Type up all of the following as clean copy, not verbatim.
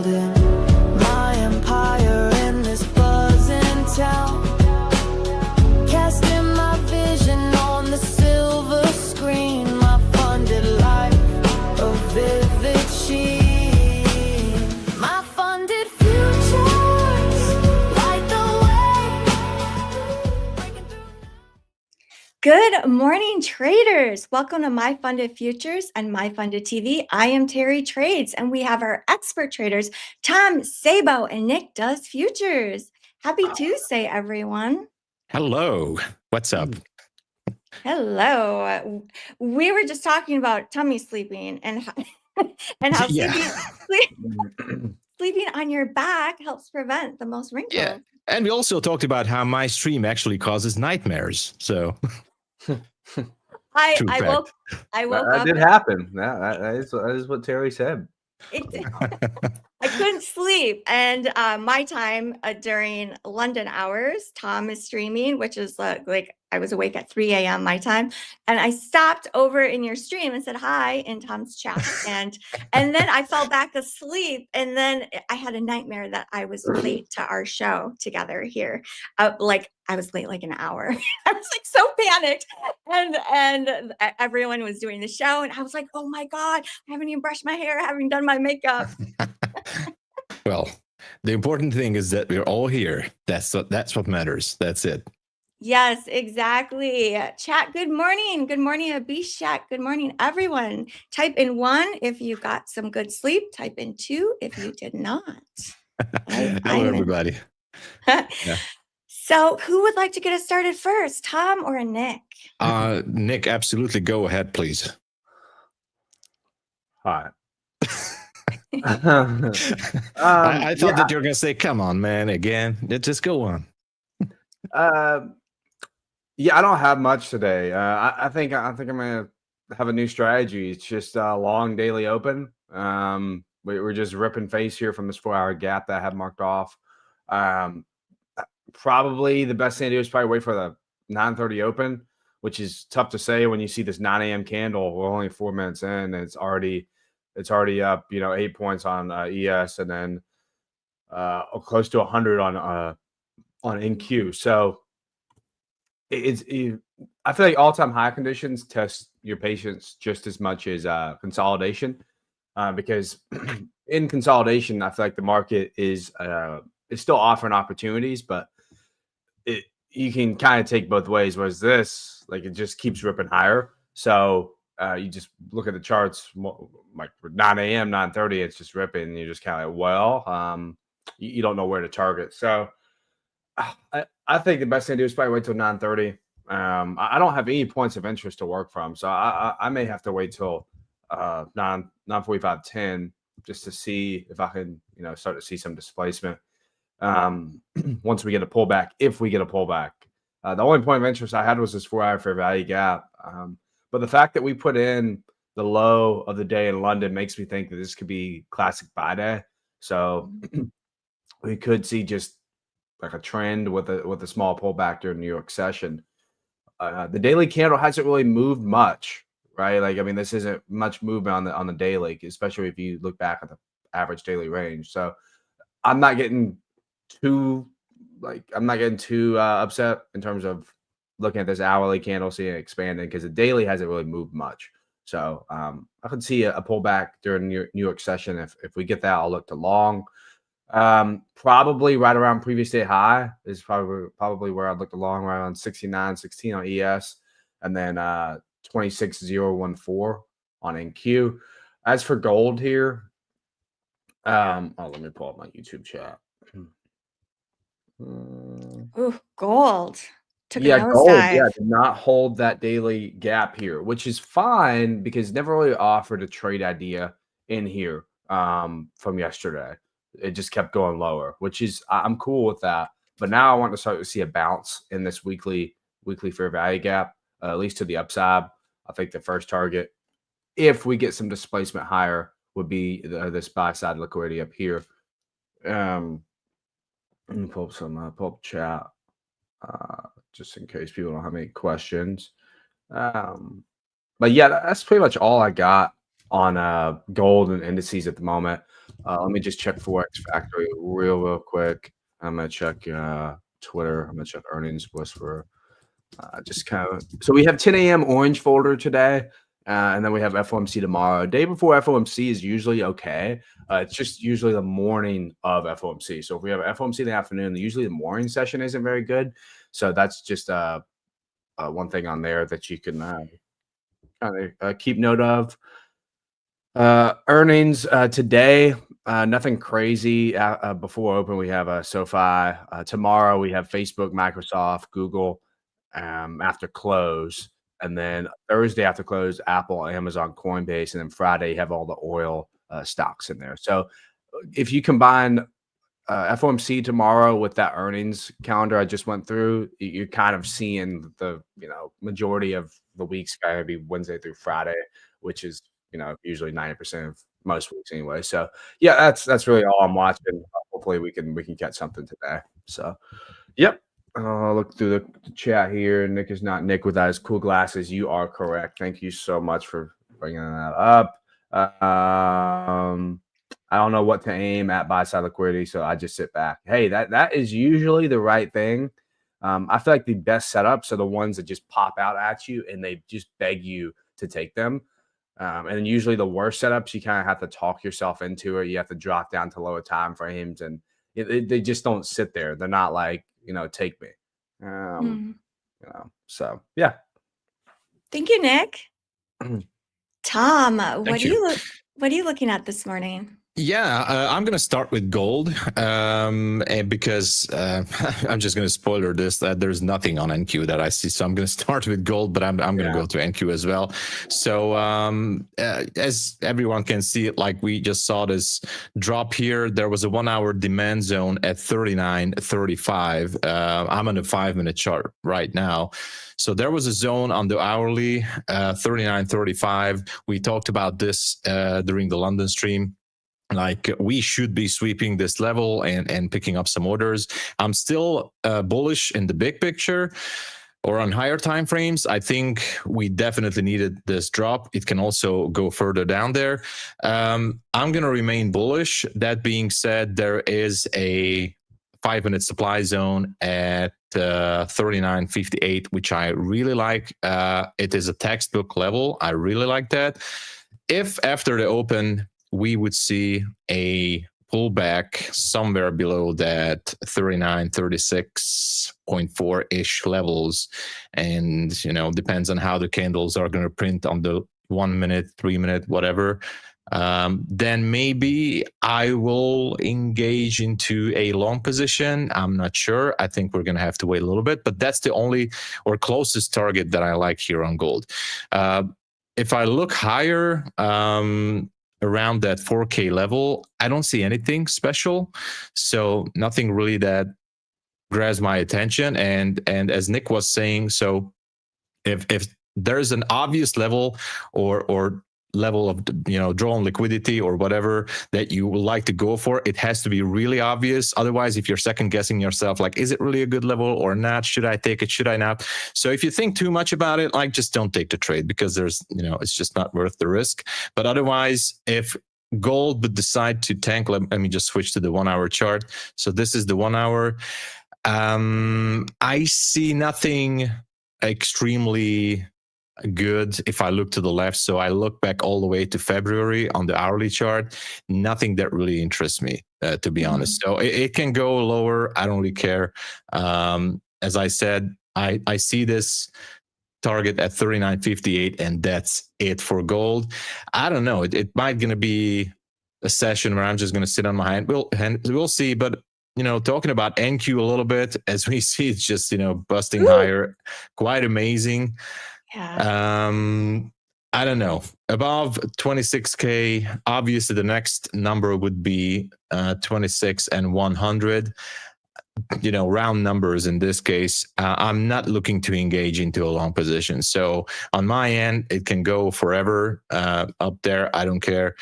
building my empire in this buzzing town, casting my vision on the silver screen, my funded life, a vivid sheen. My funded futures light the way. Good morning, traders. Welcome to My Funded Futures and My Funded TV. I am Terry Trades, and we have our expert traders, Tom Sabo and Nick Does Futures. Happy Tuesday, everyone. Hello. What's up? Hello. We were just talking about tummy sleeping and how, Yeah. sleeping on your back helps prevent the most wrinkles. Yeah. And we also talked about how my stream actually causes nightmares. So I True fact. woke That up. did happen. That is what Terry said. I couldn't sleep, and my time during London hours, Tom is streaming, which is like I was awake at 3 a.m. my time, and I stopped over in your stream and said hi in Tom's chat, and then I fell back asleep, and then I had a nightmare that I was late to our show together here, like I was late like an hour. I was like so panicked, and everyone was doing the show, and I was like, oh my god, I haven't even brushed my hair, I haven't done my makeup. Well, the important thing is that we're all here. That's what matters. That's it. Yes, exactly. Chat, good morning. Good morning, Abhishek. Good morning, everyone. Type in 1 if you got some good sleep. Type in 2 if you did not. Hello, everybody. Yeah. So who would like to get us started first, Tom or Nick? Nick, absolutely. Go ahead, please. Hi. I thought that you were going to say, come on, man, again. Just go on. Yeah, I don't have much today. I think I'm gonna have a new strategy. It's just a long daily open. We're just ripping face here from this 4-hour gap that I have marked off. Probably the best thing to do is probably wait for the 9:30 open, which is tough to say when you see this 9 a.m. candle. We're only 4 minutes in, and it's already up, 8 points on ES, and then close to 100 on NQ. So I feel like all-time high conditions test your patience just as much as consolidation, because in consolidation, I feel like the market is still offering opportunities, but you can kind of take both ways. Whereas this, like, it just keeps ripping higher. So you just look at the charts, like 9 a.m., 9:30, it's just ripping. And you're just kind of like, well, you don't know where to target. So I think the best thing to do is probably wait till 9:30. I don't have any points of interest to work from, so I may have to wait till 9:45, 10 just to see if I can, start to see some displacement. Once we get a pullback, if we get a pullback, the only point of interest I had was this 4-hour fair value gap. But the fact that we put in the low of the day in London makes me think that this could be classic buy day. So we could see just like a trend with a small pullback during New York session. The daily candle hasn't really moved much, right? Like, I mean, this isn't much movement on the daily, especially if you look back at the average daily range. So I'm not getting too upset in terms of looking at this hourly candle, seeing it expanding, because the daily hasn't really moved much. So I could see a pullback during New York session. If we get that, I'll look to long. Probably right around previous day high is probably where I'd look to long, right around 69.16 on ES, and then 26.014 on NQ. As for gold here, let me pull up my YouTube chat. Ooh, gold. Gold. Yeah, did not hold that daily gap here, which is fine because never really offered a trade idea in here from yesterday. It just kept going lower, which is I'm cool with that. But now I want to start to see a bounce in this weekly fair value gap, at least to the upside. I think the first target, if we get some displacement higher, would be this buy side liquidity up here. Let me pull up chat just in case people don't have any questions. But yeah, that's pretty much all I got on gold and indices at the moment. Let me just check Forex Factory real quick. I'm gonna check Twitter. I'm gonna check earnings whisper. Just kind of, so we have 10 a.m. orange folder today, and then we have FOMC tomorrow. Day before FOMC is usually okay. It's just usually the morning of FOMC. So if we have FOMC in the afternoon, usually the morning session isn't very good. So that's just one thing on there that you can kind of keep note of. Earnings today, nothing crazy. Before open, we have SoFi. Tomorrow, we have Facebook, Microsoft, Google after close. And then Thursday after close, Apple, Amazon, Coinbase. And then Friday, you have all the oil stocks in there. So if you combine FOMC tomorrow with that earnings calendar I just went through, you're kind of seeing the majority of the week's going to be Wednesday through Friday, which is usually 90% of most weeks anyway. So yeah, that's really all I'm watching. Hopefully we can catch something today. So yep. Look through the chat here. Nick is not Nick without his cool glasses. You are correct. Thank you so much for bringing that up. I don't know what to aim at buy side liquidity, so I just sit back. Hey, that is usually the right thing. I feel like the best setups are the ones that just pop out at you and they just beg you to take them. And then usually the worst setups, you kind of have to talk yourself into it. You have to drop down to lower time frames, and they just don't sit there. They're not like, take me. So yeah. Thank you, Nick. Tom, what you. What are you looking at this morning? Yeah, I'm going to start with gold because I'm just going to spoiler this, that there's nothing on NQ that I see. So I'm going to start with gold, but I'm going to go to NQ as well. So as everyone can see it, like we just saw this drop here, there was a 1 hour demand zone at 39.35. I'm on a 5-minute chart right now. So there was a zone on the hourly 39.35. We talked about this during the London stream. Like we should be sweeping this level and picking up some orders. I'm still bullish in the big picture or on higher time frames. I think we definitely needed this drop. It can also go further down there. I'm going to remain bullish. That being said, there is a 5-minute supply zone at 39.58, which I really like. It is a textbook level. I really like that. If after the open, we would see a pullback somewhere below that 36.4-ish levels. And, depends on how the candles are going to print on the 1 minute, 3 minute, whatever. Then maybe I will engage into a long position. I'm not sure. I think we're going to have to wait a little bit, but that's the only or closest target that I like here on gold. If I look higher, around that 4K level, I don't see anything special. So nothing really that grabs my attention. And as Nick was saying, so if there's an obvious level or level of draw on liquidity or whatever that you would like to go for, it has to be really obvious. Otherwise, if you're second guessing yourself, like, is it really a good level or not? Should I take it? Should I not? So if you think too much about it, like, just don't take the trade, because there's it's just not worth the risk. But otherwise, if gold would decide to tank, let me just switch to the 1 hour chart. So this is the 1 hour. I see nothing extremely good if I look to the left. So I look back all the way to February on the hourly chart. Nothing that really interests me, to be honest. So it can go lower. I don't really care. As I said, I see this target at 39.58, and that's it for gold. I don't know. It might going to be a session where I'm just going to sit on my hand. We'll see. But talking about NQ a little bit, as we see, it's just busting higher, quite amazing. Yeah. I don't know. Above 26K, obviously the next number would be 26 and 100. Round numbers in this case. I'm not looking to engage into a long position. So on my end, it can go forever up there. I don't care.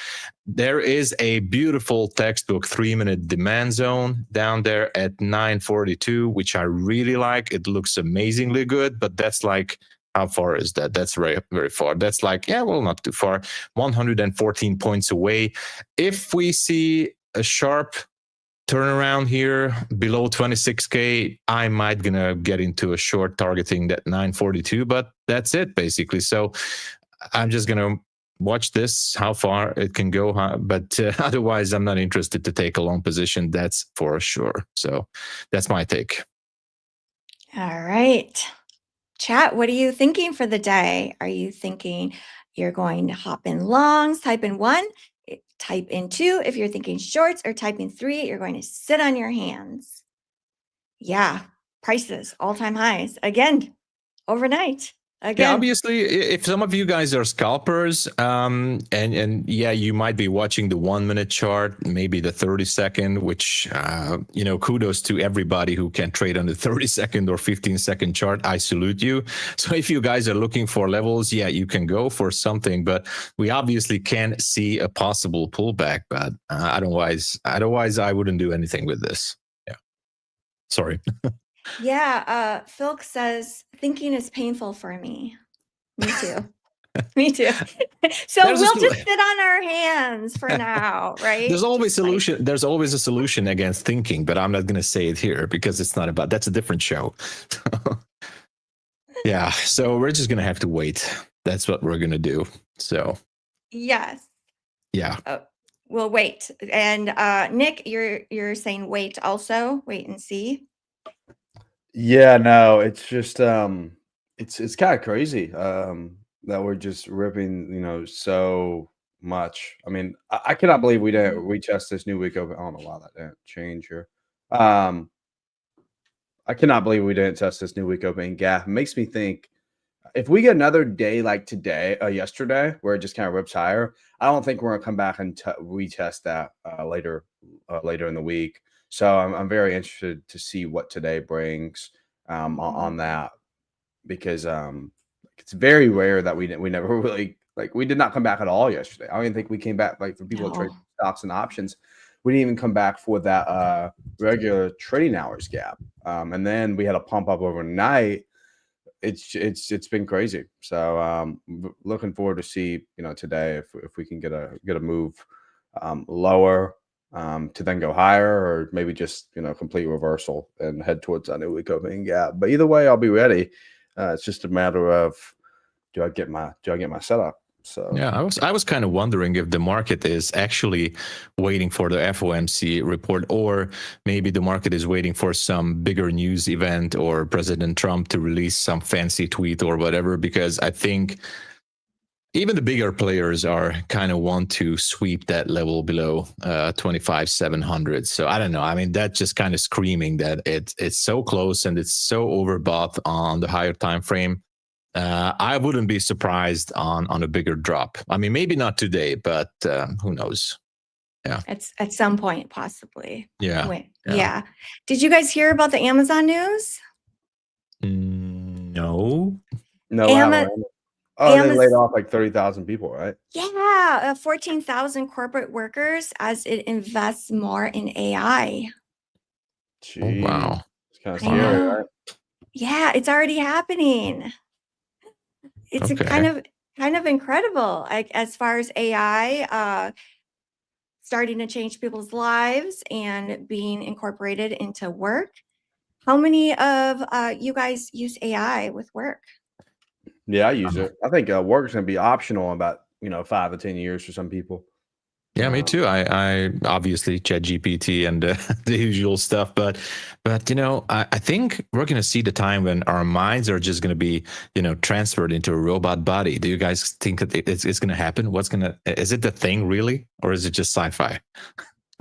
There is a beautiful textbook 3-minute demand zone down there at 942, which I really like. It looks amazingly good, but that's like How far is that? That's very, very far. That's like, yeah, well, not too far. 114 points away. If we see a sharp turnaround here below 26K, I might gonna get into a short targeting that 942, but that's it basically. So I'm just gonna watch this, how far it can go, but otherwise I'm not interested to take a long position. That's for sure. So that's my take. All right. Chat, what are you thinking for the day? Are you thinking you're going to hop in longs, type in 1, type in 2 if you're thinking shorts, or type in 3, you're going to sit on your hands? Yeah, prices, all-time highs. Again, overnight. Again. Yeah, obviously, if some of you guys are scalpers, and yeah, you might be watching the 1 minute chart, maybe the 30-second, which kudos to everybody who can trade on the 30-second or 15-second chart. I salute you. So if you guys are looking for levels, yeah, you can go for something, but we obviously can see a possible pullback. But otherwise, I wouldn't do anything with this. Yeah, sorry. Yeah, Philk says thinking is painful for me. Me too. Me too. So we'll just sit on our hands for now, right? There's always solution. There's always a solution against thinking, but I'm not going to say it here because it's not about. That's a different show. Yeah, so we're just going to have to wait. That's what we're going to do. So yes. Yeah. We'll wait. And Nick, you're saying wait also. Wait and see. Yeah, no, it's just it's kind of crazy that we're just ripping, so much. I mean, I cannot believe we didn't retest this new week open. I don't know why that didn't change here. I cannot believe we didn't test this new week opening gap. It makes me think if we get another day like today, yesterday, where it just kind of rips higher, I don't think we're gonna come back and retest that later in the week. So I'm very interested to see what today brings on that, because it's very rare that we never really, like, we did not come back at all yesterday. I don't even think we came back, like, for people that trade stocks and options. We didn't even come back for that regular trading hours gap, and then we had a pump up overnight. It's been crazy. So looking forward to see today if we can get a move lower to then go higher, or maybe just complete reversal and head towards that new week opening gap. But either way, I'll be ready. It's just a matter of do I get my setup. So yeah, I was kind of wondering if the market is actually waiting for the FOMC report, or maybe the market is waiting for some bigger news event or President Trump to release some fancy tweet or whatever, because I think even the bigger players are kind of want to sweep that level below 25,700. So I don't know. I mean, that's just kind of screaming that it's so close and it's so overbought on the higher time frame. I wouldn't be surprised on a bigger drop. I mean, maybe not today, but who knows? Yeah, at some point, possibly. Yeah. Yeah. Did you guys hear about the Amazon news? No. Oh, they laid off like 30,000 people, right? Yeah, 14,000 corporate workers as it invests more in AI. Jeez. Oh, wow. It's kind of scary, right? Yeah, it's already happening. It's kind of incredible, like, as far as AI starting to change people's lives and being incorporated into work. How many of you guys use AI with work? Yeah, I use it. I think work is going to be optional in about 5 to 10 years for some people. Yeah, me too. I obviously ChatGPT and the usual stuff, but I think we're going to see the time when our minds are just going to be transferred into a robot body. Do you guys think that it's going to happen? Is it the thing really, or is it just sci-fi?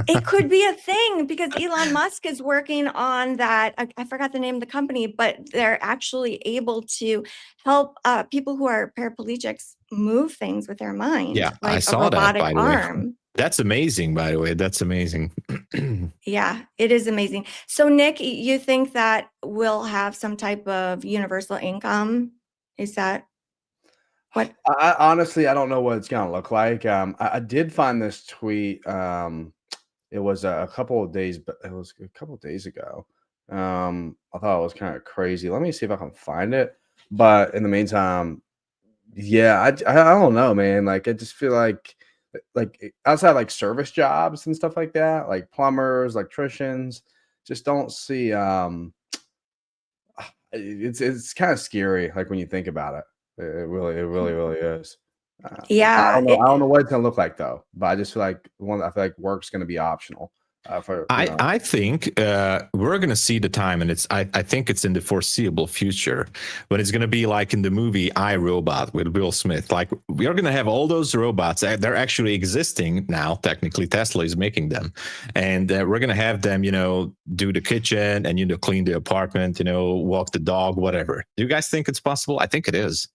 It could be a thing, because Elon Musk is working on that. I forgot the name of the company, but they're actually able to help people who are paraplegics move things with their mind. Yeah, like I saw a robotic that, by the arm. way. That's amazing, by the way. That's amazing. Yeah, it is amazing. So, Nick, you think that we'll have some type of universal income? Is that what? I honestly, I don't know what it's going to look like. I did find this tweet. It was a couple of days, but it was a couple of days ago. I thought it was kind of crazy. Let me see if I can find it. But in the meantime, yeah, I don't know, man. Like, I just feel like outside like service jobs and stuff like that, like plumbers, electricians, just don't see. It's kind of scary, like when you think about it. It really is. Yeah, I don't know what it's gonna look like though, but I just feel like I feel like work's gonna be optional for I think we're going to see the time, and I think it's in the foreseeable future when it's going to be like in the movie I, Robot with Will Smith. Like we are going to have all those robots. They're actually existing now. Technically, Tesla is making them, and we're going to have them, do the kitchen and clean the apartment, walk the dog, whatever. Do you guys think it's possible? I think it is.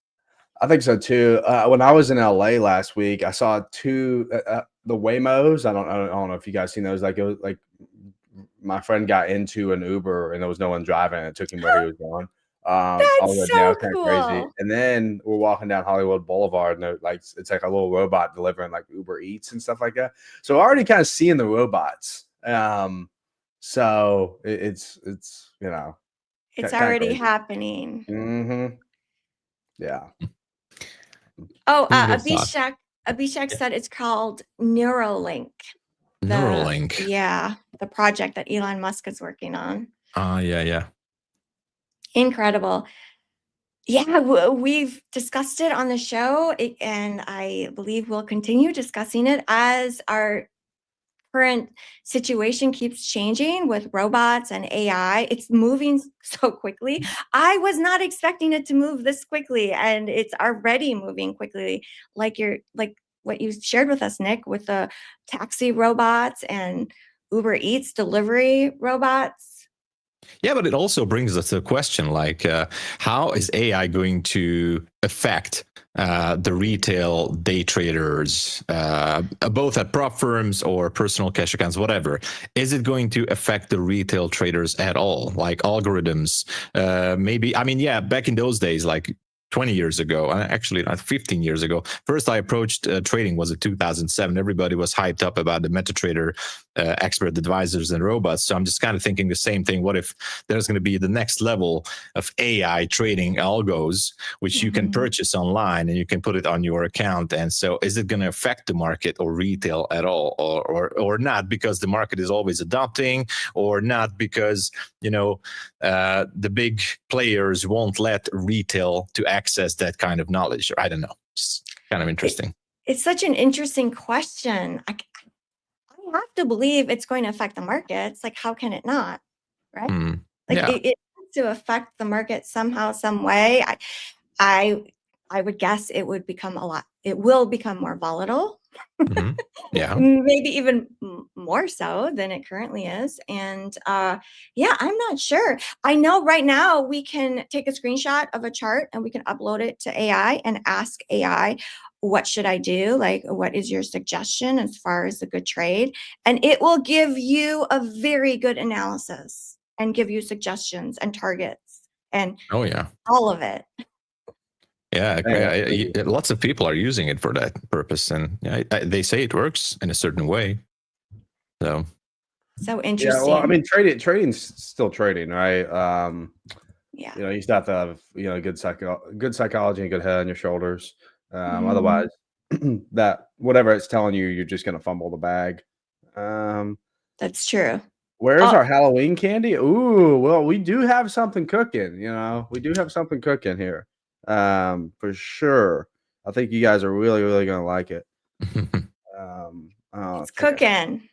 I think so too. When I was in LA last week, I saw two the Waymos. I don't know if you guys seen those. Like it was like my friend got into an Uber and there was no one driving. And it took him where he was going. that's so Kind of crazy. cool. And then we're walking down Hollywood Boulevard, and it's like a little robot delivering like Uber Eats and stuff like that. So already kind of seeing the robots. So it's It's kinda already crazy. happening. Mm-hmm. Yeah. Oh, Who would have thought? Abhishek said it's called Neuralink. Neuralink. Yeah, the project that Elon Musk is working on. Yeah. Incredible. Yeah, we've discussed it on the show, and I believe we'll continue discussing it as our current situation keeps changing with robots and AI. It's moving so quickly. I was not expecting it to move this quickly, and it's already moving quickly. Like what you shared with us, Nick, with the taxi robots and Uber Eats delivery robots. Yeah, but it also brings us to a question like, how is AI going to affect the retail day traders, both at prop firms or personal cash accounts, whatever? Is it going to affect the retail traders at all? Like algorithms, maybe? I mean, yeah, back in those days, like 20 years ago, actually not 15 years ago. First I approached trading was in 2007. Everybody was hyped up about the MetaTrader expert advisors and robots. So I'm just kind of thinking the same thing. What if there's going to be the next level of AI trading algos, which you can purchase online and you can put it on your account? And so is it going to affect the market or retail at all, or not, because the market is always adopting, or not because, the big players won't let retail to access that kind of knowledge? I don't know. It's kind of interesting. It's such an interesting question. I have to believe it's going to affect the markets. Like, how can it not? Right? It has to affect the market somehow, some way. I would guess it will become more volatile. Yeah. Maybe even more so than it currently is. And yeah, I'm not sure. I know right now we can take a screenshot of a chart and we can upload it to AI and ask AI, what should I do? Like, what is your suggestion as far as a good trade? And it will give you a very good analysis and give you suggestions and targets and all of it. Yeah, lots of people are using it for that purpose, and they say it works in a certain way. So interesting. Yeah, well, I mean, trading's still trading, right? Yeah. You still have to have good psychology and good head on your shoulders. Otherwise, that whatever it's telling you, you're just gonna fumble the bag. That's true. Where's our Halloween candy? Ooh, well, we do have something cooking. We do have something cooking here. For sure. I think you guys are really, really gonna like it. It's cooking.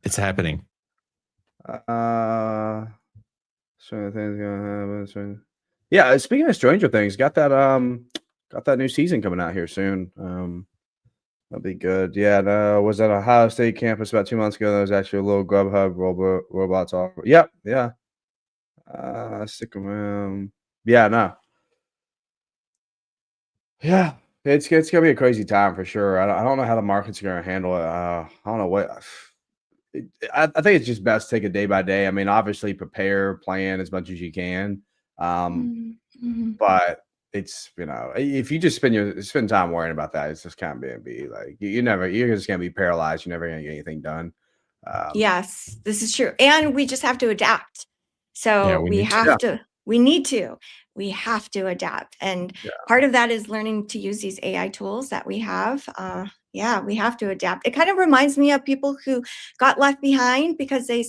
It's happening. Certain things gonna happen. Yeah, speaking of Stranger Things, got that new season coming out here soon. That'll be good. Yeah, no, was at Ohio State campus about 2 months ago. There was actually a little Grubhub robots offer. Yep, yeah. Stick around. Yeah, no. Yeah, it's gonna be a crazy time for sure. I don't know how the market's gonna handle it. I don't know what. I think it's just best to take it day by day. I mean, obviously prepare, plan as much as you can. But it's if you just spend time worrying about that, it's just kind of gonna be like you're just gonna be paralyzed. You're never gonna get anything done. Yes, this is true, and we just have to adapt. So we need to. we have to adapt. And Yeah. part of that is learning to use these AI tools that we have. Yeah, we have to adapt. It kind of reminds me of people who got left behind because they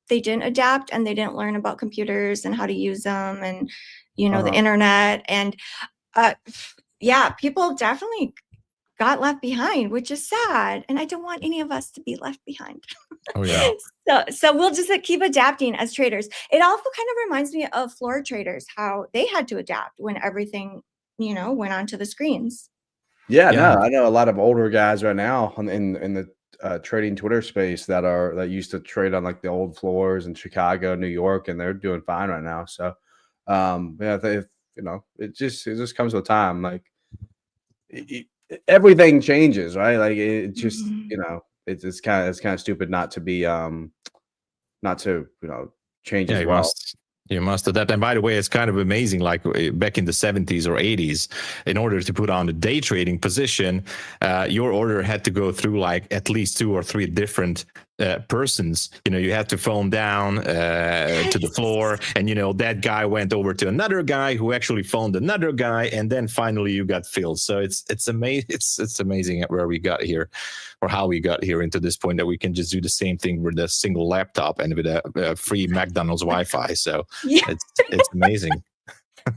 didn't adapt and they didn't learn about computers and how to use them and, the internet. And yeah, people definitely got left behind, which is sad. And I don't want any of us to be left behind. Oh yeah. So we'll just keep adapting as traders. It also kind of reminds me of floor traders, how they had to adapt when everything, went onto the screens. Yeah, Yeah. no, I know a lot of older guys right now in the trading Twitter space that used to trade on like the old floors in Chicago, New York, and they're doing fine right now. So, yeah, it just comes with time. Like everything changes, right? Like it just, it's kind of stupid not to be not to change as well. You must adapt. And by the way, it's kind of amazing, like back in the 70s or 80s, in order to put on a day trading position, your order had to go through like at least 2 or 3 different persons. You had to phone down to the floor, and that guy went over to another guy who actually phoned another guy, and then finally you got filled. So it's amazing. It's amazing at where we got here, or how we got here into this point that we can just do the same thing with a single laptop and with a free McDonald's Wi-Fi. So Yeah. it's amazing.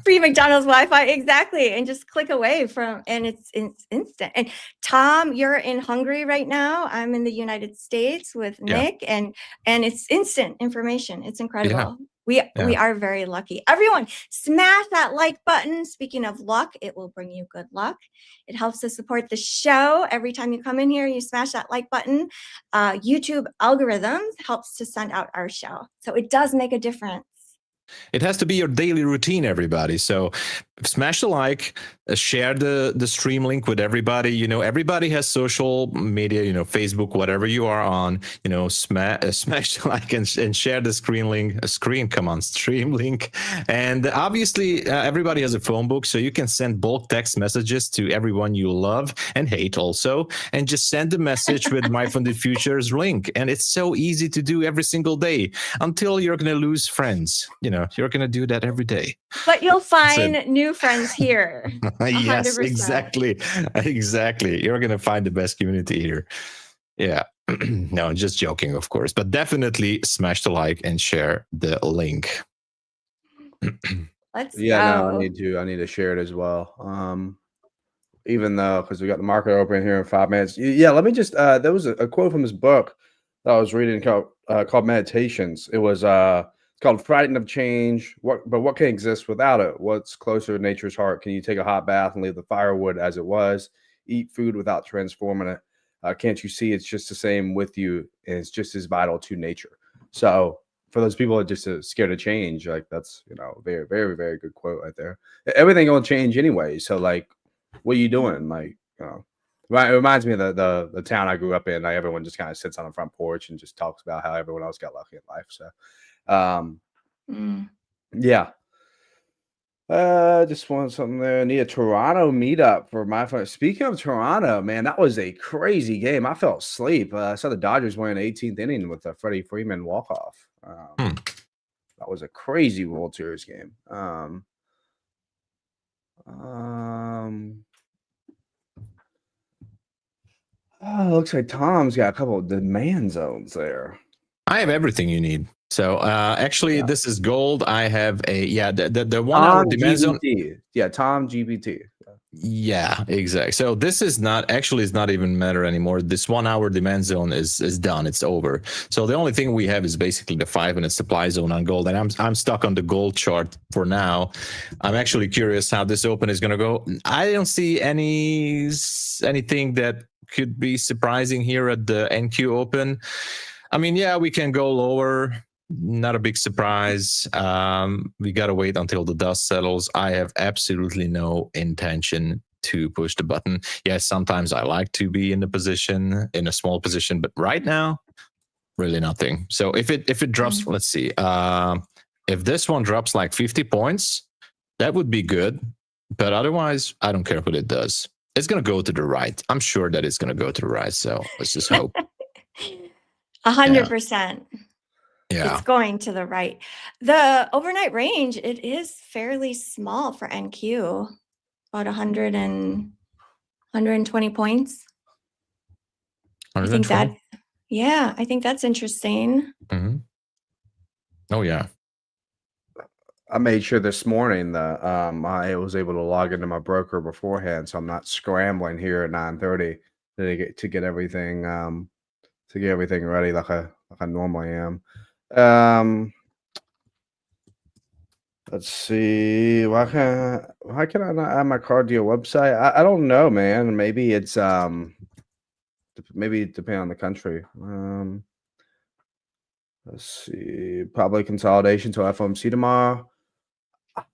Free McDonald's Wi-Fi, exactly, and just click away and it's instant. And Tom, you're in Hungary right now. I'm in the United States with Nick, and it's instant information. It's incredible. We are very lucky. Everyone, smash that like button. Speaking of luck, it will bring you good luck. It helps to support the show. Every time you come in here, you smash that like button. YouTube algorithms helps to send out our show, so it does make a difference. It has to be your daily routine, everybody. So smash the like, share the stream link with everybody. Everybody has social media, Facebook, whatever you are on, smash the like and share the stream link. And obviously everybody has a phone book, so you can send bulk text messages to everyone you love and hate also, and just send a message with MyFundedFutures link. And it's so easy to do every single day until you're going to lose friends. You're going to do that every day. But you'll find new friends here. Yes, 100%. Exactly. You're going to find the best community here. Yeah. No, just joking, of course. But definitely smash the like and share the link. Let's go. No, I need to share it as well. Even though, because we got the market open here in 5 minutes. Yeah, let me just, there was a quote from this book that I was reading called Meditations. It was, it's called Frightened of Change. But what can exist without it? What's closer to nature's heart? Can you take a hot bath and leave the firewood as it was? Eat food without transforming it? Can't you see it's just the same with you, and it's just as vital to nature? So for those people that are just scared of change, like that's very, very, very good quote right there. Everything gonna change anyway. So like, what are you doing? Like, it reminds me of the town I grew up in. Like everyone just kind of sits on the front porch and just talks about how everyone else got lucky in life. So yeah. Just want something there. Need a Toronto meetup for my phone. Speaking of Toronto, man, that was a crazy game. I fell asleep. I saw the Dodgers win an 18th inning with a Freddie Freeman walk-off. That was a crazy World Series game. Looks like Tom's got a couple of demand zones there. I have everything you need. So actually, this is gold. I have the 1 hour demand zone. Yeah, Tom GPT. Yeah, exactly. So this is not even matter anymore. This 1 hour demand zone is done. It's over. So the only thing we have is basically the 5 minute supply zone on gold, and I'm stuck on the gold chart for now. I'm actually curious how this open is going to go. I don't see anything that could be surprising here at the NQ open. I mean, yeah, we can go lower. Not a big surprise. We got to wait until the dust settles. I have absolutely no intention to push the button. Yes, sometimes I like to be in a small position, but right now, really nothing. So if it drops, let's see. If this one drops like 50 points, that would be good. But otherwise, I don't care what it does. It's going to go to the right. I'm sure that it's going to go to the right. So let's just hope. 100%. Yeah. It's going to the right. The overnight range, it is fairly small for NQ, about 120 points. I think 120? that, yeah, I think that's interesting. Mm-hmm. Oh, yeah. I made sure this morning that I was able to log into my broker beforehand, so I'm not scrambling here at 9:30 to get everything ready like I normally am. Let's see. Why can I not add my card to your website? I don't know, man. Maybe it's maybe it depends on the country. Let's see. Probably consolidation to FOMC tomorrow.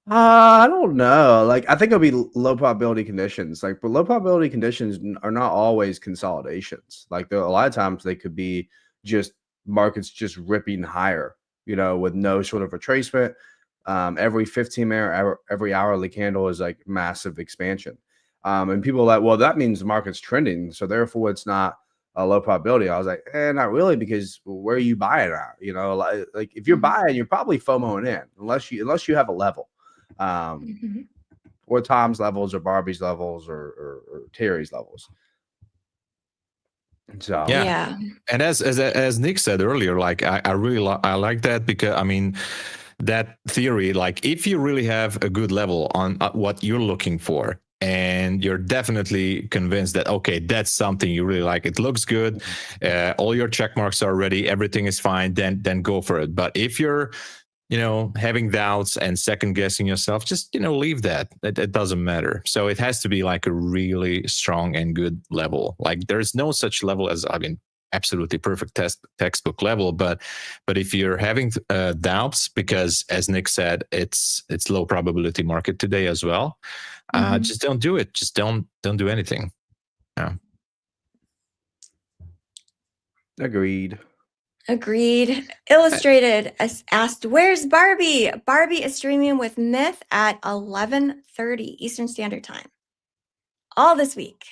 I don't know. Like, I think it'll be low probability conditions. Like, but low probability conditions are not always consolidations. Like, there a lot of times they could be just markets just ripping higher, with no sort of retracement. Every 15-minute, every hourly candle is like massive expansion. And people are like, well, that means the market's trending, so therefore it's not a low probability. I was like, not really, because where are you buying at? Like if you're buying, you're probably FOMOing in, unless you have a level. Or Tom's levels or Barbie's levels or Terry's levels. So Yeah. And as Nick said earlier, like I really I like that, because I mean that theory, like if you really have a good level on what you're looking for, and you're definitely convinced that, okay, that's something you really like, it looks good, all your check marks are ready, everything is fine, then go for it. But if you're having doubts and second guessing yourself, just leave that. It doesn't matter. So it has to be like a really strong and good level. Like there's no such level as, I mean, absolutely perfect textbook level, but if you're having doubts, because as Nick said, it's low probability market today as well, just don't do it. Just don't do anything. Yeah. agreed. Illustrated asked, where's Barbie? Barbie is streaming with Myth at 11:30 Eastern Standard Time all this week.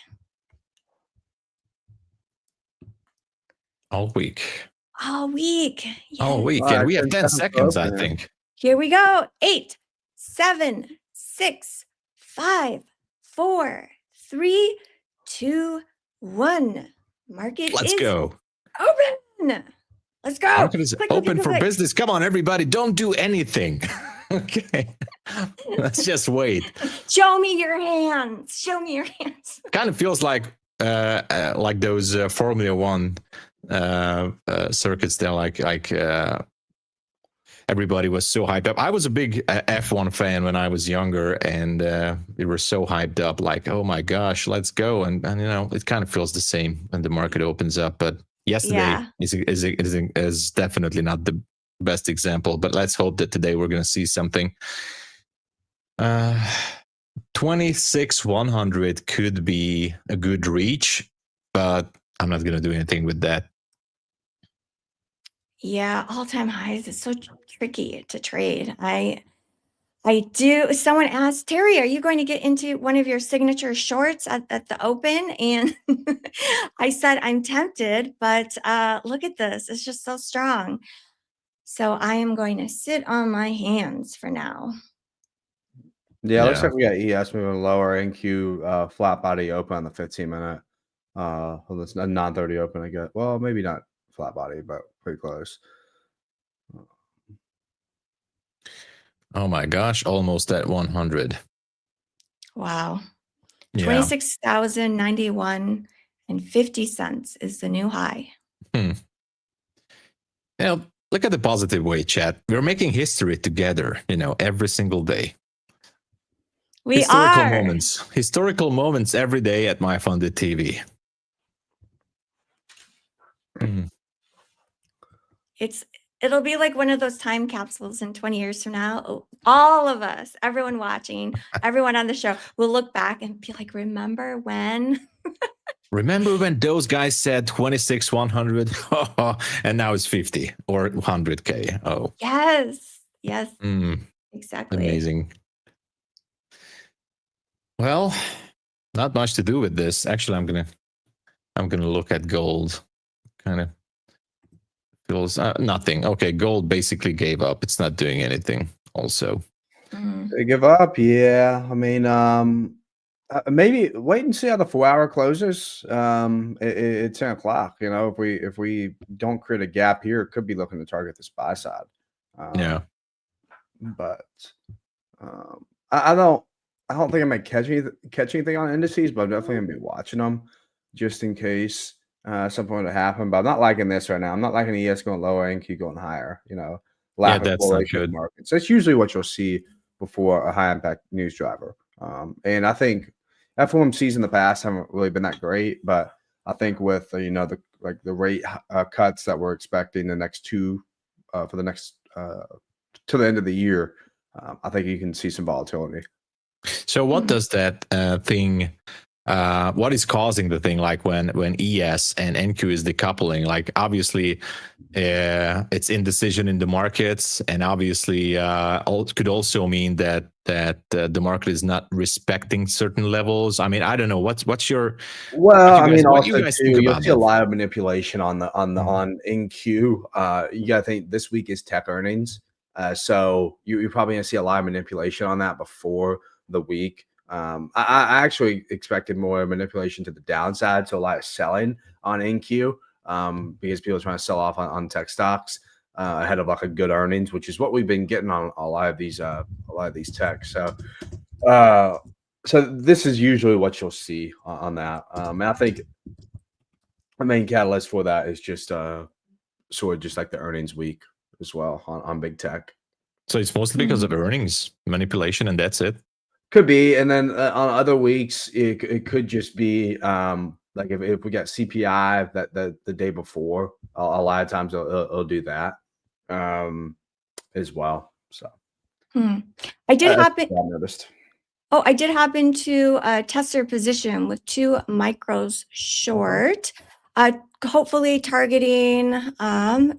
All week. All week. All Yes. week. Wow, And we have it's 10 been seconds, I open. think. Here we go. 8, 7, 6, 5, 4, 3, 2, 1. Market Let's is go. open. Let's go. Market is Click, open click, for click. business. Come on, everybody. Don't do anything. Okay. Let's just wait. Show me your hands. Show me your hands. Kind of feels like those Formula One circuits. They're like everybody was so hyped up. I was a big F1 fan when I was younger, and we were so hyped up, like, oh my gosh, let's go. And it kind of feels the same when the market opens up. But yesterday is definitely not the best example, but let's hope that today we're going to see something. 26,100 could be a good reach, but I'm not going to do anything with that. Yeah, all-time highs is so tricky to trade. I do. Someone asked, Terry, are you going to get into one of your signature shorts at the open? And I said, I'm tempted, but look at this. It's just so strong. So I am going to sit on my hands for now. Yeah, looks like we got ES moving lower. NQ flat body open on the 15-minute. Well, it's a 9:30 open, I guess. Well, maybe not flat body, but pretty close. Oh my gosh, almost at 100. Wow. Yeah. 26,091.50 is the new high. Look at the positive way, chat. We're making history together, every single day. We Historical moments every day at MyFunded TV. It'll be like one of those time capsules in 20 years from now. All of us, everyone watching, everyone on the show will look back and be like, remember when? Remember when those guys said 26,100 and now it's 50 or 100K? Oh. Yes. Exactly. Amazing. Well, not much to do with this. Actually, I'm gonna look at gold. Kind of feels nothing. Okay, gold basically gave up. It's not doing anything. Also, They give up. Yeah, I mean, maybe wait and see how the 4-hour closes. At 10 o'clock. You know, if we don't create a gap here, it could be looking to target this buy side. yeah. But I don't think I'm gonna catch anything on indices, but I'm definitely gonna be watching them just in case something would happen. But I'm not liking this right now. I'm not liking ES going lower and NQ going higher. You know, lack of That's not correlation in good. markets. That's usually what you'll see before a high impact news driver. And I think FOMCs in the past haven't really been that great, but I think with the rate cuts that we're expecting the next two for the next to the end of the year, I think you can see some volatility. So what does that thing? What is causing the thing? Like when ES and NQ is decoupling? Like obviously, it's indecision in the markets, and obviously, could also mean that the market is not respecting certain levels. I mean, I don't know. What's your Well, I mean, what you also guys too, think you'll about see a that? lot of manipulation on NQ. You gotta think this week is tech earnings, so you're probably gonna see a lot of manipulation on that before the week. I actually expected more manipulation to the downside, so a lot of selling on NQ, because people are trying to sell off on tech stocks ahead of like a good earnings, which is what we've been getting on a lot of these techs. So this is usually what you'll see on that. And I think the main catalyst for that is just sort of just like the earnings week as well on big tech. So it's mostly because of earnings manipulation, and that's it. Could be, and then on other weeks, it could just be like if we got CPI that the day before, a lot of times it'll do that as well. So I did that's happen. what I noticed. Oh, I did happen to test their position with 2 micros short, hopefully targeting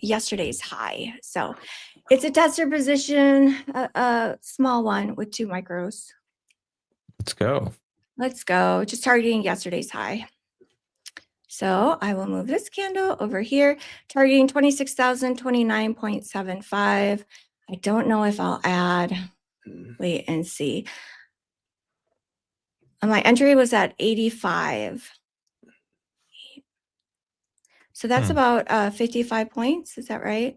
yesterday's high. So it's a tester position, a small one with 2 micros. Let's go. Let's go. Just targeting yesterday's high. So I will move this candle over here, targeting 26,029.75. I don't know if I'll add, wait and see. My entry was at 85. So that's about 55 points. Is that right?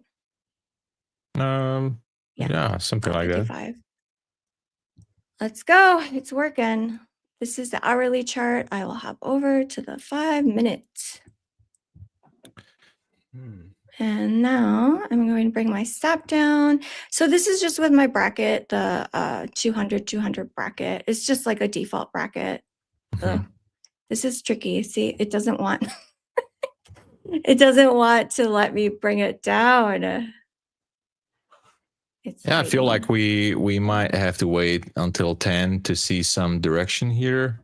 Yeah, something like 55. Let's go. It's working. This is the hourly chart. I will hop over to the 5 minutes. And now I'm going to bring my stop down. So this is just with my bracket, the 200 bracket. It's just like a default bracket. This is tricky. See, it doesn't want it doesn't want to let me bring it down. I feel like we might have to wait until 10 to see some direction here.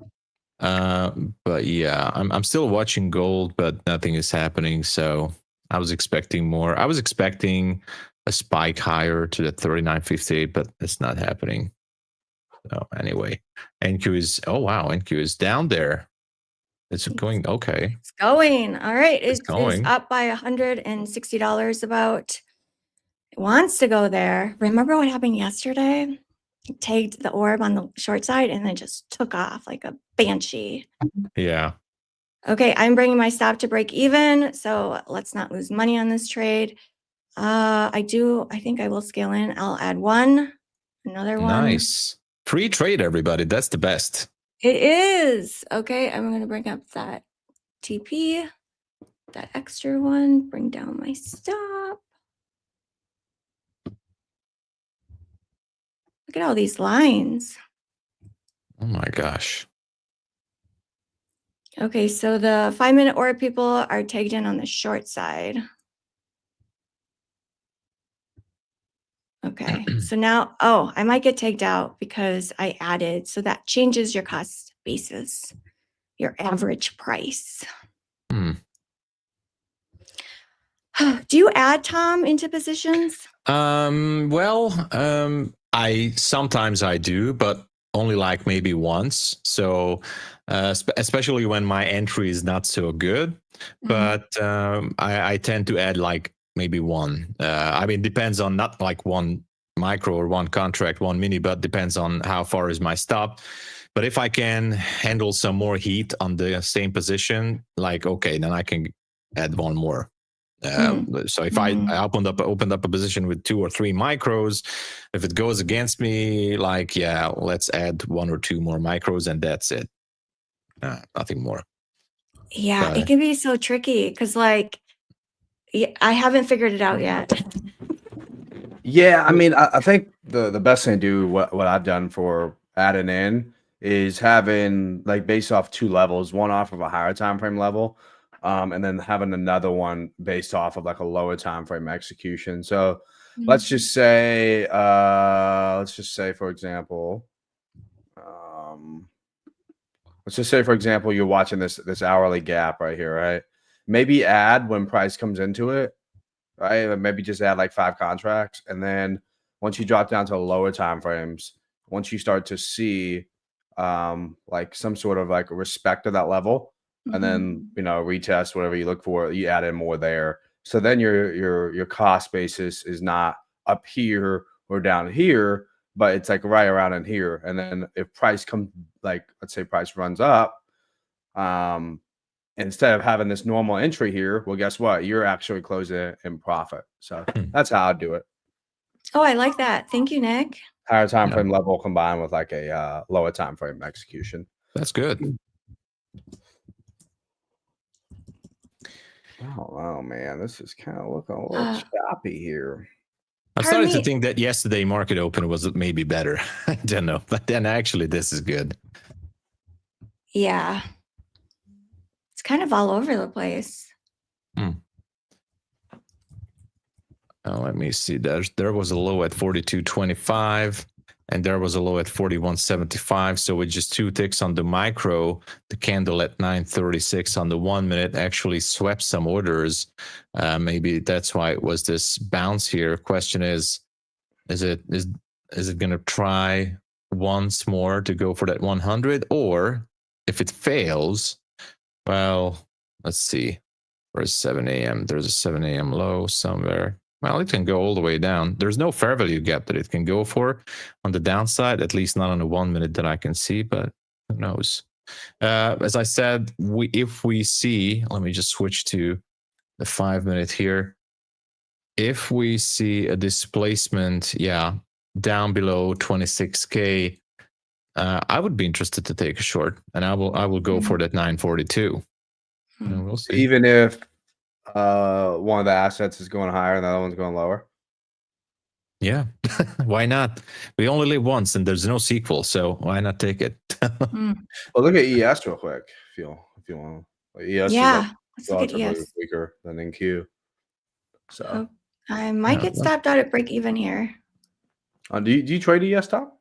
But yeah, I'm still watching gold, but nothing is happening. So I was expecting more. I was expecting a spike higher to the 39.58, but it's not happening. So anyway, NQ is, oh wow, NQ is down there. It's going, okay. It's going. All right. It's going. It's up by $160 about. It wants to go there. Remember what happened yesterday? It tagged the orb on the short side and then just took off like a banshee. Yeah. Okay, I'm bringing my stop to break even, so let's not lose money on this trade. I think I will scale in. I'll add another one. Nice. Free trade, everybody. That's the best. It is. Okay, I'm going to bring up that TP, that extra one, bring down my stop. Look at all these lines. Oh my gosh. Okay, so the 5-minute orb people are tagged in on the short side. Okay, so now, I might get tagged out because I added, so that changes your cost basis, your average price. Do you add, Tom, into positions? I sometimes I do, but only like maybe once. So especially when my entry is not so good, but I tend to add like maybe one. I mean, depends on not like one micro or one contract, one mini, but depends on how far is my stop. But if I can handle some more heat on the same position, like, okay, then I can add one more. So if I opened up a position with 2 or 3 micros, if it goes against me, like, yeah, let's add 1 or 2 more micros and that's it. Nothing more. Yeah, it can be so tricky because, like, I haven't figured it out yet. Yeah, I mean, I think the best thing to do, what I've done for adding in, is having like based off 2 levels, one off of a higher time frame level, and then having another one based off of like a lower time frame execution. So let's just say for example, you're watching this hourly gap right here, right? Maybe add when price comes into it, right? Maybe just add like 5 contracts, and then once you drop down to lower time frames, once you start to see like some sort of like respect to that level, and then retest whatever you look for, you add in more there. So then your cost basis is not up here or down here, but it's like right around in here. And then if price comes, like let's say price runs up, instead of having this normal entry here, well, guess what? You're actually closing in profit. So that's how I do it. Oh, I like that. Thank you, Nick. Higher time frame level combined with like a lower time frame execution. That's good. Oh man, this is kind of looking a little choppy here. I started to think that yesterday market open was maybe better. I don't know, but then actually this is good. Yeah. It's kind of all over the place. Now, let me see. There was a low at 42.25 and there was a low at 41.75. So with just 2 ticks on the micro, the candle at 9.36 on the 1 minute actually swept some orders. Maybe that's why it was this bounce here. Question is it going to try once more to go for that 100? Or if it fails, well, let's see. Where's 7 a.m.? There's a 7 a.m. low somewhere. Well, it can go all the way down. There's no fair value gap that it can go for on the downside, at least not on the 1 minute that I can see, but who knows? As I said, if we see, let me just switch to the 5 minute here. If we see a displacement, down below 26K, I would be interested to take a short, and I will go for that 942. And we'll see. Even if one of the assets is going higher and the other one's going lower. Yeah, why not? We only live once, and there's no sequel, so why not take it? Well, look at ES real quick, if you want. Like ES is like let's look at ES. Weaker than NQ. So I might get stopped out at break even here. Do you trade ES top?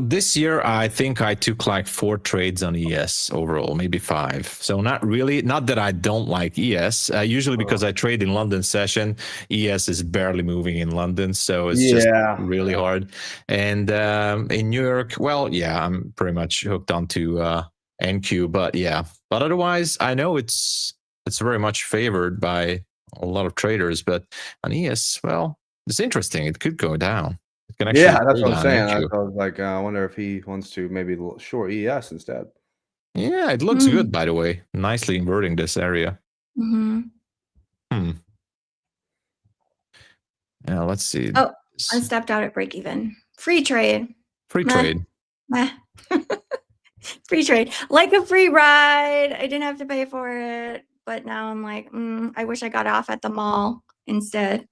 This year, I think I took like 4 trades on ES overall, maybe 5. So not really, not that I don't like ES. Usually because I trade in London session, ES is barely moving in London. So it's just really hard. And in New York, well, I'm pretty much hooked onto NQ, but otherwise I know it's very much favored by a lot of traders, but on ES, well, it's interesting. It could go down. That's what I'm saying. I was like, I wonder if he wants to maybe short ES instead. Yeah, it looks good, by the way. Nicely inverting this area. Yeah, let's see. Oh, I stepped out at break even. Free trade. Free trade. Free trade. Like a free ride. I didn't have to pay for it. But now I'm like, I wish I got off at the mall instead.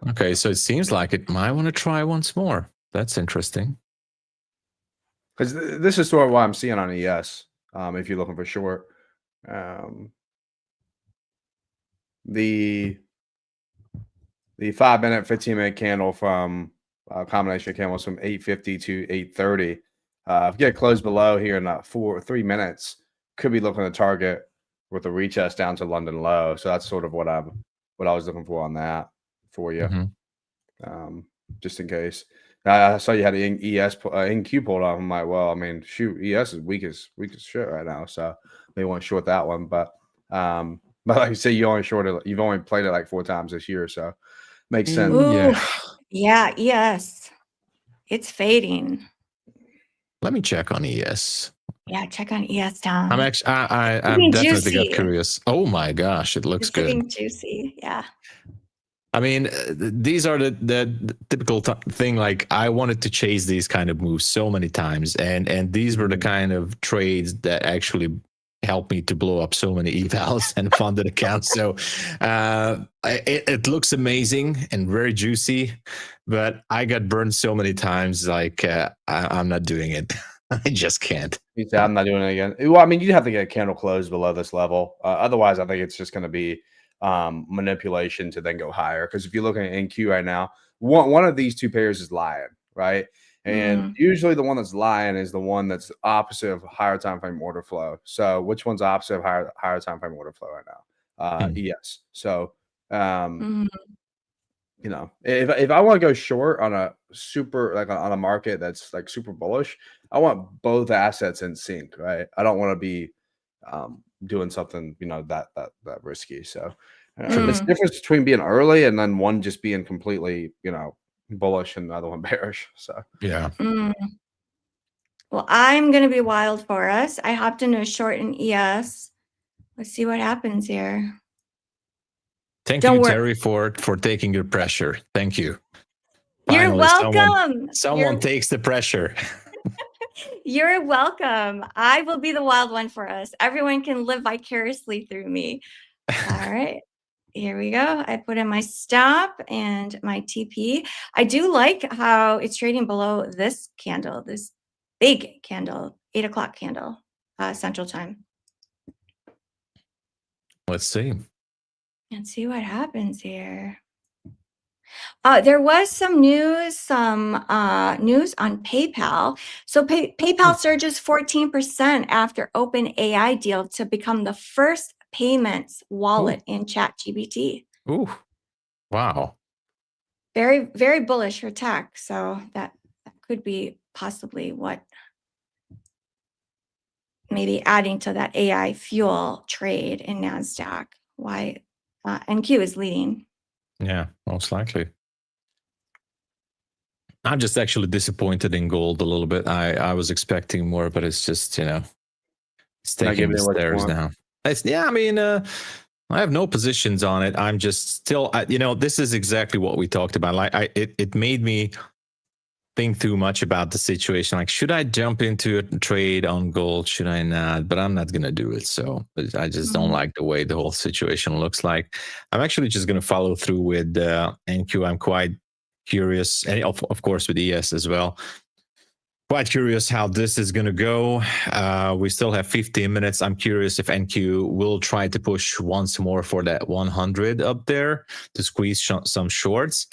Okay, so it seems like it might want to try once more. That's interesting. Because this is sort of what I'm seeing on ES. If you're looking for short, the 5 minute, 15 minute candle from combination of candles from 8:50 to 8:30. If you get closed below here in 3 minutes, could be looking to target with a retest down to London low. So that's sort of what I was looking for on that for you, just in case. I saw you had an ES NQ pulled off. I'm like, well, I mean, shoot, ES is weak as shit right now, so they want to short that one. But But like you say, you've only played it like 4 times this year, so makes sense. Ooh, Yeah. yeah, ES. It's fading. Let me check on ES. Yeah, check on ES, Tom. I'm actually, I'm looking definitely got juicy. curious. Oh my gosh, it looks It's good. looking juicy. Yeah. I mean, these are the typical thing. Like, I wanted to chase these kind of moves so many times, and these were the kind of trades that actually helped me to blow up so many evals and funded accounts. So it looks amazing and very juicy, but I got burned so many times. Like, I'm not doing it. I just can't. You say, I'm not doing it again. Well, I mean, you'd have to get a candle closed below this level. Otherwise, I think it's just going to be manipulation to then go higher. Because if you're looking at NQ right now, one of these two pairs is lying, right? And usually the one that's lying is the one that's opposite of higher time frame order flow. So which one's opposite of higher time frame order flow right now? ES. So you know, if I want to go short on a super on a market that's like super bullish, I want both assets in sync, right? I don't want to be doing something, you know, that risky. So it's the difference between being early and then one just being completely, you know, bullish and the other one bearish. So yeah. Well, I'm gonna be wild for us. I hopped into a short in ES. Let's see what happens here. Thank you, Terry, for taking your pressure. Thank you. You're welcome. Someone takes the pressure. You're welcome. I will be the wild one for us. Everyone can live vicariously through me. All right. Here we go. I put in my stop and my TP. I do like how it's trading below this candle, this big candle, 8 o'clock candle, Central Time. Let's see. Let's see what happens here. There was some news, news on PayPal. So PayPal surges 14% after OpenAI deal to become the first payments wallet in ChatGPT. Ooh, wow. Very, very bullish for tech. So that could be possibly what maybe adding to that AI fuel trade in NASDAQ. Why NQ is leading. Yeah, most likely. I'm just actually disappointed in gold a little bit. I was expecting more, but it's just, you know, it's taking the stairs now. I mean, I have no positions on it. I'm just still, you know, this is exactly what we talked about. Like, it made me think too much about the situation. Like, should I jump into a trade on gold? Should I not? But I'm not going to do it. So I just don't like the way the whole situation looks like. I'm actually just going to follow through with NQ. I'm quite curious, and of course with ES as well. Quite curious how this is going to go. We still have 15 minutes. I'm curious if NQ will try to push once more for that 100 up there to squeeze some shorts.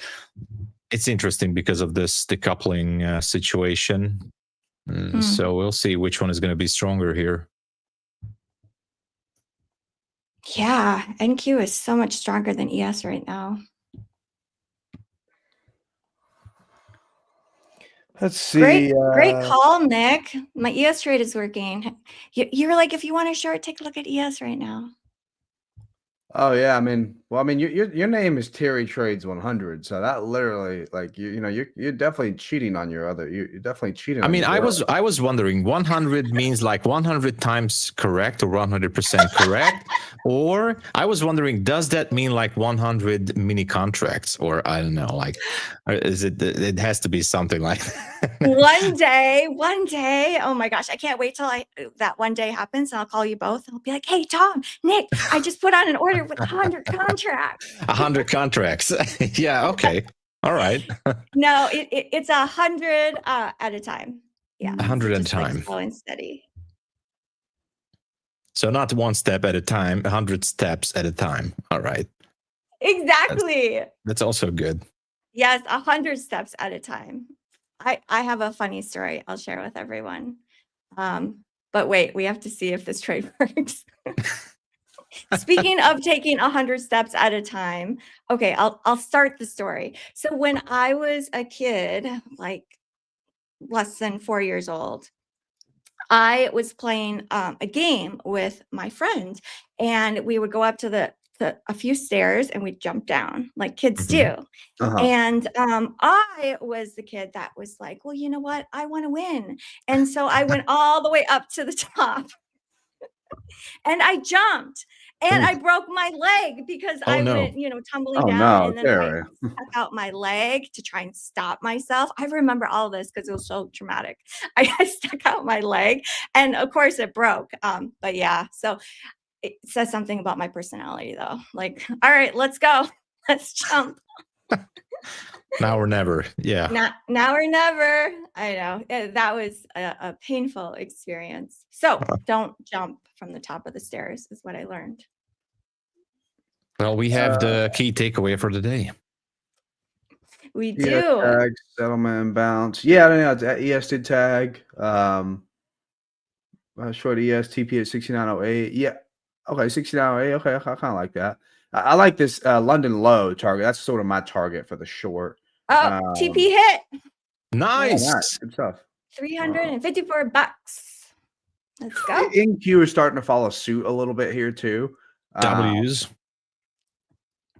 It's interesting because of this decoupling situation. So we'll see which one is going to be stronger here. Yeah, NQ is so much stronger than ES right now. Let's see. Great call, Nick. My ES trade is working. You're like, if you want a short, take a look at ES right now. Oh yeah, I mean, well, I mean, your name is Terry Trades 100, so that literally, like, you know, you're definitely cheating on your other. You're definitely cheating. I mean, I was wondering, 100 means like 100 times correct or 100% correct, or I was wondering, does that mean like 100 mini contracts, or I don't know, like, is it? It has to be something like. One day. Oh my gosh, I can't wait till that one day happens, and I'll call you both. And I'll be like, "Hey, Tom, Nick, I just put on an order with 100 contracts." 100 contracts. Yeah. Okay. All right. No, it's 100 at a time. Yeah, 100 at a time. Like slow and steady. So not one step at a time, 100 steps at a time. All right. Exactly. That's also good. Yes, 100 steps at a time. I have a funny story I'll share with everyone. But wait, we have to see if this trade works. Speaking of taking 100 steps at a time, okay, I'll start the story. So when I was a kid, like less than 4 years old, I was playing a game with my friend, and we would go up to a few stairs and we'd jump down like kids do. Uh-huh. And I was the kid that was like, well, you know what? I want to win. And so I went all the way up to the top and I jumped and I broke my leg because Oh, I no. went, tumbling Oh, down. no, And then Terry. I stuck out my leg to try and stop myself. I remember all of this because it was so traumatic. I stuck out my leg and of course it broke. But yeah, so it says something about my personality though. Like, all right, let's go. Let's jump. Now or never. Yeah. Now or never. I know. That was a painful experience. So don't jump from the top of the stairs is what I learned. Well, we have the key takeaway for the day. We ES do. tag, settlement and bounce. Yeah, I know. ES did tag. Short ES TP at 6908. Yeah. Okay, 6908. Okay, I kind of like that. I like this London low target. That's sort of my target for the short. Oh, TP hit. Nice. Yeah, nice. Good stuff. $354. Let's go. NQ is starting to follow suit a little bit here too. W's.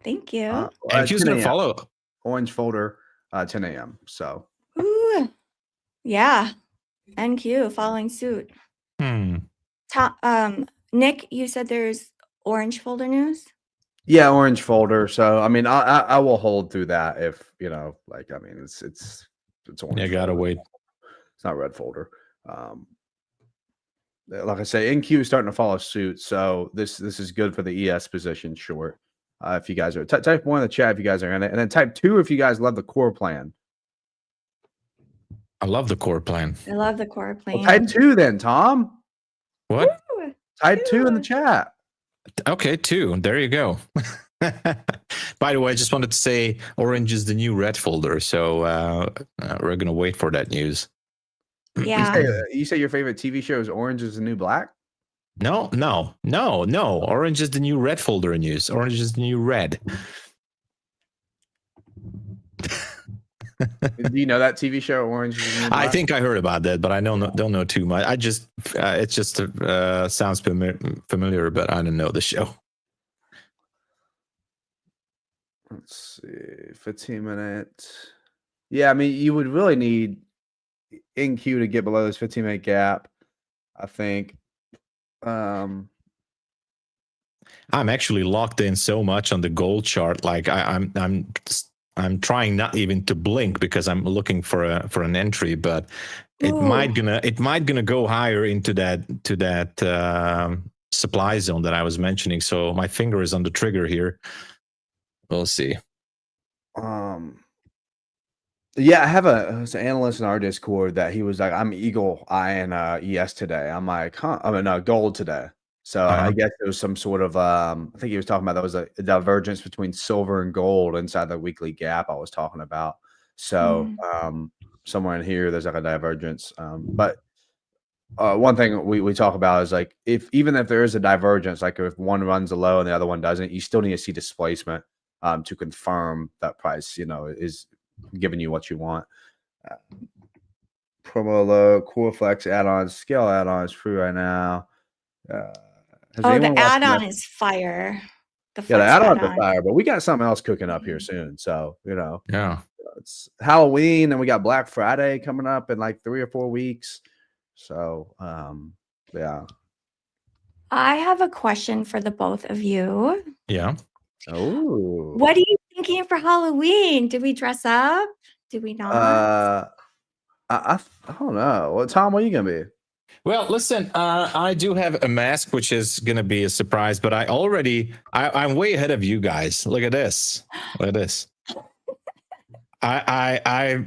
Thank you. NQ's 10 going to a.m. follow. Orange folder, 10 a.m. So. Ooh. Yeah. NQ following suit. Nick, you said there's orange folder news? Yeah, orange folder. So I mean, I will hold through that if it's orange. Yeah, gotta wait. It's not red folder. Like I say, NQ is starting to follow suit. So this is good for the ES position short. If you guys are type 1 in the chat if you guys are in it, and then type 2 if you guys love the core plan. I love the core plan. I love the core plan. Well, type 2 then, Tom. What? Ooh, Type 2 in the chat. Okay, 2. There you go. By the way, I just wanted to say orange is the new red folder. So we're going to wait for that news. Yeah. You say your favorite TV show is Orange is the New Black? No. Orange is the new red folder news. Orange is the new red. Do you know that TV show, Orange is the New Black? I think I heard about that, but I don't know too much. I just it just sounds familiar, but I don't know the show. Let's see, 15 minutes. Yeah, I mean, you would really need NQ to get below this 15-minute gap, I think. I'm actually locked in so much on the gold chart. Like I'm trying not even to blink because I'm looking for an entry, but it might gonna go higher into that supply zone that I was mentioning. So my finger is on the trigger here. We'll see. Yeah, I have an analyst in our Discord that he was like, I'm eagle eyeing ES today. I'm like, huh? I mean, gold today. So I guess there was some sort of I think he was talking about there was a divergence between silver and gold inside the weekly gap I was talking about. So somewhere in here there's like a divergence. But one thing we talk about is like even if there is a divergence, like if one runs a low and the other one doesn't, you still need to see displacement to confirm that price, is giving you what you want. Promo low, core flex add-ons, scale add-ons free right now. The add-on is fire. The add-on is fire, but we got something else cooking up here soon. So, yeah, it's Halloween and we got Black Friday coming up in like 3 or 4 weeks. So, yeah. I have a question for the both of you. Yeah. Oh. What are you thinking for Halloween? Do we dress up? Do we not? I don't know. Well, Tom, what are you gonna be? Well, listen, I do have a mask, which is going to be a surprise, but I'm way ahead of you guys. Look at this. Look at this. I'm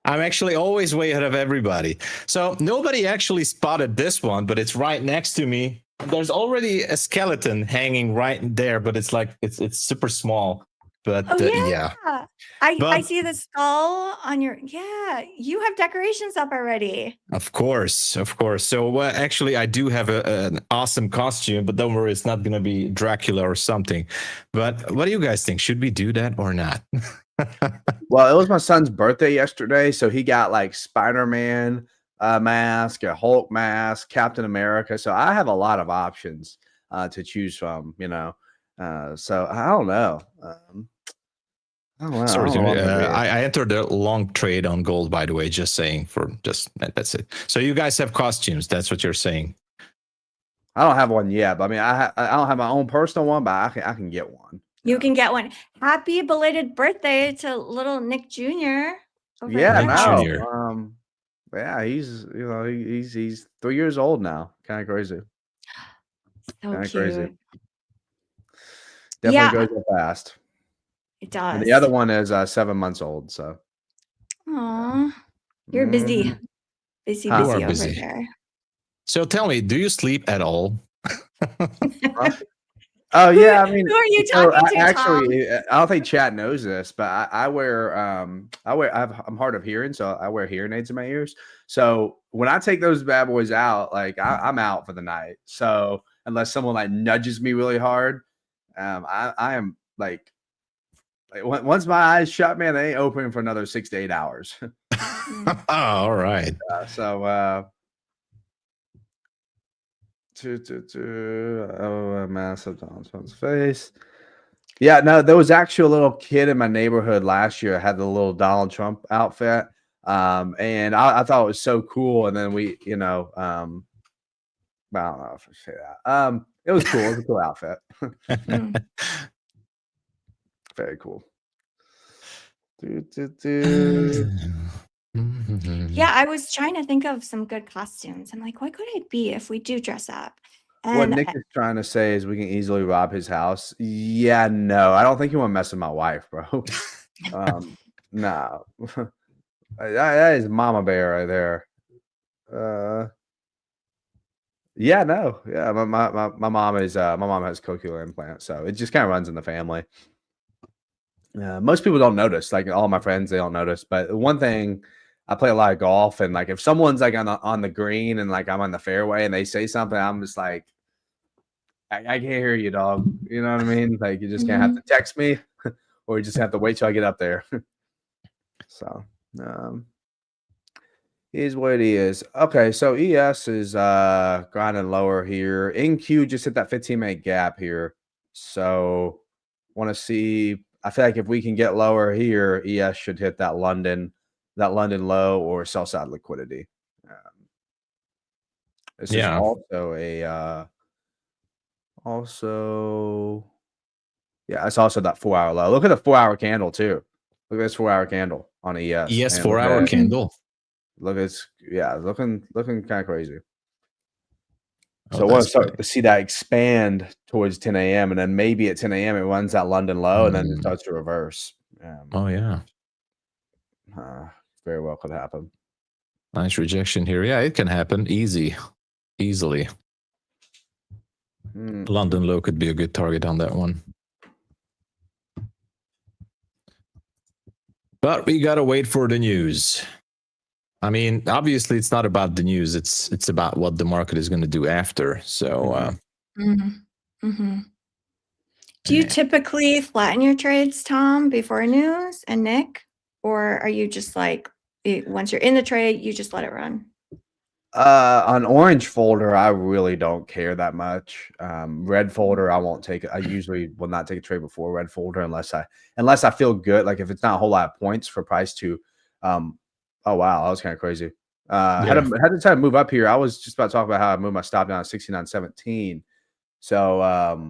actually always way ahead of everybody. So nobody actually spotted this one, but it's right next to me. There's already a skeleton hanging right there, but it's like, it's super small. But yeah. I see the skull on you have decorations up already. Of course. So actually I do have an awesome costume, but don't worry, it's not going to be Dracula or something. But what do you guys think? Should we do that or not? Well, it was my son's birthday yesterday, so he got like Spider-Man, mask, a Hulk mask, Captain America. So I have a lot of options to choose from, so I don't know. I don't know. Sorry, I don't know what I'm gonna be. I entered a long trade on gold, by the way, just saying that's it. So you guys have costumes. That's what you're saying. I don't have one yet, but I mean, I don't have my own personal one, but I can get one. You can get one. Happy belated birthday to little Nick Jr. over Yeah, there. no. Junior. Yeah, he's he's 3 years old now. Kind of crazy. So Kind of cute. crazy. Definitely goes up fast. It does. And the other one is 7 months old. So. Aw, you're busy. Mhm. Busy You are over busy. there. So tell me, do you sleep at all? Oh yeah, I mean, Who are you so talking to, Tom? actually, I don't think chat knows this, but I wear I'm hard of hearing, so I wear hearing aids in my ears. So when I take those bad boys out, like I'm out for the night. So unless someone like nudges me really hard, I am like once my eyes shut, man, they ain't open for another 6 to 8 hours. Oh, all right. Oh, a massive Donald Trump's face. Yeah, no, there was actually a little kid in my neighborhood last year had the little Donald Trump outfit. And I thought it was so cool. And then we, I don't know if I say that. It was cool. It was a cool outfit. Very cool. Yeah, I was trying to think of some good costumes. I'm like, what could it be if we do dress up? What And Nick is trying to say is we can easily rob his house. Yeah, no, I don't think you want to mess with my wife, bro. No, that is Mama Bear right there. Yeah, no, yeah. My mom is my mom has cochlear implant, so it just kind of runs in the family. Most people don't notice. Like all my friends, they don't notice. But one thing, I play a lot of golf, and like if someone's like on the green and like I'm on the fairway and they say something, I'm just like, I can't hear you, dog. You know what I mean? Like you're just gonna have to text me, or you just have to wait till I get up there. So, is what it is. Okay, so ES is grinding lower here. NQ just hit that 15-minute gap here. So, want to see. I feel like if we can get lower here, ES should hit that London low or sell side liquidity. This is also a it's also that 4-hour low. Look at the 4-hour candle too. Look at this 4-hour candle on ES. Yes, 4-hour candle. Look, it's looking kind of crazy. Oh, so I want to start to see that expand towards 10 a.m. and then maybe at 10 a.m. it runs that London low and then it starts to reverse. Oh yeah, very well could happen. Nice rejection here. Yeah, it can happen easily. London low could be a good target on that one. But we gotta wait for the news. I mean, obviously, it's not about the news. It's about what the market is going to do after. So, do you typically flatten your trades, Tom, before news and Nick, or are you just like once you're in the trade, you just let it run? On orange folder, I really don't care that much. Red folder, I won't take it. I usually will not take a trade before red folder unless I feel good. Like if it's not a whole lot of points for price to. Oh wow, that was kind of crazy. Had to try to move up here. I was just about to talk about how I moved my stop down to 69.17. So I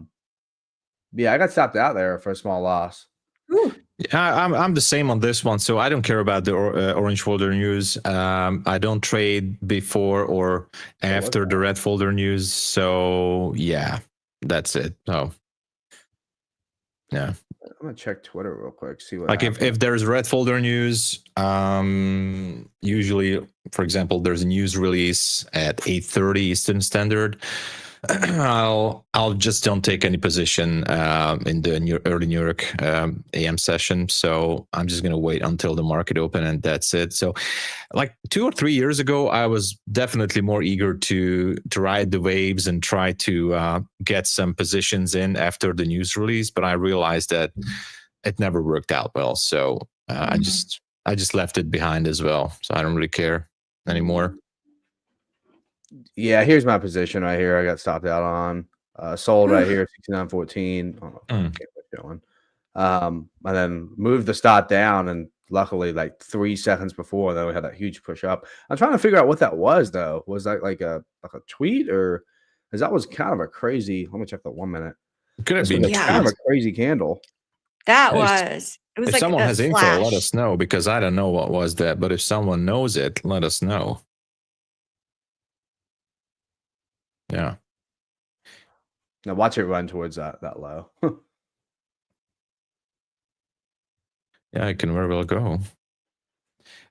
got stopped out there for a small loss. Ooh. Yeah, I'm the same on this one. So I don't care about the orange folder news. I don't trade before or after the red folder news. So yeah, that's it. Oh, yeah. I'm gonna check Twitter real quick. See what like if there's red folder news. Usually, for example, there's a news release at 8:30 Eastern Standard. I'll just don't take any position in the early New York AM session. So I'm just going to wait until the market open and that's it. So like 2 or 3 years ago, I was definitely more eager to ride the waves and try to get some positions in after the news release. But I realized that it never worked out well. So I just left it behind as well. So I don't really care anymore. Yeah, here's my position right here. I got stopped out on. Sold right here, 69.14. I don't know if I keep it going. And then moved the stop down, and luckily, like 3 seconds before, then we had that huge push up. I'm trying to figure out what that was, though. Was that like a tweet, or because that was kind of a crazy? Let me check the 1 minute. Could have This been was Yeah. kind of a crazy candle. That If- was. It was If like someone a has info, flash. let us know, because I don't know what was that. But if someone knows it, let us know. Yeah. Now watch it run towards that low. Yeah, it can very well go.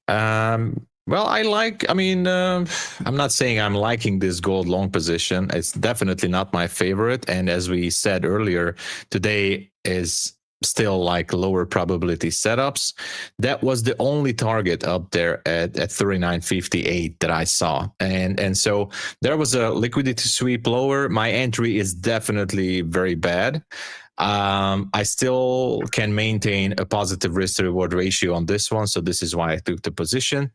Well, I'm not saying I'm liking this gold long position. It's definitely not my favorite. And as we said earlier, today is still like lower probability setups. That was the only target up there at 39.58 that I saw. And so there was a liquidity sweep lower. My entry is definitely very bad. I still can maintain a positive risk to reward ratio on this one. So this is why I took the position.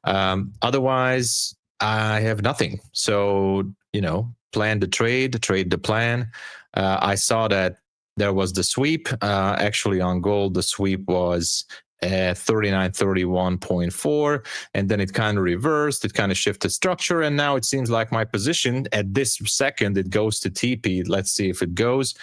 Otherwise, I have nothing. So, plan the trade the plan. I saw that there was the sweep. Actually, on gold, the sweep was 39.31.4, and then it kind of reversed. It kind of shifted structure, and now it seems like my position at this second, it goes to TP. Let's see if it goes.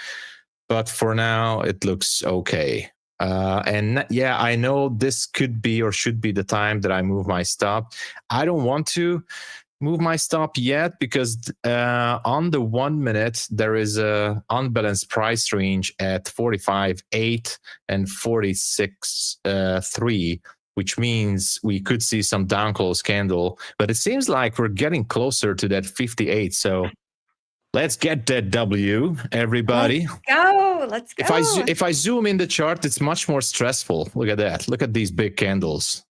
But for now, it looks okay. And yeah, I know this could be or should be the time that I move my stop. I don't want to move my stop yet because on the 1 minute, there is a unbalanced price range at 45.8 and 46.3, which means we could see some down close candle. But it seems like we're getting closer to that 58. So let's get that W, everybody. Let's go. If I zoom in the chart, it's much more stressful. Look at that. Look at these big candles.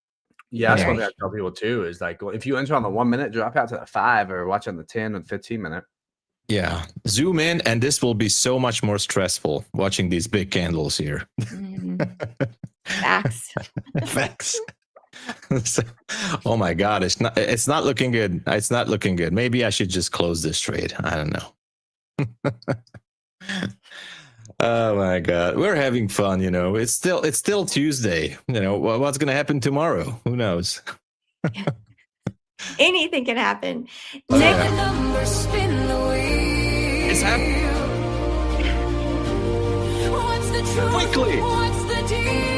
Yeah, that's Yeah. one thing I tell people too is like if you enter on the 1 minute, drop out to the 5 or watch on the 10 and 15 minute. Yeah, zoom in, and this will be so much more stressful watching these big candles here. Facts. Facts. Oh my God, it's not looking good. It's not looking good. Maybe I should just close this trade. I don't know. Oh my God, we're having fun. It's still Tuesday. What's gonna happen tomorrow? Who knows? Anything can happen. Oh, Nick, yeah. Numbers spin the wheel. It's happening. What's the truth? Quickly. What's the deal?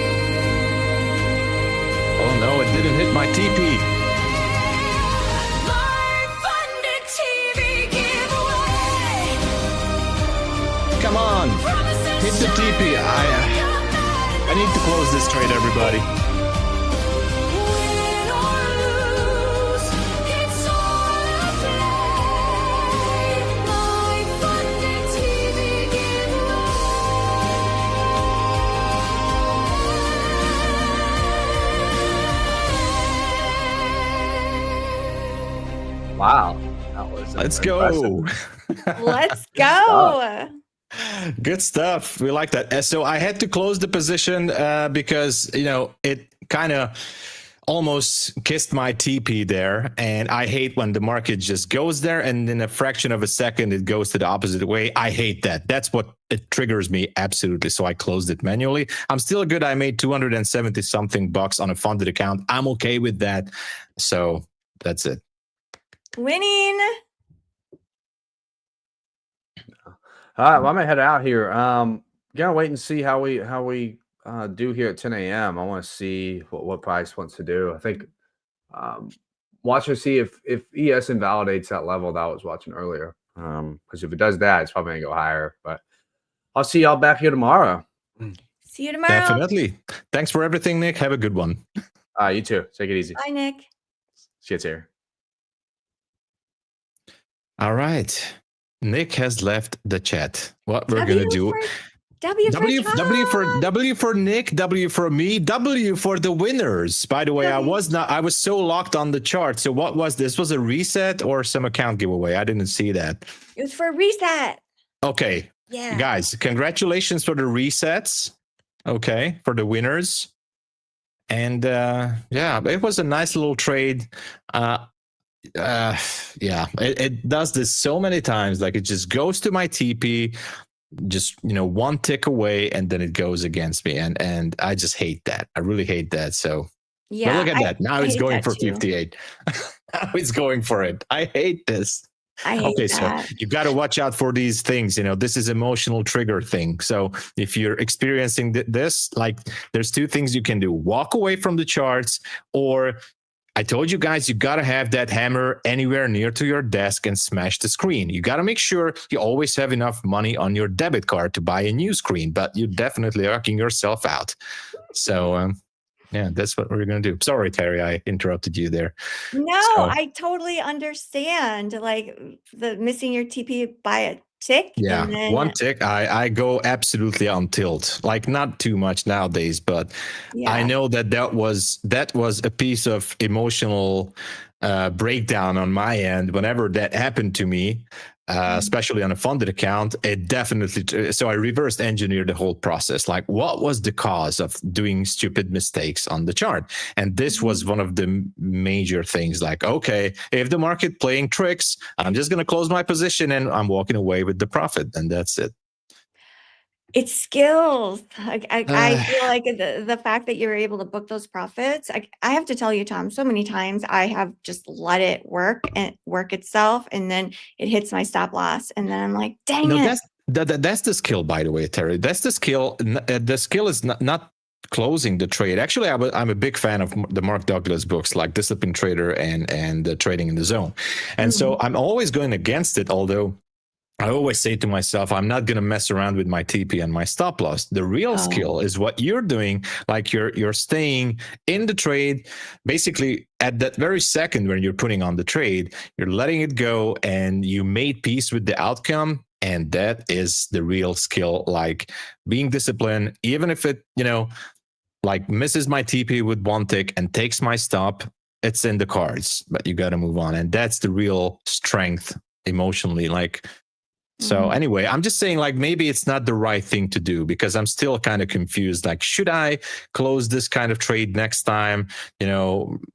Oh no, it didn't hit my TP. MyFunded TV giveaway. Come on, Promises hit the TP. I need to close this trade, everybody. win or lose, it's all a play. MyFunded TV giveaway. Wow. That was Let's impressive. go. let's go. Good stuff. We like that. So I had to close the position because it kind of almost kissed my TP there, and I hate when the market just goes there and in a fraction of a second it goes to the opposite way. I hate that. That's what it triggers me absolutely. So I closed it manually. I'm still good. I made 270 something bucks on a funded account. I'm okay with that. So that's it. Winning. All right, well, I'm gonna head out here. Gotta wait and see how we do here at 10 a.m. I want to see what Price wants to do. I think watch and see if ES invalidates that level that I was watching earlier. Because if it does that, it's probably gonna go higher. But I'll see y'all back here tomorrow. See you tomorrow. Definitely. Thanks for everything, Nick. Have a good one. You too. Take it easy. Bye, Nick. Shit's here. All right. Nick has left the chat. What we're gonna do? W for Nick, W for me, W for the winners. By the way, I was so locked on the chart. So what was this? Was a reset or some account giveaway? I didn't see that. It was for a reset. Okay. Yeah. Guys, congratulations for the resets. Okay, for the winners. And yeah, it was a nice little trade. Yeah, it does this so many times. Like it just goes to my TP, just one tick away, and then it goes against me, and I just hate that. I really hate that. So, but Yeah, look at that. Now I it's hate going that for too. 58. Now it's going for it. I hate this. I hate Okay, so that. you got to watch out for these things. This is emotional trigger thing. So if you're experiencing this, like there's two things you can do: walk away from the charts, or I told you guys, you got to have that hammer anywhere near to your desk and smash the screen. You got to make sure you always have enough money on your debit card to buy a new screen, but you're definitely knocking yourself out. So, yeah, that's what we're going to do. Sorry, Terry, I interrupted you there. No, So, I totally understand. Like the missing your TP by a tick. yeah, And then, one tick, I go absolutely on tilt. Like not too much nowadays, but yeah. I know that was a piece of emotional breakdown on my end whenever that happened to me, especially on a funded account. It definitely, so I reversed engineered the whole process. Like, what was the cause of doing stupid mistakes on the chart? And this was one of the major things. Like, okay, if the market playing tricks, I'm just going to close my position and I'm walking away with the profit, and that's it. It's skills. I feel like the fact that you're able to book those profits, I have to tell you, Tom, so many times I have just let it work itself, and then it hits my stop loss, and then I'm like, dang it. That's the skill, by the way, Terry. That's the skill. The skill is not closing the trade. Actually, I'm a big fan of the Mark Douglas books like Disciplined Trader and Trading in the Zone. And so I'm always going against it, although I always say to myself, I'm not going to mess around with my TP and my stop loss. The real skill is what you're doing. Like you're staying in the trade, basically at that very second when you're putting on the trade, you're letting it go and you made peace with the outcome. And that is the real skill, like being disciplined, even if it, like misses my TP with one tick and takes my stop, it's in the cards, but you got to move on. And that's the real strength emotionally. Like, so anyway, I'm just saying, like, maybe it's not the right thing to do because I'm still kind of confused. Like, should I close this kind of trade next time? In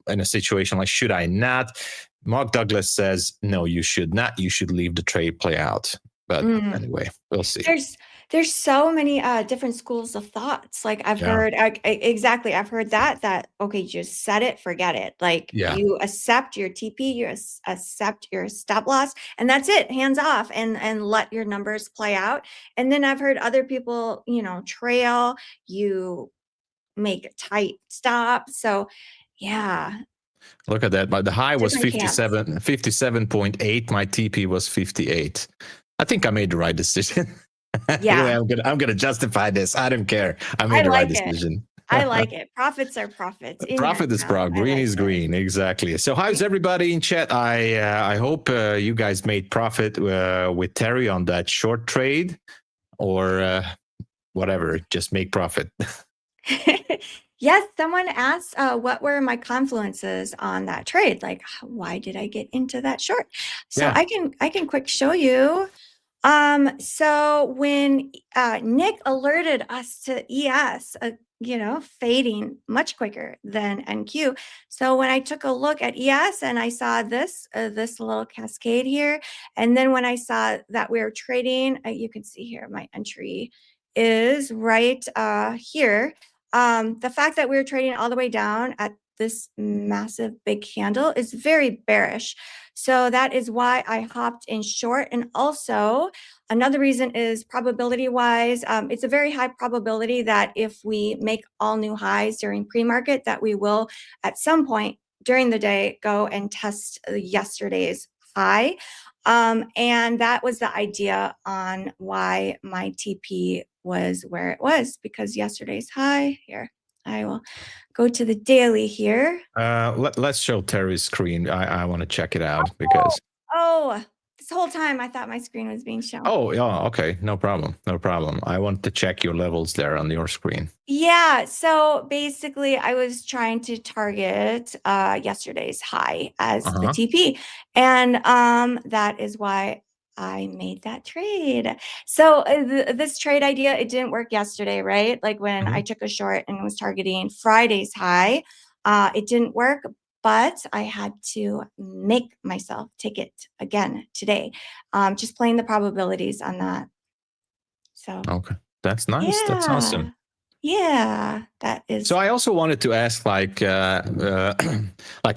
a situation like, should I not? Mark Douglas says, no, you should not. You should leave the trade play out. But anyway, we'll see. There's so many different schools of thoughts. Like I've heard exactly. I've heard that okay, just set it, forget it. Like you accept your TP, you accept your stop loss, and that's it. Hands off, and let your numbers play out. And then I've heard other people, trail. You make a tight stop. So yeah. Look at that. The high was 57.8. My TP was 58. I think I made the right decision. Yeah. Anyway, I'm gonna justify this. I don't care. I made the right decision. I like it. Profits are profits. Profit is profit. Green is green. Exactly. So how's everybody in chat? I hope you guys made profit with Terry on that short trade, or whatever. Just make profit. Yes, someone asked what were my confluences on that trade? Like, why did I get into that short? So I can quick show you. So when Nick alerted us to ES, fading much quicker than NQ. So when I took a look at ES and I saw this little cascade here, and then when I saw that we were trading, you can see here my entry is right here. The fact that we're trading all the way down at this massive big candle is very bearish. So that is why I hopped in short. And also another reason is probability wise, it's a very high probability that if we make all new highs during pre-market, that we will at some point during the day go and test yesterday's high. And that was the idea on why my TP was where it was, because yesterday's high here. I will go to the daily here. Let's show Terry's screen. I want to check it out because. This whole time I thought my screen was being shown. Oh, yeah. Okay. No problem. No problem. I want to check your levels there on your screen. Yeah. So basically I was trying to target yesterday's high as the TP. And that is why I made that trade. So this trade idea, it didn't work yesterday, right? Like when I took a short and was targeting Friday's high, it didn't work. but I had to make myself take it again today. Just playing the probabilities on that. So Okay, that's nice. That's awesome. Yeah, that is. So I also wanted to ask, like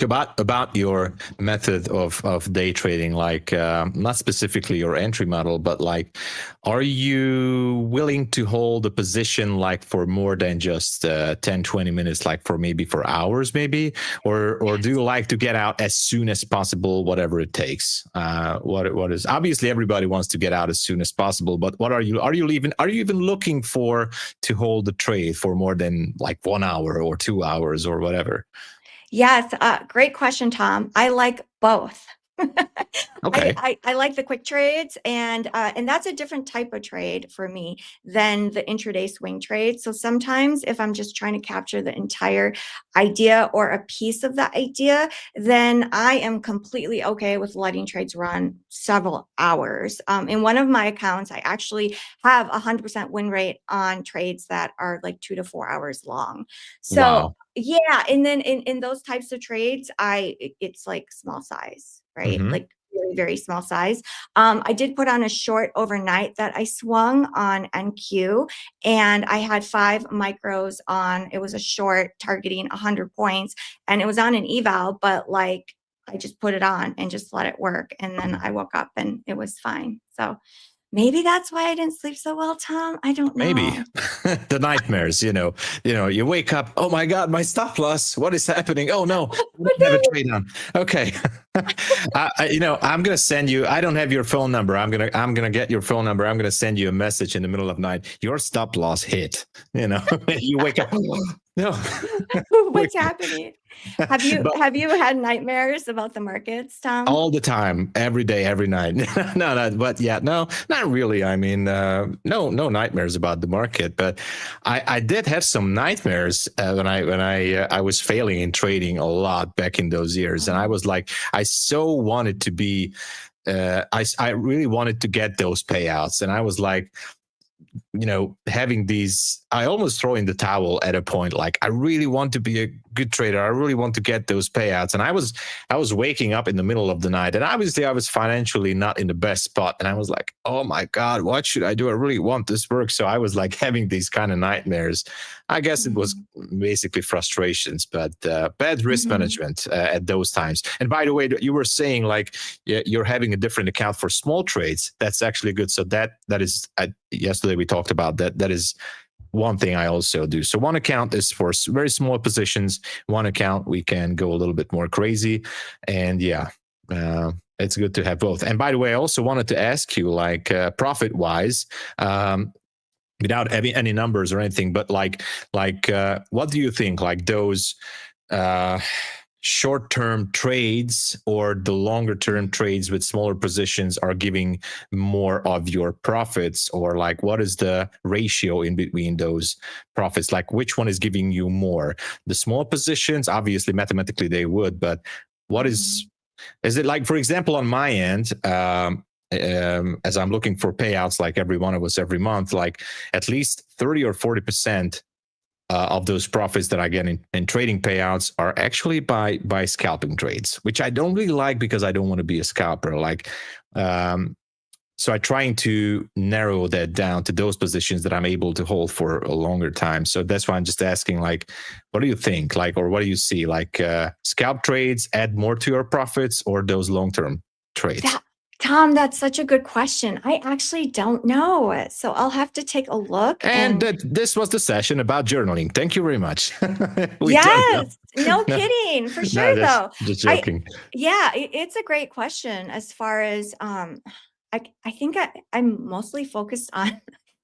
about your method of day trading, like not specifically your entry model, but like, are you willing to hold a position like for more than just 10, 20 minutes, like for hours, maybe, or do you like to get out as soon as possible, whatever it takes? What is, obviously everybody wants to get out as soon as possible, but what are you even looking for to hold the trade for more than like 1 hour or 2 hours or whatever? Yes, great question, Tom. I like both. Okay. I like the quick trades, and that's a different type of trade for me than the intraday swing trade. So sometimes if I'm just trying to capture the entire idea or a piece of the idea, then I am completely okay with letting trades run several hours. In one of my accounts, I actually have 100% win rate on trades that are like 2 to 4 hours long. So Wow. yeah, and then in those types of trades, it's like small size, right? Mhm. Like very, very small size. I did put on a short overnight that I swung on NQ, and I had 5 micros on. It was a short targeting 100 points, and it was on an eval, but like I just put it on and just let it work, and then I woke up and it was fine. So maybe that's why I didn't sleep so well, Tom. I don't know. Maybe the nightmares, you wake up, oh my God, my stop loss. What is happening? Oh no, I don't have a trade on. Okay. I'm going to send you, I don't have your phone number. I'm going to get your phone number. I'm going to send you a message in the middle of the night. Your stop loss hit, you wake up. No. What's happening? Have you had nightmares about the markets, Tom? All the time, every day, every night. No, but yeah, no, not really. I mean, no nightmares about the market, but I did have some nightmares when I was failing in trading a lot back in those years, and I was like, I so wanted to be, I really wanted to get those payouts, and I was like, having these, I almost throw in the towel at a point. Like, I really want to be a good trader. I really want to get those payouts. And I was waking up in the middle of the night, and obviously I was financially not in the best spot. And I was like, oh my God, what should I do? I really want this work. So I was like having these kind of nightmares. I guess it was basically frustrations, but bad risk management at those times. And by the way, you were saying like you're having a different account for small trades. That's actually good. So that is, yesterday we talked about that. That is one thing I also do. So one account is for very small positions. One account we can go a little bit more crazy. And yeah, it's good to have both. And by the way, I also wanted to ask you, like profit wise, without having any numbers or anything, but like what do you think? Like those short-term trades or the longer-term trades with smaller positions are giving more of your profits, or like what is the ratio in between those profits? Like which one is giving you more? The small positions, obviously mathematically they would, but what is it like? For example, on my end, as I'm looking for payouts, like every one of us every month, like at least 30 or 40% of those profits that I get in trading payouts are actually by scalping trades, which I don't really like because I don't want to be a scalper. Like, so I'm trying to narrow that down to those positions that I'm able to hold for a longer time. So that's why I'm just asking, like, what do you think? Like, or what do you see? Like, scalp trades add more to your profits, or those long-term trades? Tom, that's such a good question. I actually don't know. So I'll have to take a look. And this was the session about journaling. Thank you very much. Yes, no kidding, for sure, though. Just joking. It's a great question. As far as I think I'm mostly focused on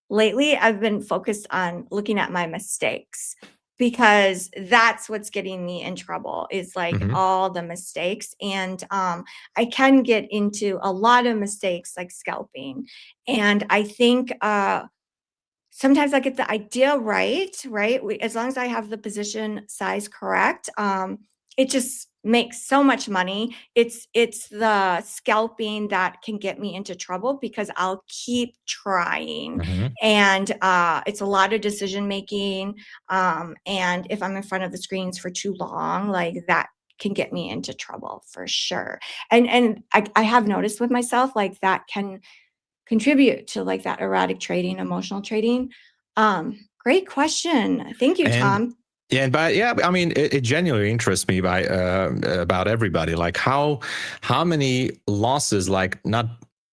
lately. I've been focused on looking at my mistakes, because that's what's getting me in trouble, is like all the mistakes. And I can get into a lot of mistakes like scalping. And I think sometimes I get the idea right? As long as I have the position size correct, it just makes so much money. It's the scalping that can get me into trouble, because I'll keep trying. And it's a lot of decision making. And if I'm in front of the screens for too long, like that can get me into trouble for sure. And I have noticed with myself, like that can contribute to like that erratic trading, emotional trading. Great question. Thank you, And Tom. yeah, I mean, it genuinely interests me about everybody. Like how many losses, like not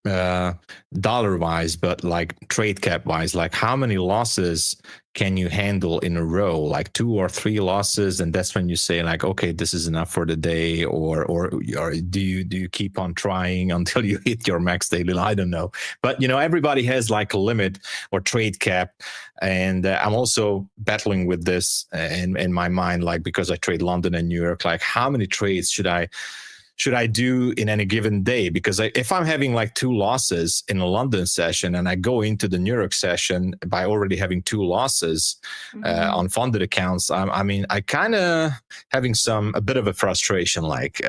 dollar wise, but like trade cap wise, like how many losses can you handle in a row? Like 2 or 3 losses, and that's when you say like, okay, this is enough for the day, or do you keep on trying until you hit your max daily? I don't know, but everybody has like a limit or trade cap, and I'm also battling with this in my mind, like because I trade London and New York, like how many trades should I do in any given day? Because if I'm having like 2 losses in a London session and I go into the New York session by already having 2 losses on funded accounts, I kind of having a bit of a frustration, like,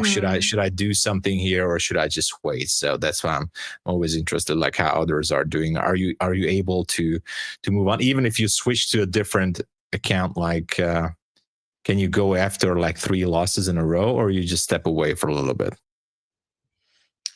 should I do something here or should I just wait? So that's why I'm always interested, like how others are doing. Are you able to move on, even if you switch to a different account, like, can you go after like 3 losses in a row, or you just step away for a little bit?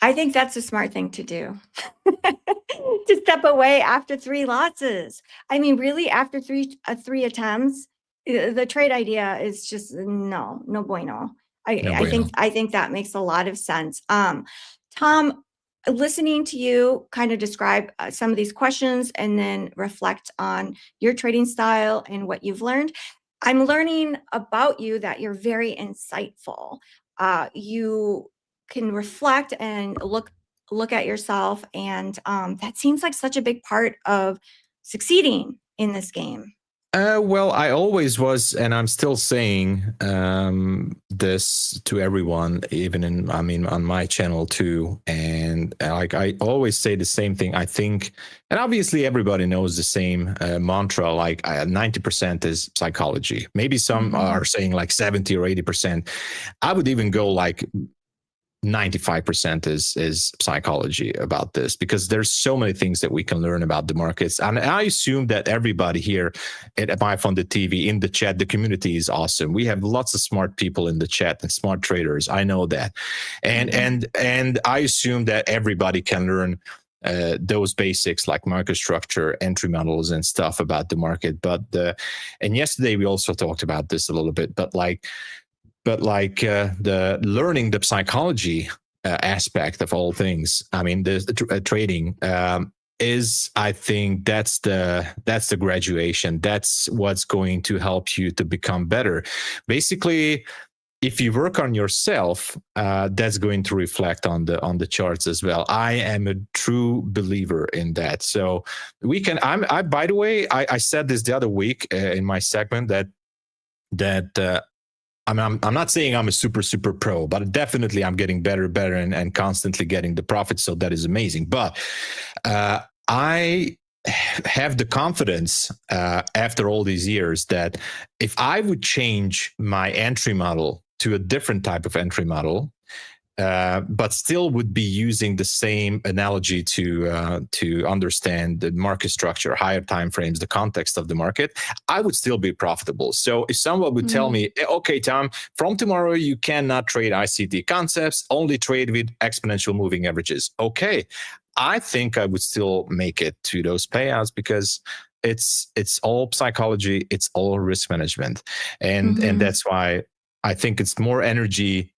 I think that's a smart thing to do. To step away after 3 losses. I mean, really, after 3 attempts, the trade idea is just no bueno. I think that makes a lot of sense. Tom, listening to you kind of describe some of these questions and then reflect on your trading style and what you've learned, I'm learning about you that you're very insightful. You can reflect and look at yourself, and that seems like such a big part of succeeding in this game. Well, I always was, and I'm still saying this to everyone, even on my channel too. And like I always say the same thing. I think, and obviously everybody knows the same mantra. Like 90% is psychology. Maybe some are saying like 70 or 80%. I would even go like 95% is psychology about this, because there's so many things that we can learn about the markets. And I assume that everybody here at MyFunded TV in the chat, the community is awesome. We have lots of smart people in the chat and smart traders. I know that. And I assume that everybody can learn those basics like market structure, entry models and stuff about the market. And yesterday we also talked about this a little bit, but the learning the psychology aspect of all things, I mean, the trading is, I think that's the graduation. That's what's going to help you to become better. Basically, if you work on yourself, that's going to reflect on the charts as well. I am a true believer in that. So we can. By the way, I said this the other week in my segment that. I'm not saying I'm a super pro, but definitely I'm getting better and constantly getting the profits. So that is amazing. But I have the confidence after all these years that if I would change my entry model to a different type of entry model, but still would be using the same analogy to understand the market structure, higher time frames, the context of the market, I would still be profitable. So if someone would tell me, okay, Tom, from tomorrow you cannot trade ICT concepts, only trade with exponential moving averages. Okay, I think I would still make it to those payouts, because it's all psychology, it's all risk management, and that's why I think it's more energy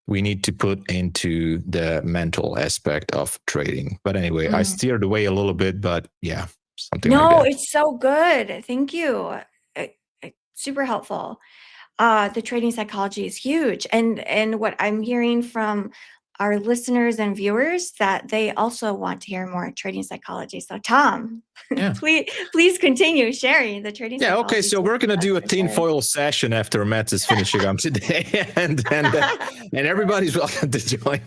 we need to put into the mental aspect of trading. But anyway, I steered away a little bit, but yeah, something like that. No, it's so good. Thank you. Super helpful. The trading psychology is huge. And what I'm hearing from our listeners and viewers, that they also want to hear more trading psychology. So Tom, please continue sharing the trading psychology. Okay, so we're going to do a tinfoil session after Matt is finishing up today, and everybody's welcome to join.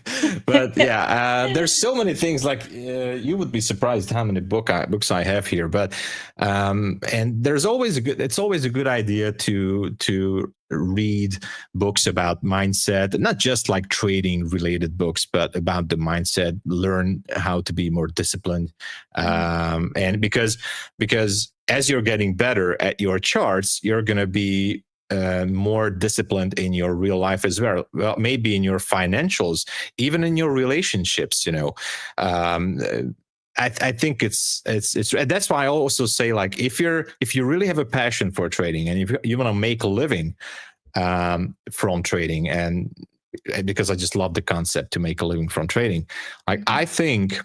But there's so many things, like you would be surprised how many books I have here. But and there's always it's always a good idea to read books about mindset, not just like trading related books, but about the mindset, learn how to be more disciplined. And because as you're getting better at your charts, you're going to be more disciplined in your real life as well. Well, maybe in your financials, even in your relationships. I think it's that's why I also say, like, if you really have a passion for trading and if you want to make a living from trading, and because I just love the concept to make a living from trading, like, I think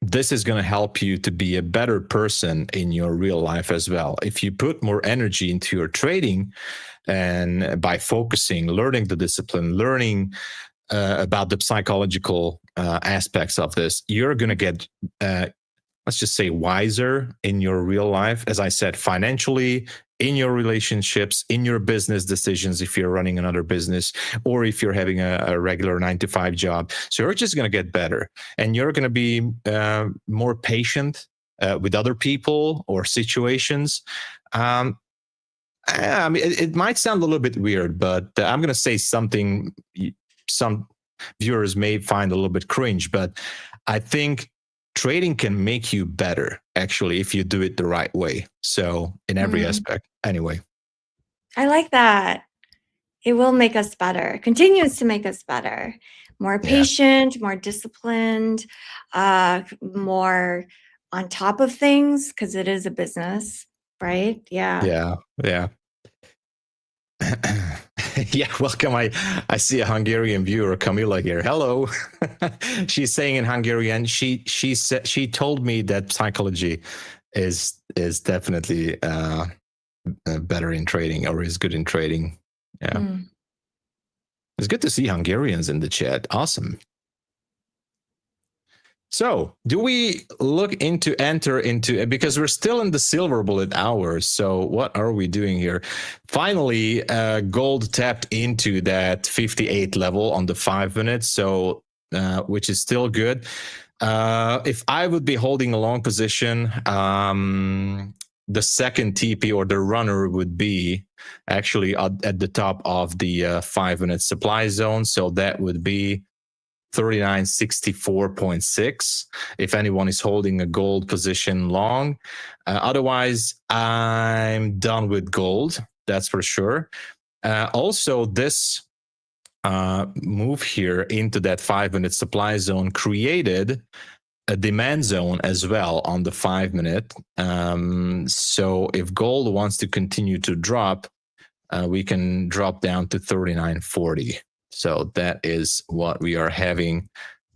this is going to help you to be a better person in your real life as well. If you put more energy into your trading, and by focusing, learning the discipline, learning about the psychological aspects of this, you're going to get, let's just say, wiser in your real life. As I said, financially, in your relationships, in your business decisions, if you're running another business, or if you're having a regular 9-to-5 job. So you're just going to get better, and you're going to be more patient with other people or situations. I mean, it might sound a little bit weird, but I'm going to say something some viewers may find a little bit cringe, but I think trading can make you better, actually, if you do it the right way. So in every aspect, anyway. I like that. It will make us better, continues to make us better, more patient, more disciplined, more on top of things, because it is a business, right? Yeah. Yeah, welcome. I see a Hungarian viewer, Camila, here. Hello. She's saying in Hungarian. She said, she told me that psychology is definitely better in trading, or is good in trading. Yeah, it's good to see Hungarians in the chat. Awesome. So, do we enter into, because we're still in the silver bullet hour, so what are we doing here? Finally, gold tapped into that 58 level on the 5 minutes, so which is still good. If I would be holding a long position, the second TP or the runner would be actually at the top of the 5 minute supply zone, so that would be 3964.6 if anyone is holding a gold position long. Otherwise, I'm done with gold, that's for sure. Also, this move here into that 5 minute supply zone created a demand zone as well on the 5 minute. So if gold wants to continue to drop, we can drop down to 3940. So that is what we are having.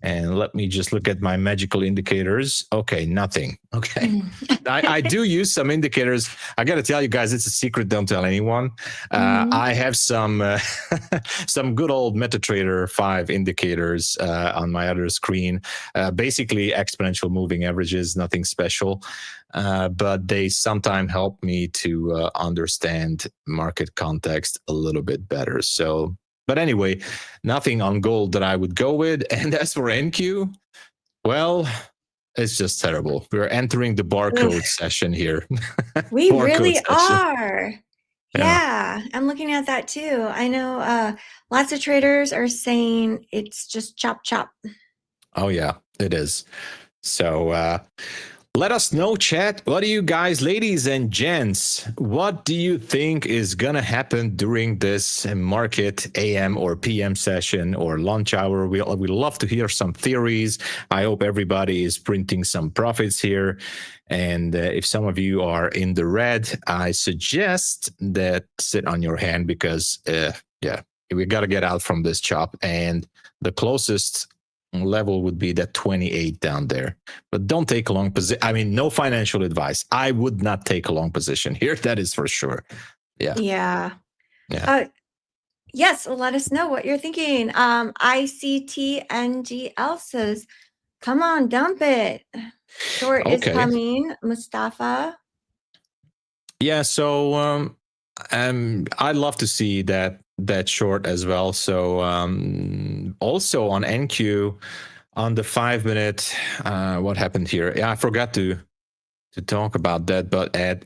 And let me just look at my magical indicators. Okay, nothing. Okay. I do use some indicators. I got to tell you guys, it's a secret. Don't tell anyone. I have some good old MetaTrader 5 indicators on my other screen. Basically exponential moving averages, nothing special. But they sometimes help me to understand market context a little bit better. So, but anyway, nothing on gold that I would go with. And as for NQ, well, it's just terrible. We're entering the barcode session here. We really are. Yeah, I'm looking at that too. I know lots of traders are saying it's just chop chop. Oh, yeah, it is. So let us know, chat. What do you guys, ladies and gents, what do you think is going to happen during this market AM or PM session or lunch hour? We love to hear some theories. I hope everybody is printing some profits here. And if some of you are in the red, I suggest that sit on your hand, because, we got to get out from this chop. And the closest level would be that 28 down there, but don't take a long position. I mean, no financial advice. I would not take a long position here. That is for sure. Yeah. Yes. Well, let us know what you're thinking. ICTNGL says, come on, dump it. Short is coming. Mustafa. Yeah. So, I'd love to see that short as well. So also on NQ on the 5 minute, what happened here? Yeah, I forgot to talk about that, but at,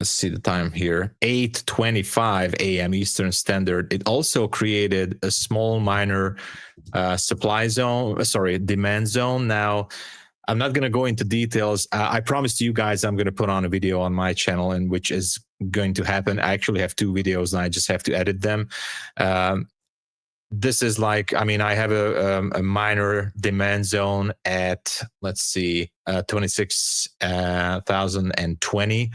let's see the time here, 8:25 a.m. Eastern Standard, it also created a small minor demand zone. Now I'm not going to go into details. I promised you guys I'm going to put on a video on my channel, and which is going to happen. I actually have 2 videos, and I just have to edit them. This is like, I mean, I have a minor demand zone at, let's see, 26,020.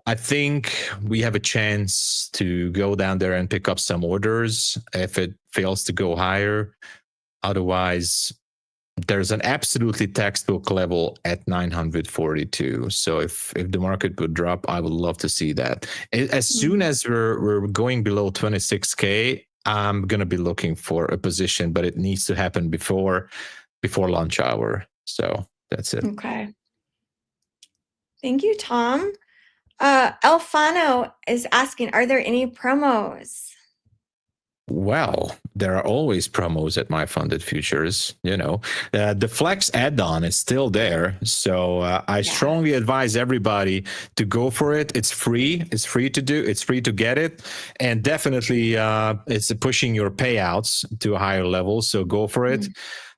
I think we have a chance to go down there and pick up some orders if it fails to go higher. Otherwise, there's an absolutely textbook level at 942. So if the market would drop, I would love to see that. As soon as we're going below 26K, I'm going to be looking for a position, but it needs to happen before lunch hour. So that's it. Okay. Thank you, Tom. Elfano is asking, are there any promos? Well, there are always promos at MyFundedFutures. You know, the Flex add-on is still there, so I strongly advise everybody to go for it. It's free. It's free to do. It's free to get it, and definitely it's pushing your payouts to a higher level. So go for it.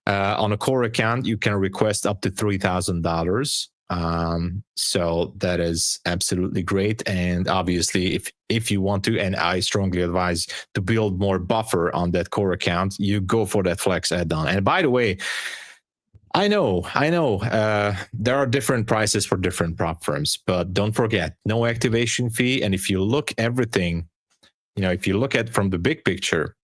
On a core account, you can request up to $3,000. So that is absolutely great. And obviously, if you want to, and I strongly advise to build more buffer on that core account, you go for that Flex add-on. And by the way, I know, there are different prices for different prop firms, but don't forget, no activation fee. And if you look everything, you know, if you look at from the big picture,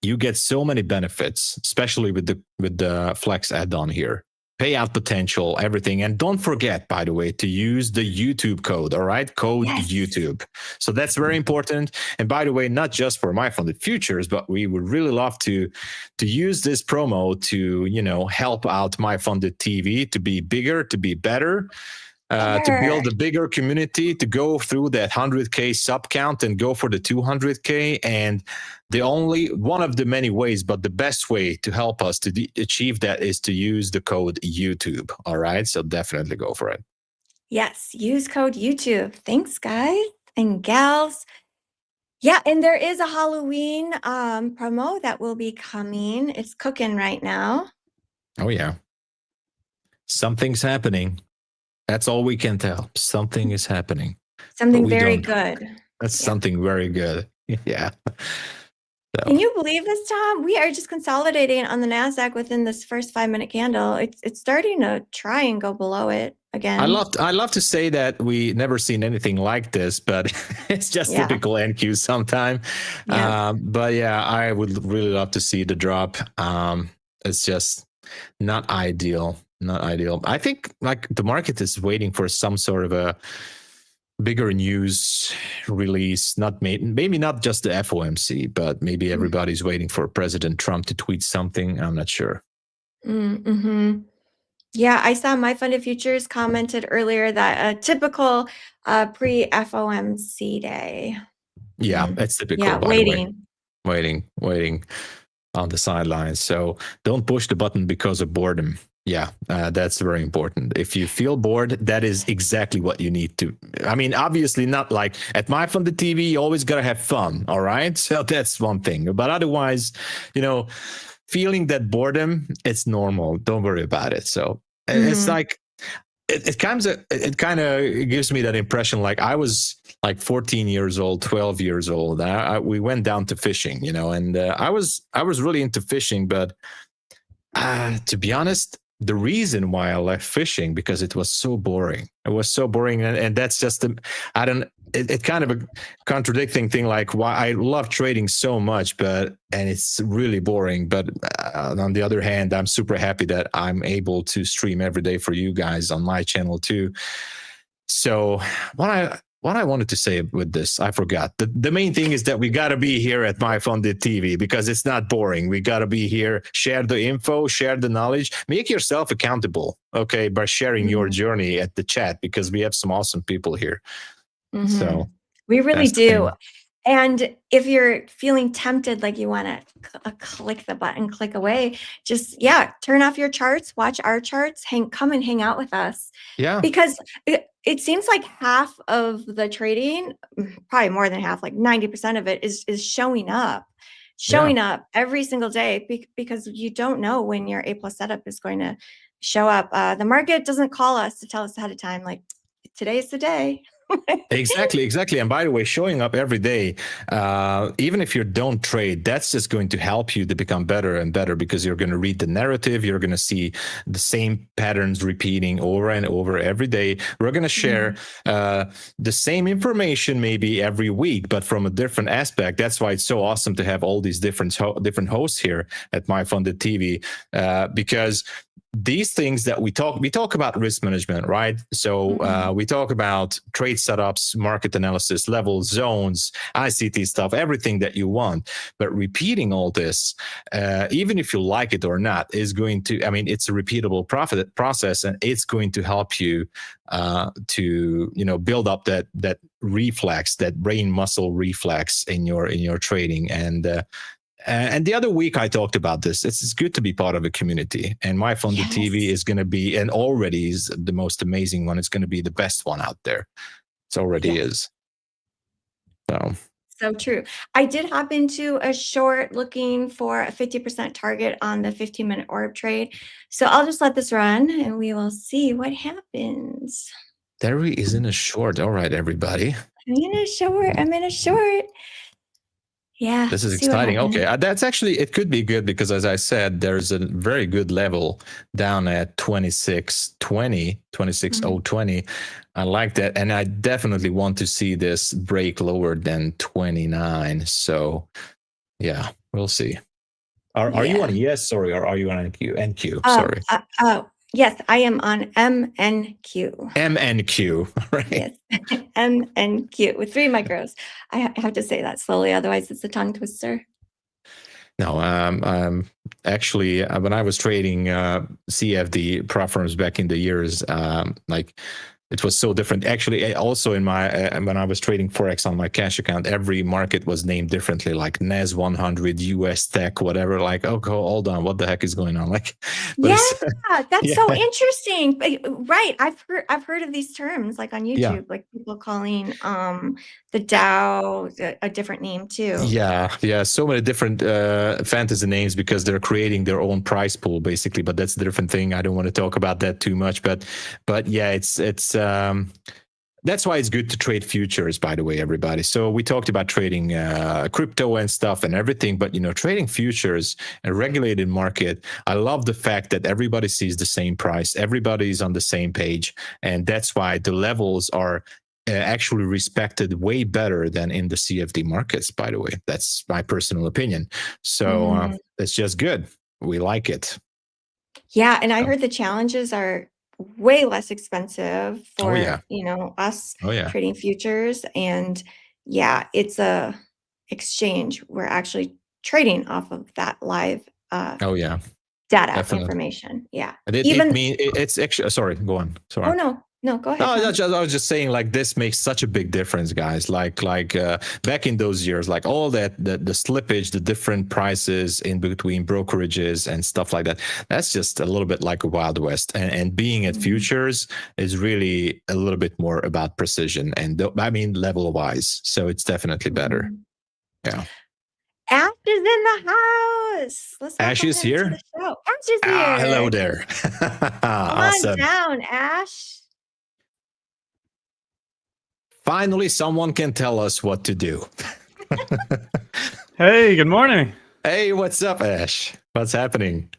you get so many benefits, especially with the Flex add-on here. Payout potential, everything. And don't forget, by the way, to use the YouTube code, all right? Code YouTube. So that's very important. And by the way, not just for MyFundedFutures, but we would really love to use this promo to, you know, help out MyFunded TV to be bigger, to be better, to build a bigger community, to go through that 100K sub count and go for the 200K. And the only one of the many ways, but the best way to help us to achieve that is to use the code YouTube. All right. So definitely go for it. Yes. Use code YouTube. Thanks, guys and gals. Yeah. And there is a Halloween promo that will be coming. It's cooking right now. Oh, yeah. Something's happening. That's all we can tell. Something is happening. Something very good. That's something very good. Yeah. So. Can you believe this, Tom? We are just consolidating on the NASDAQ within this first 5-minute candle. It's starting to try and go below it again. I love to say that we never seen anything like this, but it's just typical NQ sometime. Yeah. But yeah, I would really love to see the drop. It's just not ideal. Not ideal. I think like the market is waiting for some sort of a bigger news release, maybe not just the FOMC, but maybe everybody's waiting for President Trump to tweet something. I'm not sure. Yeah, I saw MyFundedFutures commented earlier that a typical pre-FOMC day. Yeah, that's typical. Yeah, waiting on the sidelines. So don't push the button because of boredom. Yeah, that's very important. If you feel bored, that is exactly what you need to. I mean, obviously not like at MyFunded TV, you always got to have fun. All right. So that's one thing. But otherwise, you know, feeling that boredom, it's normal. Don't worry about it. So it's like, it kind of gives me that impression. Like I was like 14 years old, 12 years old. We went down to fishing, you know, and I was really into fishing, but to be honest, the reason why I left fishing because it was so boring. It was so boring, and that's just it's kind of a contradicting thing. Like why I love trading so much, and it's really boring. But on the other hand, I'm super happy that I'm able to stream every day for you guys on my channel too. So what I wanted to say with this, I forgot. The main thing is that we got to be here at MyFunded TV because it's not boring. We got to be here, share the info, share the knowledge, make yourself accountable, okay, by sharing your journey at the chat because we have some awesome people here. So we really do. And if you're feeling tempted, like you want to click the button, click away, just, turn off your charts, watch our charts, come and hang out with us. Yeah. Because it seems like half of the trading, probably more than half, like 90% of it is showing up. showing up every single day because you don't know when your A+ setup is going to show up. The market doesn't call us to tell us ahead of time, like, today's the day. Exactly. And by the way, showing up every day, even if you don't trade, that's just going to help you to become better and better, because you're going to read the narrative. You're going to see the same patterns repeating over and over every day. We're going to share the same information maybe every week, but from a different aspect. That's why it's so awesome to have all these different hosts here at MyFunded TV, because these things that we talk about risk management, right? So we talk about trade setups, market analysis, levels, zones, ICT stuff, everything that you want. But repeating all this, even if you like it or not, is going to, I mean, it's a repeatable process, and it's going to help you to, you know, build up that reflex, that brain muscle reflex in your trading. And the other week I talked about this. It's good to be part of a community, and MyFunded TV is going to be, and already is, the most amazing one. It's going to be the best one out there. It already is. So true. I did hop into a short looking for a 50% target on the 15-minute orb trade. So I'll just let this run and we will see what happens. Terry is in a short. All right, everybody. I'm in a short. Yeah. This is exciting. Okay. That's actually, it could be good, because as I said, there's a very good level down at 26.020. I like that. And I definitely want to see this break lower than 29. So yeah, we'll see. Are you on ES? Sorry. Or are you on NQ? Sorry. Yes, I am on MNQ. MNQ, right? Yes, MNQ with 3 micros. I have to say that slowly, otherwise it's a tongue twister. No, actually, when I was trading CFD prop firms back in the years, like, it was so different. Actually, also in my when I was trading Forex on my cash account, every market was named differently, like NAS 100, US Tech, whatever. Like, oh, hold on, what the heck is going on? Like, but that's so interesting. Right, I've heard of these terms, like on YouTube, like people calling the Dow a different name too. Yeah, so many different fantasy names, because they're creating their own price pool basically. But that's a different thing. I don't want to talk about that too much. But yeah, it's that's why it's good to trade futures, by the way, everybody. So we talked about trading crypto and stuff and everything, but, you know, trading futures, a regulated market, I love the fact that everybody sees the same price, everybody's on the same page, and that's why the levels are actually respected way better than in the CFD markets, by the way. That's my personal opinion. So it's just good. We like it. Yeah, and I heard the challenges are way less expensive for you know, us trading futures, and it's a exchange. We're actually trading off of that live data information. It's actually, sorry, go on. Sorry. Oh no, go ahead. I was just saying, like, this makes such a big difference, guys. Like back in those years, like all that, the slippage, the different prices in between brokerages and stuff like that. That's just a little bit like a Wild West. And being at futures is really a little bit more about precision and level wise. So it's definitely better. Yeah. Ash is in the house. Let's Ash is here. Ash is here. Hello there. Come on down, Ash. Finally, someone can tell us what to do. Hey, good morning. Hey, what's up, Ash? What's happening?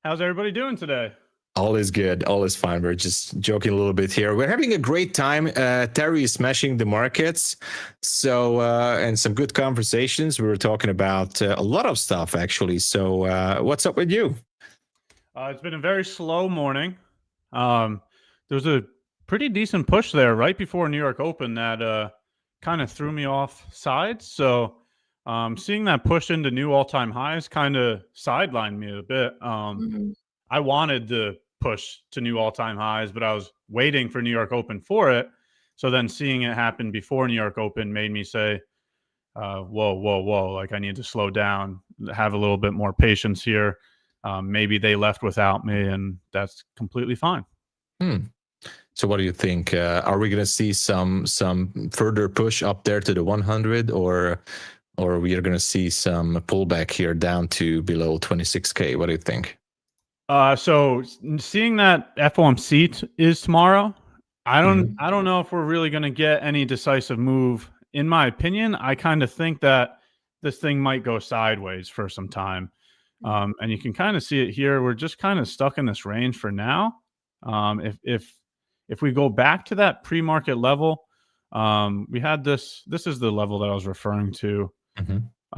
How's everybody doing today? All is good. All is fine. We're just joking a little bit here. We're having a great time. Terry is smashing the markets. So, and some good conversations. We were talking about a lot of stuff, actually. So what's up with you? It's been a very slow morning. There's a pretty decent push there right before New York Open that kind of threw me off sides. So seeing that push into new all-time highs kind of sidelined me a bit. I wanted to push to new all-time highs, but I was waiting for New York Open for it. So then seeing it happen before New York Open made me say, whoa, like I need to slow down, have a little bit more patience here. Maybe they left without me, and that's completely fine. So what do you think? Are we going to see some further push up there to the 100, or or we are going to see some pullback here down to below 26K? What do you think? So seeing that FOMC is tomorrow, I don't know if we're really going to get any decisive move. In my opinion, I kind of think that this thing might go sideways for some time. And you can kind of see it here. We're just kind of stuck in this range for now. If we go back to that pre-market level, we had this is the level that I was referring to.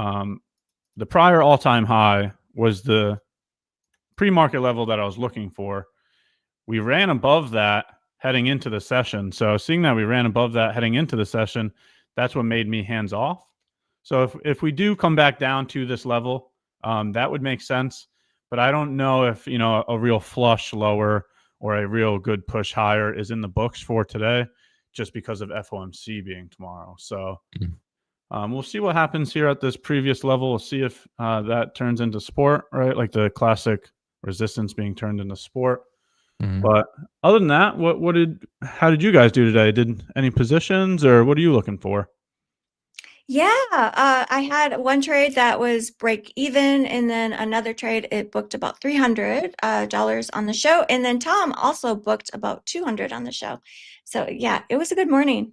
The prior all-time high was the pre-market level that I was looking for. We ran above that heading into the session. So seeing that we ran above that heading into the session, that's what made me hands off. So if we do come back down to this level, that would make sense. But I don't know if, you know, a real flush lower or a real good push higher is in the books for today, just because of FOMC being tomorrow. So we'll see what happens here at this previous level. We'll see if that turns into support, right? Like the classic resistance being turned into support. But other than that, how did you guys do today? Did any positions, or what are you looking for? Yeah, I had one trade that was break even, and then another trade, it booked about $300 on the show. And then Tom also booked about 200 on the show. So yeah, it was a good morning.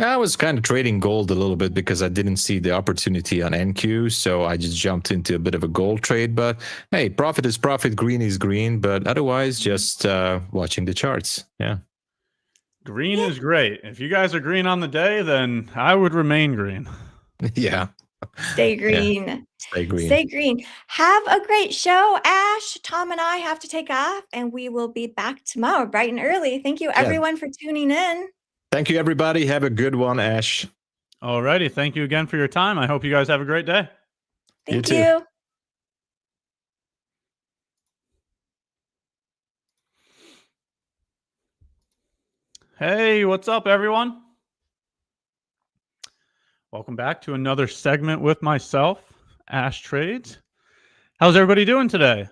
I was kind of trading gold a little bit because I didn't see the opportunity on NQ, so I just jumped into a bit of a gold trade. But hey, profit is profit, green is green, but otherwise just watching the charts. Yeah. Green is great. If you guys are green on the day, then I would remain green. Yeah. Stay green. Yeah. Stay green. Stay green. Have a great show, Ash. Tom and I have to take off, and we will be back tomorrow bright and early. Thank you, everyone, for tuning in. Thank you, everybody. Have a good one, Ash. All righty. Thank you again for your time. I hope you guys have a great day. Thank you. Hey, what's up, everyone? Welcome back to another segment with myself, Ash Trades. How's everybody doing today?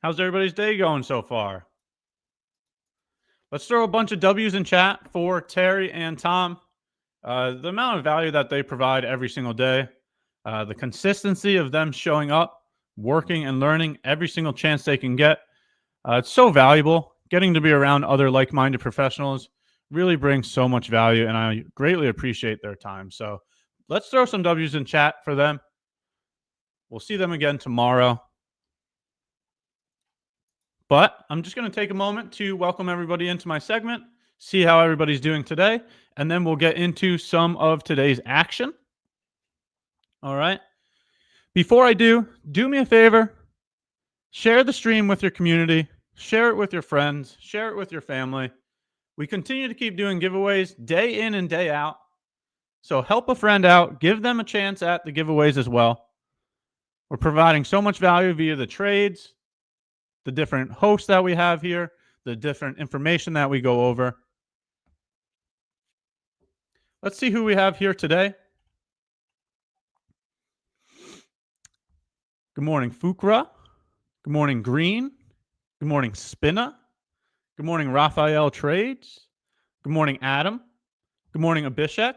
How's everybody's day going so far? Let's throw a bunch of W's in chat for Terry and Tom. The amount of value that they provide every single day, the consistency of them showing up, working and learning every single chance they can get. It's so valuable. Getting to be around other like-minded professionals really brings so much value, and I greatly appreciate their time. So let's throw some W's in chat for them. We'll see them again tomorrow. But I'm just going to take a moment to welcome everybody into my segment, see how everybody's doing today, and then we'll get into some of today's action. All right. Before I do me a favor, share the stream with your community, share it with your friends, share it with your family. We continue to keep doing giveaways day in and day out. So help a friend out, give them a chance at the giveaways as well. We're providing so much value via the trades, the different hosts that we have here, the different information that we go over. Let's see who we have here today. Good morning, Fukra. Good morning, Green. Good morning, Spinna. Good morning, Raphael Trades. Good morning, Adam. Good morning, Abhishek.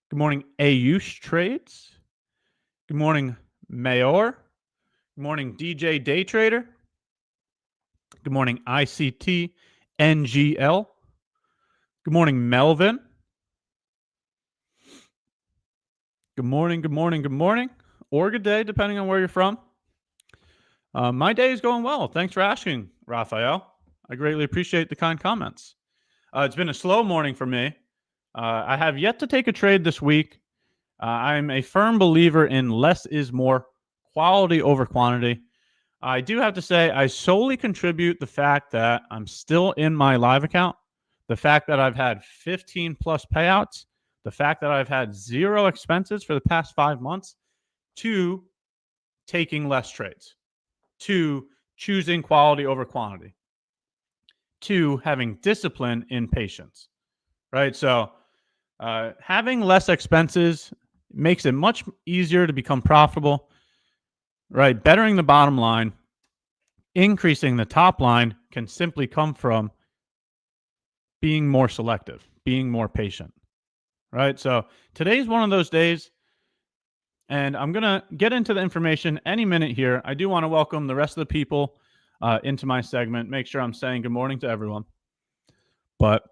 Good morning, Ayush Trades. Good morning, Mayor. Good morning, DJ Day Trader. Good morning, ICT NGL. Good morning, Melvin. Good morning, good morning, good morning. Or good day, depending on where you're from. My day is going well. Thanks for asking, Raphael. I greatly appreciate the kind comments. It's been a slow morning for me. I have yet to take a trade this week. I'm a firm believer in less is more, quality over quantity. I do have to say I solely contribute the fact that I'm still in my live account, the fact that I've had 15 plus payouts, the fact that I've had 0 expenses for the past 5 months, to taking less trades, to choosing quality over quantity, to having discipline in patience, right? So having less expenses makes it much easier to become profitable, right? Bettering the bottom line, increasing the top line can simply come from being more selective, being more patient, right? So today's one of those days. And I'm going to get into the information any minute here. I do want to welcome the rest of the people into my segment. Make sure I'm saying good morning to everyone. But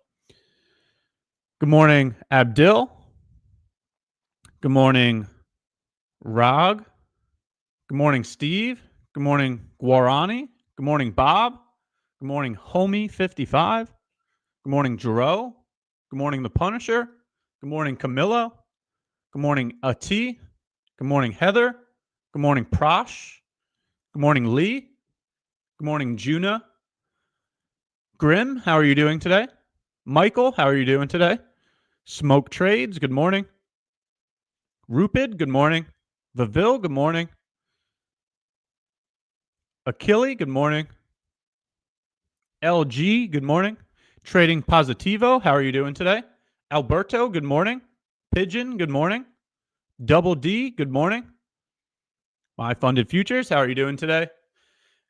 good morning, Abdil. Good morning, Rag. Good morning, Steve. Good morning, Guarani. Good morning, Bob. Good morning, Homie55. Good morning, Jero. Good morning, The Punisher. Good morning, Camilo. Good morning, Ati. Good morning, Heather. Good morning, Prosh. Good morning, Lee. Good morning, Juna. Grim, how are you doing today? Michael, how are you doing today? Smoke Trades, good morning. Rupid, good morning. Vavil, good morning. Achille, good morning. LG, good morning. Trading Positivo, how are you doing today? Alberto, good morning. Pigeon, good morning. Double D, good morning. MyFundedFutures, how are you doing today?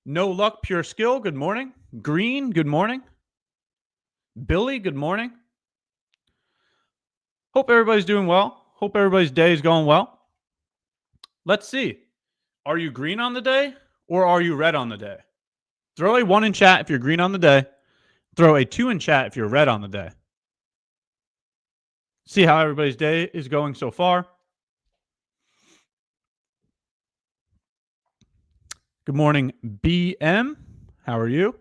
No Luck Pure Skill, good morning. Green, good morning. Billy, good morning. Hope everybody's doing well. Hope everybody's day is going well. Let's see. Are you green on the day or are you red on the day? Throw a 1 in chat if you're green on the day. Throw a 2 in chat if you're red on the day. See how everybody's day is going so far. Good morning, BM. How are you?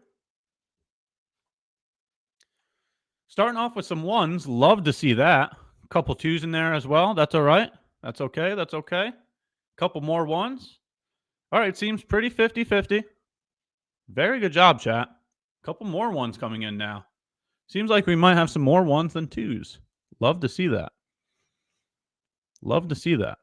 Starting off with some 1s. Love to see that. A couple 2s in there as well. That's all right. That's okay. That's okay. Couple more 1s. All right. Seems pretty 50-50. Very good job, chat. Couple more 1s coming in now. Seems like we might have some more 1s than 2s. Love to see that. Love to see that.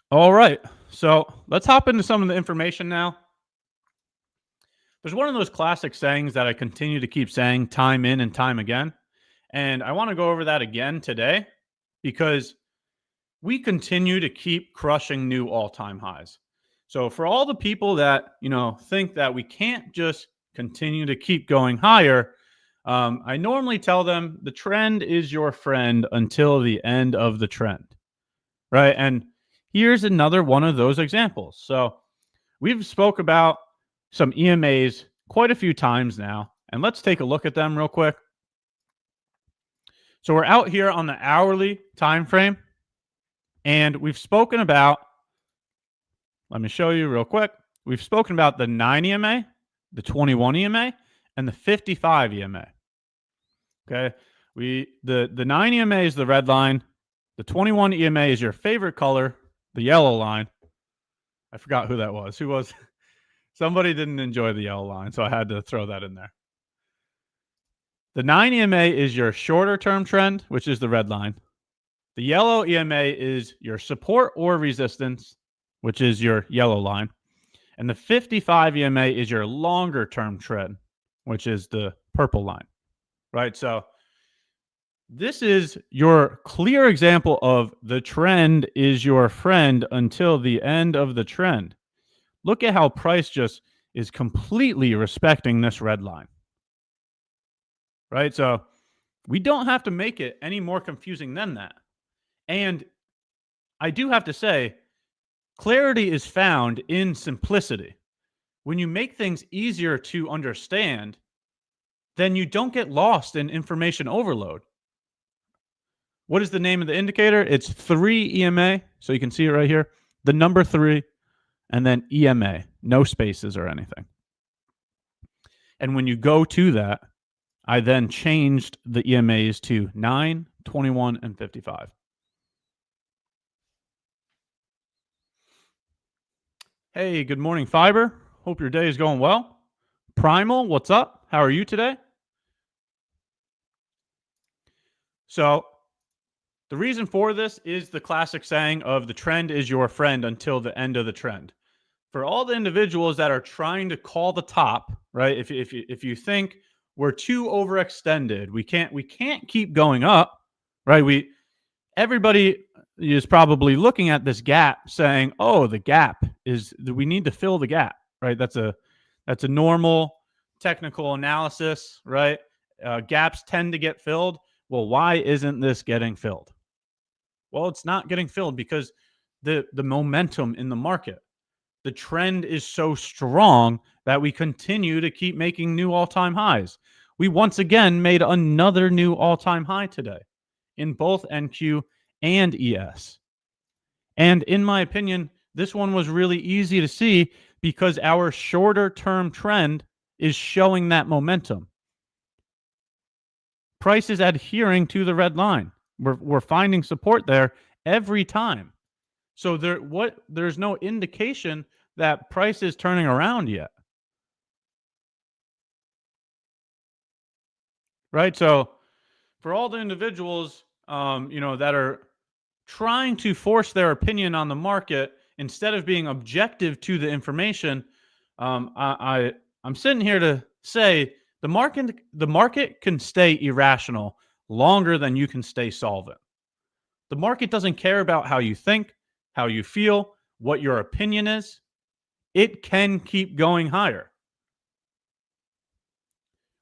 All right. So let's hop into some of the information now. There's one of those classic sayings that I continue to keep saying time in and time again. And I want to go over that again today because we continue to keep crushing new all-time highs. So for all the people that, think that we can't just continue to keep going higher, I normally tell them the trend is your friend until the end of the trend, right? And here's another one of those examples. So we've spoke about some EMAs quite a few times now, and let's take a look at them real quick. So we're out here on the hourly time frame, and we've spoken about, let me show you real quick. We've spoken about the 9 EMA, the 21 EMA, and the 55 EMA. Okay, the 9 EMA is the red line. The 21 EMA is your favorite color, the yellow line. I forgot who that was. Who was? Somebody didn't enjoy the yellow line, so I had to throw that in there. The 9 EMA is your shorter term trend, which is the red line. The yellow EMA is your support or resistance, which is your yellow line. And the 55 EMA is your longer term trend, which is the purple line, right? So this is your clear example of the trend is your friend until the end of the trend. Look at how price just is completely respecting this red line, right? So we don't have to make it any more confusing than that. And I do have to say, clarity is found in simplicity. When you make things easier to understand, then you don't get lost in information overload. What is the name of the indicator? It's 3 EMA. So you can see it right here. The number 3 and then EMA, no spaces or anything. And when you go to that, I then changed the EMAs to 9, 21, and 55. Hey, good morning, Fiber. Hope your day is going well. Primal, what's up? How are you today? So the reason for this is the classic saying of the trend is your friend until the end of the trend. For all the individuals that are trying to call the top, right? If you think we're too overextended, we can't keep going up, right? Everybody is probably looking at this gap saying, oh, the gap is, we need to fill the gap, right? That's a normal technical analysis, right? Gaps tend to get filled well, why isn't this getting filled? Well, it's not getting filled because the momentum in the market, the trend is so strong that we continue to keep making new all-time highs. We once again made another new all-time high today in both NQ and ES. And in my opinion, this one was really easy to see because our shorter term trend is showing that momentum. Price is adhering to the red line. We're finding support there every time. So there's no indication that price is turning around yet. Right? So for all the individuals that are trying to force their opinion on the market instead of being objective to the information, I'm sitting here to say the market can stay irrational longer than you can stay solvent. The market doesn't care about how you think, how you feel, what your opinion is. It can keep going higher.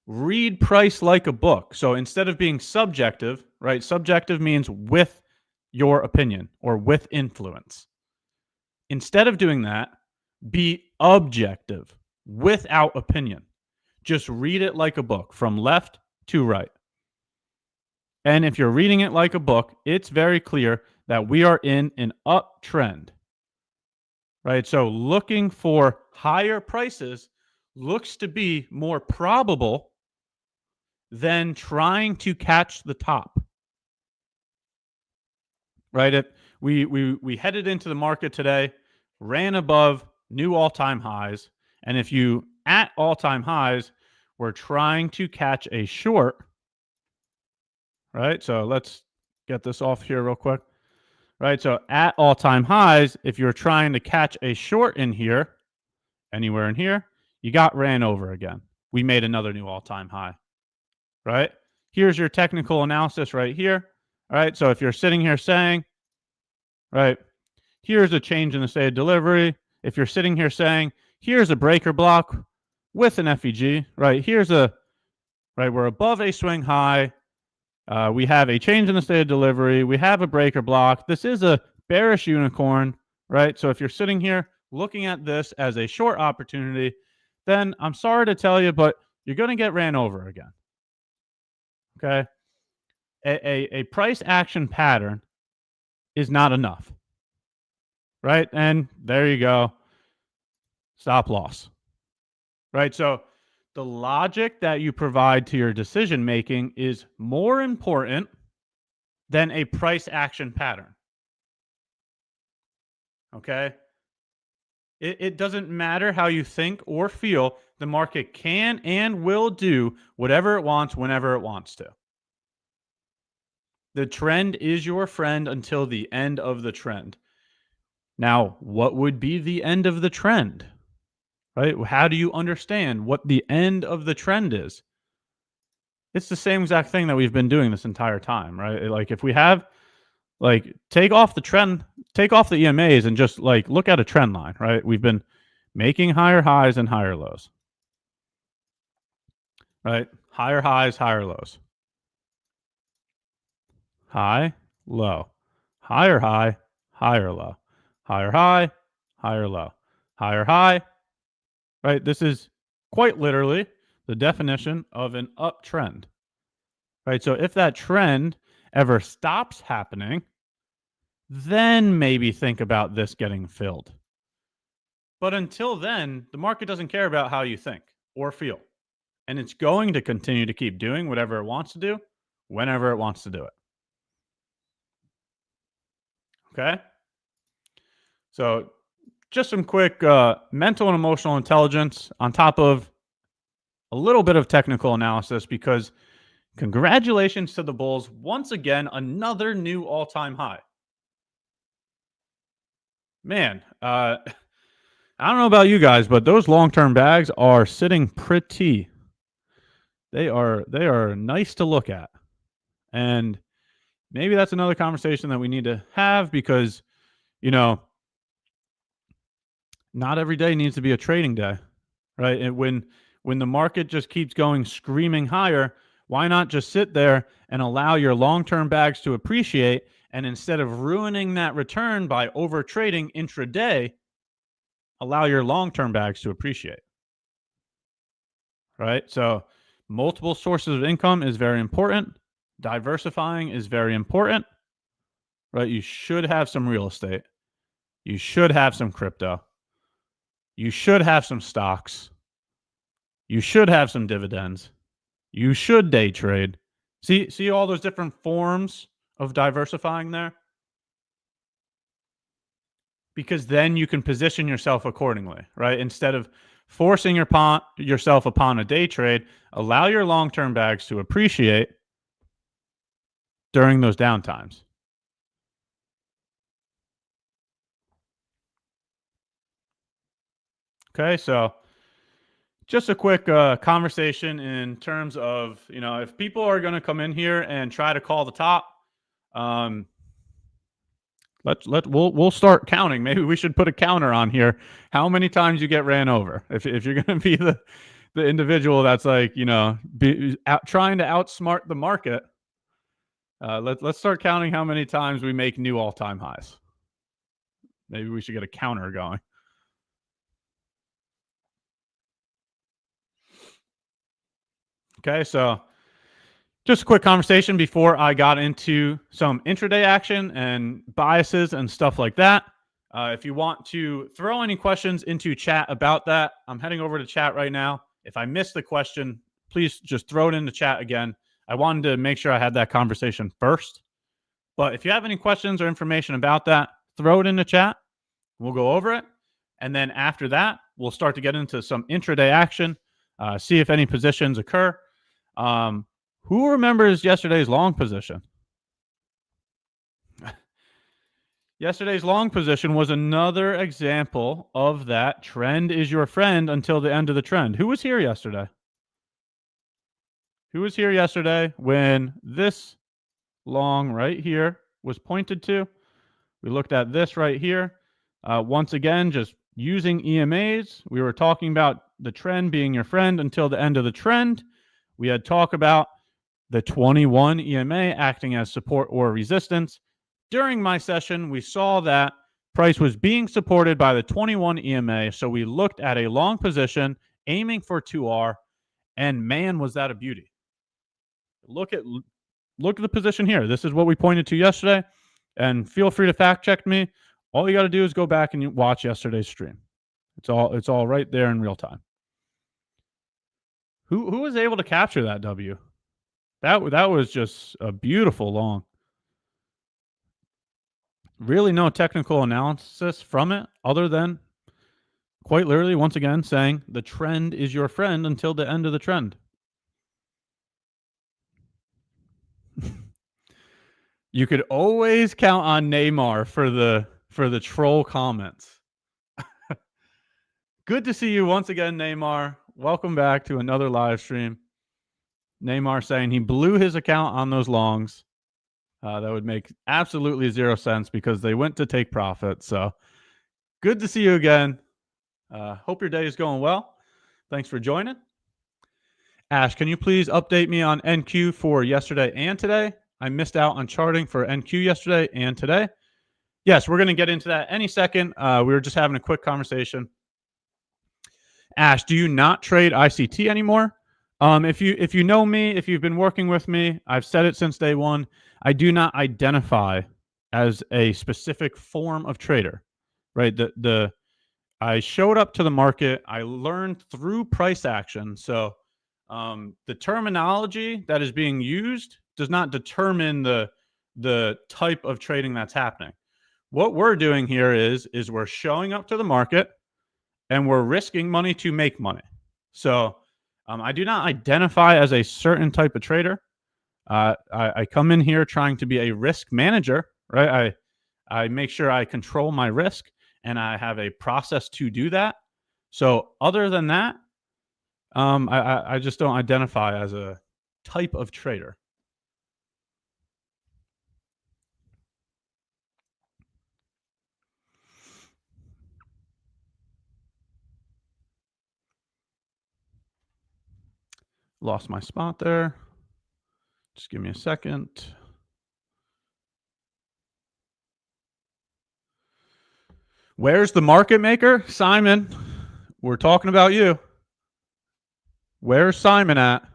Read price like a book. So instead of being subjective, right? Subjective means with your opinion or with influence. Instead of doing that, be objective without opinion. Just read it like a book from left to right. And if you're reading it like a book, it's very clear that we are in an uptrend. Right? So looking for higher prices looks to be more probable than trying to catch the top. Right? We headed into the market today, ran above new all-time highs, and if you at all-time highs, we're trying to catch a short. Right? So let's get this off here real quick. Right? So at all-time highs, if you're trying to catch a short in here, anywhere in here, you got ran over again. We made another new all-time high. Right? Here's your technical analysis right here. All right? So if you're sitting here saying, right, here's a change in the state of delivery. If you're sitting here saying, here's a breaker block with an FEG, right? We're above a swing high. We have a change in the state of delivery. We have a breaker block. This is a bearish unicorn, right? So if you're sitting here looking at this as a short opportunity, then I'm sorry to tell you, but you're going to get ran over again. Okay? A price action pattern is not enough, right? And there you go. Stop loss, right? So the logic that you provide to your decision making is more important than a price action pattern. Okay? It doesn't matter how you think or feel. The market can and will do whatever it wants whenever it wants to. The trend is your friend until the end of the trend. Now, what would be the end of the trend? Right? How do you understand what the end of the trend is? It's the same exact thing that we've been doing this entire time, right? Like if we have, like, take off the EMAs and just like look at a trend line, right? We've been making higher highs and higher lows, right? Higher highs, higher lows. High, low, higher high, higher low, higher high, higher low, higher high, right? This is quite literally the definition of an uptrend, right? So if that trend ever stops happening, then maybe think about this getting filled. But until then, the market doesn't care about how you think or feel. And it's going to continue to keep doing whatever it wants to do, whenever it wants to do it. Okay? So just some quick mental and emotional intelligence on top of a little bit of technical analysis, because congratulations to the bulls. Once again, another new all-time high. Man, I don't know about you guys, but those long-term bags are sitting pretty. They are nice to look at. And maybe that's another conversation that we need to have, because, you know, not every day needs to be a trading day, right? And when the market just keeps going screaming higher, Why not just sit there and allow your long-term bags to appreciate, and instead of ruining that return by over trading intraday, allow your long-term bags to appreciate? Right? So multiple sources of income is very important. Diversifying is very important. Right? You should have some real estate. You should have some crypto. You should have some stocks. You should have some dividends. You should day trade. See all those different forms of diversifying there? Because then you can position yourself accordingly, right? Instead of forcing yourself upon a day trade, allow your long-term bags to appreciate during those downtimes. Okay, so just a quick conversation in terms of, if people are going to come in here and try to call the top, we'll start counting. Maybe we should put a counter on here. How many times you get ran over? If you're going to be the individual that's like, trying to outsmart the market, let's start counting how many times we make new all-time highs. Maybe we should get a counter going. Okay, so just a quick conversation before I got into some intraday action and biases and stuff like that. If you want to throw any questions into chat about that, I'm heading over to chat right now. If I missed the question, please just throw it in the chat again. I wanted to make sure I had that conversation first. But if you have any questions or information about that, throw it in the chat. We'll go over it. And then after that, we'll start to get into some intraday action, see if any positions occur. Who remembers yesterday's long position? Yesterday's long position was another example of that trend is your friend until the end of the trend. Who was here yesterday? Who was here yesterday when this long right here was pointed to? We looked at this right here. Once again, just using EMAs. We were talking about the trend being your friend until the end of the trend. We had talk about the 21 EMA acting as support or resistance. During my session, we saw that price was being supported by the 21 EMA, so we looked at a long position, aiming for 2R, and man, was that a beauty. Look at the position here. This is what we pointed to yesterday, and feel free to fact check me. All you got to do is go back and watch yesterday's stream. It's all right there in real time. Who was able to capture that W? That was just a beautiful long. Really no technical analysis from it other than quite literally, once again, saying the trend is your friend until the end of the trend. You could always count on Neymar for the troll comments. Good to see you once again, Neymar. Welcome back to another live stream. Neymar saying he blew his account on those longs. That would make absolutely zero sense because they went to take profit. So good to see you again. Hope your day is going well. Thanks for joining. Ash, can you please update me on NQ for yesterday and today? I missed out on charting for NQ yesterday and today. Yes, we're going to get into that any second. We were just having a quick conversation. Ash, do you not trade ICT anymore? If you know me, if you've been working with me, I've said it since day one. I do not identify as a specific form of trader, right? I showed up to the market. I learned through price action. So the terminology that is being used does not determine the type of trading that's happening. What we're doing here is we're showing up to the market and we're risking money to make money. So I do not identify as a certain type of trader. I come in here trying to be a risk manager, right? I make sure I control my risk and I have a process to do that. So other than that, I just don't identify as a type of trader. Lost my spot there. Just give me a second. Where's the market maker? Simon, we're talking about you. Where's Simon at?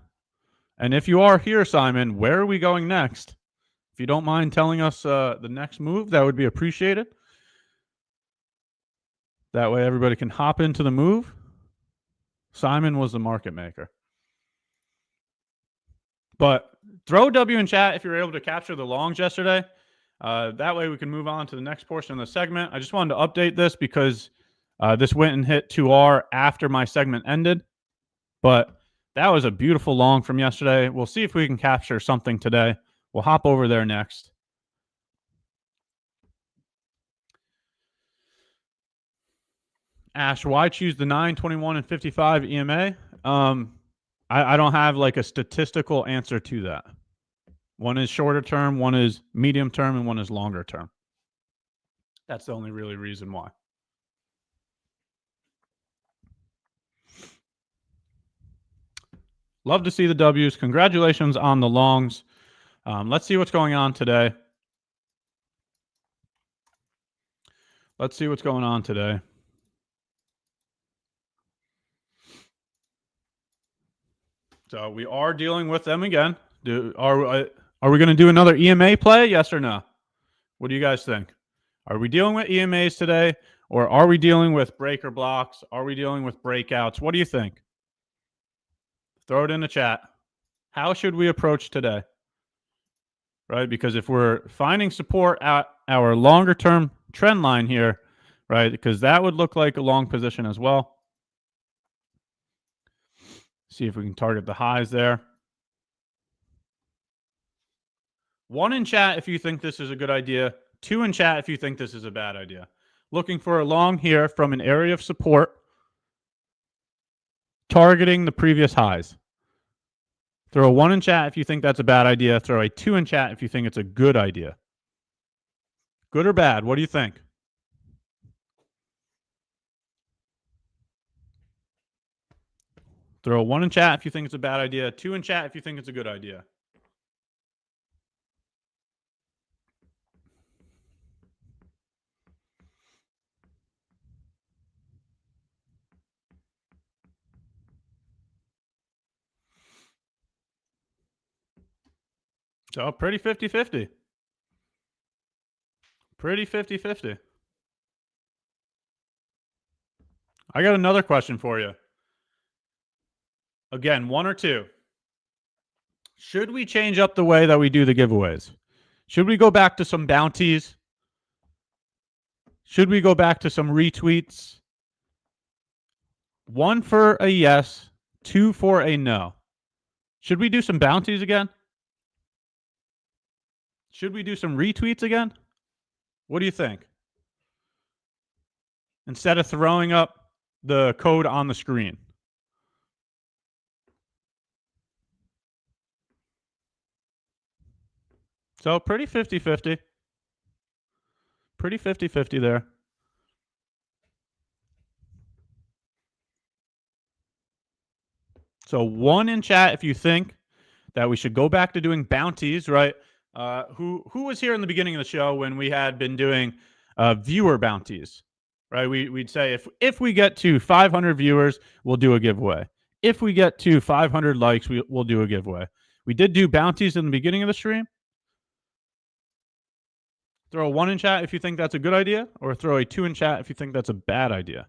And if you are here, Simon, where are we going next? If you don't mind telling us the next move, that would be appreciated. That way everybody can hop into the move. Simon was the market maker. But throw W in chat if you're able to capture the longs yesterday. That way we can move on to the next portion of the segment. I just wanted to update this because this went and hit 2R after my segment ended. But that was a beautiful long from yesterday. We'll see if we can capture something today. We'll hop over there next. Ash, why choose the 9, 21, and 55 EMA? I don't have like a statistical answer to that. One is shorter term, one is medium term, and one is longer term. That's the only really reason why. Love to see the W's. Congratulations on the longs. Let's see what's going on today. Let's see what's going on today. So we are dealing with them again. Are we going to do another EMA play? Yes or no? What do you guys think? Are we dealing with EMAs today, or are we dealing with breaker blocks? Are we dealing with breakouts? What do you think? Throw it in the chat. How should we approach today? Right? Because if we're finding support at our longer term trend line here, right? Because that would look like a long position as well. See if we can target the highs there. 1 in chat if you think this is a good idea. 2 in chat if you think this is a bad idea. Looking for a long here from an area of support, targeting the previous highs. Throw a 1 in chat if you think that's a bad idea. Throw a 2 in chat if you think it's a good idea. Good or bad? What do you think? Throw a 1 in chat if you think it's a bad idea. 2 in chat if you think it's a good idea. So pretty 50-50. Pretty 50-50. I got another question for you. Again, 1 or 2. Should we change up the way that we do the giveaways? Should we go back to some bounties? Should we go back to some retweets? 1 for a yes, 2 for a no. Should we do some bounties again? Should we do some retweets again? What do you think? Instead of throwing up the code on the screen. So pretty 50-50. Pretty 50-50 there. So 1 in chat if you think that we should go back to doing bounties, right? Who was here in the beginning of the show when we had been doing viewer bounties, right? We'd say if we get to 500 viewers, we'll do a giveaway. If we get to 500 likes, we'll do a giveaway. We did do bounties in the beginning of the stream. Throw a 1 in chat if you think that's a good idea, or throw a 2 in chat if you think that's a bad idea.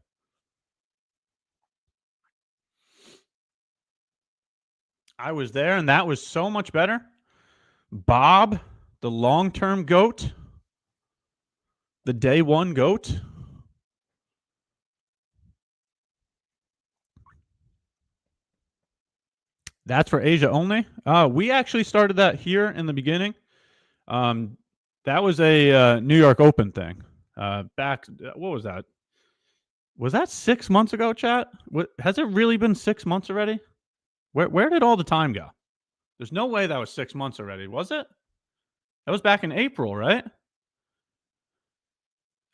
I was there, and that was so much better. Bob, the long-term GOAT, the day 1 GOAT. That's for Asia only. We actually started that here in the beginning. That was a New York Open thing. Back, what was that? Was that 6 months ago, chat? Has it really been 6 months already? Where did all the time go? There's no way that was 6 months already, was it? That was back in April, right?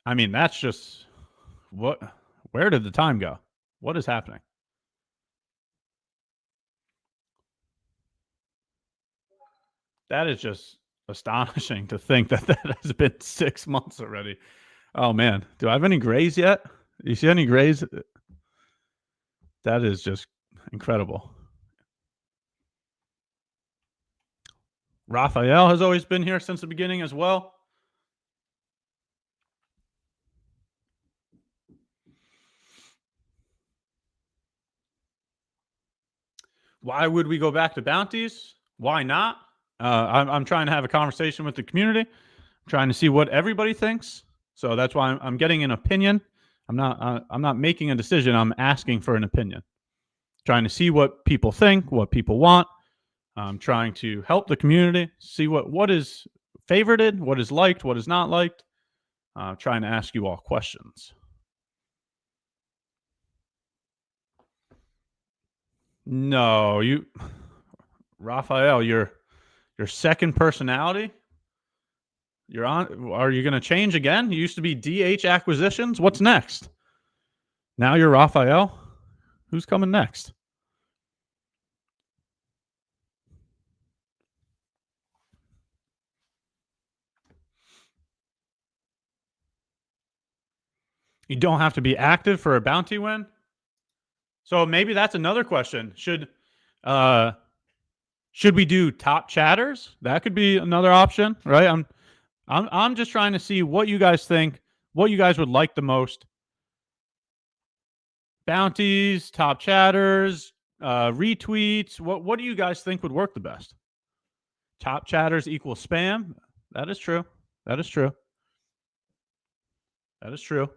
I mean, that's just what. Where did the time go? What is happening? That is just astonishing to think that that has been 6 months already. Oh man, do I have any grays yet? You see any grays? That is just incredible. Raphael has always been here since the beginning as well. Why would we go back to bounties? Why not? I'm trying to have a conversation with the community. I'm trying to see what everybody thinks. So that's why I'm getting an opinion. I'm not making a decision. I'm asking for an opinion. Trying to see what people think, what people want. I'm trying to help the community, see what is favorited, what is liked, what is not liked. Trying to ask you all questions. No, Raphael, your second personality. You're on. Are you going to change again? You used to be DH Acquisitions. What's next? Now you're Raphael. Who's coming next? You don't have to be active for a bounty win. So maybe that's another question. Should we do top chatters? That could be another option, right? I'm just trying to see what you guys think, what you guys would like the most. Bounties, top chatters, retweets. What do you guys think would work the best? Top chatters equals spam. That is true. That is true. That is true.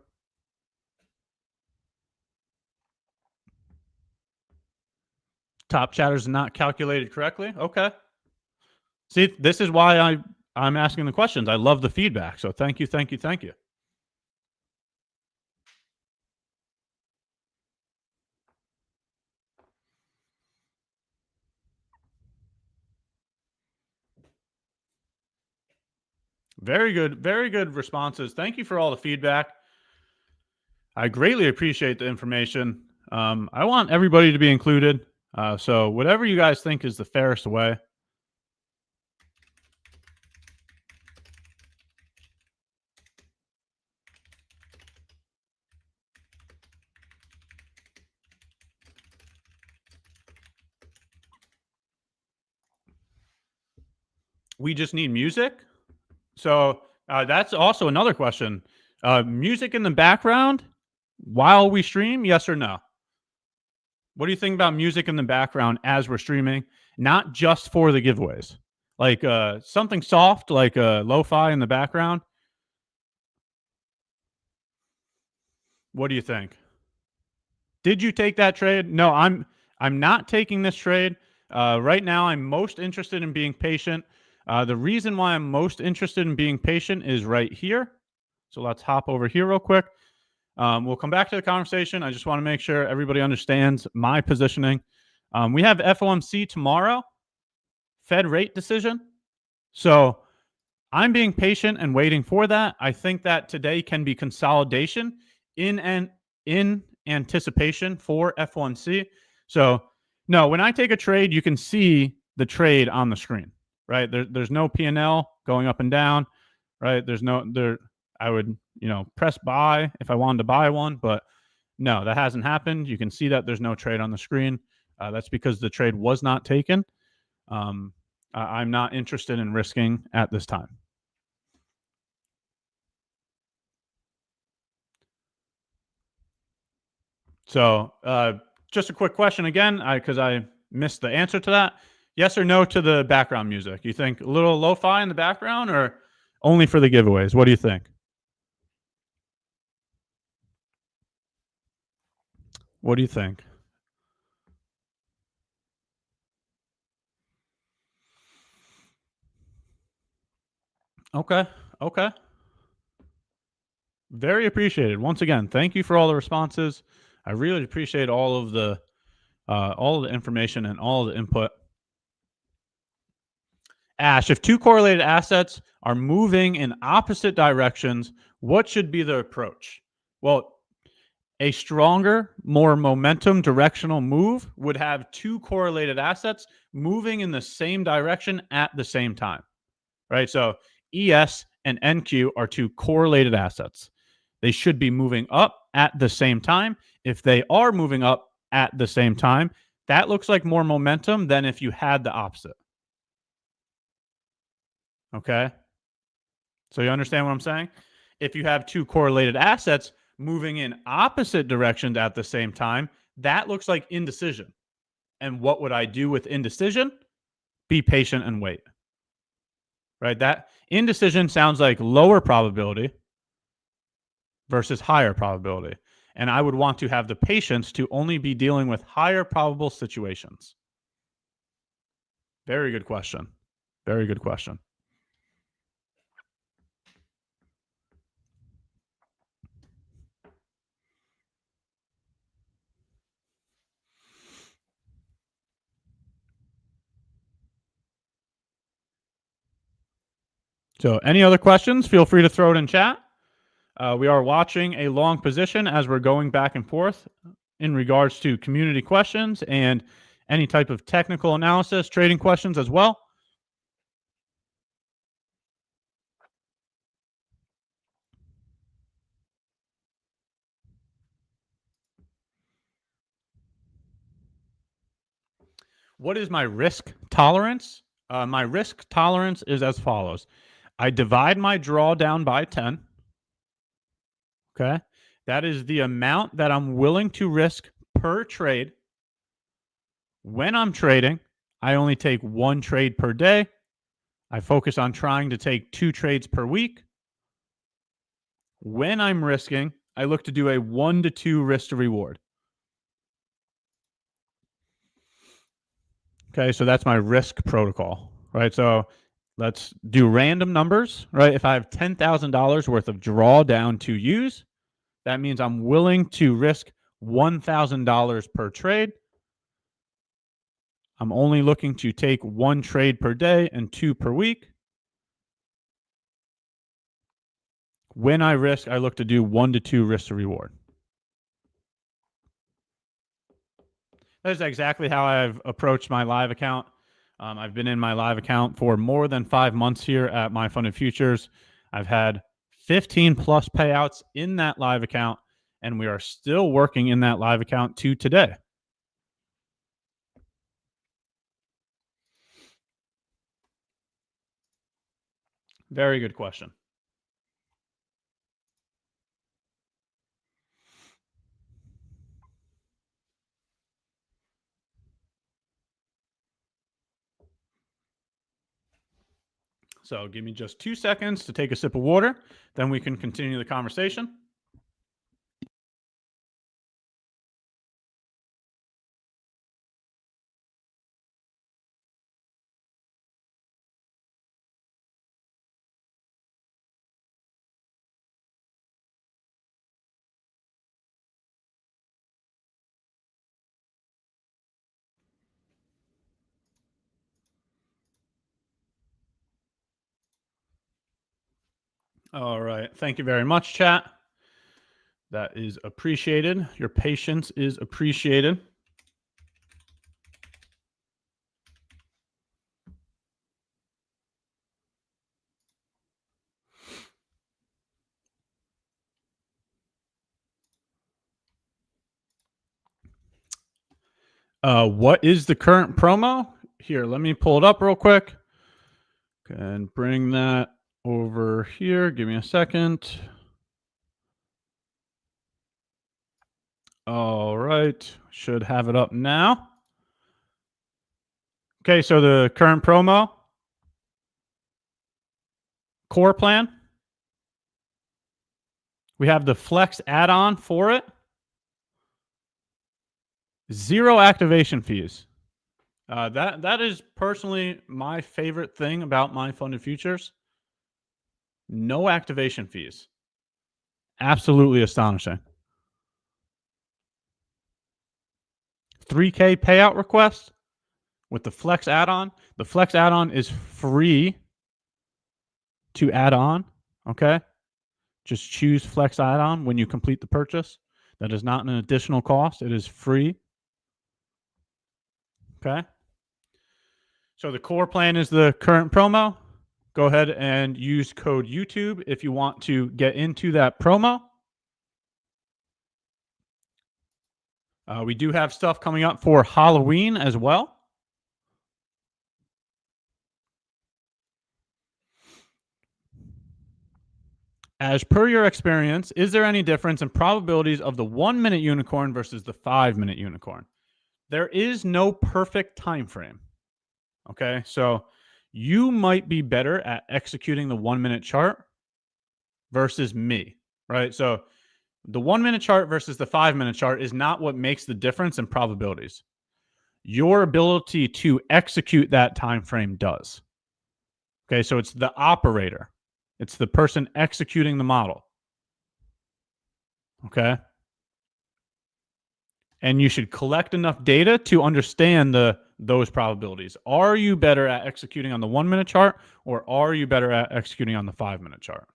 Top chatters not calculated correctly. Okay. See, this is why I'm asking the questions. I love the feedback. So thank you, thank you, thank you. Very good responses. Thank you for all the feedback. I greatly appreciate the information. I want everybody to be included. So whatever you guys think is the fairest way. We just need music. So that's also another question. Music in the background while we stream, yes or no? What do you think about music in the background as we're streaming? Not just for the giveaways. Like something soft, like lo-fi in the background. What do you think? Did you take that trade? No, I'm not taking this trade. Right now, I'm most interested in being patient. The reason why I'm most interested in being patient is right here. So let's hop over here real quick. We'll come back to the conversation. I just want to make sure everybody understands my positioning. We have FOMC tomorrow, Fed rate decision. So I'm being patient and waiting for that. I think that today can be consolidation in anticipation for FOMC. So no, when I take a trade, you can see the trade on the screen, right? There's no P&L going up and down, right? I would, press buy if I wanted to buy one, but no, that hasn't happened. You can see that there's no trade on the screen. That's because the trade was not taken. I'm not interested in risking at this time. So just a quick question again, because I missed the answer to that. Yes or no to the background music? You think a little lo-fi in the background or only for the giveaways? What do you think? What do you think? Okay. Very appreciated. Once again, thank you for all the responses. I really appreciate all of the information and all of the input. Ash, if two correlated assets are moving in opposite directions, what should be the approach? Well, A stronger, more momentum directional move would have two correlated assets moving in the same direction at the same time, right? So ES and NQ are two correlated assets. They should be moving up at the same time. If they are moving up at the same time, that looks like more momentum than if you had the opposite. Okay? So you understand what I'm saying? If you have two correlated assets moving in opposite directions at the same time, that looks like indecision. And what would I do with indecision? Be patient and wait. Right? That indecision sounds like lower probability versus higher probability. And I would want to have the patience to only be dealing with higher probable situations. Very good question. Very good question. So any other questions, feel free to throw it in chat. We are watching a long position as we're going back and forth in regards to community questions and any type of technical analysis, trading questions as well. What is my risk tolerance? My risk tolerance is as follows. I divide my drawdown by 10. Okay. That is the amount that I'm willing to risk per trade. When I'm trading, I only take one trade per day. I focus on trying to take 2 trades per week. When I'm risking, I look to do a 1 to 2 risk to reward. Okay, so that's my risk protocol, right? So let's do random numbers, right? If I have $10,000 worth of drawdown to use, that means I'm willing to risk $1,000 per trade. I'm only looking to take 1 trade per day and 2 per week. When I risk, I look to do 1 to 2 risk to reward. That is exactly how I've approached my live account. I've been in my live account for more than 5 months here at MyFundedFutures. I've had 15 plus payouts in that live account, and we are still working in that live account to today. Very good question. So give me just 2 seconds to take a sip of water, then we can continue the conversation. All right. Thank you very much, chat. That is appreciated. Your patience is appreciated. What is the current promo? Here, let me pull it up real quick and bring that over here. Give me a second. All right. Should have it up now. Okay, so the current promo, core plan. We have the Flex add-on for it. 0 activation fees. That is personally my favorite thing about MyFundedFutures. No activation fees. Absolutely astonishing. 3K payout request with the Flex add-on. The Flex add-on is free to add on. Okay. Just choose Flex add-on when you complete the purchase. That is not an additional cost. It is free. Okay. So the core plan is the current promo. Go ahead and use code YouTube if you want to get into that promo. We do have stuff coming up for Halloween as well. As per your experience, is there any difference in probabilities of the 1 minute unicorn versus the 5 minute unicorn? There is no perfect time frame. Okay, so you might be better at executing the 1 minute chart versus me, right? So the 1 minute chart versus the 5 minute chart is not what makes the difference in probabilities. Your ability to execute that time frame does. Okay, so it's the operator. It's the person executing the model. Okay? And you should collect enough data to understand those probabilities. Are you better at executing on the 1 minute chart, or are you better at executing on the 5 minute chart?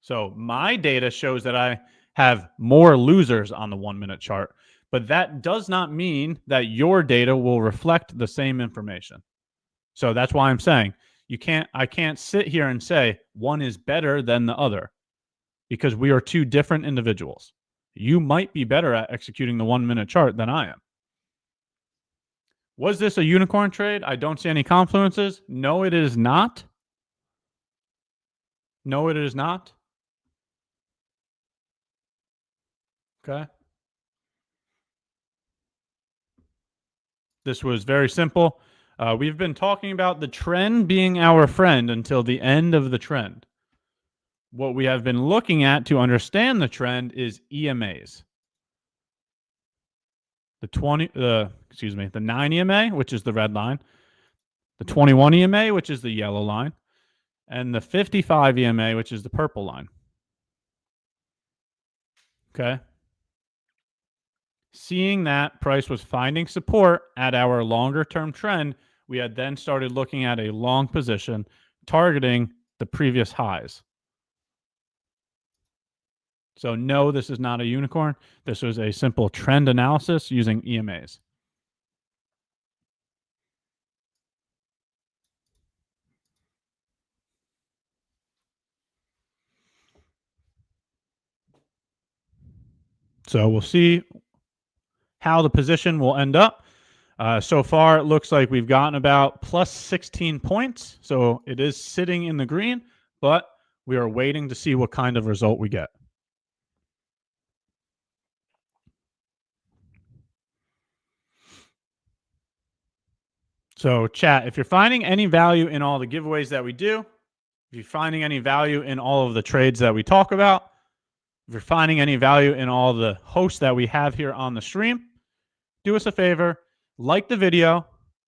So my data shows that I have more losers on the 1 minute chart, but that does not mean that your data will reflect the same information. So that's why I'm saying I can't sit here and say one is better than the other, because we are two different individuals. You might be better at executing the 1 minute chart than I am. Was this a unicorn trade? I don't see any confluences. No, it is not. No, it is not. Okay. This was very simple. We've been talking about the trend being our friend until the end of the trend. What we have been looking at to understand the trend is EMAs. The 9 EMA, which is the red line, the 21 EMA, which is the yellow line, and the 55 EMA, which is the purple line. Okay. Seeing that price was finding support at our longer term trend, we had then started looking at a long position targeting the previous highs. So no, this is not a unicorn. This was a simple trend analysis using EMAs. So we'll see how the position will end up. So far, it looks like we've gotten about plus 16 points. So it is sitting in the green, but we are waiting to see what kind of result we get. So chat, if you're finding any value in all the giveaways that we do, if you're finding any value in all of the trades that we talk about, if you're finding any value in all the hosts that we have here on the stream, do us a favor, like the video,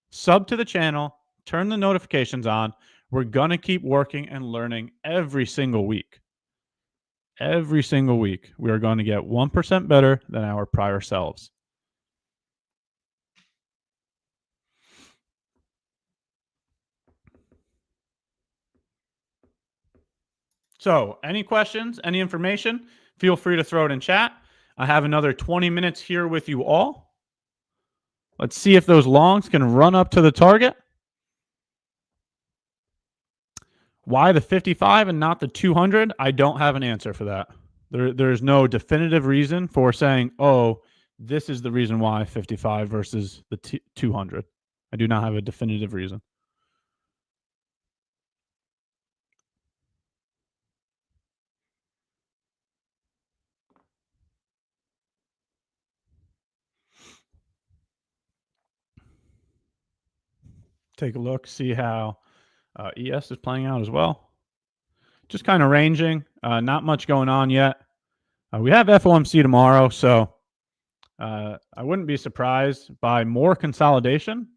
sub to the channel, turn the notifications on. We're going to keep working and learning every single week. Every single week, we are going to get 1% better than our prior selves. So any questions, any information, feel free to throw it in chat. I have another 20 minutes here with you all. Let's see if those longs can run up to the target. Why the 55 and not the 200? I don't have an answer for that. There's no definitive reason for saying, oh, this is the reason why 55 versus the 200. I do not have a definitive reason. Take a look, see how ES is playing out as well. Just kind of ranging, not much going on yet. We have FOMC tomorrow, so I wouldn't be surprised by more consolidation.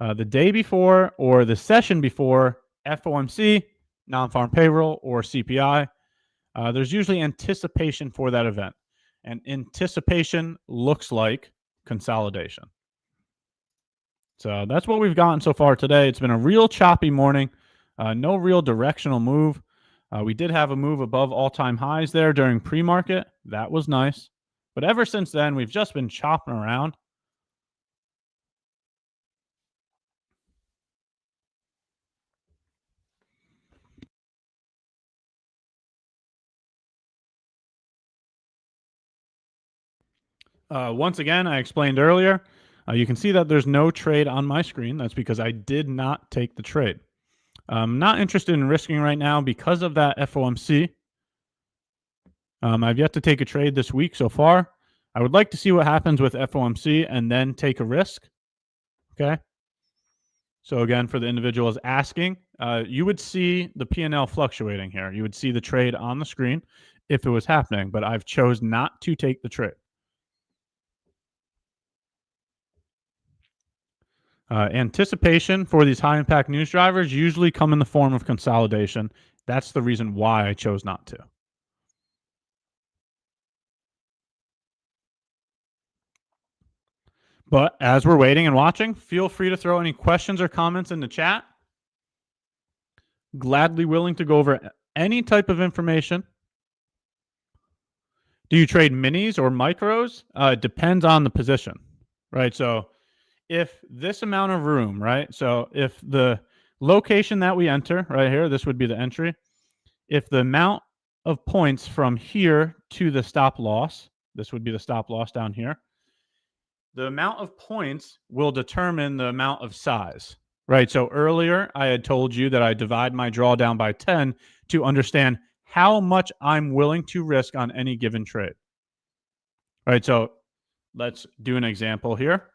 The day before or the session before FOMC, non-farm payroll, or CPI, there's usually anticipation for that event. And anticipation looks like consolidation. So that's what we've gotten so far today. It's been a real choppy morning. No real directional move. We did have a move above all-time highs there during pre-market. That was nice. But ever since then, we've just been chopping around. Once again, I explained earlier, you can see that there's no trade on my screen. That's because I did not take the trade. I'm not interested in risking right now because of that FOMC. I've yet to take a trade this week so far. I would like to see what happens with FOMC and then take a risk. Okay. So again, for the individuals asking, you would see the P&L fluctuating here. You would see the trade on the screen if it was happening, but I've chose not to take the trade. Anticipation for these high impact news drivers usually come in the form of consolidation. That's the reason why I chose not to. But as we're waiting and watching, feel free to throw any questions or comments in the chat. Gladly willing to go over any type of information. Do you trade minis or micros? It depends on the position, right? So if this amount of room, right? So if the location that we enter right here, this would be the entry. If the amount of points from here to the stop loss, this would be the stop loss down here. The amount of points will determine the amount of size, right? So earlier I had told you that I divide my drawdown by 10 to understand how much I'm willing to risk on any given trade. All right, so let's do an example here.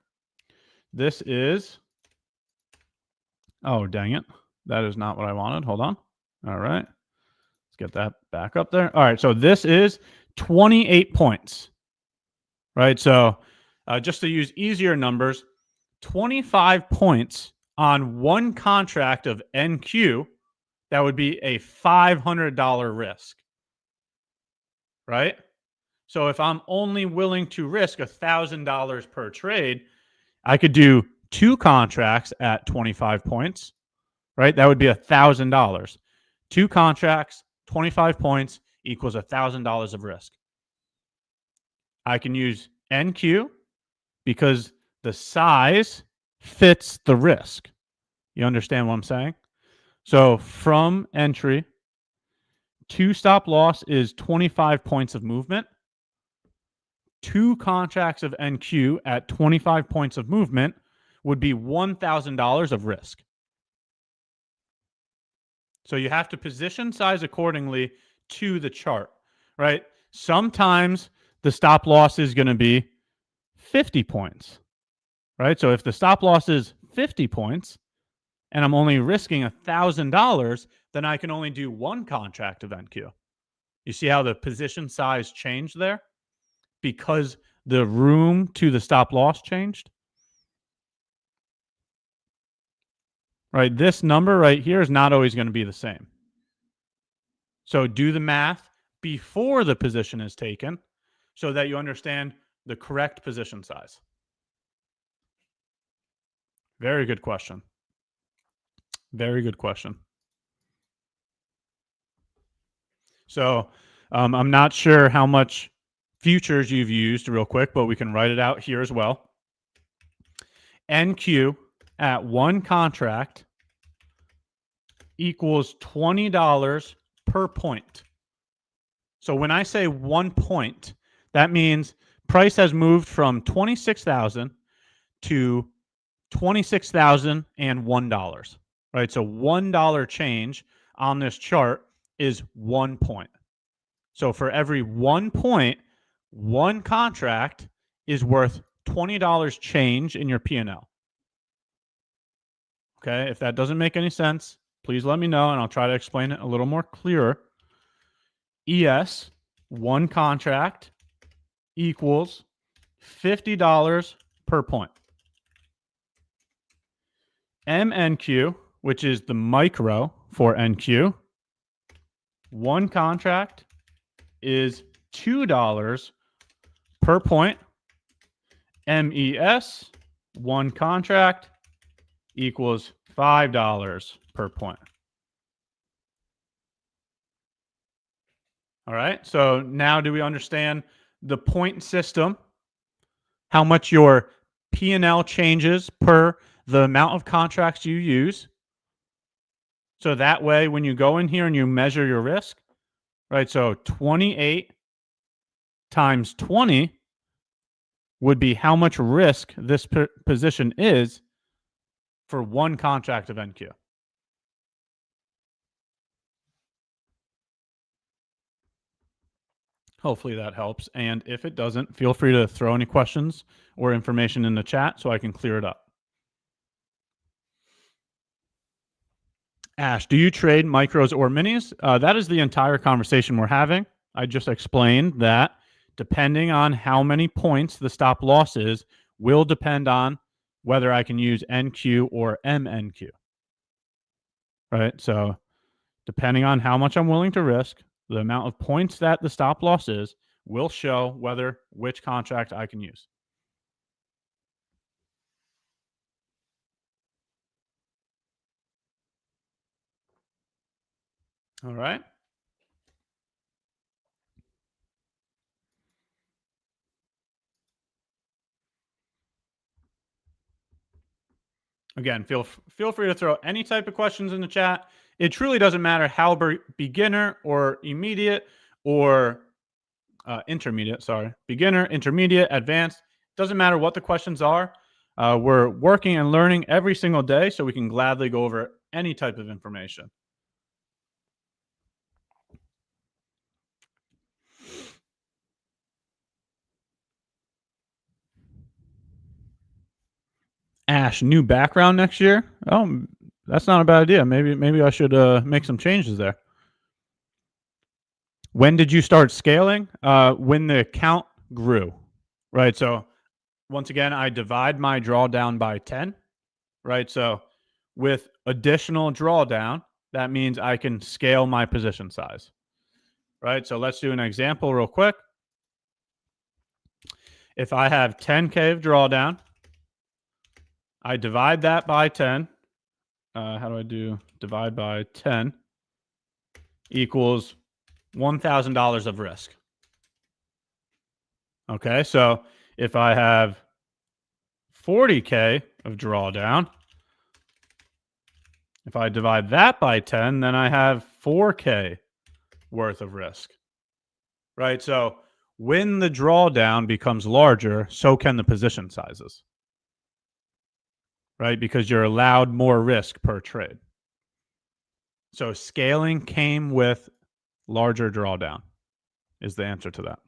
This is, oh, dang it. That is not what I wanted. Hold on. All right. Let's get that back up there. All right, so this is 28 points, right? So just to use easier numbers, 25 points on one contract of NQ, that would be a $500 risk, right? So if I'm only willing to risk $1,000 per trade, I could do 2 contracts at 25 points, right? That would be $1,000. 2 contracts, 25 points equals $1,000 of risk. I can use NQ because the size fits the risk. You understand what I'm saying? So from entry to stop loss is 25 points of movement. 2 contracts of NQ at 25 points of movement would be $1,000 of risk. So you have to position size accordingly to the chart, right? Sometimes the stop loss is going to be 50 points, right? So if the stop loss is 50 points and I'm only risking $1,000, then I can only do 1 contract of NQ. You see how the position size changed there? Because the room to the stop loss changed. Right, this number right here is not always going to be the same. So do the math before the position is taken so that you understand the correct position size. Very good question. Very good question. So I'm not sure how much futures you've used real quick, but we can write it out here as well. NQ at 1 contract equals $20 per point. So when I say 1 point, that means price has moved from $26,000 to $26,001, right? So $1 change on this chart is 1 point. So for every 1 point, 1 contract is worth $20 change in your P&L. Okay, if that doesn't make any sense, please let me know and I'll try to explain it a little more clearer. ES, 1 contract equals $50 per point. MNQ, which is the micro for NQ, 1 contract is $2 per point. MES, 1 contract equals $5 per point. All right. So now do we understand the point system? How much your P&L changes per the amount of contracts you use. So that way, when you go in here and you measure your risk, right? So 28 times 20 would be how much risk this position is for one contract of NQ. Hopefully that helps. And if it doesn't, feel free to throw any questions or information in the chat so I can clear it up. Ash, do you trade micros or minis? That is the entire conversation we're having. I just explained that depending on how many points the stop loss is will depend on whether I can use NQ or MNQ. Right? So depending on how much I'm willing to risk, the amount of points that the stop loss is will show which contract I can use. All right. Again, feel free to throw any type of questions in the chat. It truly doesn't matter how beginner or immediate or intermediate, sorry. Beginner, intermediate, advanced. Doesn't matter what the questions are. We're working and learning every single day, so we can gladly go over any type of information. Ash, new background next year? Oh, that's not a bad idea. Maybe I should make some changes there. When did you start scaling? When the account grew, right? So once again, I divide my drawdown by 10, right? So with additional drawdown, that means I can scale my position size, right? So let's do an example real quick. If I have 10K of drawdown, I divide that by 10. How do I do divide by 10 equals $1,000 of risk. Okay, so if I have 40K of drawdown, if I divide that by 10, then I have 4K worth of risk, right? So when the drawdown becomes larger, so can the position sizes, right? Because you're allowed more risk per trade. So scaling came with larger drawdown is the answer to that.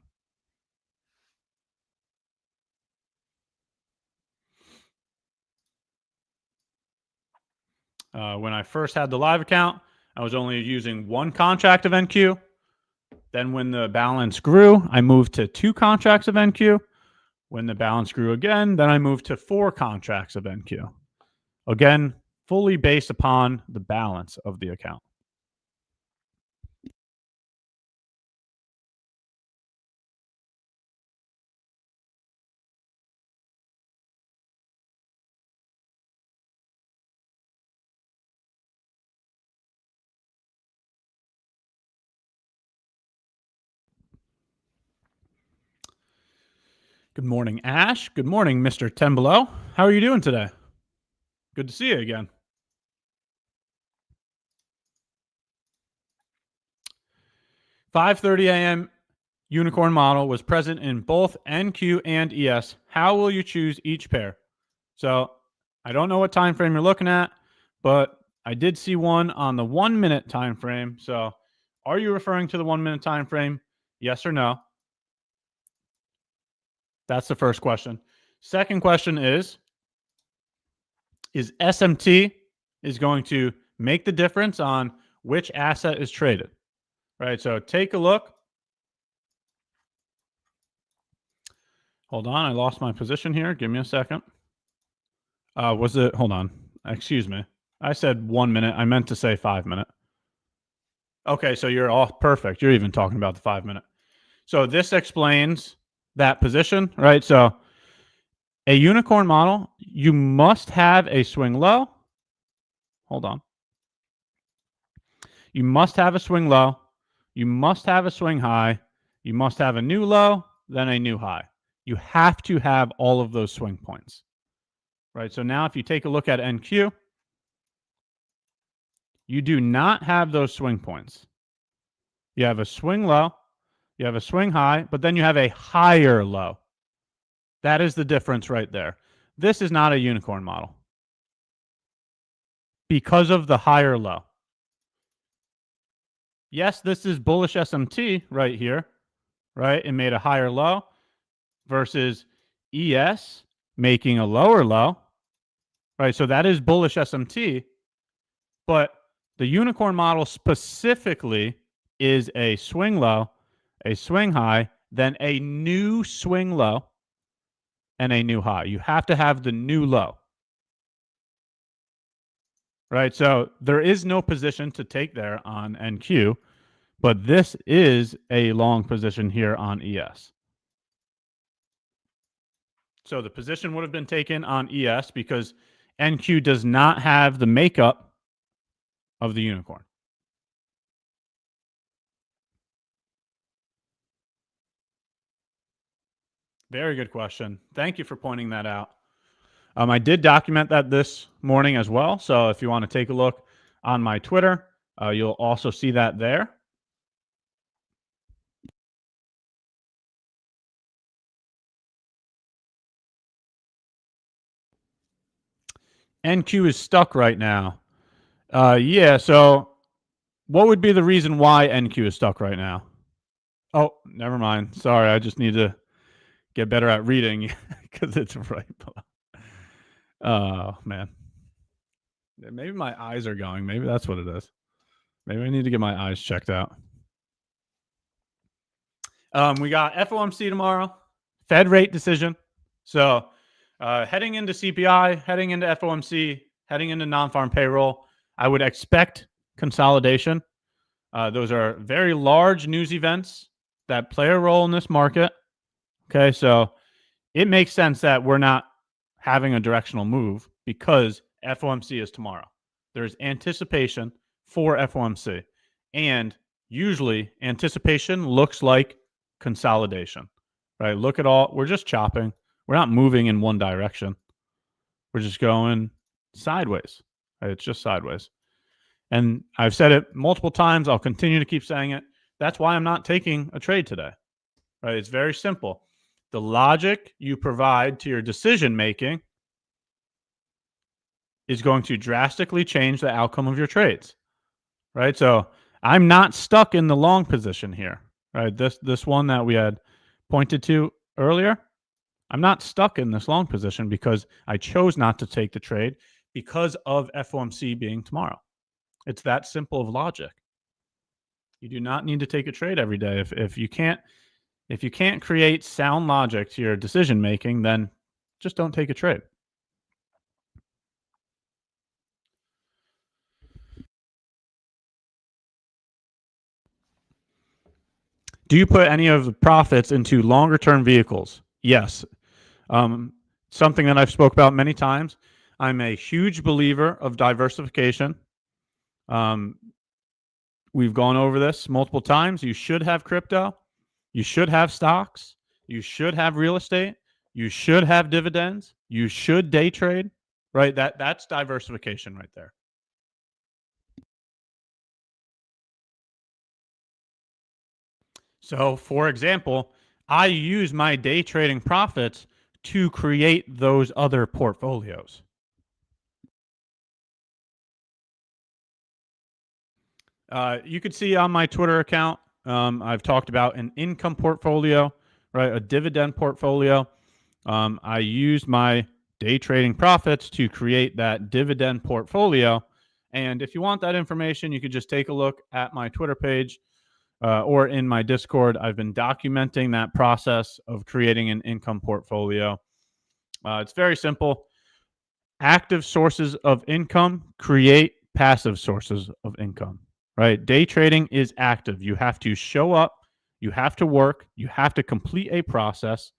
When I first had the live account, I was only using one contract of NQ. Then when the balance grew, I moved to 2 contracts of NQ. When the balance grew again, then I moved to 4 contracts of NQ. Again, fully based upon the balance of the account. Good morning, Ash. Good morning, Mr. 10 Below. How are you doing today? Good to see you again. $5:30 a.m. unicorn model was present in both NQ and ES. How will you choose each pair? So I don't know what time frame you're looking at, but I did see one on the 1 minute time frame. So are you referring to the 1 minute time frame? Yes or no? That's the first question. Second question is SMT is going to make the difference on which asset is traded, right? So take a look. Hold on, I lost my position here. Give me a second. Hold on, excuse me. I said 1 minute. I meant to say 5 minute. Okay, so you're all perfect. You're even talking about the 5 minute. So this explains that position, right? So a unicorn model, you must have a swing low. Hold on. You must have a swing low you must have a swing high, you must have a new low, then a new high. You have to have all of those swing points, right? So now if you take a look at NQ, you do not have those swing points. You have a swing low, you have a swing high, but then you have a higher low. That is the difference right there. This is not a unicorn model because of the higher low. Yes, this is bullish SMT right here, right? It made a higher low versus ES making a lower low, right? So that is bullish SMT, but the unicorn model specifically is a swing low, a swing high, then a new swing low, and a new high. You have to have the new low, right? So there is no position to take there on NQ, but this is a long position here on ES. So the position would have been taken on ES because NQ does not have the makeup of the unicorn. Very good question. Thank you for pointing that out. I did document that this morning as well. So if you want to take a look on my Twitter, you'll also see that there. NQ is stuck right now. Yeah, so what would be the reason why NQ is stuck right now? Oh, never mind. Sorry, I just need to get better at reading because it's right below. Oh, man. Maybe my eyes are going. Maybe that's what it is. Maybe I need to get my eyes checked out. We got FOMC tomorrow, Fed rate decision. So heading into CPI, heading into FOMC, heading into non-farm payroll, I would expect consolidation. Those are very large news events that play a role in this market. Okay, so it makes sense that we're not having a directional move because FOMC is tomorrow. There's anticipation for FOMC. And usually anticipation looks like consolidation, right? Look at all, we're just chopping. We're not moving in one direction. We're just going sideways. Right? It's just sideways. And I've said it multiple times. I'll continue to keep saying it. That's why I'm not taking a trade today, right? It's very simple. The logic you provide to your decision making is going to drastically change the outcome of your trades, right? So I'm not stuck in the long position here, right? This one that we had pointed to earlier, I'm not stuck in this long position because I chose not to take the trade because of FOMC being tomorrow. It's that simple of logic. You do not need to take a trade every day. If you can't create sound logic to your decision making, then just don't take a trade. Do you put any of the profits into longer term vehicles? Yes. Something that I've spoke about many times. I'm a huge believer of diversification. We've gone over this multiple times. You should have crypto. You should have stocks. You should have real estate. You should have dividends. You should day trade, right? That's diversification right there. So, for example, I use my day trading profits to create those other portfolios. You could see on my Twitter account, I've talked about an income portfolio, right? A dividend portfolio. I use my day trading profits to create that dividend portfolio. And if you want that information, you could just take a look at my Twitter page or in my Discord. I've been documenting that process of creating an income portfolio. It's very simple. Active sources of income create passive sources of income, right? Day trading is active. You have to show up, you have to work, you have to complete a process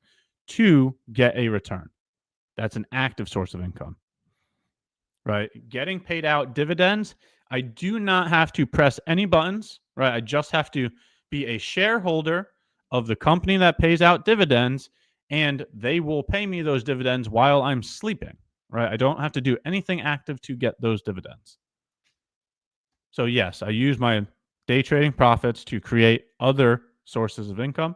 to get a return. That's an active source of income. right? Getting paid out dividends, I do not have to press any buttons, right? I just have to be a shareholder of the company that pays out dividends, and they will pay me those dividends while I'm sleeping, right? I don't have to do anything active to get those dividends. So yes, I use my day trading profits to create other sources of income.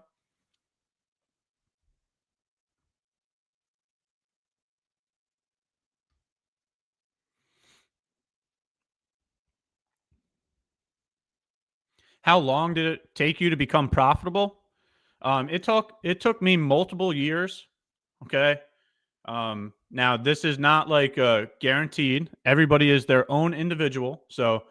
How long did it take you to become profitable? It took me multiple years. Okay. Now this is not like guaranteed. Everybody is their own individual. So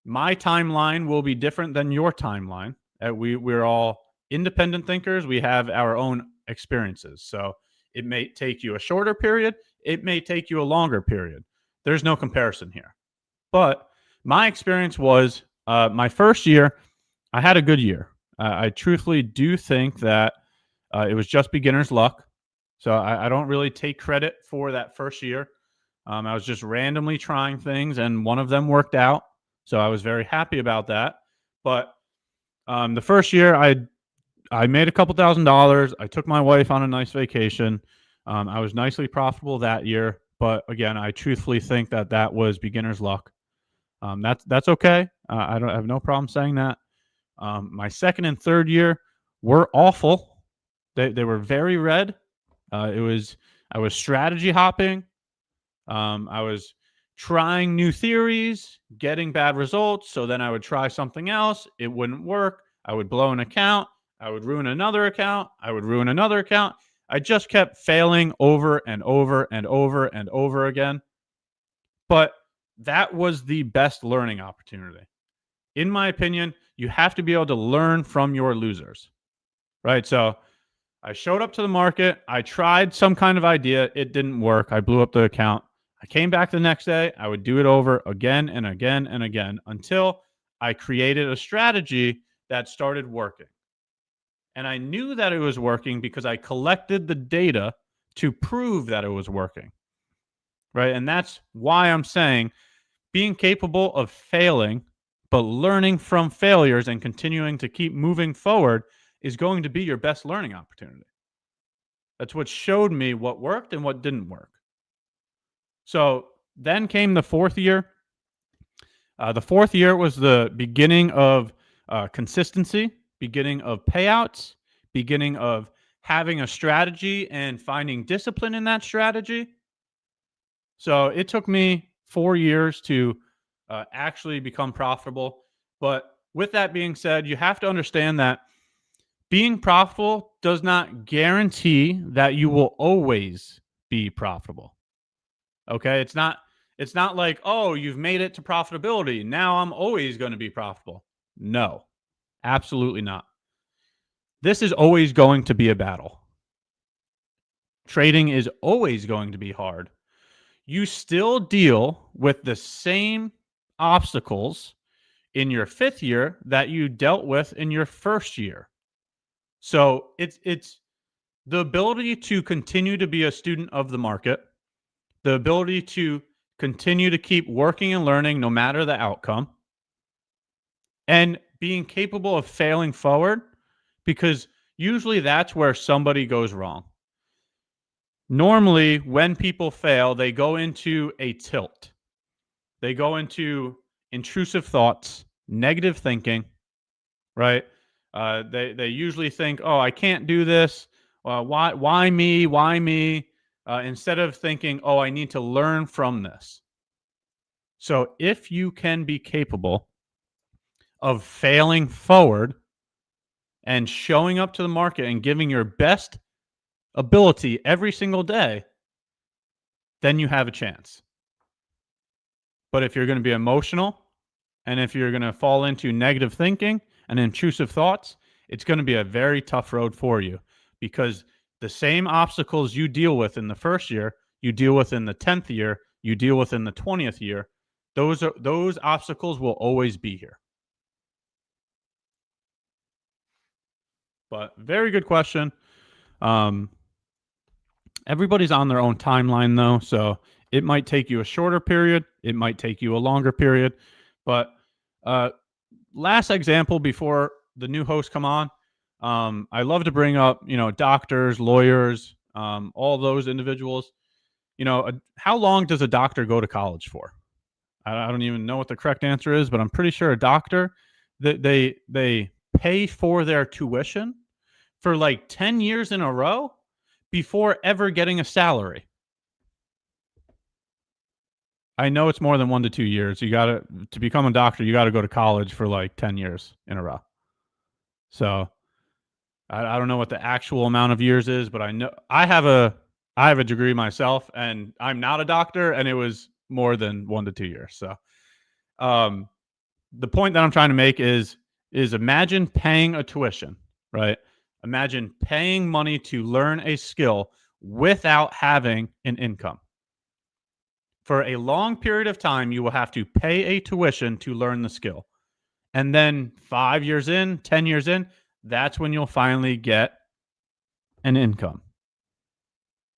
my timeline will be different than your timeline. We're all independent thinkers. We have our own experiences. So it may take you a shorter period. It may take you a longer period. There's no comparison here. But my experience was my first year, I had a good year. I truthfully do think that it was just beginner's luck. So I don't really take credit for that first year. I was just randomly trying things, and one of them worked out. So I was very happy about that. But the first year, I made a couple $1,000s. I took my wife on a nice vacation. I was nicely profitable that year. But again, I truthfully think that that was beginner's luck. That's okay. I have no problem saying that. My second and third year were awful. They were very red. I was strategy hopping. I was trying new theories, getting bad results. So then I would try something else. It wouldn't work. I would blow an account. I would ruin another account. I would ruin another account. I just kept failing over and over and over and over again. But that was the best learning opportunity. In my opinion, you have to be able to learn from your losers, right? So I showed up to the market. I tried some kind of idea. It didn't work. I blew up the account. I came back the next day. I would do it over again and again and again until I created a strategy that started working. And I knew that it was working because I collected the data to prove that it was working, right? And that's why I'm saying being capable of failing, but learning from failures and continuing to keep moving forward is going to be your best learning opportunity. That's what showed me what worked and what didn't work. So then came the fourth year. The fourth year was the beginning of consistency, beginning of payouts, beginning of having a strategy and finding discipline in that strategy. So it took me 4 years to actually become profitable. But with that being said, you have to understand that being profitable does not guarantee that you will always be profitable. Okay? It's not like, oh, you've made it to profitability. Now I'm always going to be profitable. No, absolutely not. This is always going to be a battle. Trading is always going to be hard. You still deal with the same obstacles in your fifth year that you dealt with in your first year. So it's the ability to continue to be a student of the market, the ability to continue to keep working and learning no matter the outcome, and being capable of failing forward, because usually that's where somebody goes wrong. Normally, when people fail, they go into a tilt. They go into intrusive thoughts, negative thinking, right? They usually think, oh, I can't do this. Why me? Why me? Instead of thinking, oh, I need to learn from this. So if you can be capable of failing forward and showing up to the market and giving your best ability every single day, then you have a chance. But if you're going to be emotional and if you're going to fall into negative thinking and intrusive thoughts, it's going to be a very tough road for you, because the same obstacles you deal with in the first year, you deal with in the 10th year, you deal with in the 20th year. Those obstacles will always be here. But very good question. Everybody's on their own timeline, though, so It might take you a shorter period. It might take you a longer period. But last example before the new hosts come on, I love to bring up, doctors, lawyers, all those individuals. How long does a doctor go to college for? I don't even know what the correct answer is, but I'm pretty sure a doctor, they pay for their tuition for like 10 years in a row before ever getting a salary. I know it's more than 1 to 2 years. To become a doctor, you got to go to college for like 10 years in a row. So I don't know what the actual amount of years is, but I know I have a degree myself, and I'm not a doctor, and it was more than 1 to 2 years. So the point that I'm trying to make is imagine paying a tuition, right? Imagine paying money to learn a skill without having an income. For a long period of time, you will have to pay a tuition to learn the skill. And then 5 years in, 10 years in, that's when you'll finally get an income.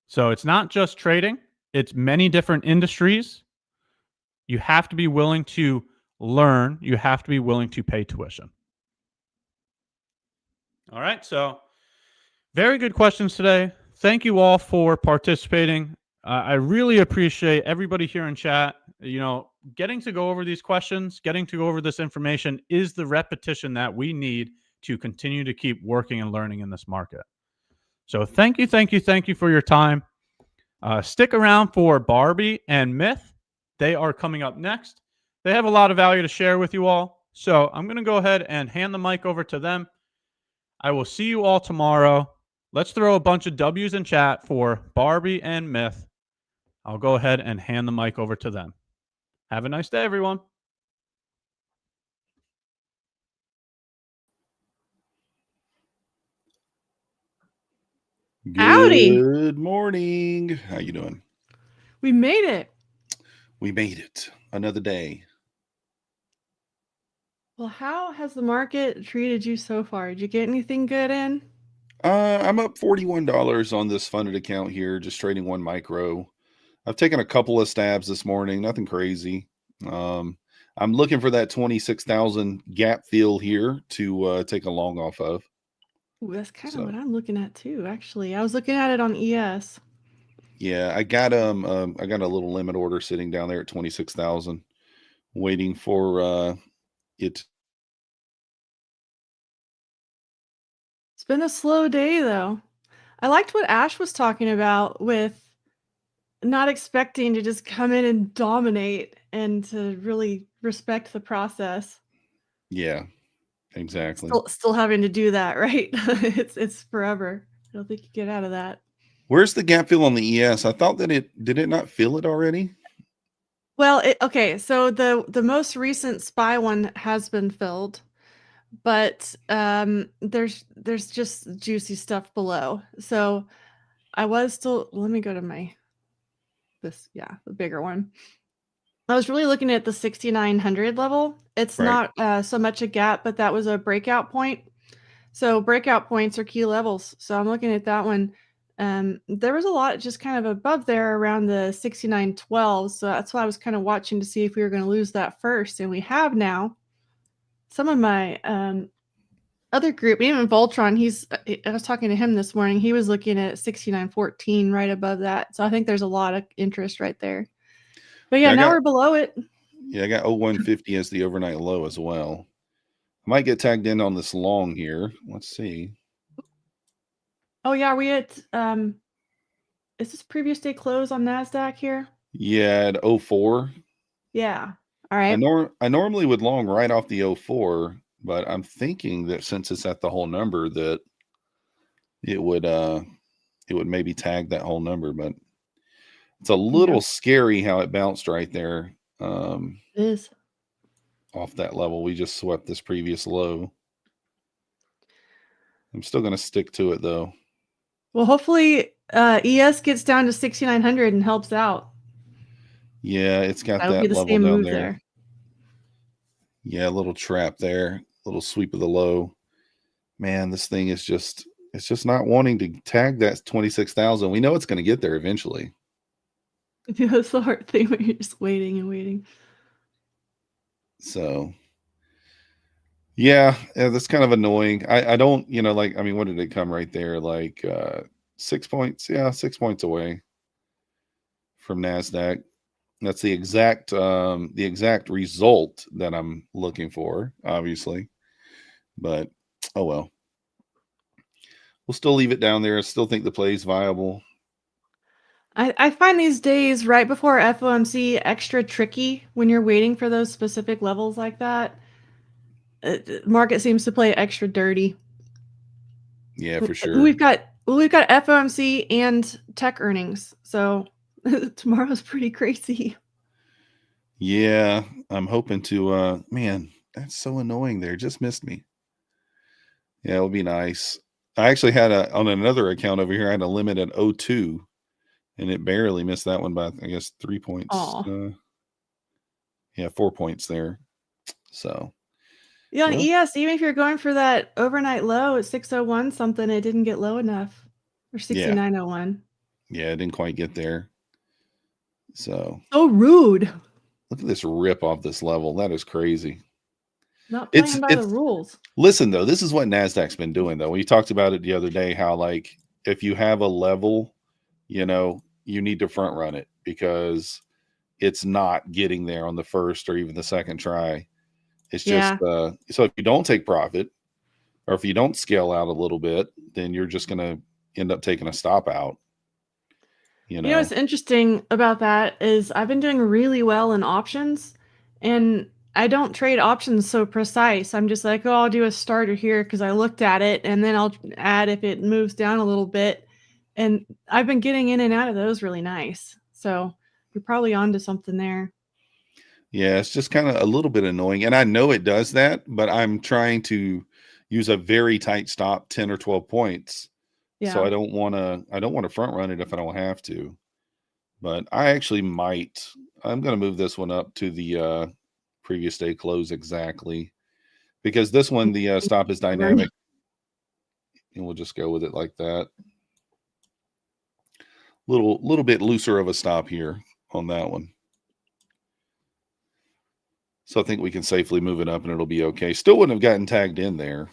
So it's not just trading, it's many different industries. You have to be willing to learn, you have to be willing to pay tuition. All right, so very good questions today. Thank you all for participating. I really appreciate everybody here in chat. Getting to go over these questions, getting to go over this information is the repetition that we need to continue to keep working and learning in this market. So thank you for your time. Stick around for Barbie and Myth. They are coming up next. They have a lot of value to share with you all. So I'm going to go ahead and hand the mic over to them. I will see you all tomorrow. Let's throw a bunch of W's in chat for Barbie and Myth. I'll go ahead and hand the mic over to them. Have a nice day, everyone. Howdy. Good morning. How you doing? We made it. We made it. Another day. Well, how has the market treated you so far? Did you get anything good in? I'm up $41 on this funded account here, just trading one micro. I've taken a couple of stabs this morning, nothing crazy. I'm looking for that 26,000 gap fill here to take a long off of. Ooh, that's kind of what I'm looking at too, actually. I was looking at it on ES. Yeah, I got a little limit order sitting down there at 26,000, waiting for it. It's been a slow day though. I liked what Ash was talking about with not expecting to just come in and dominate and to really respect the process. Yeah, exactly. Still having to do that, right? It's forever. I don't think you get out of that. Where's the gap fill on the ES? I thought that did it not fill it already? Well, okay, so the most recent SPY one has been filled, but there's just juicy stuff below. So I was still, let me go to the bigger one. I was really looking at the 6,900 level. It's Right. not so much a gap, but that was a breakout point. So breakout points are key levels. So I'm looking at that one. There was a lot just kind of above there around the 69.12. So that's why I was kind of watching to see if we were going to lose that first. And we have now. Some of my other group, even Voltron, I was talking to him this morning. He was looking at 69.14 right above that. So I think there's a lot of interest right there. But yeah, now we're below it. Yeah, I got 0150 as the overnight low as well. I might get tagged in on this long here. Let's see. Oh yeah, are we at is this previous day close on NASDAQ here? Yeah, at 04. Yeah. All right. I normally would long right off the 04, but I'm thinking that since it's at the whole number that it would maybe tag that whole number, but it's a little scary how it bounced right there. It is. Off that level. We just swept this previous low. I'm still going to stick to it though. Well, hopefully ES gets down to 6,900 and helps out. Yeah, it's got That'll that be the level same down move there. Yeah, a little trap there, little sweep of the low. Man, this thing is it's just not wanting to tag that 26,000. We know it's going to get there eventually. Yeah, that's the hard thing when you're just waiting and waiting. So yeah, that's kind of annoying. I don't, like, I mean, what did it come right there? Like 6 points. Yeah, 6 points away from NASDAQ. That's the exact result that I'm looking for, obviously. But oh well. We'll still leave it down there. I still think the play is viable. I find these days right before FOMC extra tricky when you're waiting for those specific levels like that. Market seems to play extra dirty. Yeah, for sure. We've got FOMC and tech earnings, so tomorrow's pretty crazy. Yeah, I'm hoping to man, that's so annoying there. Just missed me. Yeah, it would be nice. I actually had on another account over here, I had a limit at 02 and it barely missed that one by I guess 3 points. Yeah, 4 points there. So yeah, on well, ES, even if you're going for that overnight low at 601 something, it didn't get low enough. Or 6901. Yeah, it didn't quite get there. So rude. Look at this rip off this level. That is crazy. Not playing by the rules. Listen, though, this is what NASDAQ's been doing, though. We talked about it the other day, how like if you have a level, you need to front run it because it's not getting there on the first or even the second try. It's just so if you don't take profit or if you don't scale out a little bit, then you're just going to end up taking a stop out. You know what's interesting about that is I've been doing really well in options, and I don't trade options so precise. I'm just like, I'll do a starter here because I looked at it, and then I'll add if it moves down a little bit. And I've been getting in and out of those really nice. So you're probably onto something there. Yeah, it's just kind of a little bit annoying. And I know it does that, but I'm trying to use a very tight stop, 10 or 12 points. Yeah. So I don't want to front run it if I don't have to. But I actually might. I'm going to move this one up to the previous day close exactly. Because this one, the stop is dynamic. And we'll just go with it like that. Little bit looser of a stop here on that one. So I think we can safely move it up and it'll be okay. Still wouldn't have gotten tagged in there.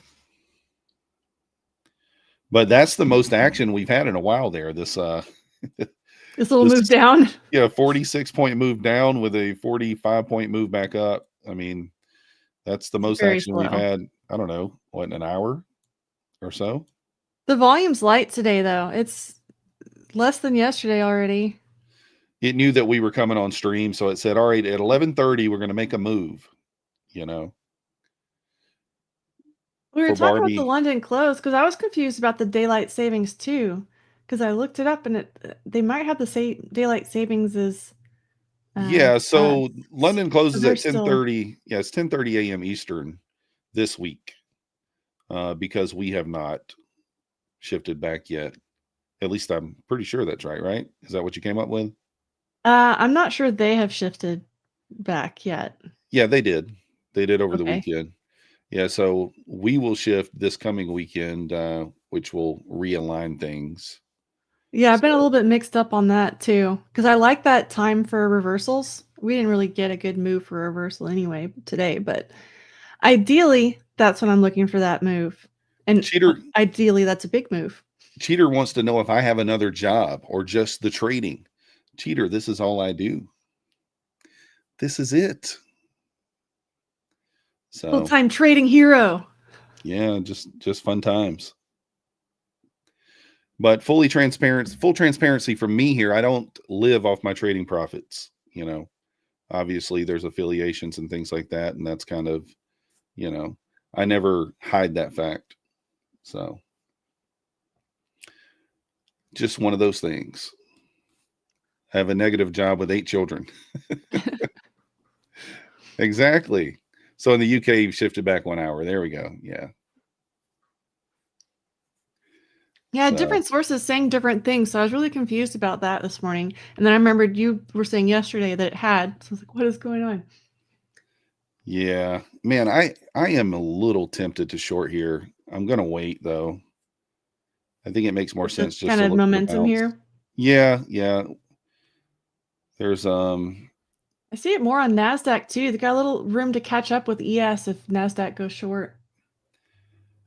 But that's the most action we've had in a while there. This little move down. Yeah, 46-point move down with a 45-point move back up. I mean, that's the most action we've had, I don't know, what, in an hour or so? The volume's light today, though. It's less than yesterday already. It knew that we were coming on stream, so it said, all right, at 11:30, we're going to make a move, We were talking about the London close because I was confused about the daylight savings too, because I looked it up and they might have the daylight savings as so London closes at 10:30. Yeah, it's 10:30 a.m. Eastern this week because we have not shifted back yet. At least I'm pretty sure that's right? Is that what you came up with? I'm not sure they have shifted back yet. Yeah, they did. They did over the weekend. Yeah, so we will shift this coming weekend, which will realign things. Yeah, I've been a little bit mixed up on that too, because I like that time for reversals. We didn't really get a good move for reversal anyway today, but ideally, that's when I'm looking for that move. And ideally, that's a big move. Cheater wants to know if I have another job or just the trading. Cheater, this is all I do. This is it. So full-time trading hero. Yeah, just fun times. But full transparency from me here. I don't live off my trading profits. Obviously there's affiliations and things like that. And that's kind of, I never hide that fact. So just one of those things. I have a negative job with 8 children. Exactly. So in the UK, you've shifted back 1 hour. There we go. Yeah. Yeah, different sources saying different things. So I was really confused about that this morning. And then I remembered you were saying yesterday that it had. So I was like, what is going on? Yeah, man, I am a little tempted to short here. I'm going to wait, though. I think it makes more sense. Just kind of momentum here. Yeah. There's I see it more on NASDAQ too. They got a little room to catch up with ES if NASDAQ goes short.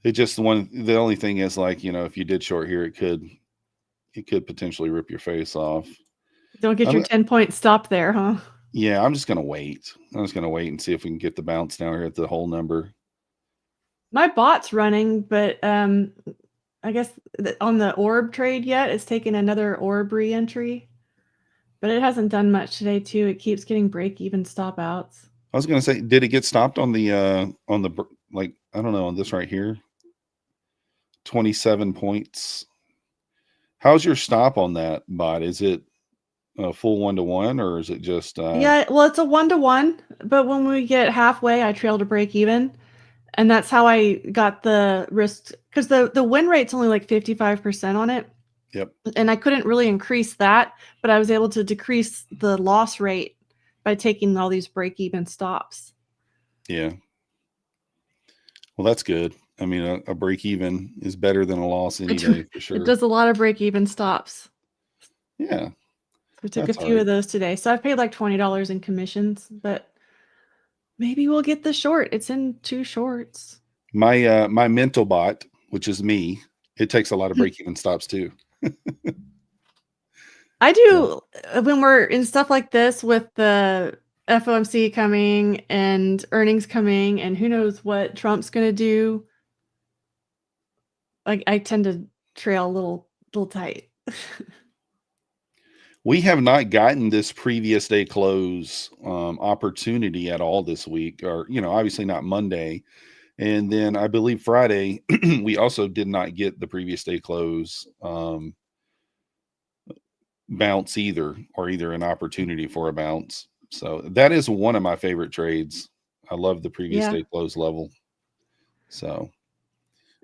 the only thing is, like, if you did short here, it could potentially rip your face off. Don't get your 10-point stop there, huh? Yeah, I'm just gonna wait. I'm just gonna wait and see if we can get the bounce down here at the whole number. My bot's running, but I guess on the orb trade yet, it's taken another orb re-entry, but it hasn't done much today too. It keeps getting break-even stop outs. I was gonna say, did it get stopped on the like, I don't know, on this right here? 27 points. How's your stop on that bot? Is it a full 1-to-1, or is it just Yeah, well, it's a 1-to-1, but when we get halfway, I trail to break even. And that's how I got the risk, because the win rate's only like 55% on it. Yep. And I couldn't really increase that, but I was able to decrease the loss rate by taking all these break-even stops. Yeah. Well, that's good. I mean, a break even is better than a loss any day, for sure. It does a lot of break-even stops. Yeah. We took That's a few all of those today. So I've paid like $20 in commissions, but maybe we'll get the short. It's in 2 shorts. My my mental bot, which is me, it takes a lot of break even stops too. I do when we're in stuff like this with the FOMC coming and earnings coming and who knows what Trump's going to do. Like, I tend to trail a little tight. We have not gotten this previous day close opportunity at all this week, or, obviously not Monday. And then I believe Friday, we also did not get the previous day close bounce either, or either an opportunity for a bounce. So that is one of my favorite trades. I love the previous day close level. So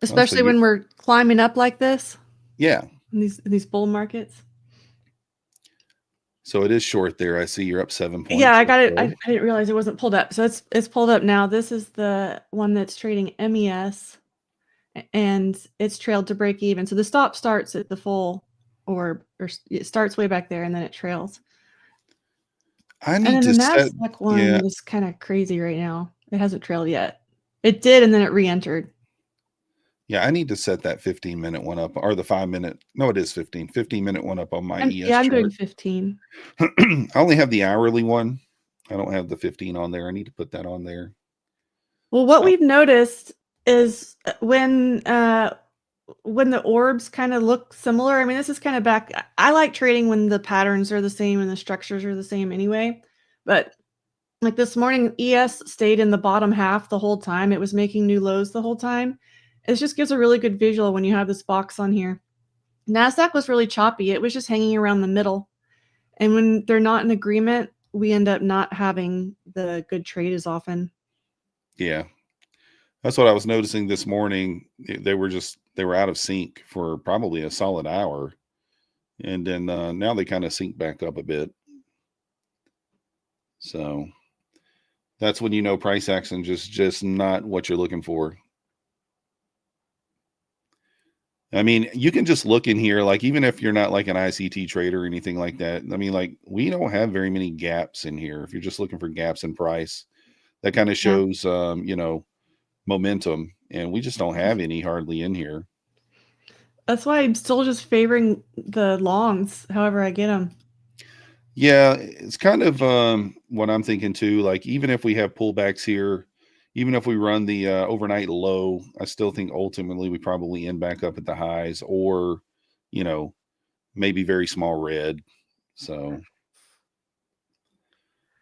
especially when we're climbing up like this. Yeah. In these bull markets. So it is short there. I see you're up 7 points. Yeah, I got it. I didn't realize it wasn't pulled up. So it's pulled up now. This is the one that's trading MES, and it's trailed to break even. So the stop starts at the full orb, or it starts way back there, and then it trails. I need to the set. NASDAQ one is kind of crazy right now. It hasn't trailed yet. It did, and then it re-entered. Yeah, I need to set that 15-minute one up, or the 5-minute. No, it is 15-minute one up on my ES Yeah, I'm chart. doing 15. I only have the hourly one. I don't have the 15 on there. I need to put that on there. Well, what we've noticed is when the orbs kind of look similar. I mean, this is kind of back. I like trading when the patterns are the same and the structures are the same anyway. But like this morning, ES stayed in the bottom half the whole time. It was making new lows the whole time. It just gives a really good visual when you have this box on here. NASDAQ was really choppy. It was just hanging around the middle. And when they're not in agreement, we end up not having the good trade as often. Yeah. That's what I was noticing this morning. They were out of sync for probably a solid hour. And then now they kind of sync back up a bit. So that's when price action just not what you're looking for. I mean, you can just look in here, like, even if you're not like an ICT trader or anything like that. I mean, like, we don't have very many gaps in here. If you're just looking for gaps in price, that kind of shows, momentum, and we just don't have any hardly in here. That's why I'm still just favoring the longs, however I get them. Yeah, it's kind of what I'm thinking too. Like, even if we have pullbacks here, even if we run the overnight low, I still think ultimately we probably end back up at the highs, or, maybe very small red. So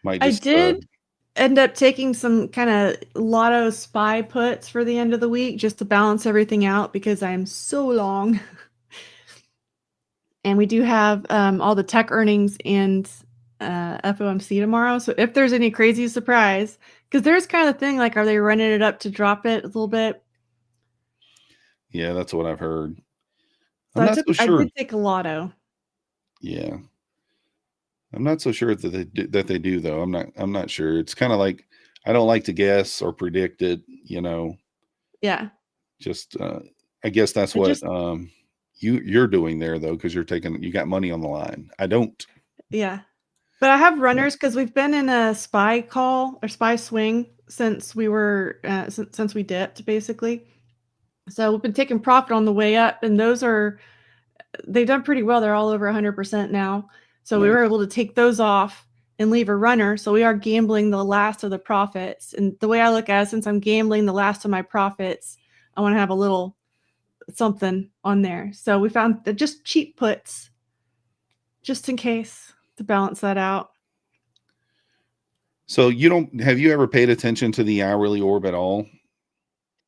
might just, I did end up taking some kind of lotto SPY puts for the end of the week just to balance everything out because I'm so long. And we do have all the tech earnings and FOMC tomorrow. So if there's any crazy surprise, because there's kind of the thing, like, are they running it up to drop it a little bit? Yeah, that's what I've heard. So I'm not so sure. I did take a lotto. Yeah, I'm not so sure that they do though. I'm not sure. It's kind of like, I don't like to guess or predict it. Yeah. Just I guess that's what you're doing there though, because you got money on the line. I don't. Yeah. But I have runners because we've been in a SPY call or SPY swing since we were since we dipped basically. So we've been taking profit on the way up, and they've done pretty well. They're all over 100% now. So we Nice. were able to take those off and leave a runner. So we are gambling the last of the profits. And the way I look at it, since I'm gambling the last of my profits, I want to have a little something on there. So we found just cheap puts, just in case, to balance that out. So have you ever paid attention to the hourly orb at all?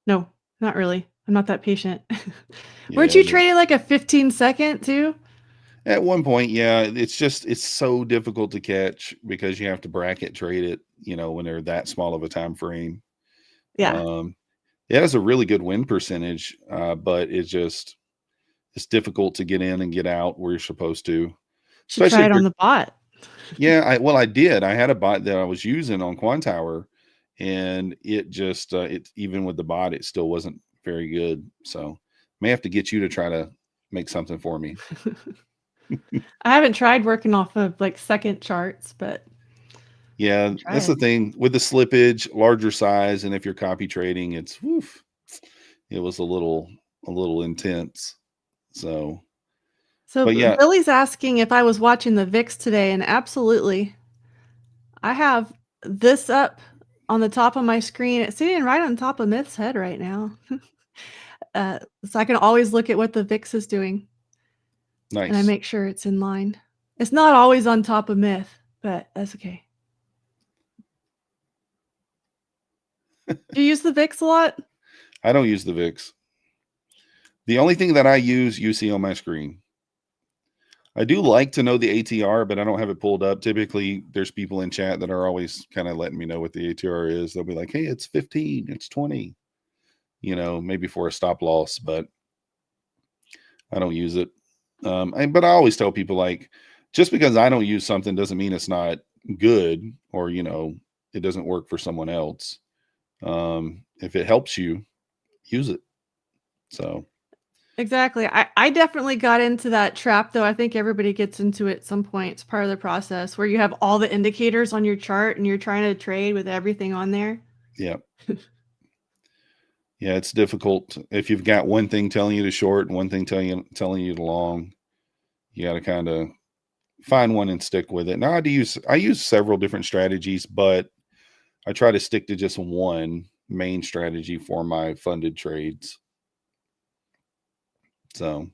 No, not really. I'm not that patient. Yeah, Weren't you trading like a 15-second too? At one point, yeah. It's so difficult to catch because you have to bracket trade it, when they're that small of a time frame. Yeah. It has a really good win percentage, but it's difficult to get in and get out where you're supposed to. Should Especially try if it on you're- the bot. Yeah, I did. I had a bot that I was using on Quantower, and it just even with the bot, it still wasn't very good. So may have to get you to try to make something for me. I haven't tried working off of like second charts, but Yeah, try that's it. the thing with the slippage, larger size, and if you're copy trading, it was a little intense. So but yeah. Billy's asking if I was watching the VIX today, and absolutely. I have this up on the top of my screen. It's sitting right on top of Myth's head right now. So I can always look at what the VIX is doing. Nice. And I make sure it's in line. It's not always on top of Myth, but that's okay. Do you use the VIX a lot? I don't use the VIX. The only thing that I use, you see on my screen. I do like to know the ATR, but I don't have it pulled up. Typically, there's people in chat that are always kind of letting me know what the ATR is. They'll be like, hey, it's 15, it's 20, maybe for a stop loss, but I don't use it. But I always tell people, like, just because I don't use something doesn't mean it's not good or, it doesn't work for someone else. If it helps you, use it. So. Exactly. I definitely got into that trap, though. I think everybody gets into it at some point. It's part of the process where you have all the indicators on your chart and you're trying to trade with everything on there. Yeah. Yeah, it's difficult. If you've got one thing telling you to short and one thing telling you to long, you got to kind of find one and stick with it. Now I use several different strategies, but I try to stick to just one main strategy for my funded trades. So,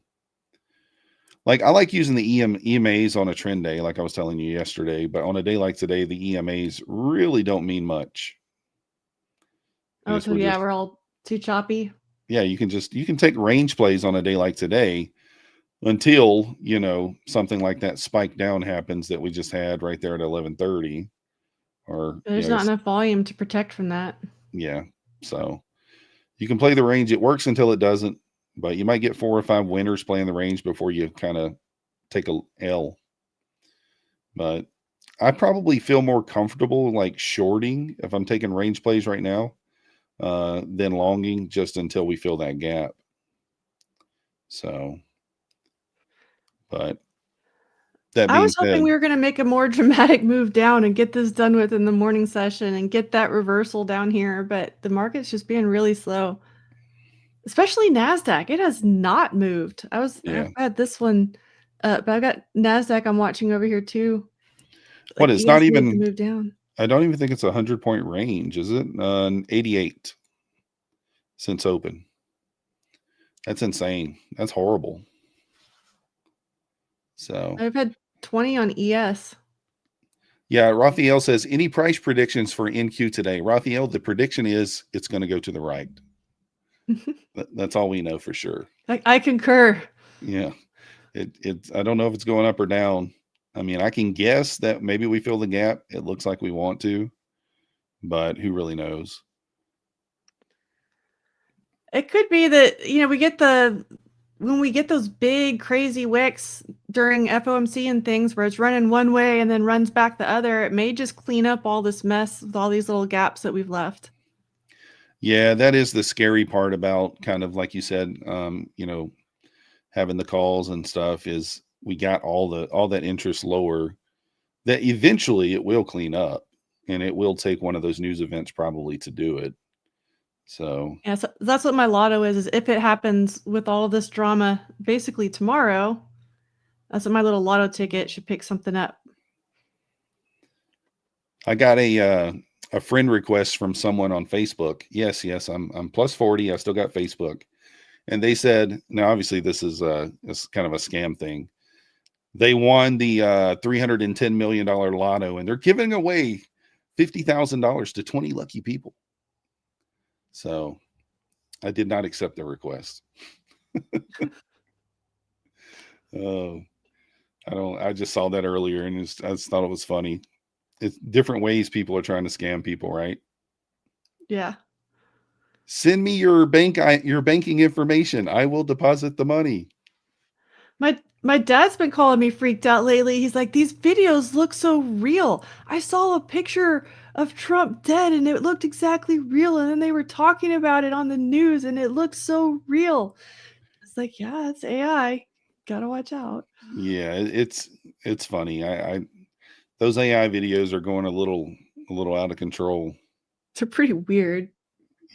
like, I like using the EMAs on a trend day, like I was telling you yesterday, but on a day like today, the EMAs really don't mean much. Oh, so yeah, we're all too choppy. Yeah, you can take range plays on a day like today until, something like that spike down happens that we just had right there at 11:30. Or there's not enough volume to protect from that. Yeah. So you can play the range. It works until it doesn't, but you might get 4 or 5 winners playing the range before you kind of take a L. But I probably feel more comfortable like shorting if I'm taking range plays right now than longing just until we fill that gap. So, but I was hoping we were going to make a more dramatic move down and get this done with in the morning session and get that reversal down here, but the market's just being really slow. Especially NASDAQ. It has not moved. I've had this one, but I've got NASDAQ I'm watching over here too. What it's not even move down. I don't even think it's a 100-point range, is it? 88 since open. That's insane. That's horrible. So I've had 20 on ES. Yeah, Raphael says, any price predictions for NQ today? Raphael, the prediction is it's going to go to the right. That's all we know for sure. I concur. Yeah. I don't know if it's going up or down. I mean, I can guess that maybe we fill the gap. It looks like we want to, but who really knows? It could be that, when we get those big crazy wicks during FOMC and things where it's running one way and then runs back the other, it may just clean up all this mess with all these little gaps that we've left. Yeah, that is the scary part about kind of like you said, having the calls and stuff is we got all that interest lower. that eventually it will clean up, and it will take one of those news events probably to do it. So Yeah, so that's what my lotto is if it happens with all this drama basically tomorrow, that's what my little lotto ticket should pick something up. I got a friend request from someone on Facebook. Yes, I'm plus 40. I still got Facebook. And they said, now obviously this is kind of a scam thing. They won the $310 million lotto, and they're giving away $50,000 to 20 lucky people. So I did not accept the request. Oh, I just saw that earlier, and I just thought it was funny. It's different ways people are trying to scam people, right? Yeah. Send me your banking information. I will deposit the money. My dad's been calling me freaked out lately. He's like, these videos look so real. I saw a picture of Trump dead and it looked exactly real. And then they were talking about it on the news and it looked so real. It's like, yeah, it's AI. Gotta watch out. Yeah, it's funny. Those AI videos are going a little out of control. They're pretty weird.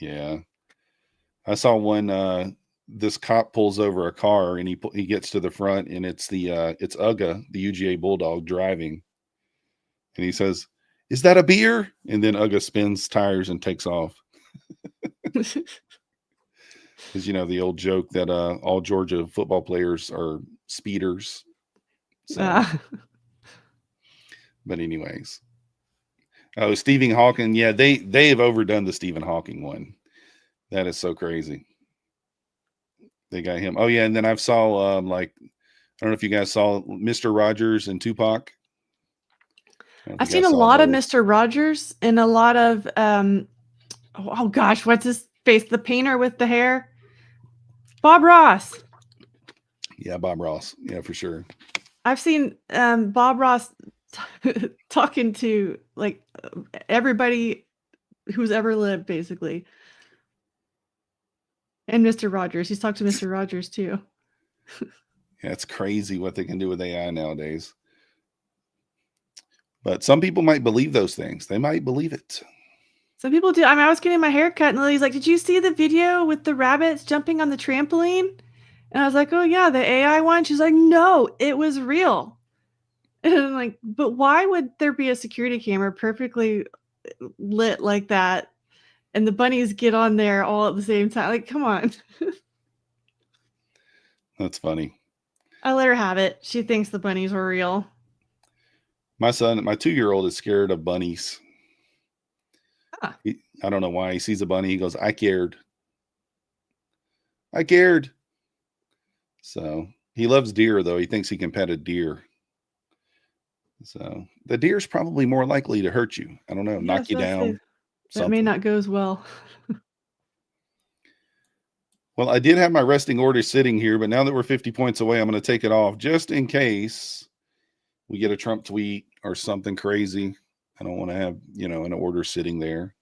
Yeah. I saw one, this cop pulls over a car and he gets to the front, and it's Uga, the UGA Bulldog, driving. And he says, "Is that a beer?" And then Uga spins tires and takes off. Because the old joke that all Georgia football players are speeders. So, but anyways. Oh, Stephen Hawking. Yeah, they have overdone the Stephen Hawking one. That is so crazy. They got him. Oh yeah, and then I saw I don't know if you guys saw Mr. Rogers and Tupac. I've seen a lot of Mr. Rogers and a lot of oh gosh, what's his face? The painter with the hair. Bob Ross. Yeah, Bob Ross. Yeah, for sure. I've seen Bob Ross talking to like everybody who's ever lived, basically. And Mr. Rogers. He's talked to Mr. Rogers too. Yeah, it's crazy what they can do with AI nowadays. But some people might believe those things. They might believe it. Some people do. I mean, I was getting my hair cut and Lily's like, "Did you see the video with the rabbits jumping on the trampoline?" And I was like, "Oh yeah, the AI one." She's like, "No, it was real." And I'm like, "But why would there be a security camera perfectly lit like that and the bunnies get on there all at the same time?" Like, come on. That's funny. I let her have it. She thinks the bunnies were real. My son, my 2-year-old, is scared of bunnies. Ah. I don't know why. He sees a bunny. He goes, I cared. I cared. So he loves deer, though. He thinks he can pet a deer. So the deer's probably more likely to hurt you. I don't know, knock you down. That may not go as well. Well, I did have my resting order sitting here, but now that we're 50 points away, I'm going to take it off just in case we get a Trump tweet or something crazy. I don't want to have, an order sitting there.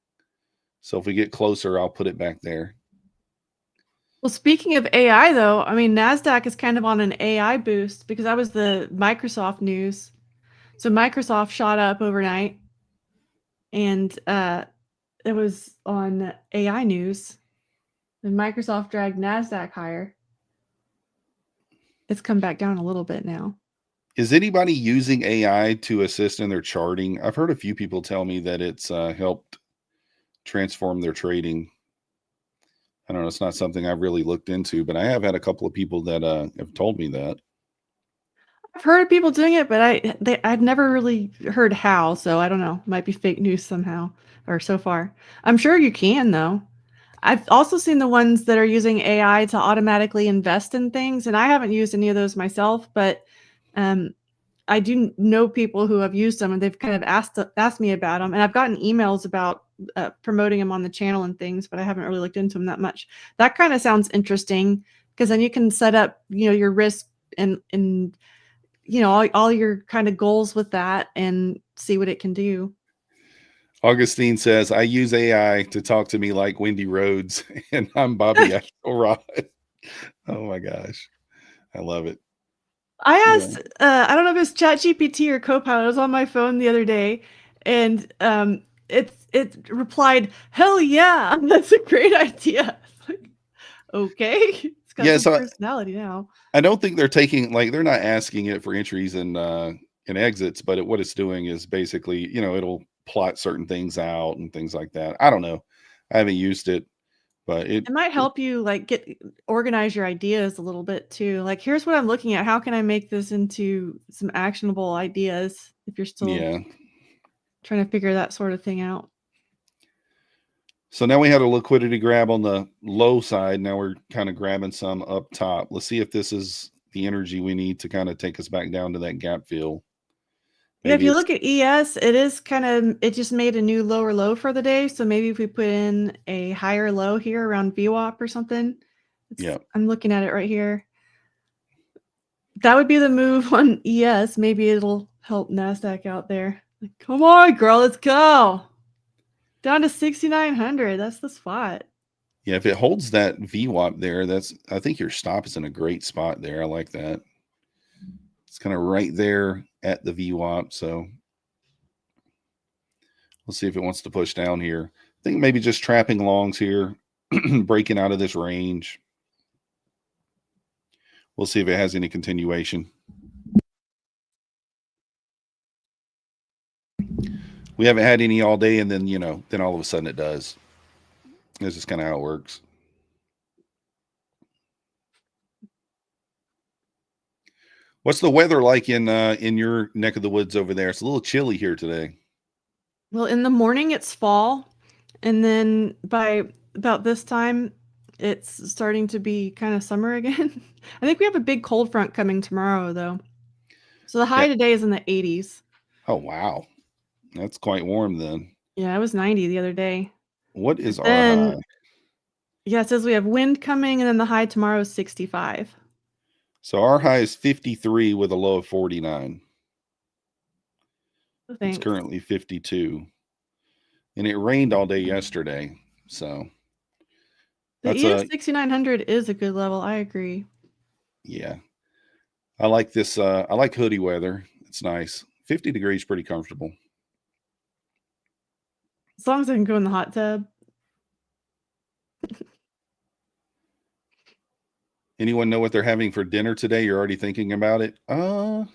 So if we get closer, I'll put it back there. Well, speaking of AI, though, I mean, NASDAQ is kind of on an AI boost because that was the Microsoft news. So Microsoft shot up overnight, and it was on AI news. And Microsoft dragged NASDAQ higher. It's come back down a little bit now. Is anybody using AI to assist in their charting? I've heard a few people tell me that it's helped transform their trading. I don't know. It's not something I've really looked into, but I have had a couple of people that have told me that. I've heard of people doing it, but I've never really heard how. So I don't know. Might be fake news somehow or so far. I'm sure you can, though. I've also seen the ones that are using AI to automatically invest in things, and I haven't used any of those myself, but I do know people who have used them, and they've kind of asked me about them, and I've gotten emails about promoting them on the channel and things, but I haven't really looked into them that much. That kind of sounds interesting because then you can set up, your risk and all your kind of goals with that and see what it can do. Augustine says, I use AI to talk to me like Wendy Rhodes, and I'm Bobby Axelrod. Oh my gosh. I love it. I asked, I don't know if it's ChatGPT or Copilot. It was on my phone the other day, and it replied, "Hell yeah, that's a great idea." It's like, okay, it's got Yeah, some so personality now. I don't think they're taking like they're not asking it for entries and exits, but what it's doing is basically, it'll plot certain things out and things like that. I don't know. I haven't used it, but It might help you like organize your ideas a little bit too. Like, here's what I'm looking at. How can I make this into some actionable ideas if you're still yeah. trying to figure that sort of thing out? So now we had a liquidity grab on the low side. Now we're kind of grabbing some up top. Let's see if this is the energy we need to kind of take us back down to that gap fill. Yeah, if Maybe you it's look at ES, it is kind of, it just made a new lower low for the day. So maybe if we put in a higher low here around VWAP or something. Yeah. I'm looking at it right here. That would be the move on ES. Maybe it'll help NASDAQ out there. Like, come on, girl, let's go. Down to 6,900. That's the spot. Yeah, if it holds that VWAP there, I think your stop is in a great spot there. I like that. It's kind of right there at the VWAP. So let's see if it wants to push down here. I think maybe just trapping longs here, breaking out of this range. We'll see if it has any continuation. We haven't had any all day, and then, then all of a sudden it does. This is kind of how it works. What's the weather like in your neck of the woods over there? It's a little chilly here today. Well, in the morning it's fall, and then by about this time it's starting to be kind of summer again. I think we have a big cold front coming tomorrow though. So the high today is in the 80s. Oh, wow. That's quite warm then. Yeah, it was 90 the other day. What is our high? Yeah, it says we have wind coming, and then the high tomorrow is 65. So our high is 53 with a low of 49. It's currently 52. And it rained all day yesterday. So the ES 6,900 is a good level. I agree. Yeah. I like this. I like hoodie weather. It's nice. 50 degrees, pretty comfortable. As long as I can go in the hot tub. Anyone know what they're having for dinner today? You're already thinking about it? Let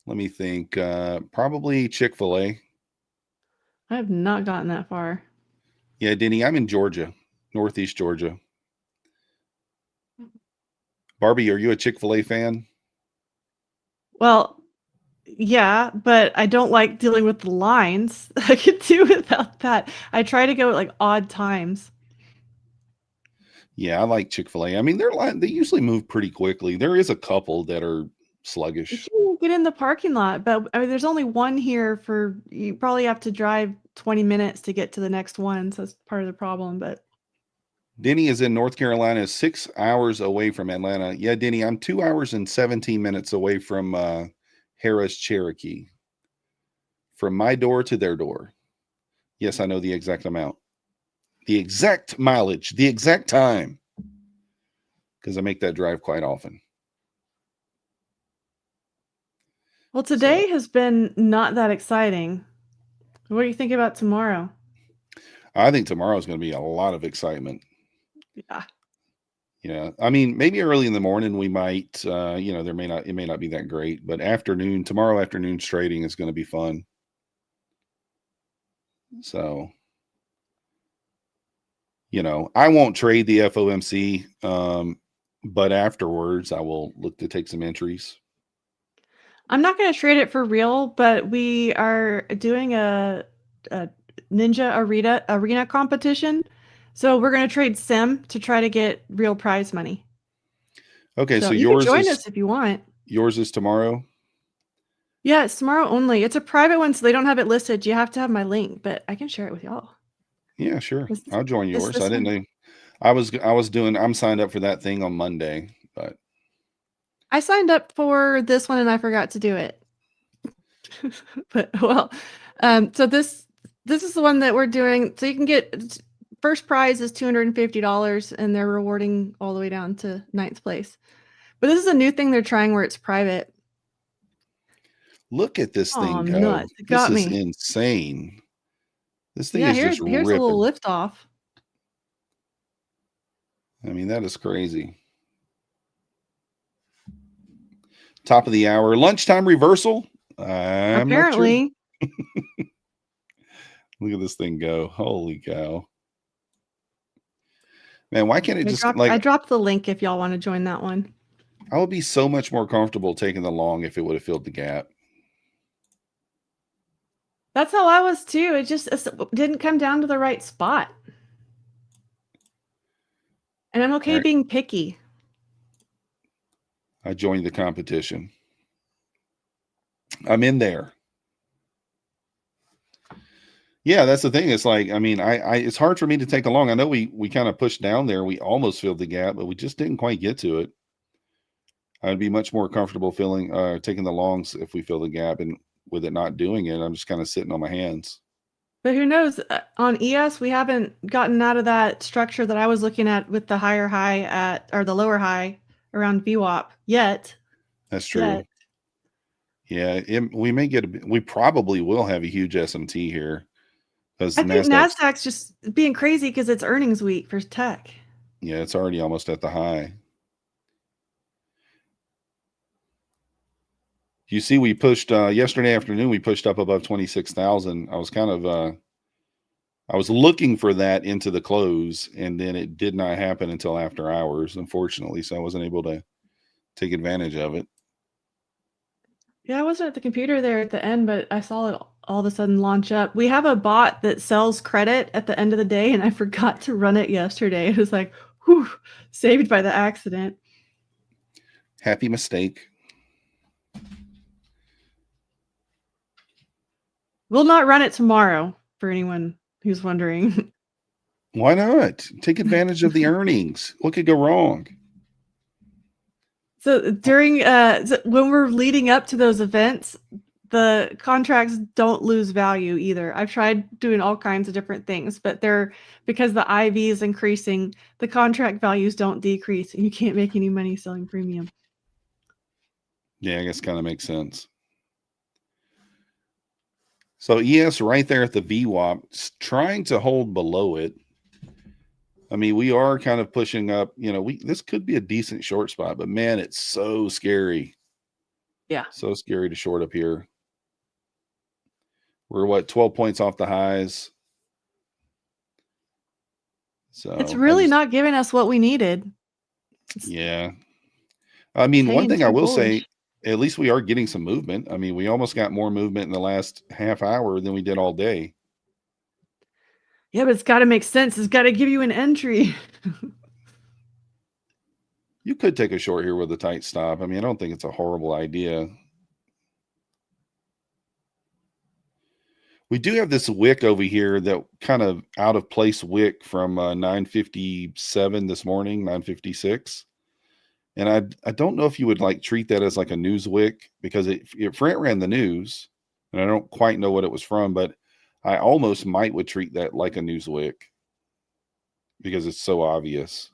me think. Probably Chick-fil-A. I have not gotten that far. Yeah, Denny, I'm in Georgia, Northeast Georgia. Barbie, are you a Chick-fil-A fan? Well, yeah, but I don't like dealing with the lines. I could do without that. I try to go at like odd times. Yeah, I like Chick-fil-A. I mean, they usually move pretty quickly. There is a couple that are sluggish. You can get in the parking lot, but I mean, there's only one here you probably have to drive 20 minutes to get to the next one. So that's part of the problem. But Denny is in North Carolina, 6 hours away from Atlanta. Yeah, Denny, I'm 2 hours and 17 minutes away from Harris, Cherokee. From my door to their door. Yes, I know the exact amount. The exact mileage, the exact time. Because I make that drive quite often. well, today has been not that exciting. What do you think about tomorrow? I think tomorrow is going to be a lot of excitement. Yeah. Yeah. I mean, maybe early in the morning we might, it may not be that great, but tomorrow afternoon's trading is going to be fun. So, I won't trade the FOMC, but afterwards I will look to take some entries. I'm not going to trade it for real, but we are doing a Ninja arena competition. So we're going to trade sim to try to get real prize money. Okay, so you yours can join us if you want. Yours is tomorrow? Yeah, it's tomorrow only. It's a private one, so they don't have it listed. You have to have my link, but I can share it with y'all. Yeah, sure. I'll join yours. I didn't know. I'm signed up for that thing on Monday, but I signed up for this one and I forgot to do it. But so this is the one that we're doing. So you can get first prize is $250 and they're rewarding all the way down to 9th place. But this is a new thing they're trying where it's private. Look at this Oh, thing go. nuts. It This got is me. insane. This thing Yeah, is just here's a little ripping. lift off. I mean, that is crazy. Top of the hour. Lunchtime reversal. I'm not sure. Apparently. Look at this thing go. Holy cow. Man, why can't it just I dropped the link if y'all want to join that one. I would be so much more comfortable taking the long if it would have filled the gap. That's how I was too. It just didn't come down to the right spot. And I'm okay All right. being picky. I joined the competition. I'm in there. Yeah, that's the thing. It's like, I mean, it's hard for me to take a long. I know we kind of pushed down there. We almost filled the gap, but we just didn't quite get to it. I'd be much more comfortable taking the longs if we fill the gap, and with it not doing it, I'm just kind of sitting on my hands. But who knows? On ES, we haven't gotten out of that structure that I was looking at with the higher high or the lower high around VWAP yet. That's true. Yeah, we probably will have a huge SMT here. I think NASDAQ's just being crazy because it's earnings week for tech. Yeah, it's already almost at the high. You see, we pushed yesterday afternoon. We pushed up above 26,000. I was kind of I was looking for that into the close, and then it did not happen until after hours, unfortunately. So I wasn't able to take advantage of it. Yeah, I wasn't at the computer there at the end, but I saw it all of a sudden launch up. We have a bot that sells credit at the end of the day, and I forgot to run it yesterday. It was like, whew, saved by the accident. Happy mistake. We'll not run it tomorrow for anyone who's wondering. Why not? Take advantage of the earnings. What could go wrong? So during when we're leading up to those events, the contracts don't lose value either. I've tried doing all kinds of different things, but because the IV is increasing, the contract values don't decrease, and you can't make any money selling premium. Yeah, I guess kind of makes sense. So ES right there at the VWAP, trying to hold below it. I mean, we are kind of pushing up. You know, this could be a decent short spot, but man, it's so scary. Yeah, so scary to short up here. We're 12 points off the highs. So it's really not giving us what we needed. Yeah, I mean, one thing I will say, at least we are getting some movement. I mean, we almost got more movement in the last half hour than we did all day. Yeah, but it's got to make sense. It's got to give you an entry. You could take a short here with a tight stop. I mean, I don't think it's a horrible idea. We do have this wick over here, that kind of out of place wick from 9:57 this morning, 9:56. And I don't know if you would treat that as like a news wick, because it ran the news, and I don't quite know what it was from, but I almost would treat that like a news wick because it's so obvious.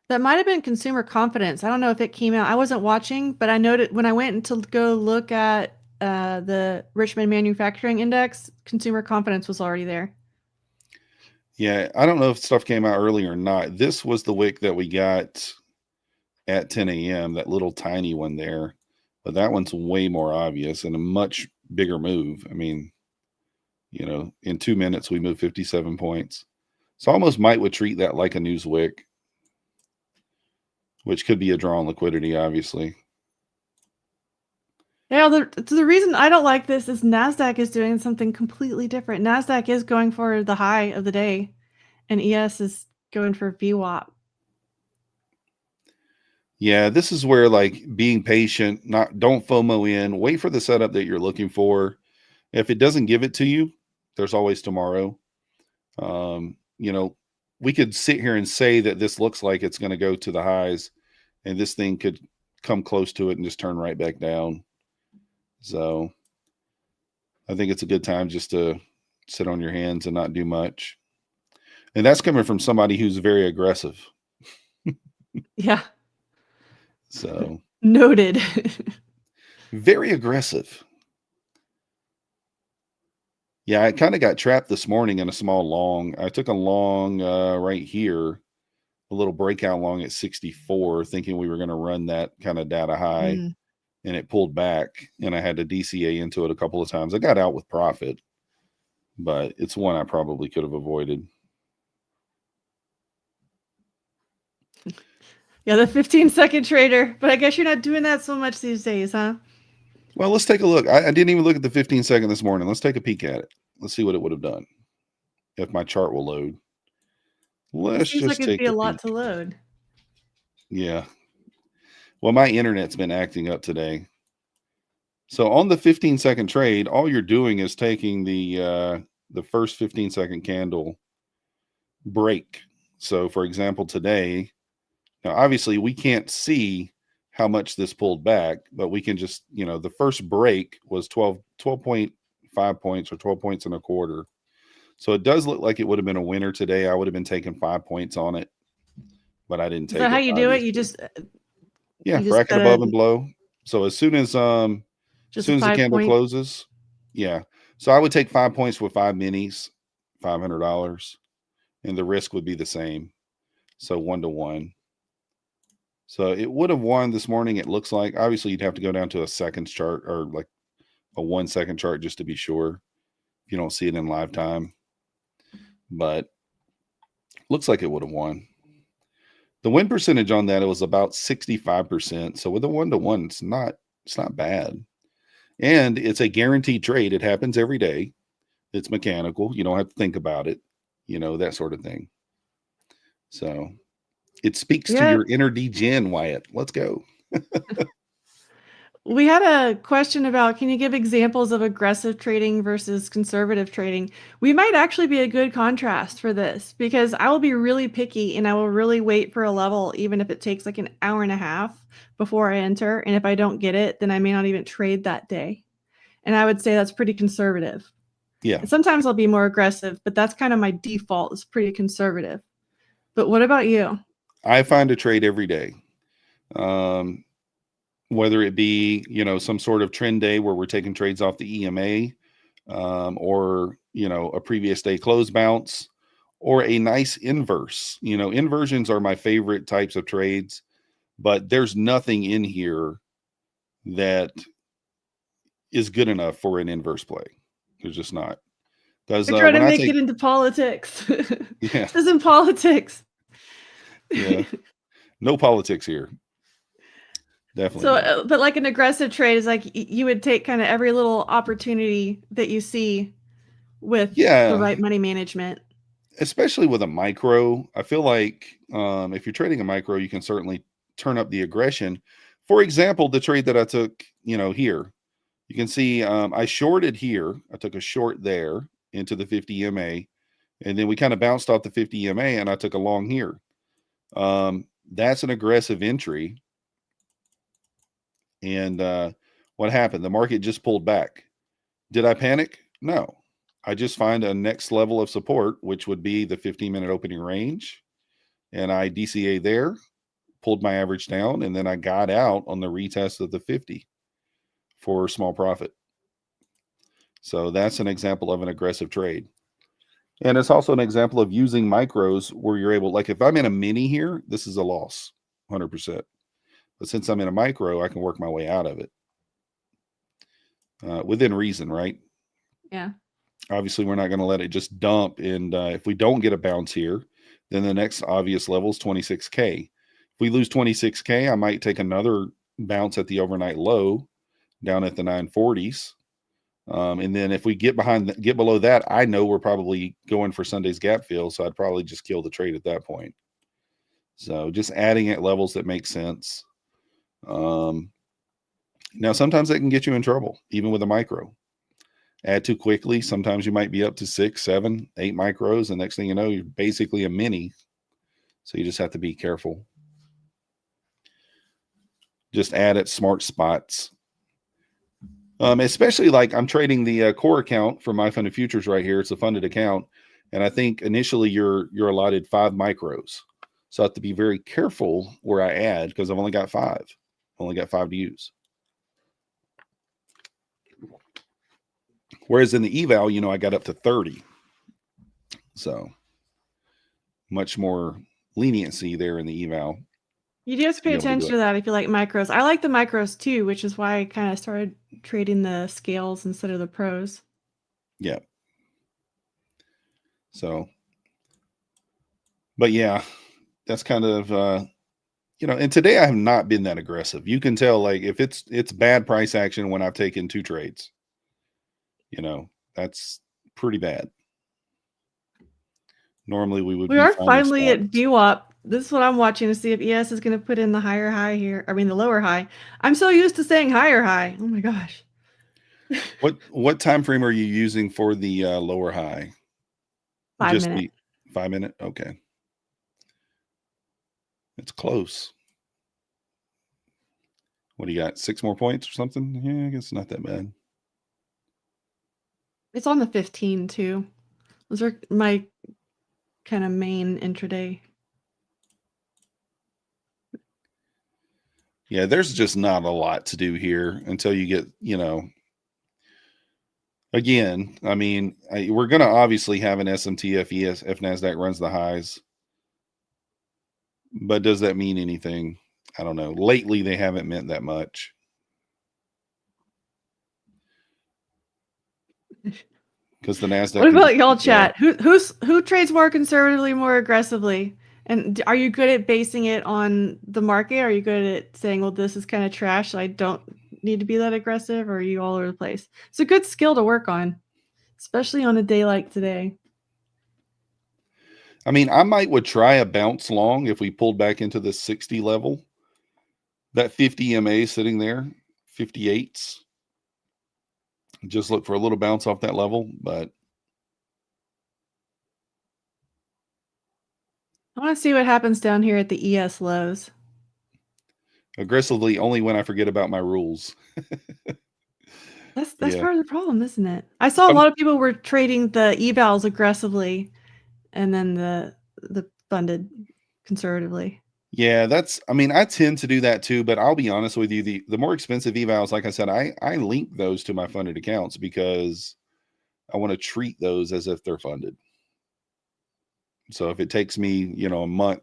That might have been consumer confidence. I don't know if it came out. I wasn't watching, but I noted when I went to go look at the Richmond Manufacturing Index, consumer confidence was already there. Yeah, I don't know if stuff came out early or not. This was the wick that we got at 10 a.m., that little tiny one there. But that one's way more obvious and a much bigger move. I mean, you know, in 2 minutes, we moved 57 points. So almost would treat that like a news wick, which could be a draw on liquidity, obviously. Yeah, the reason I don't like this is NASDAQ is doing something completely different. NASDAQ is going for the high of the day, and ES is going for VWAP. Yeah, this is where being patient, don't FOMO in, wait for the setup that you're looking for. If it doesn't give it to you, there's always tomorrow. You know, we could sit here and say that this looks like it's going to go to the highs, and this thing could come close to it and just turn right back down. So I think it's a good time just to sit on your hands and not do much. And that's coming from somebody who's very aggressive. Yeah. So Noted. very aggressive. Yeah, I kind of got trapped this morning in a small long. I took a long right here, a little breakout long at 64, thinking we were going to run that kind of data high, Mm. and it pulled back, and I had to DCA into it a couple of times. I got out with profit, but it's one I probably could have avoided. Yeah, the 15-second trader. But I guess you're not doing that so much these days, huh? Well, let's take a look. I didn't even look at the 15-second this morning. Let's take a peek at it. Let's see what it would have done if my chart will load. It Let's seems just like it'd take be a a lot peek. to load. Yeah. Well, my internet's been acting up today. So on the 15-second trade, all you're doing is taking the first 15-second candle break. So for example, today, now obviously we can't see how much this pulled back, but we can just, the first break was 12.5 points or 12 points and a quarter. So it does look like it would have been a winner today. I would have been taking 5 points on it, but I didn't Is take that it. how you do it? obviously. You just Bracket above and below. So as soon as the just a candle 5-point. closes, yeah. So I would take 5 points with 5 minis, $500, and the risk would be the same. So 1-to-1. So it would have won this morning. It looks like, obviously you'd have to go down to a seconds chart or like a 1 second chart just to be sure if you don't see it in live time, but looks like it would have won. The win percentage on that, it was about 65%. So with a 1-to-1, it's not bad. And it's a guaranteed trade. It happens every day. It's mechanical. You don't have to think about it, that sort of thing. So it speaks to your inner DGen, Wyatt. Let's go. We had a question about, can you give examples of aggressive trading versus conservative trading? We might actually be a good contrast for this, because I will be really picky and I will really wait for a level, even if it takes like an hour and a half before I enter. And if I don't get it, then I may not even trade that day. And I would say that's pretty conservative. Yeah. And sometimes I'll be more aggressive, but that's kind of my default, is pretty conservative. But what about you? I find a trade every day. Whether it be, some sort of trend day where we're taking trades off the EMA, or, a previous day close bounce, or a nice inverse. Inversions are my favorite types of trades, but there's nothing in here that is good enough for an inverse play. There's just not. Because We're trying to make it into politics. Yeah. This isn't politics. Yeah. No politics here. Definitely. So, but like an aggressive trade is like you would take kind of every little opportunity that you see with the right money management. Especially with a micro, I feel like if you're trading a micro, you can certainly turn up the aggression. For example, the trade that I took, here, you can see I shorted here. I took a short there into the 50 EMA, and then we kind of bounced off the 50 EMA, and I took a long here. That's an aggressive entry. And what happened? The market just pulled back. Did I panic? No. I just find a next level of support, which would be the 15-minute opening range. And I DCA there, pulled my average down, and then I got out on the retest of the 50 for a small profit. So that's an example of an aggressive trade. And it's also an example of using micros where you're able, like if I'm in a mini here, this is a loss, 100%. But since I'm in a micro, I can work my way out of it within reason, right? Yeah. Obviously, we're not going to let it just dump. And if we don't get a bounce here, then the next obvious level is 26K. If we lose 26K, I might take another bounce at the overnight low down at the 940s. And then if we get below that, I know we're probably going for Sunday's gap fill. So I'd probably just kill the trade at that point. So just adding at levels that make sense. Now sometimes that can get you in trouble, even with a micro. Add too quickly, sometimes you might be up to 6, 7, 8 micros, and next thing you know, you're basically a mini. So you just have to be careful. Just add at smart spots. Especially like I'm trading the core account for MyFundedFutures right here. It's a funded account, and I think initially you're allotted 5 micros. So I have to be very careful where I add because I've only got 5. I've only got 5 to use. Whereas in the eval, you know, I got up to 30. So much more leniency there in the eval. You do have to pay be able to do attention it. to that if you like micros. I like the micros too, which is why I kind of started trading the scales instead of the pros. Yeah. So, but yeah, that's kind of, you know, and today I have not been that aggressive. You can tell, like, if it's bad price action when I've taken 2 trades, you know, that's pretty bad. Normally we would We be are finding finally at spots. VWAP. This is what I'm watching to see if ES is going to put in the higher high here. I mean, the lower high. I'm so used to saying higher high. Oh my gosh. What time frame are you using for the lower high? 5 Just minute. the 5 minute? Okay. It's close. What do you got? 6 more points or something? Yeah, I guess not that bad. It's on the 15 too. Those are my kind of main intraday. Yeah, there's just not a lot to do here until you get, you know, again, I mean, we're going to obviously have an SMTF ES if NASDAQ runs the highs. But does that mean anything? I don't know. Lately, they haven't meant that much. Because the NASDAQ. What about y'all chat? Who trades more conservatively, more aggressively? And are you good at basing it on the market? Are you good at saying, well, this is kind of trash, so I don't need to be that aggressive? Or are you all over the place? It's a good skill to work on, especially on a day like today. I mean, I would try a bounce long if we pulled back into the 60 level. That 50 EMA sitting there, 58s. Just look for a little bounce off that level, but I want to see what happens down here at the ES lows. aggressively only when I forget about my rules. That's Yeah. part of the problem, isn't it? I saw a lot of people were trading the evals aggressively and then the funded conservatively. Yeah, I mean, I tend to do that too, but I'll be honest with you, the more expensive evals, like I said, I link those to my funded accounts because I want to treat those as if they're funded. So if it takes me, you know, a month,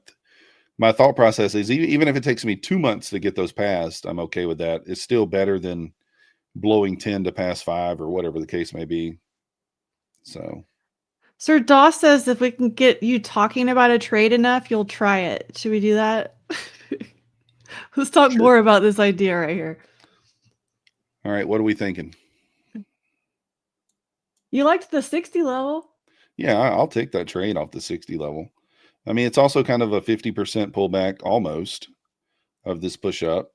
my thought process is even if it takes me 2 months to get those passed, I'm okay with that. It's still better than blowing 10 to pass 5 or whatever the case may be. So Sir Doss says if we can get you talking about a trade enough, you'll try it. Should we do that? Let's talk more about this idea right here. All right, what are we thinking? You liked the 60 level? Yeah, I'll take that trade off the 60 level. I mean, it's also kind of a 50% pullback almost of this push up.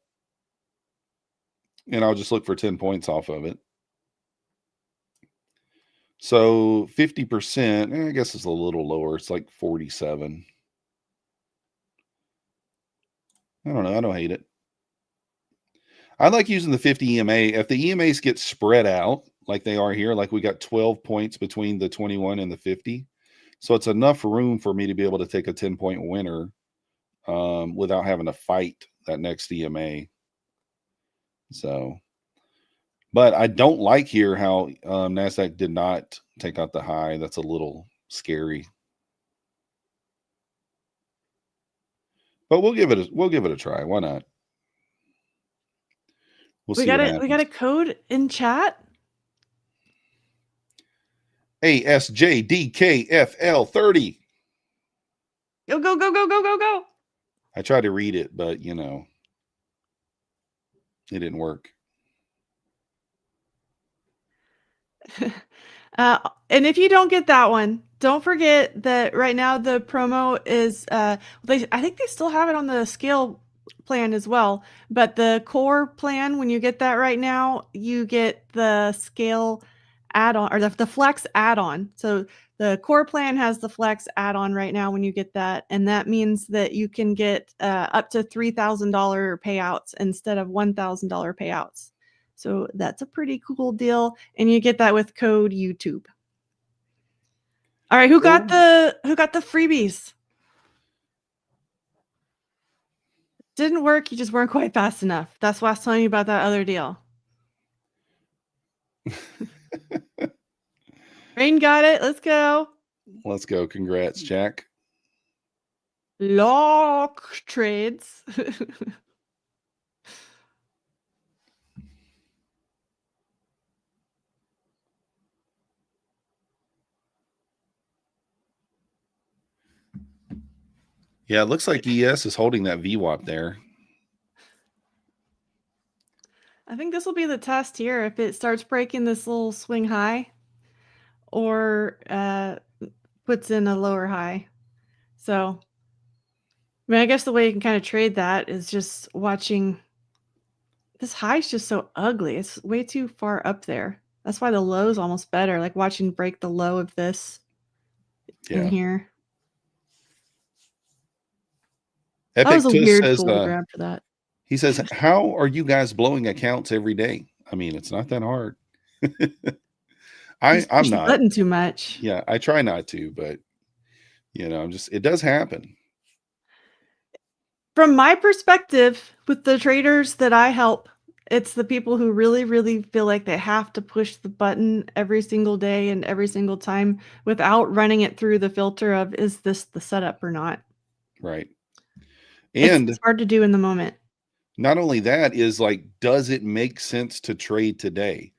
And I'll just look for 10 points off of it. So 50%, I guess it's a little lower. It's like 47. I don't know. I don't hate it. I like using the 50 EMA. If the EMAs get spread out like they are here, like we got 12 points between the 21 and the 50. So it's enough room for me to be able to take a 10-point winner without having to fight that next EMA. So, but I don't like here how NASDAQ did not take out the high. That's a little scary. But we'll give it a try. Why not? We got a code in chat. ASJDKFL30. Go, go, go, go, go, go, go. I tried to read it, but you know, it didn't work. And if you don't get that one, don't forget that right now the promo is I think they still have it on the scale plan as well, but the core plan, when you get that right now, you get the scale add-on or the flex add-on. So the core plan has the flex add-on right now when you get that, and that means that you can get up to $3,000 payouts instead of $1,000 payouts. So that's a pretty cool deal, and you get that with code YouTube. All right, who got the freebies? Didn't work. You just weren't quite fast enough. That's why I was telling you about that other deal. Rain got it. Let's go. Let's go. Congrats, Jack. Lock trades. Yeah, it looks like ES is holding that VWAP there. I think this will be the test here if it starts breaking this little swing high or puts in a lower high. So, I mean, I guess the way you can kind of trade that is just watching. This high is just so ugly. It's way too far up there. That's why the low is almost better. Like watching break the low of this in here. That Epic was a Tuss weird says, tool to grab for that. he says, how are you guys blowing accounts every day? I mean, it's not that hard. I'm Push the not. button too much. Yeah, I try not to, but it does happen. From my perspective, with the traders that I help, it's the people who really, really feel like they have to push the button every single day and every single time without running it through the filter of, is this the setup or not? Right. And it's hard to do in the moment. Not only that is like, does it make sense to trade today?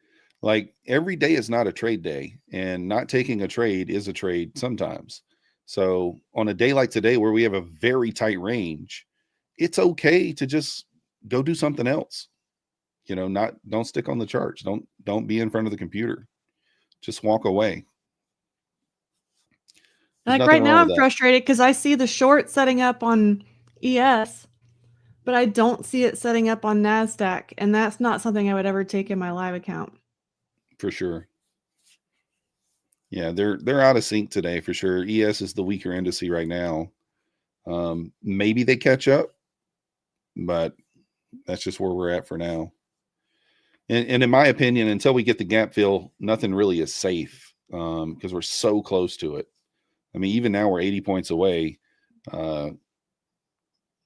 Like every day is not a trade day, and not taking a trade is a trade sometimes. So on a day like today, where we have a very tight range, it's okay to just go do something else. Don't stick on the charts. Don't be in front of the computer. Just walk away. Like right now, I'm frustrated because I see the short setting up on ES, but I don't see it setting up on NASDAQ, and that's not something I would ever take in my live account. For sure. Yeah, they're out of sync today for sure. ES is the weaker indice right now. Maybe they catch up, but that's just where we're at for now. And in my opinion, until we get the gap fill, nothing really is safe because we're so close to it. I mean, even now we're 80 points away.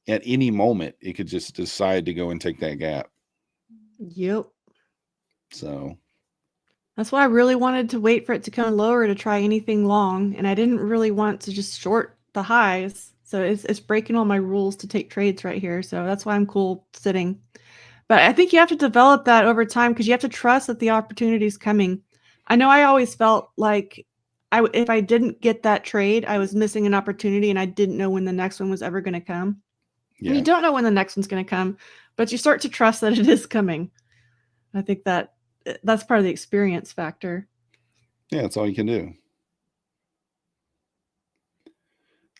At any moment, it could just decide to go and take that gap. Yep. So that's why I really wanted to wait for it to come lower to try anything long, and I didn't really want to just short the highs. So it's breaking all my rules to take trades right here. So that's why I'm cool sitting. But I think you have to develop that over time because you have to trust that the opportunity is coming. I know I always felt like if I didn't get that trade, I was missing an opportunity and I didn't know when the next one was ever going to come. Yeah. And you don't know when the next one's going to come, but you start to trust that it is coming. I think that's part of the experience factor. Yeah, that's all you can do.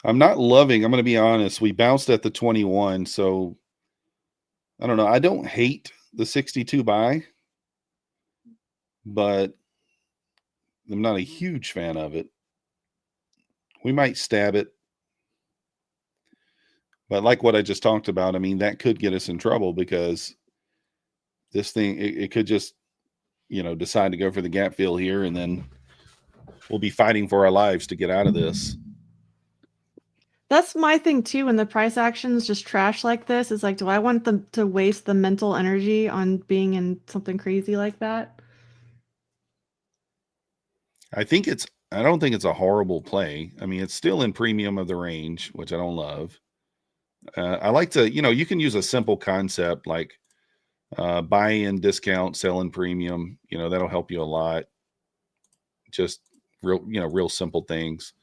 I'm not loving, I'm going to be honest, we bounced at the 21, so I don't know. I don't hate the 62 buy, but I'm not a huge fan of it. We might stab it. But like what I just talked about, I mean, that could get us in trouble because this thing, it could just, decide to go for the gap fill here, and then we'll be fighting for our lives to get out of this. That's my thing too. When the price actions just trash like this, it's like, do I want them to waste the mental energy on being in something crazy like that? I don't think it's a horrible play. I mean, it's still in premium of the range, which I don't love. I like to, you can use a simple concept like buy in discount, sell in premium, that'll help you a lot. Just real simple things.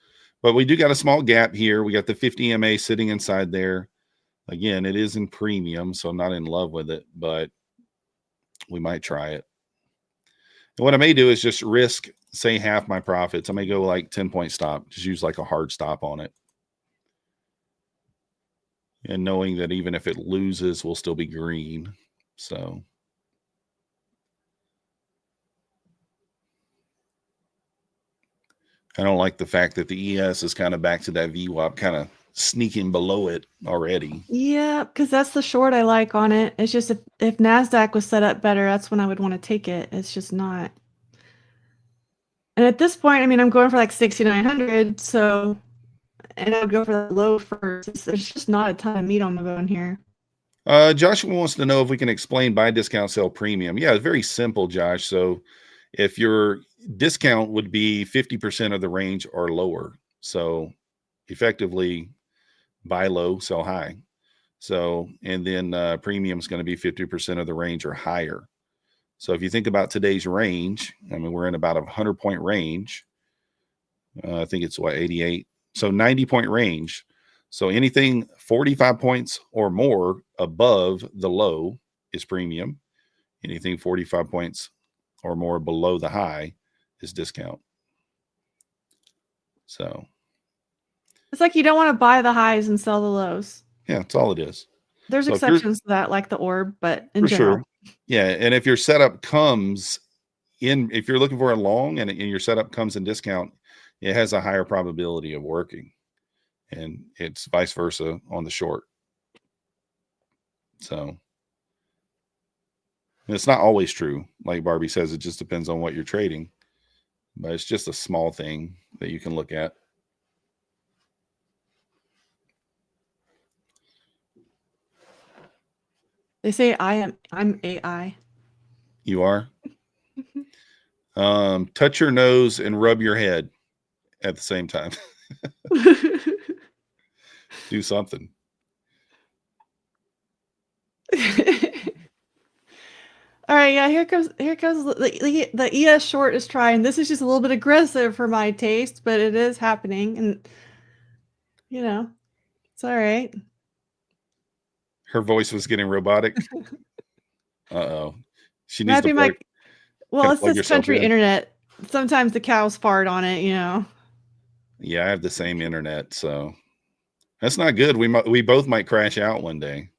But we do got a small gap here. We got the 50 MA sitting inside there. Again, it is in premium, so I'm not in love with it, but we might try it. And what I may do is just risk, say, half my profits. I may go like 10-point stop, just use like a hard stop on it. And knowing that even if it loses, we'll still be green. So I don't like the fact that the ES is kind of back to that VWAP, kind of sneaking below it already. Yeah, because that's the short I like on it. It's just if NASDAQ was set up better, that's when I would want to take it. It's just not. And at this point, I mean, I'm going for like 6,900. So, and I would go for the low first. There's just not a ton of meat on the bone here. Joshua wants to know if we can explain buy discount, sell premium. Yeah, it's very simple, Josh. So if your discount would be 50% of the range or lower, so effectively buy low, sell high. So, and then premium is going to be 50% of the range or higher. So if you think about today's range, I mean, we're in about a 100-point range. I think it's what, 88. So 90-point range. So anything 45 points or more above the low is premium. Anything 45 points or more below the high is discount. So It's like you don't want to buy the highs and sell the lows. yeah, that's all it is. There's So if you're- exceptions to that, like the orb, but in For general. sure. Yeah. And if your setup comes in, if you're looking for a long and your setup comes in discount, it has a higher probability of working. And it's vice versa on the short. So it's not always true. Like Barbie says, it just depends on what you're trading. But it's just a small thing that you can look at. They say I'm AI. You are? Touch your nose and rub your head at the same time. Do something. All right, yeah, here comes the ES short is trying. This is just a little bit aggressive for my taste, but it is happening, and you know, it's all right. Her voice was getting robotic. Uh-oh. She needs Might be to my plug, well, gotta it's plug this yourself country in. internet. Sometimes the cows fart on it, you know. Yeah, I have the same internet, so that's not good. We both might crash out one day.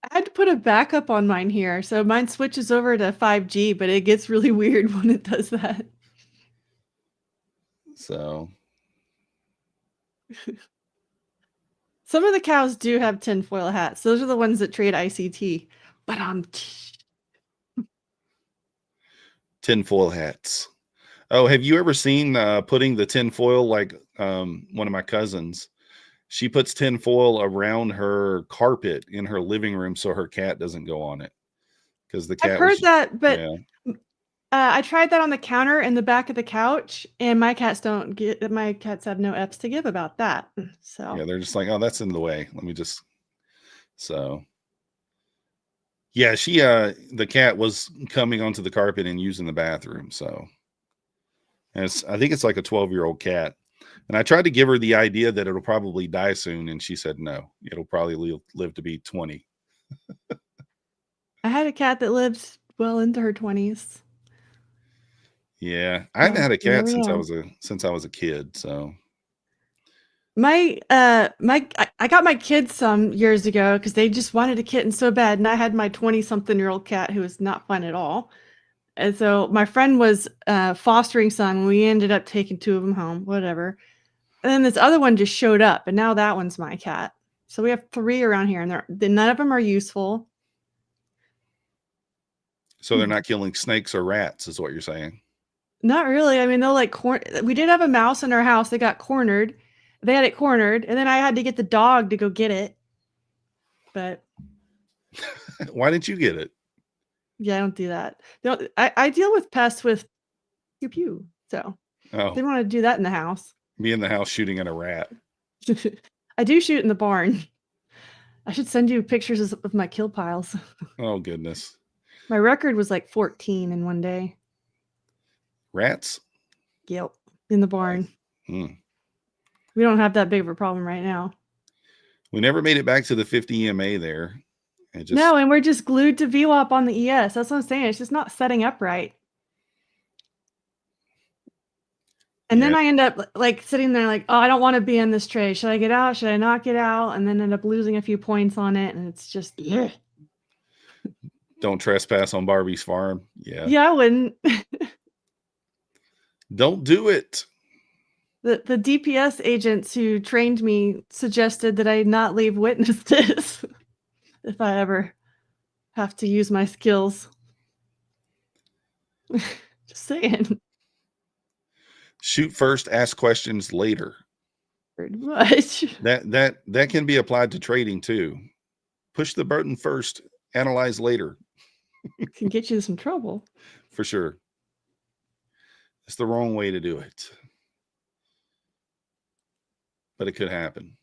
I had to put a backup on mine here, so mine switches over to 5G, but it gets really weird when it does that. So Some of the cows do have tinfoil hats. Those are the ones that trade ICT. But tinfoil hats. Oh, have you ever seen putting the tinfoil, like one of my cousins? She puts tinfoil around her carpet in her living room so her cat doesn't go on it. Because the cat I've heard that, but yeah. I tried that on the counter in the back of the couch, and my cats have no F's to give about that. So Yeah, they're just like, oh, that's in the way. Let me just so yeah, the cat was coming onto the carpet and using the bathroom. So and I think it's like a 12-year-old cat. And I tried to give her the idea that it'll probably die soon, and she said no, it'll probably live to be 20. I had a cat that lived well into her 20s. Yeah, I haven't had a cat never since I was a kid. So I got my kids some years ago because they just wanted a kitten so bad, and I had my 20-something-year-old cat who was not fun at all. And so my friend was fostering some. We ended up taking 2 of them home, whatever. And then this other one just showed up, and now that one's my cat. So we have 3 around here, and none of them are useful. So they're not killing snakes or rats, is what you're saying? Not really. I mean, they'll like we did have a mouse in our house. They got cornered. They had it cornered, and then I had to get the dog to go get it. But Why didn't you get it? yeah, I don't do that. I deal with pests with pew pew. So Oh, didn't want to do that in the house. be in the house shooting at a rat. I do shoot in the barn. I should send you pictures of my kill piles. Oh goodness, My record was like 14 in one day. rats. Yep, in the barn. Hmm. We don't have that big of a problem right now. We never made it back to the 50 EMA there. No, and we're just glued to VWAP on the ES. That's what I'm saying. It's just not setting up right. And then I end up like sitting there like, oh, I don't want to be in this trade. Should I get out? Should I not get out? And then end up losing a few points on it. And it's just, yeah. Don't trespass on Barbie's farm. Yeah. Yeah, I wouldn't. Don't do it. The DPS agents who trained me suggested that I not leave witnesses if I ever have to use my skills. Just saying. Shoot first, ask questions later. Pretty much. That can be applied to trading too. Push the button first, analyze later. Can get you in some trouble. For sure. It's the wrong way to do it. But it could happen.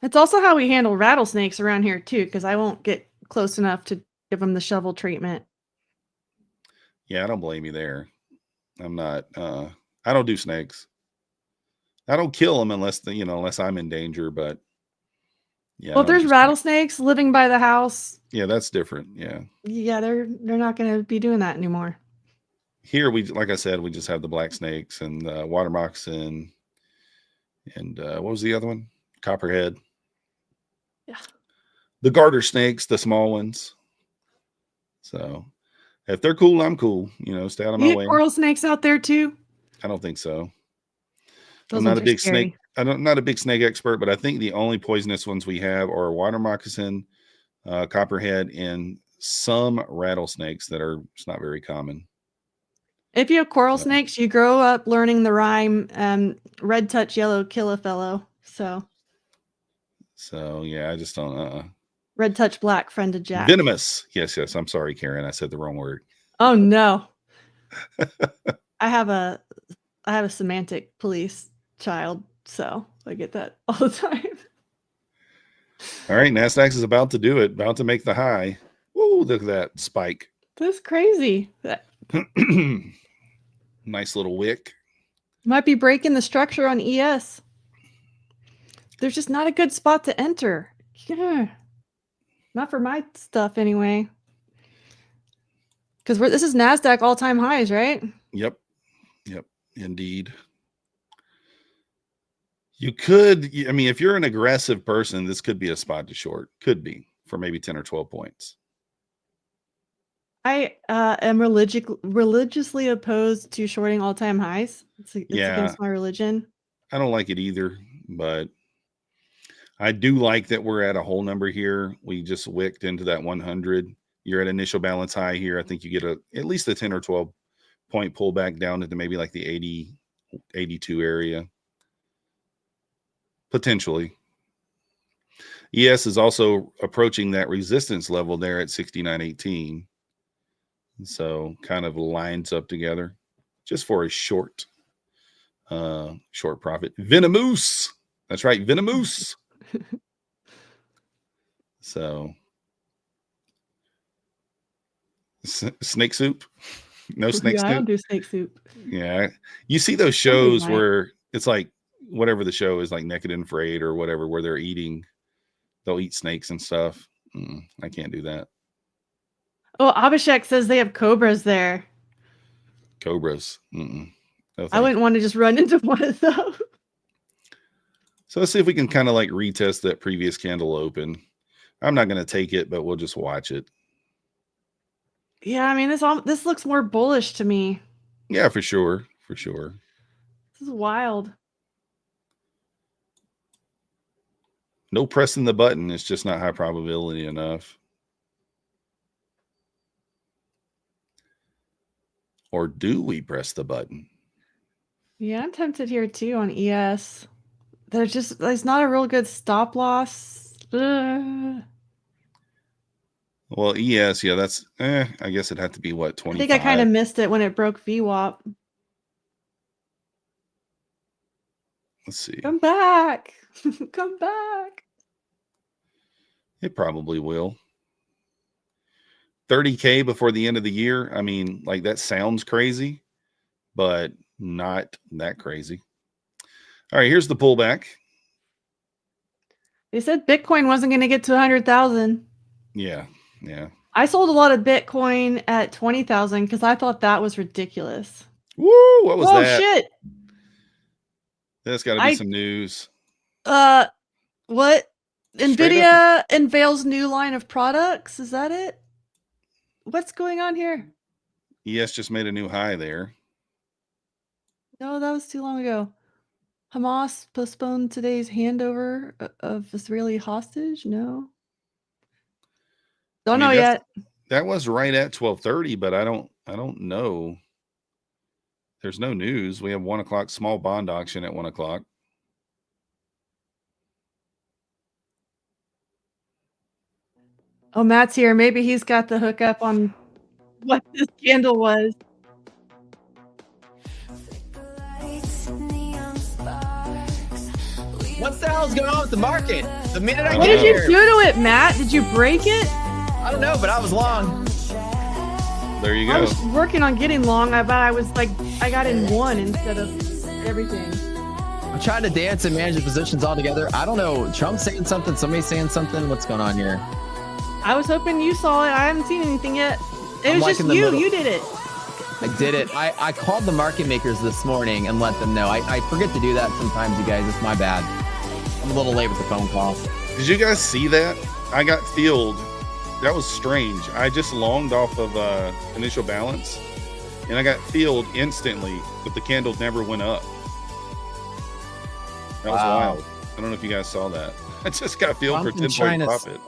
It's also how we handle rattlesnakes around here too, because I won't get close enough to give them the shovel treatment. Yeah, I don't blame you there. I'm not. I don't do snakes. I don't kill them unless unless I'm in danger. But yeah. Well, if there's rattlesnakes living by the house, yeah, that's different. Yeah. Yeah, they're not going to be doing that anymore. Here like I said, we just have the black snakes and water moccasin, and what was the other one? Copperhead. Yeah. The garter snakes, the small ones. So if they're cool, I'm cool. Stay out of my You way. get coral snakes out there too? I don't think so. Those I'm not ones a are big scary. snake. I'm not a big snake expert, but I think the only poisonous ones we have are water moccasin, copperhead, and some rattlesnakes that are just not very common. If you have coral snakes, you grow up learning the rhyme, red touch, yellow, kill a fellow. So yeah, I just don't. red touch, black, friend of Jack. Venomous. Yes. I'm sorry, Karen. I said the wrong word. Oh no. I have a semantic police child, so I get that all the time. All right, NASDAQ is about to do it, about to make the high. Woo, look at that spike. That's crazy. Nice little wick. Might be breaking the structure on ES. There's just not a good spot to enter. Yeah. Not for my stuff anyway. Because this is NASDAQ all-time highs, right? Yep, indeed. You could, if you're an aggressive person, this could be a spot to short. Could be for maybe 10 or 12 points. I am religiously opposed to shorting all-time highs. It's against my religion. I don't like it either, but I do like that we're at a whole number here. We just wicked into that 100. You're at initial balance high here. I think you get at least a 10 or 12 point pullback down into maybe like the 80, 82 area. Potentially. ES is also approaching that resistance level there at 69.18. So kind of lines up together just for a short profit. Venomous. That's right. Venomous. So snake soup. No snake soup. I don't do snake soup. Yeah. You see those shows where it's like whatever the show is, like Naked and Afraid or whatever, where they'll eat snakes and stuff. I can't do that. Oh, Abhishek says they have cobras there. Cobras. No, I wouldn't want to just run into one of those. So let's see if we can kind of like retest that previous candle open. I'm not going to take it, but we'll just watch it. Yeah, I mean, this looks more bullish to me. Yeah, for sure. For sure. This is wild. No pressing the button. It's just not high probability enough. Or do we press the button? Yeah, I'm tempted here too on ES. There's not a real good stop loss. Well, ES, yeah, that's I guess it'd have to be what, 25? I think I kind of missed it when it broke VWAP. Let's see. Come back. Come back. It probably will. 30K before the end of the year. I mean, like that sounds crazy, but not that crazy. All right, here's the pullback. They said Bitcoin wasn't going to get to 100,000. Yeah. I sold a lot of Bitcoin at 20,000 because I thought that was ridiculous. Woo! What was that? Oh shit! That's got to be some news. What? NVIDIA unveils new line of products. Is that it? What's going on here? ES just made a new high there. No, that was too long ago. Hamas postponed today's handover of Israeli hostage. No. Don't know yet. That was right at 12:30, but I don't know. There's no news. We have 1 o'clock small bond auction at 1 o'clock. Oh, Matt's here. Maybe he's got the hookup on what this candle was. What the hell's going on with the market? The minute I What get did you here, do to it, Matt? Did you break it? I don't know, but I was long. There you I go. was working on getting long. I bet I was like, I got in one instead of everything. I'm trying to dance and manage the positions all together. I don't know. Trump's saying something. Somebody's saying something. What's going on here? I was hoping you saw it. I haven't seen anything yet. It I'm was like just in the you. middle. You did it. I did it. I called the market makers this morning and let them know. I forget to do that sometimes, you guys. It's my bad. I'm a little late with the phone call. Did you guys see that? I got filled. That was strange. I just longed off of initial balance, and I got filled instantly, but the candle never went up. That was Wow. wild. I don't know if you guys saw that. I just got filled for Trump and 10-point China's- profit.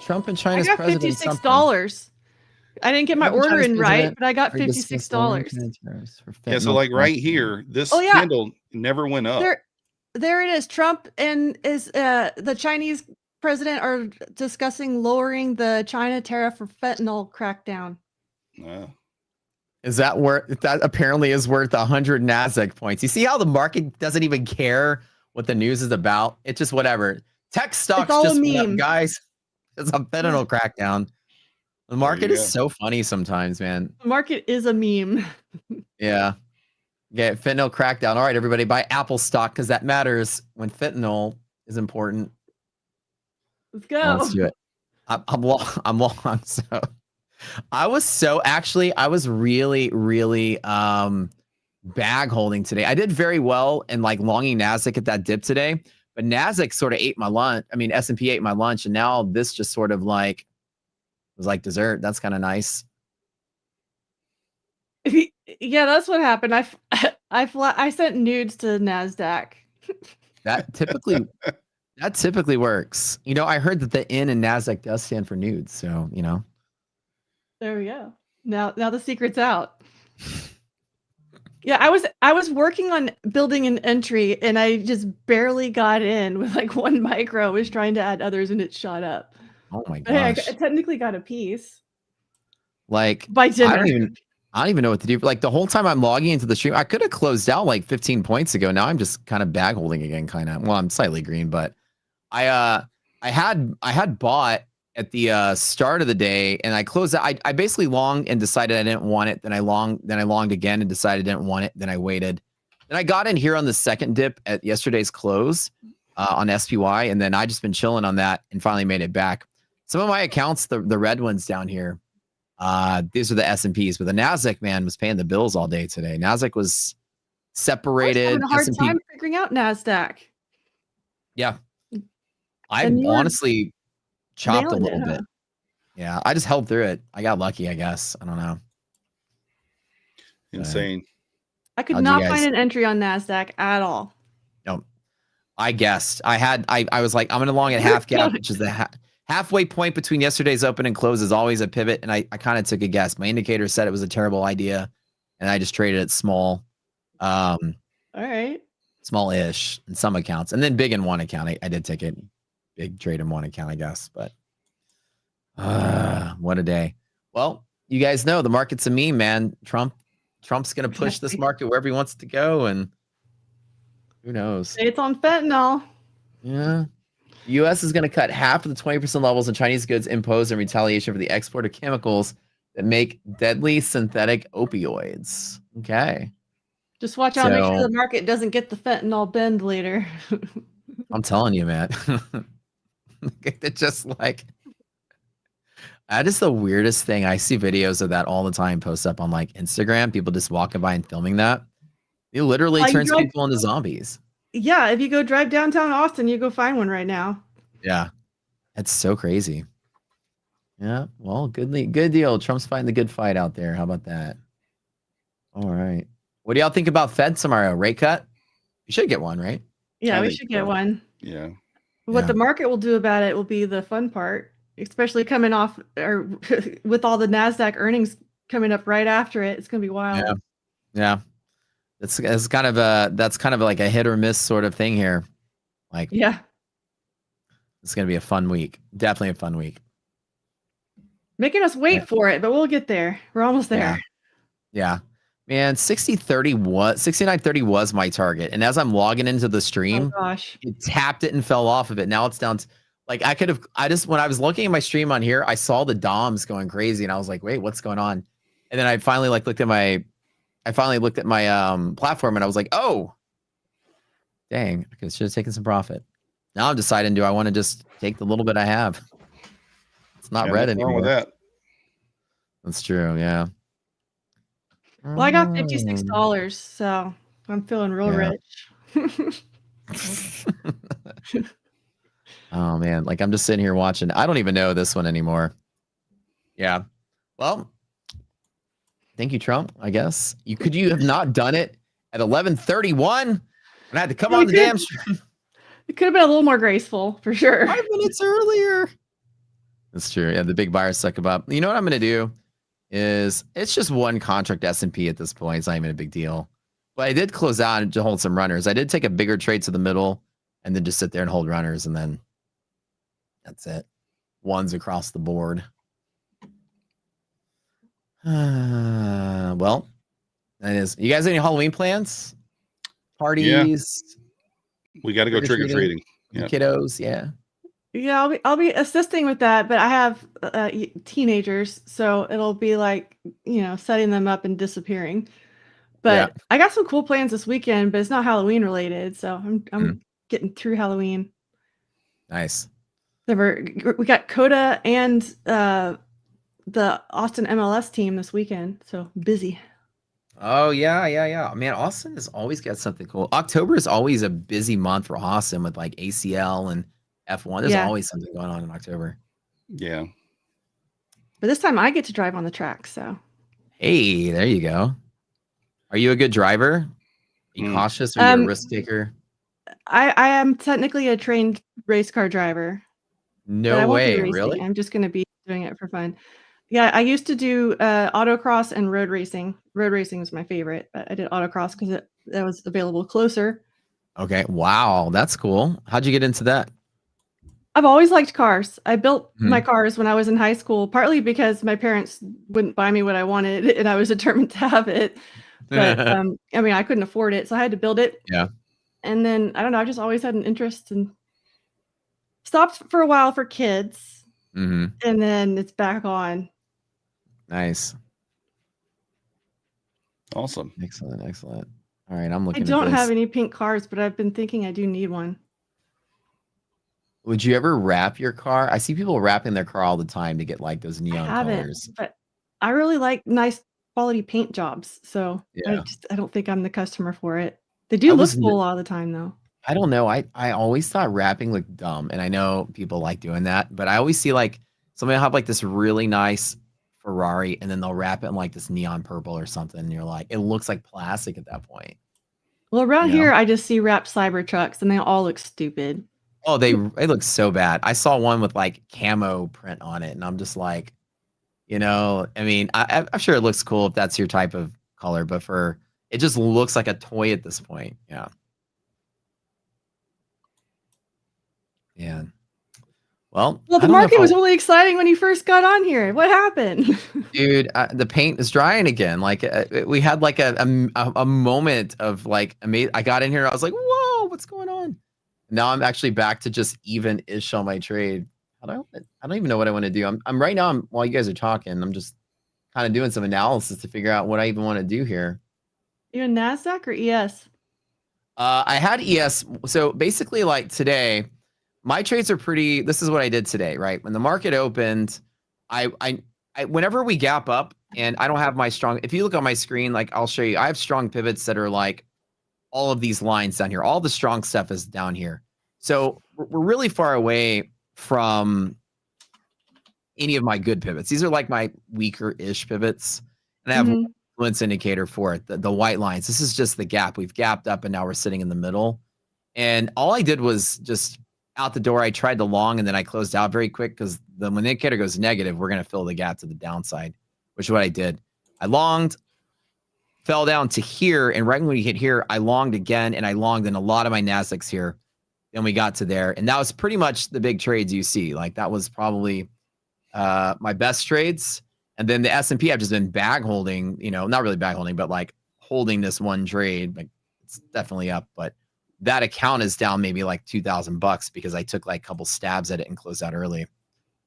Trump and I China's got president. $56. I didn't get my Trump and order China's in right, president but I got are discussing $56. Yeah, so like right here, this Oh, yeah. candle never went up. There it is. Trump and the Chinese president are discussing lowering the China tariff for fentanyl crackdown. Is that worth? That apparently is worth 100 Nasdaq points. You see how the market doesn't even care what the news is about? It's just whatever. Tech stocks all a just went up, meme. guys. It's a fentanyl crackdown. The market you is go. so funny sometimes, man. The market is a meme. Yeah. Get fentanyl crackdown. All right, everybody, buy Apple stock because that matters when fentanyl is important. Let's go. Let's do it. I'm long. So I was really bag holding today. I did very well in like longing Nasdaq at that dip today, but Nasdaq sort of ate my lunch. I mean, S&P ate my lunch, and now this just sort of like was like dessert. That's kind of nice. Yeah, that's what happened. I sent nudes to Nasdaq. That typically works. You know, I heard that the N in Nasdaq does stand for nudes. So, you know. There we go. Now the secret's out. Yeah, I was working on building an entry and I just barely got in with like one micro. I was trying to add others and it shot up. Oh my But hey, gosh. I technically got a piece Like by dinner. I don't even know what to do. Like the whole time I'm logging into the stream, I could have closed out like 15 points ago. Now I'm just kind of bag holding again, kind of. Well, I'm slightly green, but I had bought at the start of the day and I closed out. I basically longed and decided I didn't want it. Then I longed again and decided I didn't want it. Then I waited. Then I got in here on the second dip at yesterday's close on SPY, and then I just been chilling on that and finally made it back. Some of my accounts, the red ones down here, these are the S&Ps, but the Nasdaq, man, was paying the bills all day today. Nasdaq was separated. I was having a hard S&P, time figuring out Nasdaq. yeah. I And you were honestly chopped a nailing little it, huh? bit. Yeah, I just held through it. I got lucky, I guess. I don't know. Insane. I could How'd you not guys- find an entry on Nasdaq at all. No, I guessed. I was like, I'm gonna long at half gap, which is the halfway point between yesterday's open and close is always a pivot. And I kind of took a guess. My indicator said it was a terrible idea, and I just traded it small, All right. small-ish in some accounts, and then big in one account. I did take it big trade in one account, I guess. But what a day. Well, you guys know the market's a meme, man. Trump's gonna push this market wherever he wants it to go, and who knows? It's on fentanyl. Yeah. The U.S. is going to cut half of the 20% levels on Chinese goods imposed in retaliation for the export of chemicals that make deadly synthetic opioids. Okay. Just watch out. Make sure So- the market doesn't get the fentanyl bend later. I'm telling you, man. It's just like, that is the weirdest thing. I see videos of that all the time post up on like Instagram. People just walking by and filming that. It literally I turns drive- people into zombies. Yeah, if you go drive downtown Austin, you go find one right now. Yeah. It's so crazy. Yeah. Well, good deal. Trump's fighting the good fight out there. How about that? All right. What do y'all think about Fed tomorrow? Rate cut? You should get one, right? Yeah, I we think should get so. one. Yeah. What Yeah. the market will do about it will be the fun part, especially coming off or with all the NASDAQ earnings coming up right after it. It's going to be wild. Yeah. Yeah. That's kind of like a hit or miss sort of thing here. Like Yeah. it's going to be a fun week. Definitely a fun week. Making us wait for it, but we'll get there. We're almost there. Yeah. Man, 69.30 was my target. And as I'm logging into the Oh stream, gosh. it tapped it and fell off of it. Now it's down to like when I was looking at my stream on here, I saw the DOMs going crazy and I was like, wait, what's going on? And then I finally looked at my platform and I was like, oh, dang, I should have taken some profit. Now I'm deciding, do I want to just take the little bit I have? It's not red nothing wrong anymore. with that. That's true, yeah. Well, I got $56, so I'm feeling real rich. Oh man, like I'm just sitting here watching. I don't even know this one anymore. Yeah. Well, thank you, Trump. I guess you have not done it at 11:31, and I had to come on the damn stream. It could have been a little more graceful, for sure. 5 minutes earlier. That's true. Yeah, the big buyers suck about. You know what I'm gonna do is it's just one contract S&P at this point. It's not even a big deal. But I did close out to hold some runners. I did take a bigger trade to the middle and then just sit there and hold runners, and then that's it. Ones across the board. Well, that is. You guys have any Halloween plans? Parties? We got to go trick or treating. Yeah. Kiddos, yeah. Yeah, I'll be assisting with that, but I have teenagers, so it'll be like, setting them up and disappearing. But I got some cool plans this weekend, but it's not Halloween related, so I'm getting through Halloween. Nice. We got Coda and the Austin MLS team this weekend, so busy. Oh yeah. Man, Austin has always got something cool. October is always a busy month for Austin with like ACL and F1. There's always something going on in October. Yeah. But this time I get to drive on the track, so. Hey, there you go. Are you a good driver? Are you cautious? Are you a risk taker? I am technically a trained race car driver. No way, really? I'm just going to be doing it for fun. Yeah, I used to do autocross and road racing. Road racing was my favorite, but I did autocross because that was available closer. Okay, wow, that's cool. How'd you get into that? I've always liked cars. I built my cars when I was in high school, partly because my parents wouldn't buy me what I wanted, and I was determined to have it. But I mean, I couldn't afford it, so I had to build it. Yeah. And then I don't know, I just always had an interest and stopped for a while for kids, and then it's back on. Nice. Awesome. Excellent. All right, I'm looking. I don't have any pink cars, but I've been thinking I do need one. Would you ever wrap your car? I see people wrapping their car all the time to get like those neon colors. But I really like nice quality paint jobs, so I don't think I'm the customer for it. They do look cool all the time, though. I don't know. I always thought wrapping looked dumb, and I know people like doing that, but I always see like somebody have like this really nice Ferrari, and then they'll wrap it in like this neon purple or something, and you're like, it looks like plastic at that point. Well, around here, I just see wrapped Cybertrucks, and they all look stupid. Oh, they look so bad. I saw one with like camo print on it, and I'm just like, I mean, I'm sure it looks cool if that's your type of color, but it just looks like a toy at this point. Yeah. Well, the market was only exciting when you first got on here. What happened? Dude, the paint is drying again. Like we had like a moment of like amazing. I got in here and I was like, whoa, what's going on? Now I'm actually back to just even-ish on my trade. I don't even know what I want to do. I'm right now, while you guys are talking, I'm just kind of doing some analysis to figure out what I even want to do here. You in NASDAQ or ES? I had ES. So basically like today, my trades are pretty, this is what I did today, right? When the market opened, I whenever we gap up and I don't have my strong, if you look on my screen, like I'll show you, I have strong pivots that are like all of these lines down here. All the strong stuff is down here. So we're really far away from any of my good pivots. These are like my weaker-ish pivots. And I have an influence indicator for it, the white lines. This is just the gap. We've gapped up and now we're sitting in the middle. And all I did was just out the door, I tried the long and then I closed out very quick because when the indicator goes negative, we're going to fill the gap to the downside, which is what I did. I longed, fell down to here, and right when we hit here, I longed again, and I longed in a lot of my NASDAQs here. Then we got to there, and that was pretty much the big trades you see. Like that was probably my best trades. And then the S&P, I've just been bag holding, not really bag holding, but like holding this one trade. Like it's definitely up, but that account is down maybe like $2,000 because I took like a couple stabs at it and closed out early. And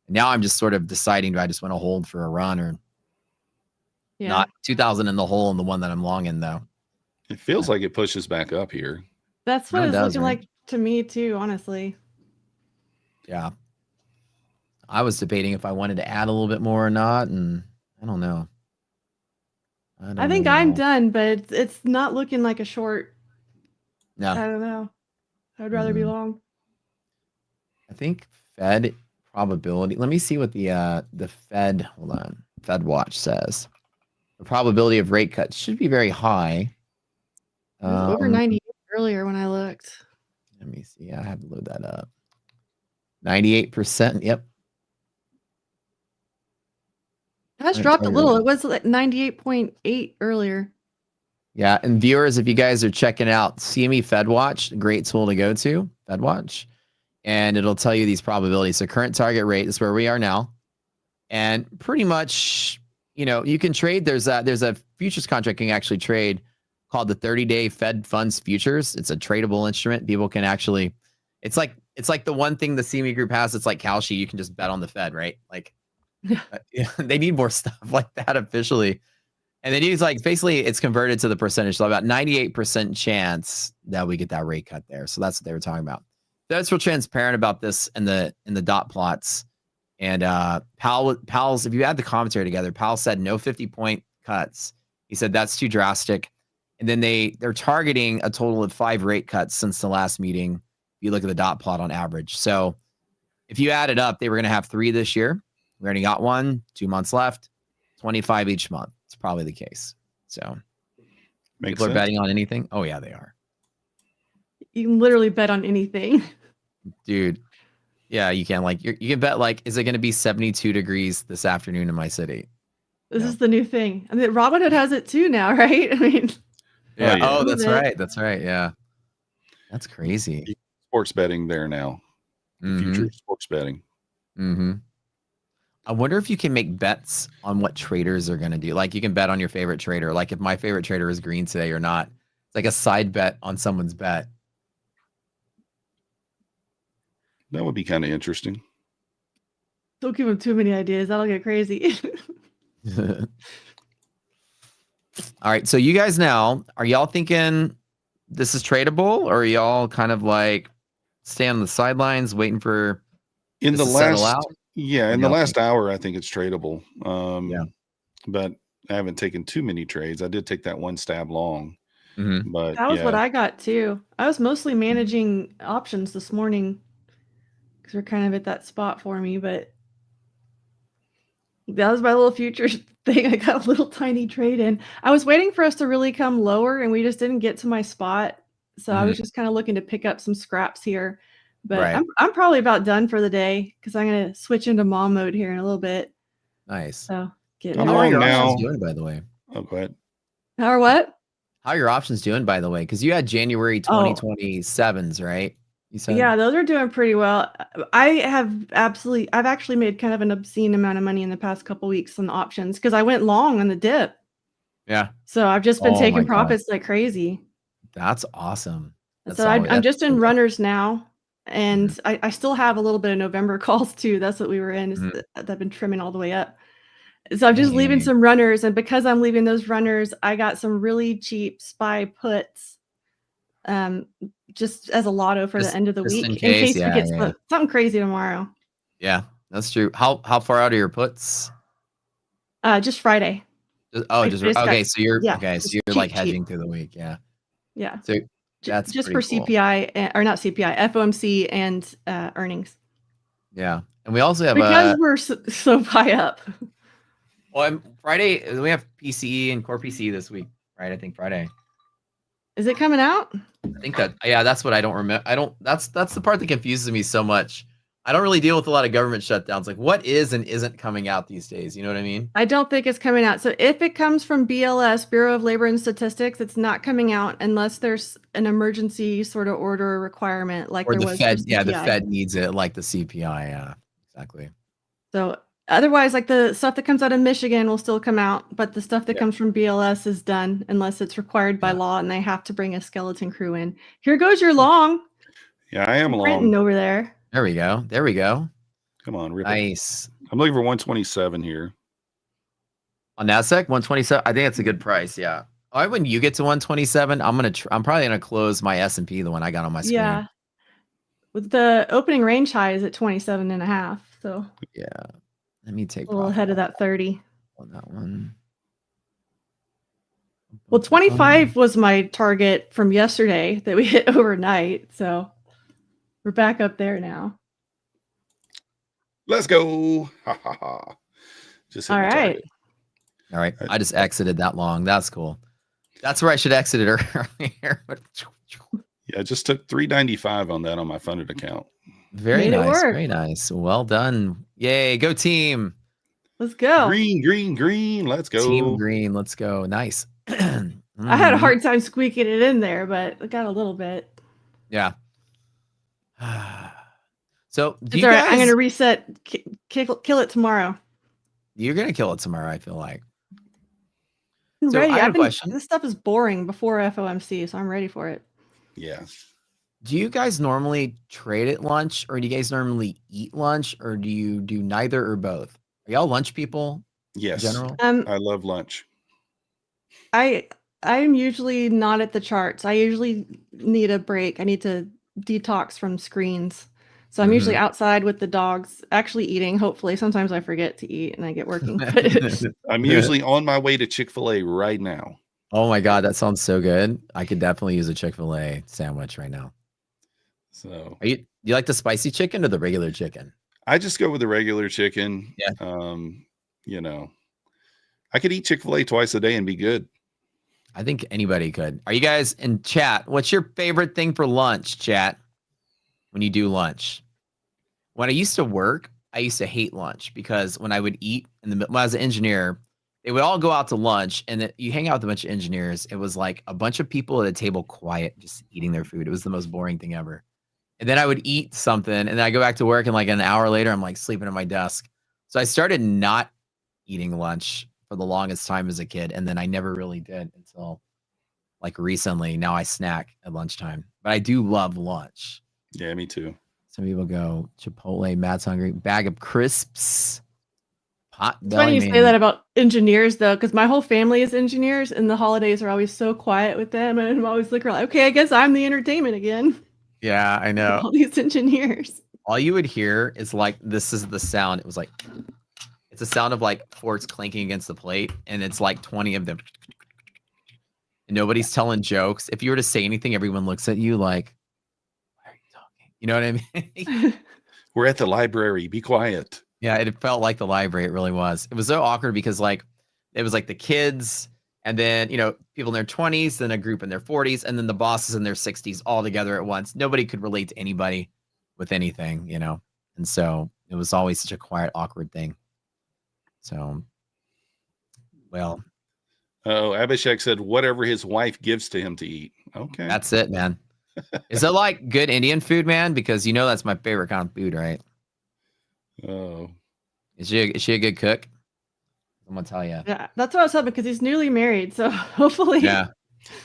now I'm just sort of deciding, do I just want to hold for a run or not? 2,000 in the hole in the one that I'm long in though. It feels like it pushes back up here. That's what It it's does, looking right? like to me too, honestly. Yeah. I was debating if I wanted to add a little bit more or not, and I don't know. I think I'm done, but it's not looking like a short. No. I don't know. I would rather be long. I think Fed probability. Let me see what the Fed, hold on, Fed Watch says. The probability of rate cuts should be very high. It was over 98 earlier when I looked. Let me see. I have to load that up. 98%. Yep. It has dropped a little. It was like 98.8 earlier. Yeah, and viewers, if you guys are checking out CME Fed Watch, great tool to go to, Fed Watch, and it'll tell you these probabilities. So current target rate is where we are now, and pretty much, you can trade. There's a futures contract you can actually trade called the 30-day Fed Funds Futures. It's a tradable instrument. People can actually, it's like the one thing the CME Group has. It's like Kalshi. You can just bet on the Fed, right? Like they need more stuff like that officially. And then use like basically it's converted to the percentage. So about 98% chance that we get that rate cut there. So that's what they were talking about. That's real transparent about this in the dot plots. And Powell's, if you add the commentary together, Powell said no 50-point cuts. He said that's too drastic. And then they're targeting a total of 5 rate cuts since the last meeting. If you look at the dot plot on average. So if you add it up, they were going to have 3 this year. We already got 1, 2 months left, 25 each month. It's probably the case. So people are betting on anything. Oh yeah, they are. You can literally bet on anything. Dude. Yeah, you can. Like you can bet like, is it going to be 72 degrees this afternoon in my city? This is the new thing. I mean, Robinhood has it too now, right? I mean, yeah. yeah. Oh, that's right. That's right. Yeah. That's crazy. Sports betting there now. Future sports betting. Mm-hmm. I wonder if you can make bets on what traders are going to do. Like you can bet on your favorite trader. Like if my favorite trader is green today or not. It's like a side bet on someone's bet. That would be kind of interesting. don't give them too many ideas. That'll get crazy. All right. So you guys now, are y'all thinking this is tradable or are y'all kind of like stay on the sidelines waiting for in this the to settle last out? Yeah, in the last hour, I think it's tradable. Yeah. But I haven't taken too many trades. I did take that one stab long. But that was what I got too. I was mostly managing options this morning because we're kind of at that spot for me, but that was my little futures thing. I got a little tiny trade in. I was waiting for us to really come lower and we just didn't get to my spot. So I was just kind of looking to pick up some scraps here. But I'm probably about done for the day because I'm going to switch into mom mode here in a little bit. Nice. So how are your options doing, by the way? Oh, go ahead. How are what? How are your options doing, by the way? Because you had January 2027s, right? You said? Yeah, those are doing pretty well. I've actually made kind of an obscene amount of money in the past couple weeks on options because I went long on the dip. Yeah. So I've just been taking profits like crazy. That's awesome. So I'm just in runners now. And I still have a little bit of November calls too. That's what we were in. I've been trimming all the way up. So I'm just leaving some runners. And because I'm leaving those runners, I got some really cheap SPY puts just as a lotto for the end of the week. In case we get something crazy tomorrow. Yeah, that's true. How far out are your puts? Just Friday. Okay. So you're So you're like hedging cheap. through the week. Yeah. Yeah. So that's just for cool. CPI or not CPI, FOMC and earnings. Yeah, and we also have because we're so high up. Well, Friday we have PCE and core PCE this week, right? I think Friday. Is it coming out? I think that's what I don't remember. That's the part that confuses me so much. I don't really deal with a lot of government shutdowns. Like what is and isn't coming out these days? You know what I mean? I don't think it's coming out. So if it comes from BLS, Bureau of Labor and Statistics, it's not coming out unless there's an emergency sort of order requirement like or there the was. Fed, the Fed needs it like the CPI. Yeah, exactly. So Otherwise, like the stuff that comes out of Michigan will still come out, but the stuff that Yeah. comes from BLS is done unless it's required by Yeah. law and they have to bring a skeleton crew in. Here goes your long. Yeah, I am Printing long. over there. There we go. There we go. Come on, rip it. Nice. I'm looking for 127 here. On NASDAQ, 127. I think that's a good price. Yeah. All right, when you get to 127, I'm probably gonna close my S&P, the one I got on my screen. Yeah. With the opening range high is at 27.5. So Yeah. Let me take a little profit ahead of that 30. on that one. Well, 25 was my target from yesterday that we hit overnight. So we're back up there now. Let's go. Ha ha ha. Just hit All my right. target. All right. I just exited that long. That's cool. That's where I should exit it earlier. Yeah, I just took 395 on that on my funded account. Very Made it nice. work. Very nice. Well done. Yay. Go team. Let's go. Green, green, green. Let's go. Team green. Let's go. Nice. I had a hard time squeaking it in there, but I got a little bit. Yeah. So do It's you all right. guys, I'm going to reset, kill it tomorrow. you're going to kill it tomorrow, I feel like. I'm So ready. I have a question. This stuff is boring before FOMC, so I'm ready for it. Yeah. Do you guys normally trade at lunch, or do you guys normally eat lunch, or do you do neither or both? Are y'all lunch people Yes. in general? I love lunch. I'm usually not at the charts. I usually need a break. I need to detox from screens. So I'm usually outside with the dogs, actually eating, hopefully. Sometimes I forget to eat and I get working. I'm usually on my way to Chick-fil-A right now. Oh my God, that sounds so good. I could definitely use a Chick-fil-A sandwich right now. So Do you like the spicy chicken or the regular chicken? I just go with the regular chicken. Yeah. You know, I could eat Chick-fil-A twice a day and be good. I think anybody could. Are you guys in chat? What's your favorite thing for lunch, chat? When you do lunch? When I used to work, I used to hate lunch because when I would eat when I was an engineer, they would all go out to lunch and you hang out with a bunch of engineers. It was like a bunch of people at a table quiet, just eating their food. It was the most boring thing ever. And then I would eat something and then I go back to work and like an hour later, I'm like sleeping at my desk. So I started not eating lunch for the longest time as a kid. And then I never really did until like recently. Now I snack at lunchtime, but I do love lunch. Yeah, me too. Some people go Chipotle, Matt's hungry, bag of crisps, pot It's funny you say that about engineers, though, because my whole family is engineers, and the holidays are always so quiet with them. And I'm always looking like, okay, I guess I'm the entertainment again. Yeah, I know. All these engineers. All you would hear is like, this is the sound. It was like, it's a sound of like forks clinking against the plate, and it's like 20 of them. And nobody's telling jokes. If you were to say anything, everyone looks at you like, why are you talking? You know what I mean? We're at the library. Be quiet. Yeah, it felt like the library. It really was. It was so awkward because like it was like the kids and then, you know, people in their 20s, then a group in their 40s, and then the bosses in their 60s all together at once. Nobody could relate to anybody with anything, you know? And so it was always such a quiet, awkward thing. So, well. Oh, Abhishek said whatever his wife gives to him to eat. Okay. That's it, man. Is it like good Indian food, man? Because you know that's my favorite kind of food, right? Oh. Is she a good cook? I'm gonna tell you. Yeah, that's what I was hoping because he's newly married. So hopefully, Yeah.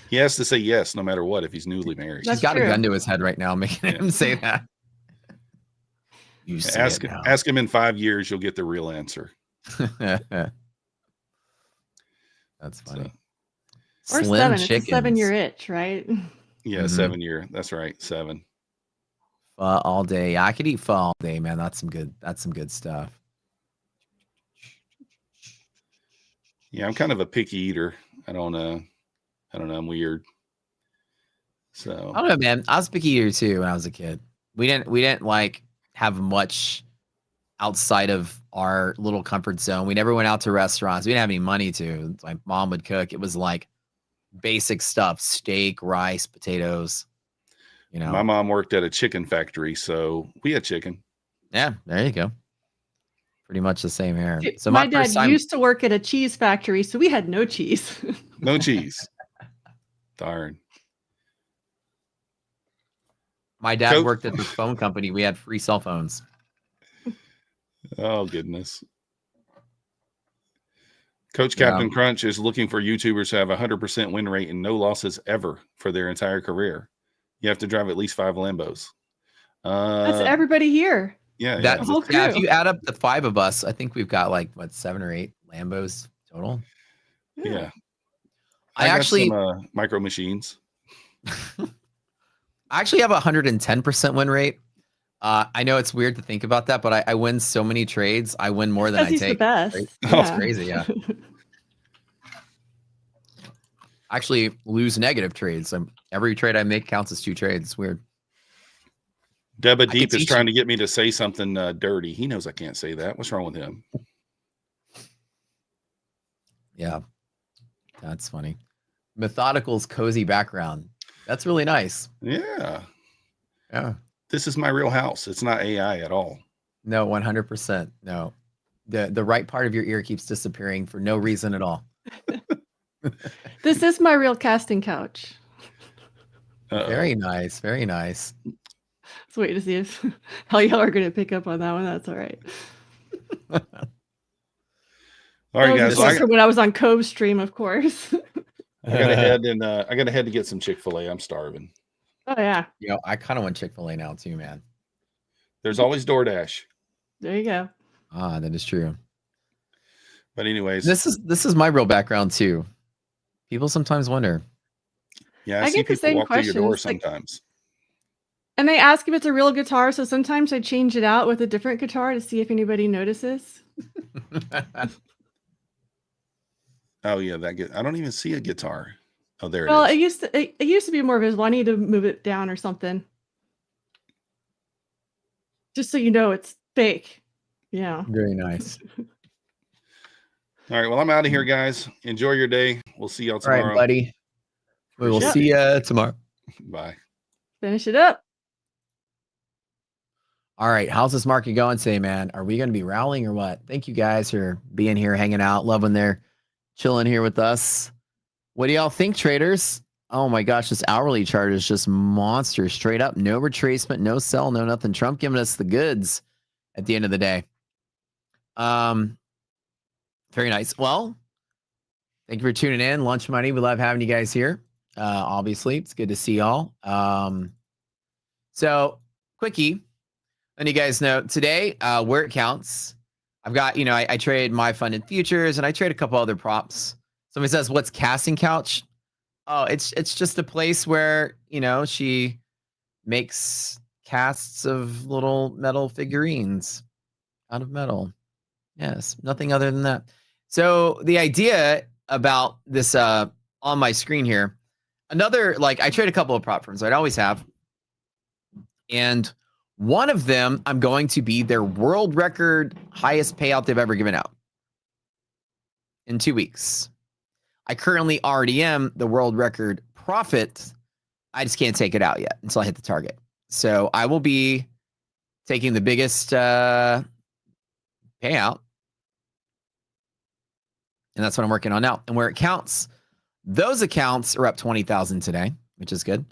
He has to say yes no matter what if he's newly married. That's He's got true. a gun to his head right now, making him say that. You say Ask it now. ask him in 5 years, you'll get the real answer. That's funny. or Slim 7. It's a chickens. 7-year itch, right? Yeah, Mhm. 7 year. That's right. 7. Pho all day. Yeah, I could eat pho all day, man. That's some good stuff. Yeah, I'm kind of a picky eater. I don't know. I'm weird. So I don't know, man. I was a picky eater too when I was a kid. We didn't like have much outside of our little comfort zone. We never went out to restaurants. We didn't have any money to. My mom would cook. It was like basic stuff: steak, rice, potatoes. You know. my mom worked at a chicken factory, so we had chicken. Yeah, there you go. Pretty much the same here. Dude, So my my dad first time, used to work at a cheese factory, so we had no cheese. No cheese. Darn. my dad Coke. worked at the phone company. We had free cell phones. Oh goodness. Coach Yeah. Captain Crunch is looking for YouTubers who have 100% win rate and no losses ever for their entire career. You have to drive at least 5 Lambos. That's everybody here. Yeah, That's The whole yeah. If crew. you add up the 5 of us, I think we've got like what 7 or 8 Lambos total. yeah. I got actually some, micro machines. I actually have a 110% win rate. I know it's weird to think about that, but I win so many trades. I win more than Because I he's take. the best. Right? Yeah. It's crazy, yeah. Actually lose negative trades. Every trade I make counts as 2 trades. It's weird. Deba could Deep is teach trying you. to get me to say something dirty. He knows I can't say that. What's wrong with him? Yeah. That's funny. Methodical's cozy background. That's really nice. Yeah. Yeah. This is my real house. It's not AI at all. No, 100%. No. The right part of your ear keeps disappearing for no reason at all. This is my real casting couch. Uh-oh. Very nice. Very nice. Let's wait to see if how y'all are going to pick up on that one. That's all right. All right, guys. That was when I was on Cove's stream, of course. I gotta head and I gotta head to get some Chick-fil-A. I'm starving. Oh yeah. You know, I kind of want Chick-fil-A now too, man. There's always DoorDash. There you go. Ah, that is true. But anyways, This is my real background too. People sometimes wonder. yeah, I see get the people same walk through your door questions, like- sometimes. And they ask if it's a real guitar, so sometimes I change it out with a different guitar to see if anybody notices. Oh yeah, I don't even see a guitar. Oh, there Well, it is. it used to be more visible. I need to move it down or something. Just so you know it's fake. Yeah. Very nice. All right, well, I'm out of here, guys. Enjoy your day. We'll see y'all All tomorrow. right, buddy. We will Appreciate see you tomorrow. Bye. Finish it up. All right. How's this market going today, man? Are we going to be rallying or what? Thank you guys for being here, hanging out, loving there, chilling here with us. What do y'all think, traders? Oh my gosh, this hourly chart is just monster. Straight up. No retracement, no sell, no nothing. Trump giving us the goods at the end of the day. Very nice. Well, thank you for tuning in. Lunch Money. We love having you guys here. Obviously, it's good to see y'all. So, quickie. And you guys know today, where it counts, I've got, I trade MyFundedFutures and I trade a couple other props. Somebody says, what's casting couch? Oh, it's just a place where, she makes casts of little metal figurines out of metal. Yes, nothing other than that. So the idea about this on my screen here, I trade a couple of prop firms. I'd always have. And one of them, I'm going to be their world record highest payout they've ever given out in 2 weeks. I currently already am the world record profit. I just can't take it out yet until I hit the target. So I will be taking the biggest payout. And that's what I'm working on now. And where it counts, those accounts are up 20,000 today, which is good.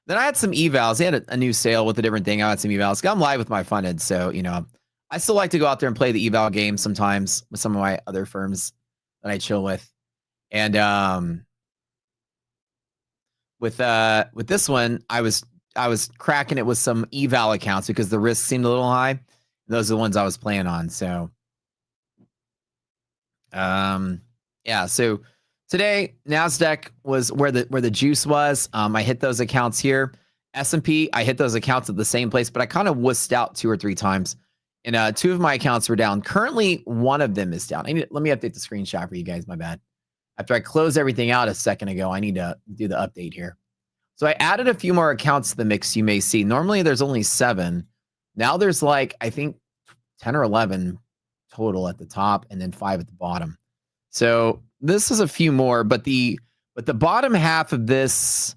Then I had some evals. They had a new sale with a different thing. I had some evals. I'm live with MyFunded. So, I still like to go out there and play the eval game sometimes with some of my other firms that I chill with. And with this one, I was cracking it with some eval accounts because the risk seemed a little high. Those are the ones I was playing on. So, yeah. So today, NASDAQ was where the juice was. I hit those accounts here. S&P, I hit those accounts at the same place, but I kind of wussed out 2 or 3 times. And 2 of my accounts were down. Currently, one of them is down. Let me update the screenshot for you guys. My bad. After I closed everything out a second ago, I need to do the update here. So I added a few more accounts to the mix. You may see. Normally, there's only 7. Now there's I think 10 or 11 total at the top, and then 5 at the bottom. So this is a few more, but the bottom half of this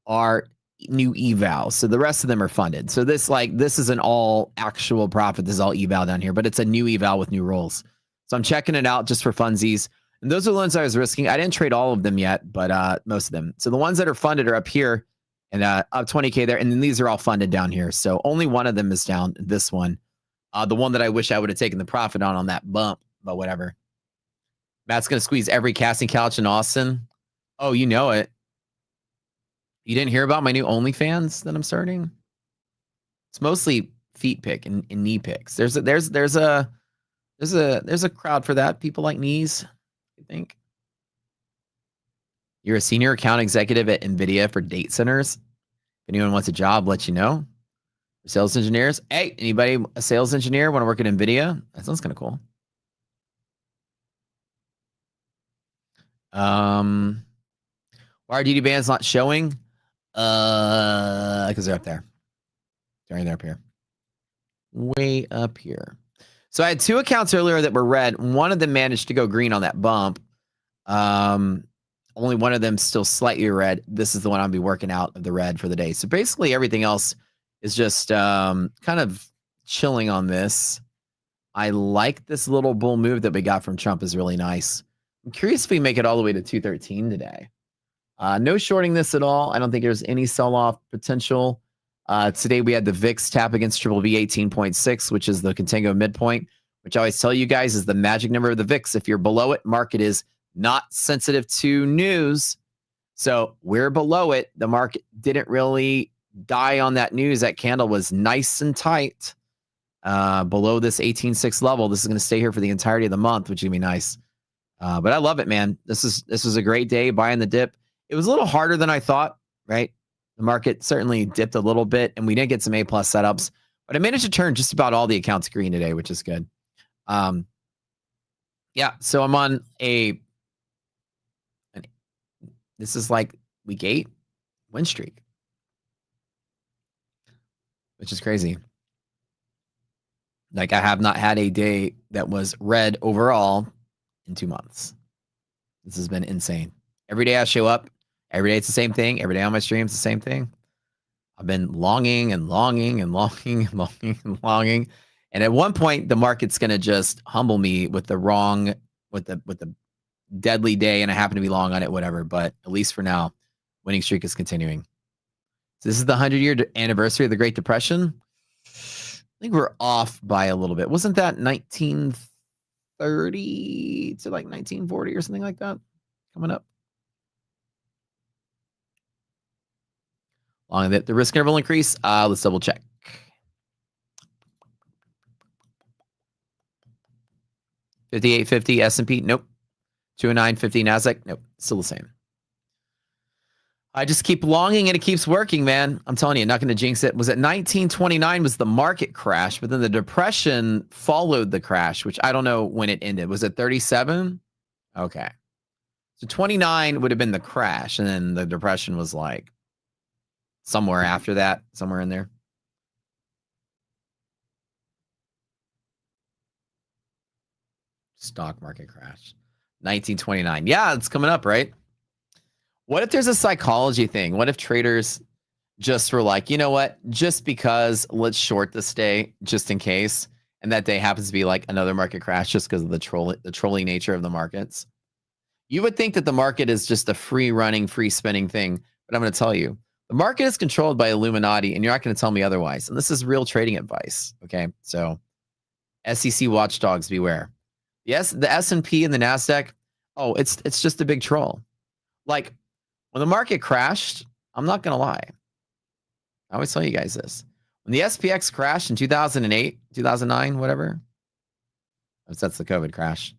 are new evals. So the rest of them are funded. So this is an all actual profit. This is all eval down here, but it's a new eval with new rolls. So I'm checking it out just for funsies. And those are the ones I was risking. I didn't trade all of them yet, but most of them. So the ones that are funded are up here and up 20K there. And then these are all funded down here. So only one of them is down, this one. The one that I wish I would have taken the profit on that bump, but whatever. Matt's going to squeeze every casting couch in Austin. Oh, you know it. You didn't hear about my new OnlyFans that I'm starting? It's mostly feet pick and knee picks. There's a crowd for that. People like knees, I think. You're a senior account executive at NVIDIA for data centers. If anyone wants a job, let you know. Sales engineers. Hey, anybody a sales engineer want to work at NVIDIA? That sounds kind of cool. Why are DD bands not showing? Because they're up there. They're up here. Way up here. So I had 2 accounts earlier that were red. One of them managed to go green on that bump. Only one of them still slightly red. This is the one I'll be working out of the red for the day. So basically everything else is just kind of chilling on this. I like this little bull move that we got from Trump is really nice. I'm curious if we make it all the way to 213 today. No shorting this at all. I don't think there's any sell-off potential. Today we had the VIX tap against triple V 18.6, which is the contango midpoint, which I always tell you guys is the magic number of the VIX. If you're below it, market is not sensitive to news. So we're below it. The market didn't really die on that news. That candle was nice and tight below this 18.6 level. This is going to stay here for the entirety of the month, which is going to be nice. But I love it, man. This was a great day buying the dip. It was a little harder than I thought, right? The market certainly dipped a little bit, and we did get some A+ setups, but I managed to turn just about all the accounts green today, which is good. Yeah, so I'm on this is like week 8 win streak, which is crazy. Like I have not had a day that was red overall in 2 months. This has been insane. Every day I show up, every day it's the same thing. Every day on my stream it's the same thing. I've been longing and longing and longing and longing and longing. And at one point the market's going to just humble me with the deadly day, and I happen to be long on it, whatever. But at least for now, winning streak is continuing. So this is the 100-year anniversary of the Great Depression. I think we're off by a little bit. Wasn't that 1930 to like 1940 or something like that coming up? Long that the risk interval increase. Let's double check. $58.50 S&P. Nope. 209.50 Nasdaq. Nope. Still the same. I just keep longing and it keeps working, man. I'm telling you, not going to jinx it. Was it 1929 was the market crash, but then the depression followed the crash, which I don't know when it ended. Was it 37? Okay. So 29 would have been the crash, and then the depression was like somewhere after that, somewhere in there. Stock market crash. 1929. Yeah, it's coming up, right? What if there's a psychology thing? What if traders just were like, you know what? Just because, let's short this day just in case. And that day happens to be like another market crash just because of the trolling nature of the markets. You would think that the market is just a free running, free spinning thing. But I'm going to tell you, the market is controlled by Illuminati, and you're not going to tell me otherwise. And this is real trading advice. Okay. So SEC watchdogs, beware. Yes, the S&P and the Nasdaq. Oh, it's just a big troll. Like when the market crashed, I'm not going to lie. I always tell you guys this. When the SPX crashed in 2008, 2009, whatever. That's the COVID crash.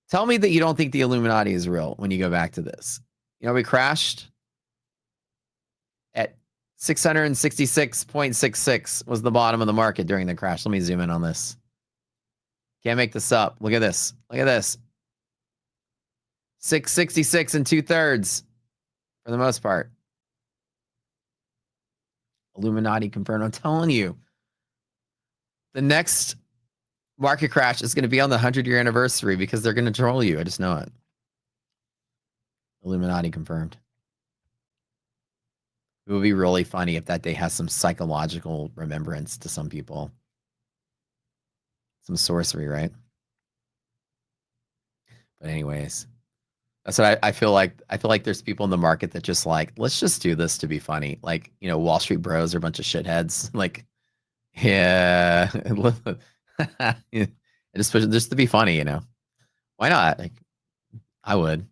Tell me that you don't think the Illuminati is real when you go back to this. You know, we crashed at 666.66 was the bottom of the market during the crash. Let me zoom in on this. Can't make this up. Look at this. Look at this. 666 and 2/3 for the most part. Illuminati confirmed. I'm telling you, the next market crash is going to be on the 100-year anniversary because they're going to troll you. I just know it. Illuminati confirmed. It would be really funny if that day has some psychological remembrance to some people. Some sorcery, right? But anyways, that's what I feel like. I feel like there's people in the market that just like, let's just do this to be funny. Like, you know, Wall Street bros are a bunch of shitheads. Like, yeah, just to be funny, you know. Why not? Like, I would.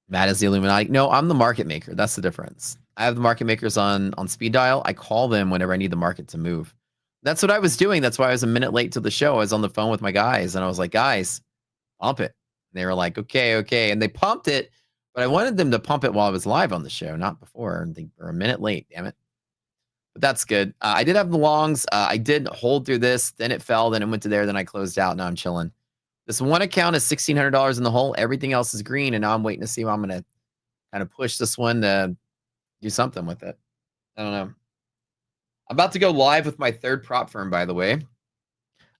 Matt is the Illuminati. No, I'm the market maker. That's the difference. I have the market makers on speed dial. I call them whenever I need the market to move. That's what I was doing. That's why I was a minute late to the show. I was on the phone with my guys, and I was like, guys, pump it. And they were like, okay. And they pumped it, but I wanted them to pump it while I was live on the show, not before. And they were a minute late, damn it. But that's good. I did have the longs. I did hold through this. Then it fell. Then it went to there. Then I closed out. Now I'm chilling. This one account is $1,600 in the hole. Everything else is green. And now I'm waiting to see how I'm going to kind of push this one to do something with it. I don't know. I'm about to go live with my third prop firm, by the way.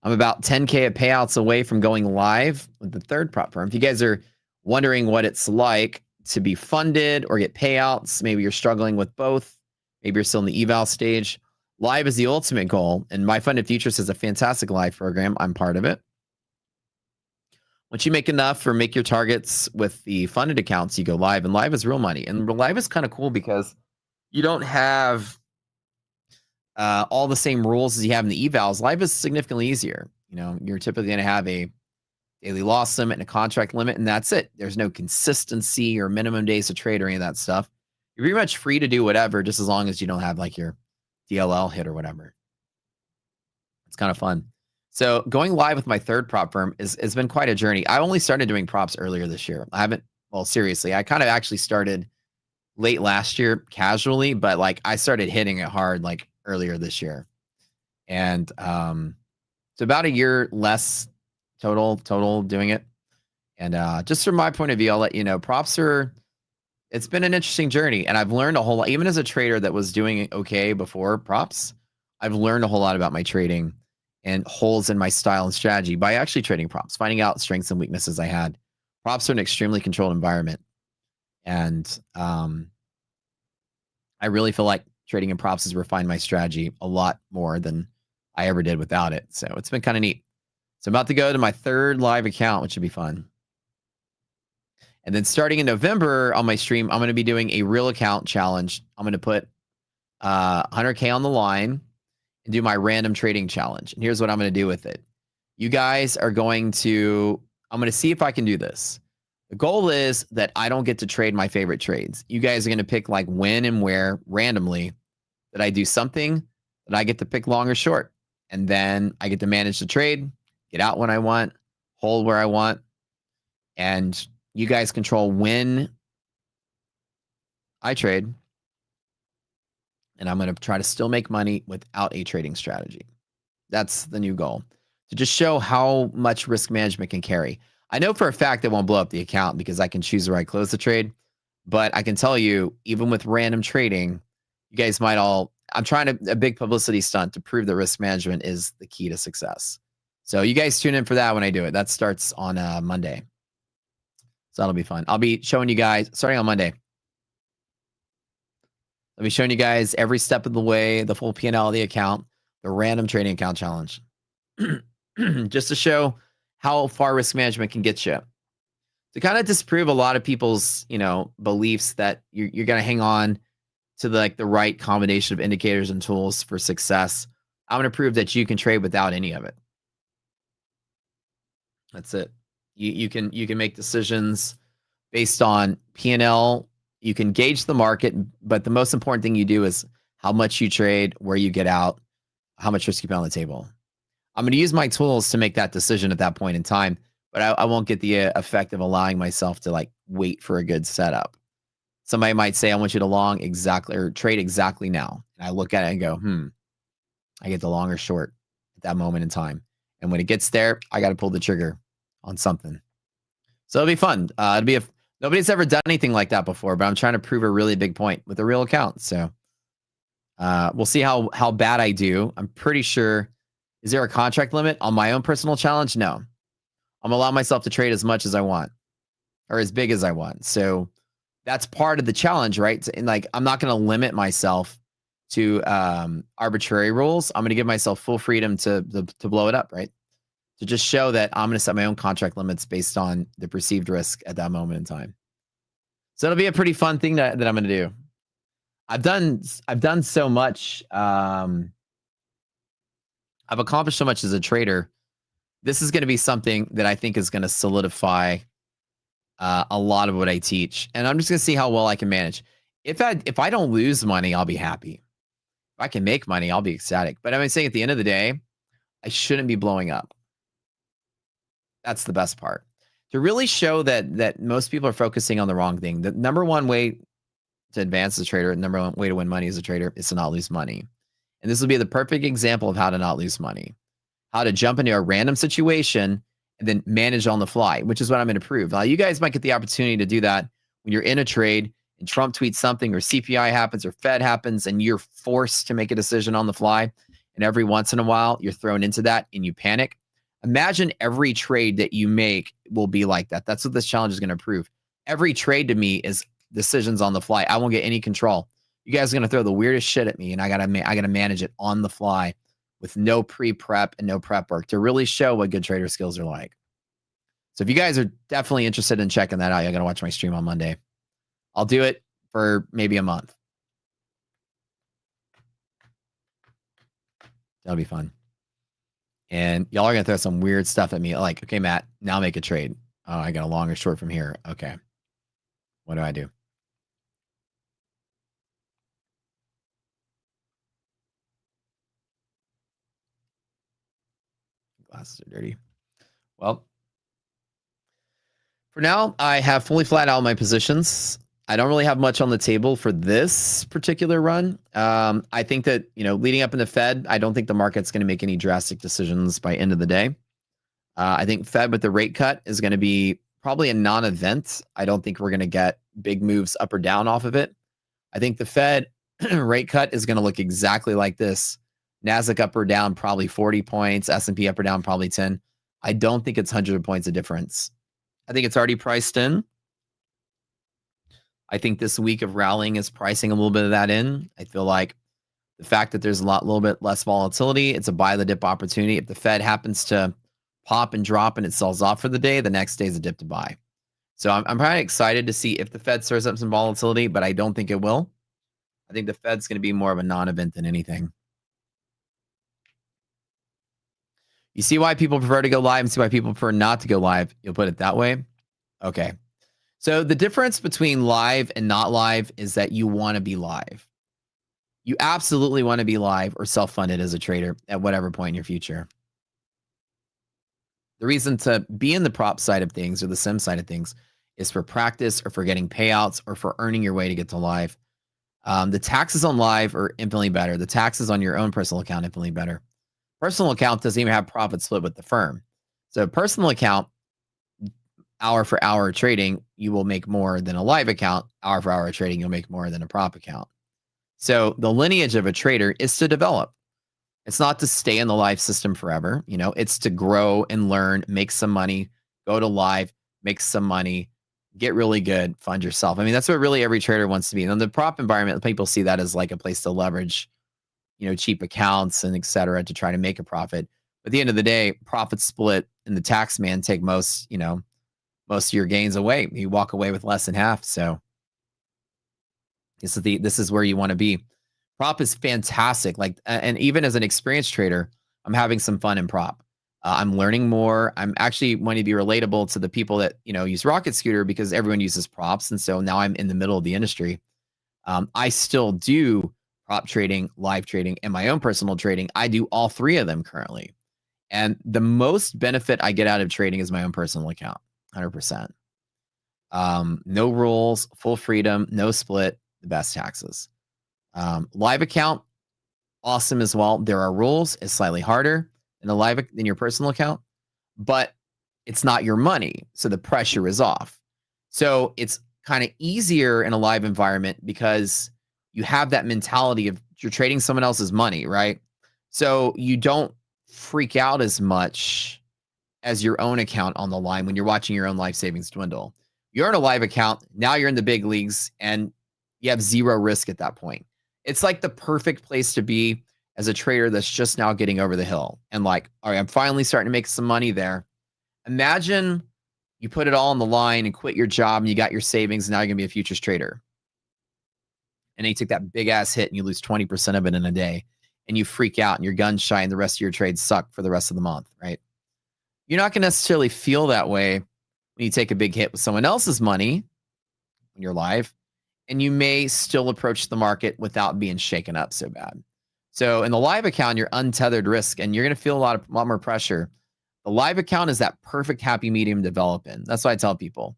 I'm about 10K of payouts away from going live with the third prop firm. If you guys are wondering what it's like to be funded or get payouts, maybe you're struggling with both, maybe you're still in the eval stage, live is the ultimate goal. And MyFundedFutures is a fantastic live program. I'm part of it. Once you make enough or make your targets with the funded accounts, you go live, and live is real money. And live is kind of cool because you don't have all the same rules as you have in the evals. Live is significantly easier. You know, you're typically going to have a daily loss limit and a contract limit, and that's it. There's no consistency or minimum days to trade or any of that stuff. You're pretty much free to do whatever, just as long as you don't have like your DLL hit or whatever. It's kind of fun. So going live with my third prop firm has been quite a journey. I only started doing props earlier this year. I haven't, well, seriously, I kind of actually started late last year casually, but like I started hitting it hard like earlier this year. And it's about a year less total doing it. And just from my point of view, I'll let you know, props are, it's been an interesting journey. And I've learned a whole lot, even as a trader that was doing okay before props, I've learned a whole lot about my trading and holes in my style and strategy by actually trading props, finding out strengths and weaknesses I had. Props are an extremely controlled environment. And I really feel like trading in props has refined my strategy a lot more than I ever did without it. So it's been kind of neat. So I'm about to go to my third live account, which should be fun. And then starting in November on my stream, I'm going to be doing a real account challenge. I'm going to put 100K on the line and do my random trading challenge. And here's what I'm going to do with it. You guys are going to, I'm going to see if I can do this. The goal is that I don't get to trade my favorite trades. You guys are going to pick like when and where randomly that I do something that I get to pick long or short. And then I get to manage the trade, get out when I want, hold where I want. And you guys control when I trade. And I'm going to try to still make money without a trading strategy. That's the new goal. To just show how much risk management can carry. I know for a fact it won't blow up the account because I can choose where I close the trade. But I can tell you, even with random trading, you guys might all, I'm trying a big publicity stunt to prove that risk management is the key to success. So you guys tune in for that when I do it. That starts on Monday. So that'll be fun. I'll be showing you guys, starting on Monday, I'll be showing you guys every step of the way, the full P&L of the account, the random trading account challenge. Just to show how far risk management can get you. To kind of disprove a lot of people's, beliefs that you're going to hang on to the right combination of indicators and tools for success. I'm going to prove that you can trade without any of it. That's it. You can make decisions based on P&L. You can gauge the market, but the most important thing you do is how much you trade, where you get out, how much risk you put on the table. I'm going to use my tools to make that decision at that point in time, but I won't get the effect of allowing myself to wait for a good setup. Somebody might say, I want you to long exactly or trade exactly now. And I look at it and go, I get the long or short at that moment in time. And when it gets there, I got to pull the trigger on something. So it'll be fun. Nobody's ever done anything like that before, but I'm trying to prove a really big point with a real account. So we'll see how bad I do. I'm pretty sure. Is there a contract limit on my own personal challenge? No. I'm going to allow myself to trade as much as I want or as big as I want. So that's part of the challenge, right? And I'm not going to limit myself to arbitrary rules. I'm going to give myself full freedom to blow it up, right? To just show that I'm going to set my own contract limits based on the perceived risk at that moment in time. So it'll be a pretty fun thing that I'm going to do. I've done so much. I've accomplished so much as a trader this is going to be something that I think is going to solidify a lot of what I teach. And I'm just going to see how well I can manage. If I don't lose money, I'll be happy. If I can make money, I'll be ecstatic. But I'm saying at the end of the day, I shouldn't be blowing up. That's the best part. To really show that most people are focusing on the wrong thing. The number one way to advance as a trader, number one way to win money as a trader is to not lose money. And this will be the perfect example of how to not lose money. How to jump into a random situation and then manage on the fly, which is what I'm going to prove. Now, you guys might get the opportunity to do that when you're in a trade and Trump tweets something or CPI happens or Fed happens and you're forced to make a decision on the fly. And every once in a while, you're thrown into that and you panic. Imagine every trade that you make will be like that. That's what this challenge is going to prove. Every trade to me is decisions on the fly. I won't get any control. You guys are going to throw the weirdest shit at me, and I gotta manage it on the fly with no pre-prep and no prep work to really show what good trader skills are like. So if you guys are definitely interested in checking that out, you're going to watch my stream on Monday. I'll do it for maybe a month. That'll be fun. And y'all are going to throw some weird stuff at me. Like, okay, Matt, now make a trade. Oh, I got a long or short from here. Okay. What do I do? Glasses are dirty. Well, for now, I have fully flat out my positions. I don't really have much on the table for this particular run. I think that, leading up in the Fed, I don't think the market's going to make any drastic decisions by end of the day. I think Fed with the rate cut is going to be probably a non-event. I don't think we're going to get big moves up or down off of it. I think the Fed rate cut is going to look exactly like this. NASDAQ up or down, probably 40 points. S&P up or down, probably 10. I don't think it's 100 points of difference. I think it's already priced in. I think this week of rallying is pricing a little bit of that in. I feel like the fact that there's a little bit less volatility, it's a buy the dip opportunity. If the Fed happens to pop and drop and it sells off for the day, the next day is a dip to buy. So I'm probably excited to see if the Fed stirs up some volatility, but I don't think it will. I think the Fed's going to be more of a non-event than anything. You see why people prefer to go live and see why people prefer not to go live. You'll put it that way. Okay. So the difference between live and not live is that you want to be live. You absolutely want to be live or self-funded as a trader at whatever point in your future. The reason to be in the prop side of things or the sim side of things is for practice or for getting payouts or for earning your way to get to live. The taxes on live are infinitely better. The taxes on your own personal account infinitely better. Personal account doesn't even have profit split with the firm. So personal account, hour for hour trading, you will make more than a live account. Hour for hour trading, you'll make more than a prop account. So the lineage of a trader is to develop. It's not to stay in the live system forever. It's to grow and learn, make some money, go to live, make some money, get really good, fund yourself. I mean, that's what really every trader wants to be. And in the prop environment, people see that as like a place to leverage, cheap accounts and et cetera to try to make a profit. But at the end of the day, profit split and the tax man take most of your gains away. You walk away with less than half. So this is where you want to be. Prop is fantastic. And even as an experienced trader, I'm having some fun in prop. I'm learning more. I'm actually wanting to be relatable to the people that, use Rocket Scooter because everyone uses props. And so now I'm in the middle of the industry. I still do prop trading, live trading, and my own personal trading. I do all three of them currently. And the most benefit I get out of trading is my own personal account, 100%. No rules, full freedom, no split, the best taxes. Live account, awesome as well. There are rules. It's slightly harder than your personal account, but it's not your money. So the pressure is off. So it's kind of easier in a live environment because you have that mentality of you're trading someone else's money, right? So you don't freak out as much as your own account on the line when you're watching your own life savings dwindle. You're in a live account. Now you're in the big leagues and you have zero risk at that point. It's like the perfect place to be as a trader that's just now getting over the hill. And like, all right, I'm finally starting to make some money there. Imagine you put it all on the line and quit your job and you got your savings. And now you're going to be a futures trader. And then you take that big ass hit and you lose 20% of it in a day and you freak out and you're gun shy and the rest of your trades suck for the rest of the month, right? You're not going to necessarily feel that way when you take a big hit with someone else's money when you're live, and you may still approach the market without being shaken up so bad. So in the live account, you're untethered risk, and you're going to feel a lot more pressure. The live account is that perfect happy medium to develop in. That's why I tell people,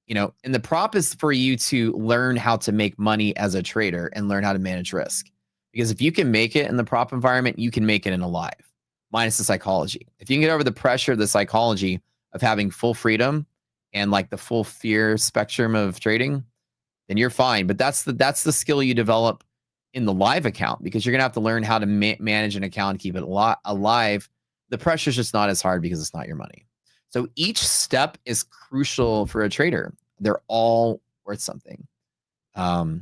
and the prop is for you to learn how to make money as a trader and learn how to manage risk. Because if you can make it in the prop environment, you can make it in a live, minus the psychology. If you can get over the pressure of the psychology of having full freedom and like the full fear spectrum of trading, then you're fine. But that's the skill you develop in the live account, because you're going to have to learn how to manage an account and keep it alive. The pressure is just not as hard because it's not your money. So each step is crucial for a trader. They're all worth something. Yeah.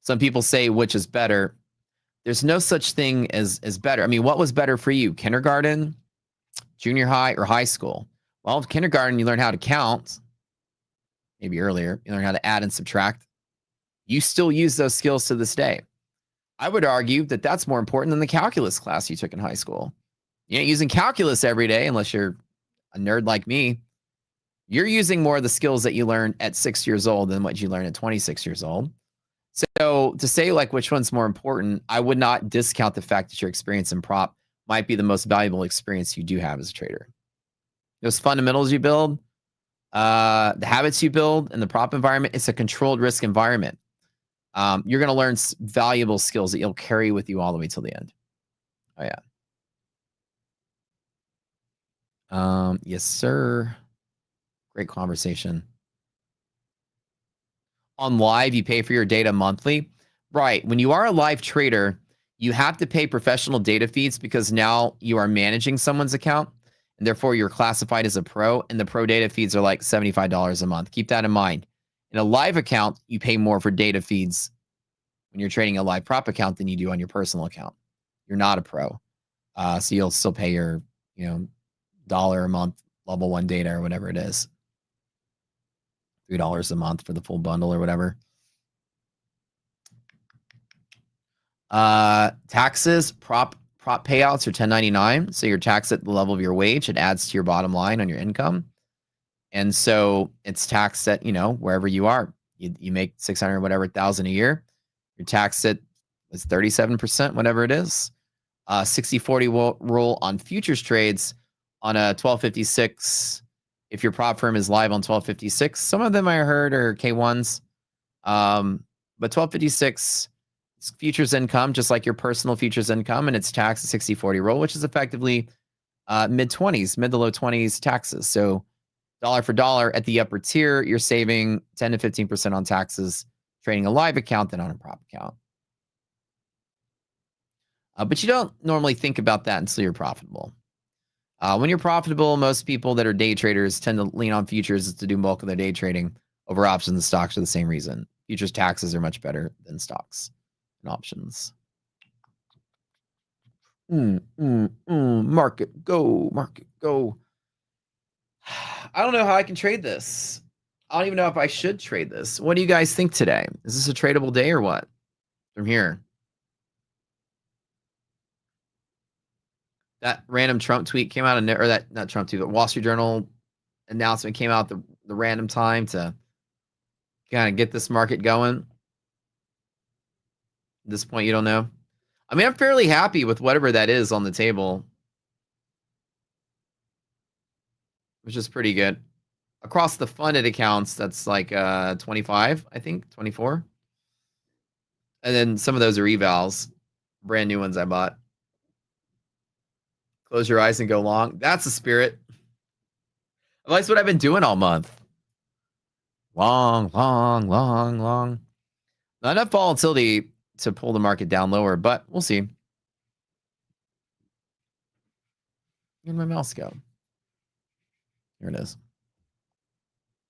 Some people say which is better. There's no such thing as better. I mean, what was better for you? Kindergarten, junior high, or high school? Well, kindergarten, you learn how to count. Maybe earlier, you learn how to add and subtract. You still use those skills to this day. I would argue that that's more important than the calculus class you took in high school. You ain't using calculus every day unless you're a nerd like me. You're using more of the skills that you learned at 6 years old than what you learned at 26 years old. So to say like which one's more important, I would not discount the fact that your experience in prop might be the most valuable experience you do have as a trader. Those fundamentals you build, the habits you build in the prop environment, it's a controlled risk environment. You're going to learn valuable skills that you'll carry with you all the way till the end. Oh, yeah. Yes, sir. Great conversation. On live, you pay for your data monthly. Right. When you are a live trader, you have to pay professional data feeds because now you are managing someone's account, and therefore you're classified as a pro, and the pro data feeds are like $75 a month. Keep that in mind. In a live account, you pay more for data feeds when you're trading a live prop account than you do on your personal account. You're not a pro. So you'll still pay your, $1 a month level 1 data or whatever it is. $3 a month for the full bundle or whatever. Taxes, prop payouts are 1099. So you're taxed at the level of your wage. It adds to your bottom line on your income. And so it's taxed at, wherever you are. You make 600 whatever thousand a year. You're taxed at 37%, whatever it is. 60-40 rule on futures trades on a 1256. If your prop firm is live on 1256, some of them I heard are K1s. But 1256 is futures income, just like your personal futures income, and it's taxed at 60-40 rule, which is effectively mid to low 20s taxes. So dollar for dollar at the upper tier, you're saving 10 to 15% on taxes trading a live account than on a prop account. But you don't normally think about that until you're profitable. When you're profitable, most people that are day traders tend to lean on futures to do bulk of their day trading over options and stocks for the same reason. Futures taxes are much better than stocks and options. Market go. I don't know how I can trade this. I don't even know if I should trade this. What do you guys think today? Is this a tradable day or what? From here. That random Trump tweet came out, or that not Trump tweet, but Wall Street Journal announcement came out the random time to kind of get this market going. At this point, you don't know. I mean, I'm fairly happy with whatever that is on the table, which is pretty good. Across the funded accounts, that's like 25, I think, 24. And then some of those are evals, brand new ones I bought. Close your eyes and go long. That's the spirit. Well, that's what I've been doing all month. Long. Not enough volatility to pull the market down lower, but we'll see. Where'd my mouse go? Here it is.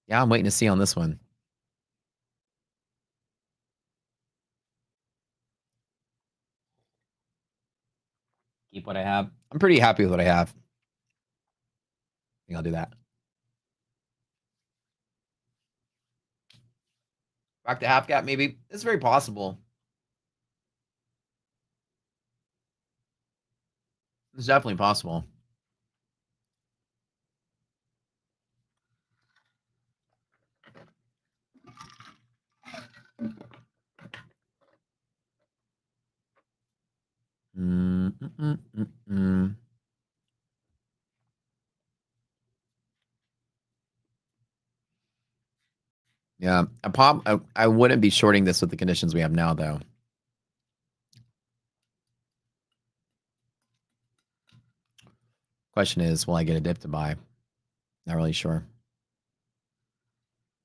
Yeah, I'm waiting to see on this one. Keep what I have. I'm pretty happy with what I have. I think I'll do that. Back to half gap, maybe. It's very possible. It's definitely possible. Mm, mm, mm, mm, mm. Yeah, I wouldn't be shorting this with the conditions we have now, though. Question is, will I get a dip to buy? Not really sure.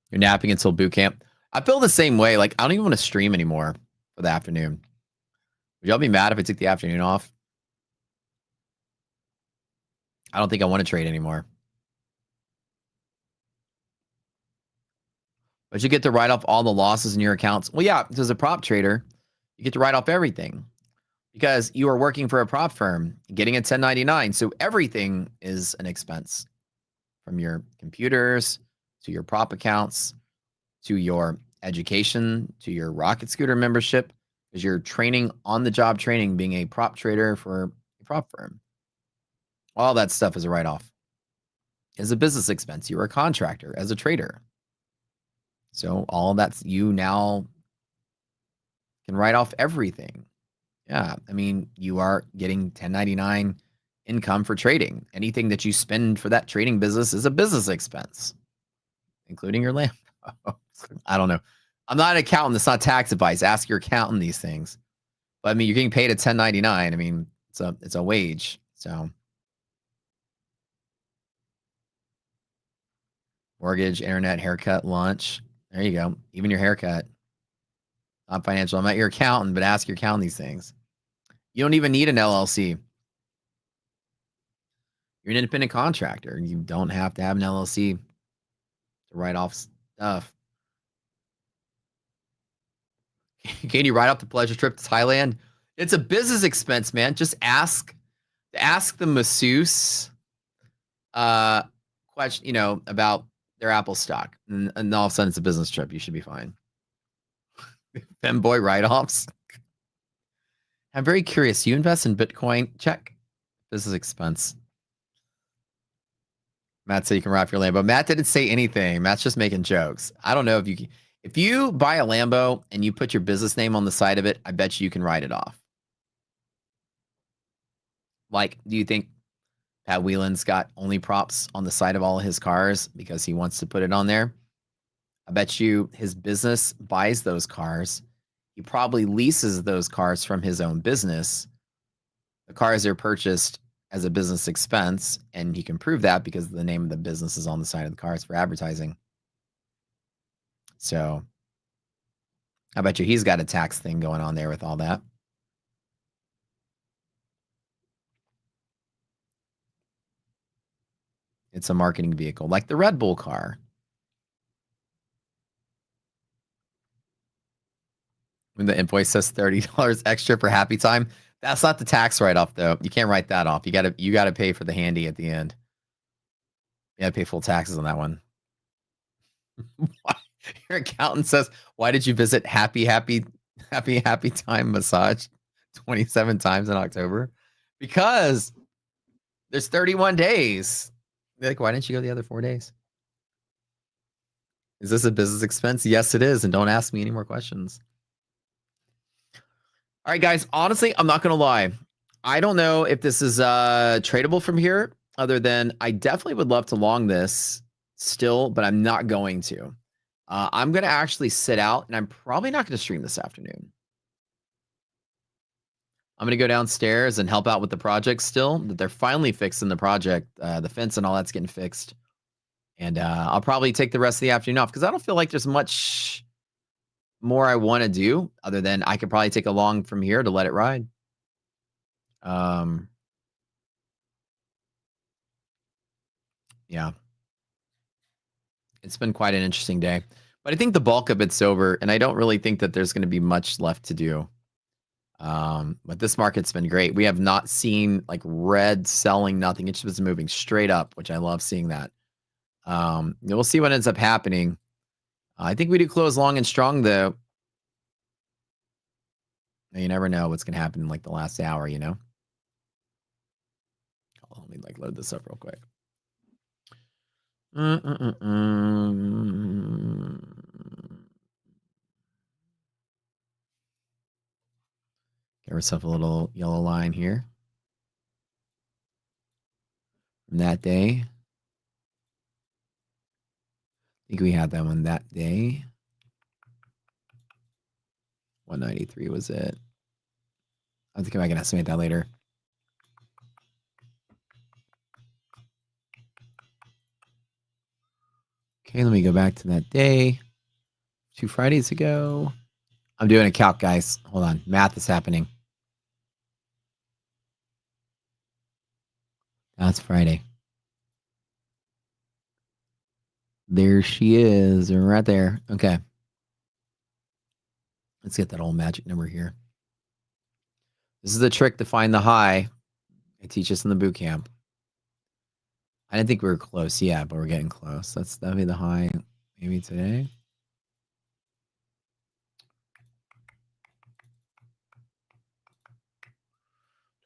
You're napping until boot camp. I feel the same way. Like, I don't even want to stream anymore for the afternoon. Would y'all be mad if I took the afternoon off? I don't think I want to trade anymore. But you get to write off all the losses in your accounts. Well, yeah, as a prop trader, you get to write off everything because you are working for a prop firm, getting a 1099. So everything is an expense, from your computers to your prop accounts to your education to your rocket scooter membership, because you're training on the job training, being a prop trader for a prop firm. All that stuff is a write-off. Is a business expense. You're a contractor as a trader. So all that's, you now can write off everything. Yeah, I mean, you are getting 1099 income for trading. Anything that you spend for that trading business is a business expense, including your Lambo. I don't know. I'm not an accountant. It's not tax advice. Ask your accountant these things. But I mean, you're getting paid a 1099. I mean, it's a wage. So mortgage, internet, haircut, lunch. There you go. Even your haircut. Not financial. I'm not your accountant, but ask your accountant these things. You don't even need an LLC. You're an independent contractor. You don't have to have an LLC to write off stuff. Can you write off the pleasure trip to Thailand? It's a business expense, man. Just ask the masseuse question, about their Apple stock. And all of a sudden it's a business trip. You should be fine. Femboy write-offs. I'm very curious. You invest in Bitcoin? Check. Business expense. Matt said you can wrap your Lambo. Matt didn't say anything. Matt's just making jokes. I don't know if you buy a Lambo and you put your business name on the side of it, I bet you can write it off. Like, do you think Pat Whelan's got only props on the side of all of his cars because he wants to put it on there? I bet you his business buys those cars. He probably leases those cars from his own business. The cars are purchased as a business expense, and he can prove that because the name of the business is on the side of the cars for advertising. So I bet you he's got a tax thing going on there with all that. It's a marketing vehicle, like the Red Bull car. When the invoice says $30 extra for happy time, that's not the tax write-off, though. You can't write that off. You gotta pay for the handy at the end. You gotta pay full taxes on that one. Your accountant says, "Why did you visit happy time massage 27 times in October?" Because there's 31 days. They're like, why didn't you go the other 4 days? Is this a business expense? Yes, it is. And don't ask me any more questions. All right, guys. Honestly, I'm not going to lie. I don't know if this is tradable from here, other than I definitely would love to long this still, but I'm not going to. I'm going to actually sit out, and I'm probably not going to stream this afternoon. I'm going to go downstairs and help out with the project still. That they're finally fixing the project. The fence and all that's getting fixed. And I'll probably take the rest of the afternoon off because I don't feel like there's much more I want to do other than I could probably take a long from here to let it ride. Yeah. It's been quite an interesting day. But I think the bulk of it's over, and I don't really think that there's going to be much left to do. But this market's been great. We have not seen like red selling nothing. It's just moving straight up, which I love seeing that. We'll see what ends up happening. I think we do close long and strong, though. You never know what's going to happen in like the last hour, Let me like load this up real quick. Get ourselves a little yellow line here from that day. I think we had that one that day. 193 was it. I have to come back and estimate that later. Okay, let me go back to that day. 2 Fridays ago. I'm doing a calc, guys. Hold on. Math is happening. That's Friday. There she is, right there. Okay. Let's get that old magic number here. This is the trick to find the high. I teach us in the boot camp. I didn't think we were close. Yeah, but we're getting close. That'll be the high maybe today.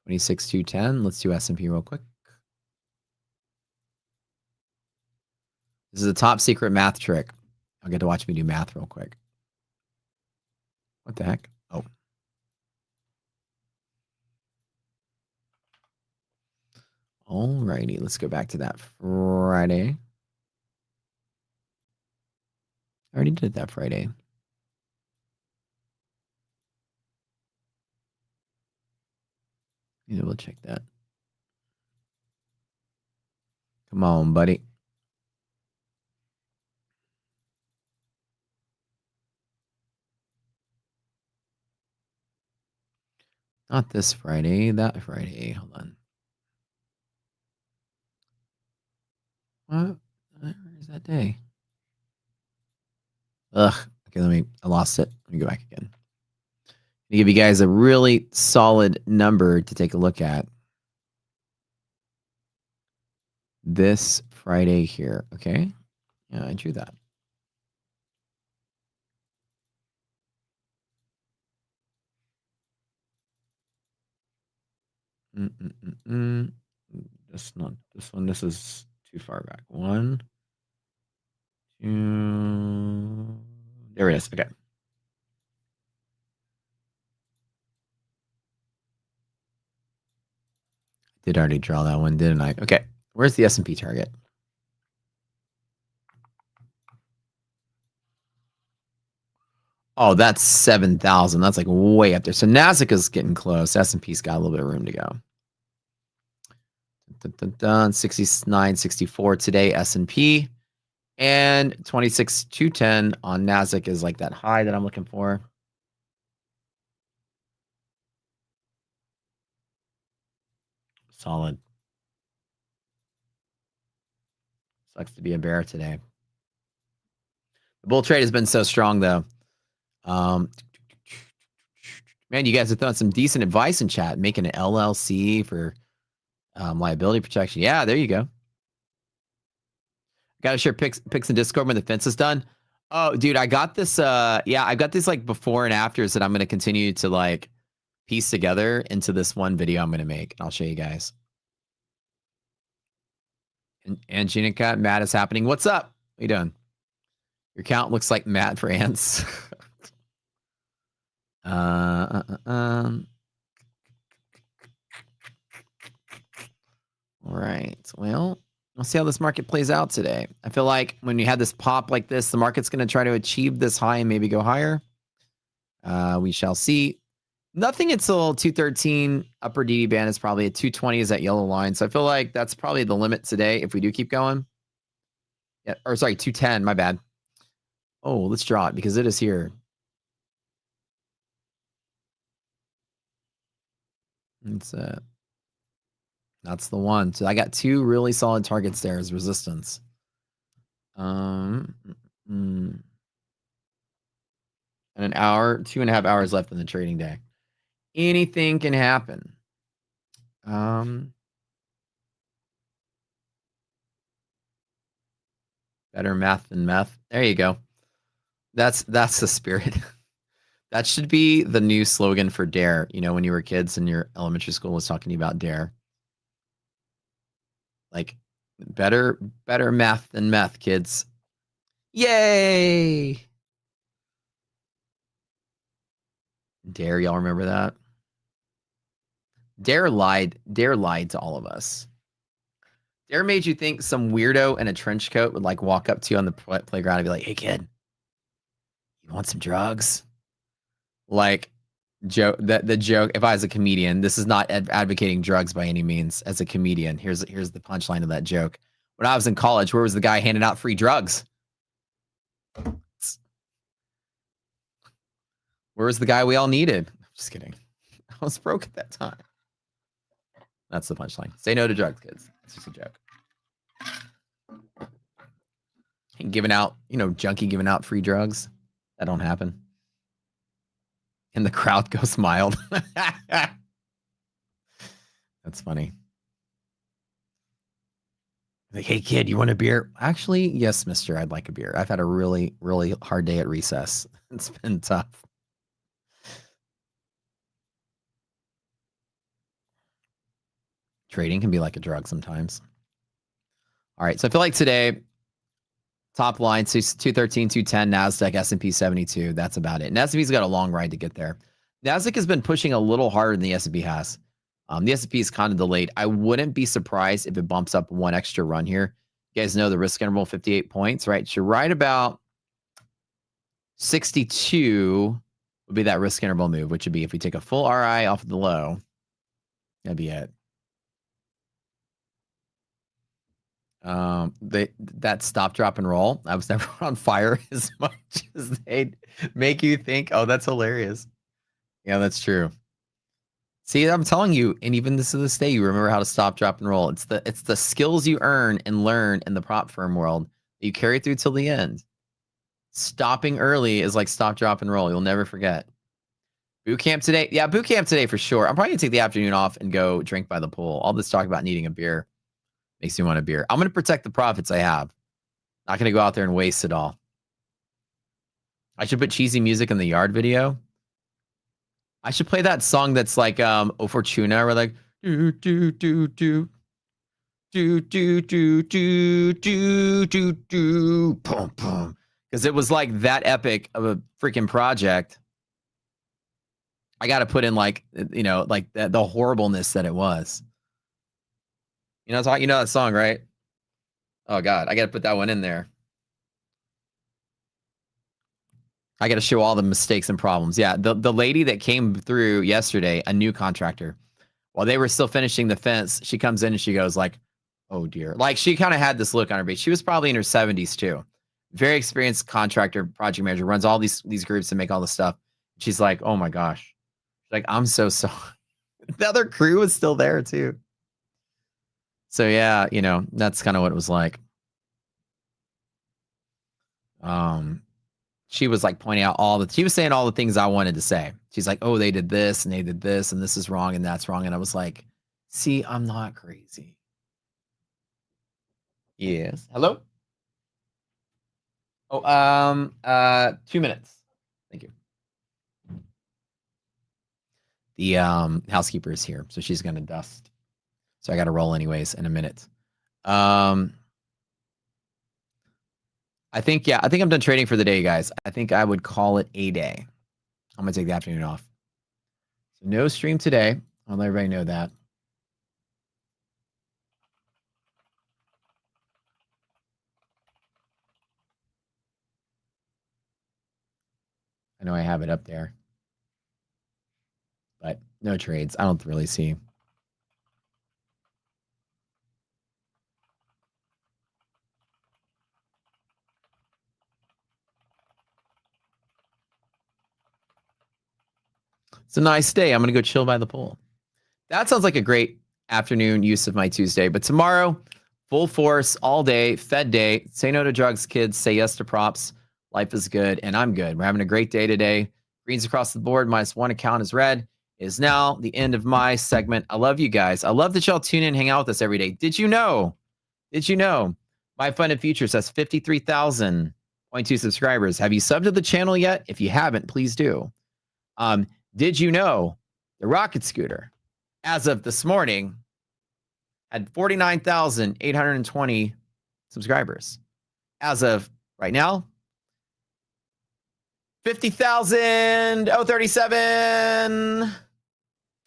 $26,210. Let's do S&P real quick. This is a top secret math trick. I'll get to watch me do math real quick. What the heck? Oh. Alrighty, let's go back to that Friday. I already did that Friday. Need to check that. Come on, buddy. Not this Friday, that Friday. Hold on. What? Where is that day? Ugh. Okay, I lost it. Let me go back again. I'm gonna give you guys a really solid number to take a look at. This Friday here, okay? Yeah, I drew that. That's not this one. This is too far back. 1, 2. There it is. Okay. Did already draw that one, didn't I? Okay. Where's the S&P target? Oh, that's 7,000. That's like way up there. So Nasdaq is getting close. S&P's got a little bit of room to go. 69.64 today, S&P. And 26,210 on Nasdaq is like that high that I'm looking for. Solid. Sucks to be a bear today. The bull trade has been so strong, though. Man, you guys have thrown some decent advice in chat. Making an LLC for liability protection. Yeah, there you go. Got to share pics in Discord when the fence is done. Oh, dude, I got this. Yeah, I got these like before and afters that I'm going to continue to like piece together into this one video I'm going to make. I'll show you guys. And Gina Cat, Matt is happening. What's up? What you doing? Your count looks like Matt for ants. All right. Well, we'll see how this market plays out today. I feel like when you have this pop like this, the market's going to try to achieve this high and maybe go higher. We shall see. Nothing until 213 upper DD band is probably at 220 is that yellow line. So I feel like that's probably the limit today if we do keep going. Yeah, or sorry, 210, my bad. Oh, let's draw it because it is here. It's that's the one. So I got 2 really solid targets there as resistance. And an hour, 2.5 hours left in the trading day. Anything can happen. Better math than meth. There you go. That's the spirit. That should be the new slogan for DARE. You know, when you were kids and your elementary school was talking about DARE. Like better math than meth, kids. Yay! Dare, y'all remember that? Dare lied to all of us. Dare made you think some weirdo in a trench coat would like walk up to you on the playground and be like, "Hey kid, you want some drugs?" Like the joke, if I was a comedian, this is not advocating drugs by any means. As a comedian, here's the punchline of that joke. When I was in college, where was the guy handing out free drugs? Where was the guy we all needed? Just kidding. I was broke at that time. That's the punchline. Say no to drugs, kids. It's just a joke. And giving out, junkie giving out free drugs. That don't happen. And the crowd goes mild. That's funny. Like, hey kid, you want a beer? Actually, yes, mister, I'd like a beer. I've had a really, really hard day at recess. It's been tough. Trading can be like a drug sometimes. All right, so I feel like today, top line, 213, 210, NASDAQ, S&P 72. That's about it. And S&P's got a long ride to get there. NASDAQ has been pushing a little harder than the S&P has. The S&P is kind of delayed. I wouldn't be surprised if it bumps up one extra run here. You guys know the risk interval, 58 points, right? So right about 62 would be that risk interval move, which would be if we take a full RI off of the low, that'd be it. That stop, drop, and roll. I was never on fire as much as they'd make you think. Oh, that's hilarious. Yeah, that's true. See, I'm telling you, and even this to this day, you remember how to stop, drop, and roll. It's the skills you earn and learn in the prop firm world that you carry through till the end. Stopping early is like stop, drop, and roll. You'll never forget. Boot camp today. Yeah, boot camp today for sure. I'm probably gonna take the afternoon off and go drink by the pool. All this talk about needing a beer makes me want a beer. I'm gonna protect the profits I have. Not gonna go out there and waste it all. I should put cheesy music in the yard video. I should play that song that's like O Fortuna, or like do do do do do do do do do do do pum pum, because it was like that epic of a freaking project. I got to put in like like the horribleness that it was. You know that song, right? Oh God, I got to put that one in there. I got to show all the mistakes and problems. Yeah, the lady that came through yesterday, a new contractor, while they were still finishing the fence, she comes in and she goes like, "Oh dear." Like she kind of had this look on her face. She was probably in her 70s too. Very experienced contractor, project manager, runs all these groups and make all this stuff. She's like, "Oh my gosh." She's like, "I'm so sorry." The other crew was still there too. So yeah, that's kind of what it was like. She was like pointing out she was saying all the things I wanted to say. She's like, "Oh, they did this and they did this and this is wrong and that's wrong." And I was like, "See, I'm not crazy." Yes. Hello? Oh, 2 minutes. Thank you. The housekeeper is here, so she's gonna dust. So I gotta roll anyways in a minute. I think I'm done trading for the day, guys. I think I would call it a day. I'm gonna take the afternoon off. So no stream today. I'll let everybody know that. I know I have it up there, but no trades. I don't really see. It's a nice day. I'm going to go chill by the pool. That sounds like a great afternoon use of my Tuesday. But tomorrow, full force, all day, Fed day. Say no to drugs, kids. Say yes to props. Life is good, and I'm good. We're having a great day today. Greens across the board. -1 account is red. It is now the end of my segment. I love you guys. I love that y'all tune in and hang out with us every day. Did you know? MyFundedFutures has 53,000.2 subscribers. Have you subbed to the channel yet? If you haven't, please do. Did you know the rocket scooter, as of this morning, had 49,820 subscribers. As of right now, 50,037,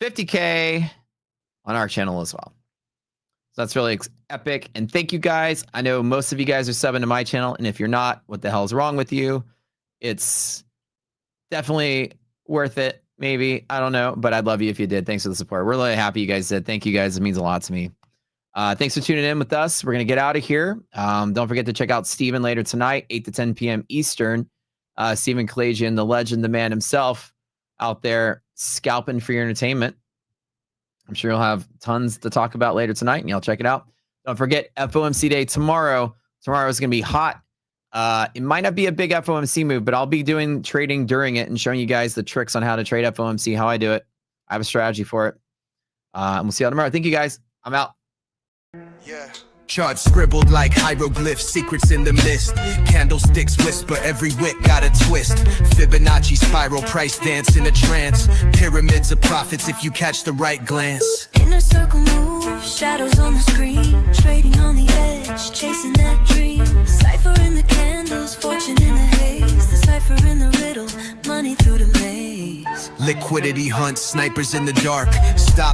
50K on our channel as well. So that's really epic. And thank you guys. I know most of you guys are subbing to my channel. And if you're not, what the hell is wrong with you? It's definitely worth it. Maybe. I don't know. But I'd love you if you did. Thanks for the support. We're really happy you guys did. Thank you guys. It means a lot to me. Thanks for tuning in with us. We're going to get out of here. Don't forget to check out Steven later tonight, 8 to 10 p.m. Eastern. Steven Kalajian, the legend, the man himself, out there scalping for your entertainment. I'm sure you'll have tons to talk about later tonight, and y'all check it out. Don't forget FOMC day tomorrow. Tomorrow is going to be hot. It might not be a big FOMC move, but I'll be doing trading during it and showing you guys the tricks on how to trade FOMC, how I do it. I have a strategy for it. And we'll see you tomorrow. Thank you guys. I'm out. Yeah. Charts scribbled like hieroglyphs, secrets in the mist. Candlesticks whisper, every wick got a twist. Fibonacci spiral, price dance in a trance. Pyramids of profits if you catch the right glance. Inner circle move, shadows on the screen. Trading on the edge, chasing that dream. Cipher in the candles, fortune in the haze. The cipher in the riddle, money through the maze. Liquidity hunt, snipers in the dark. Stop.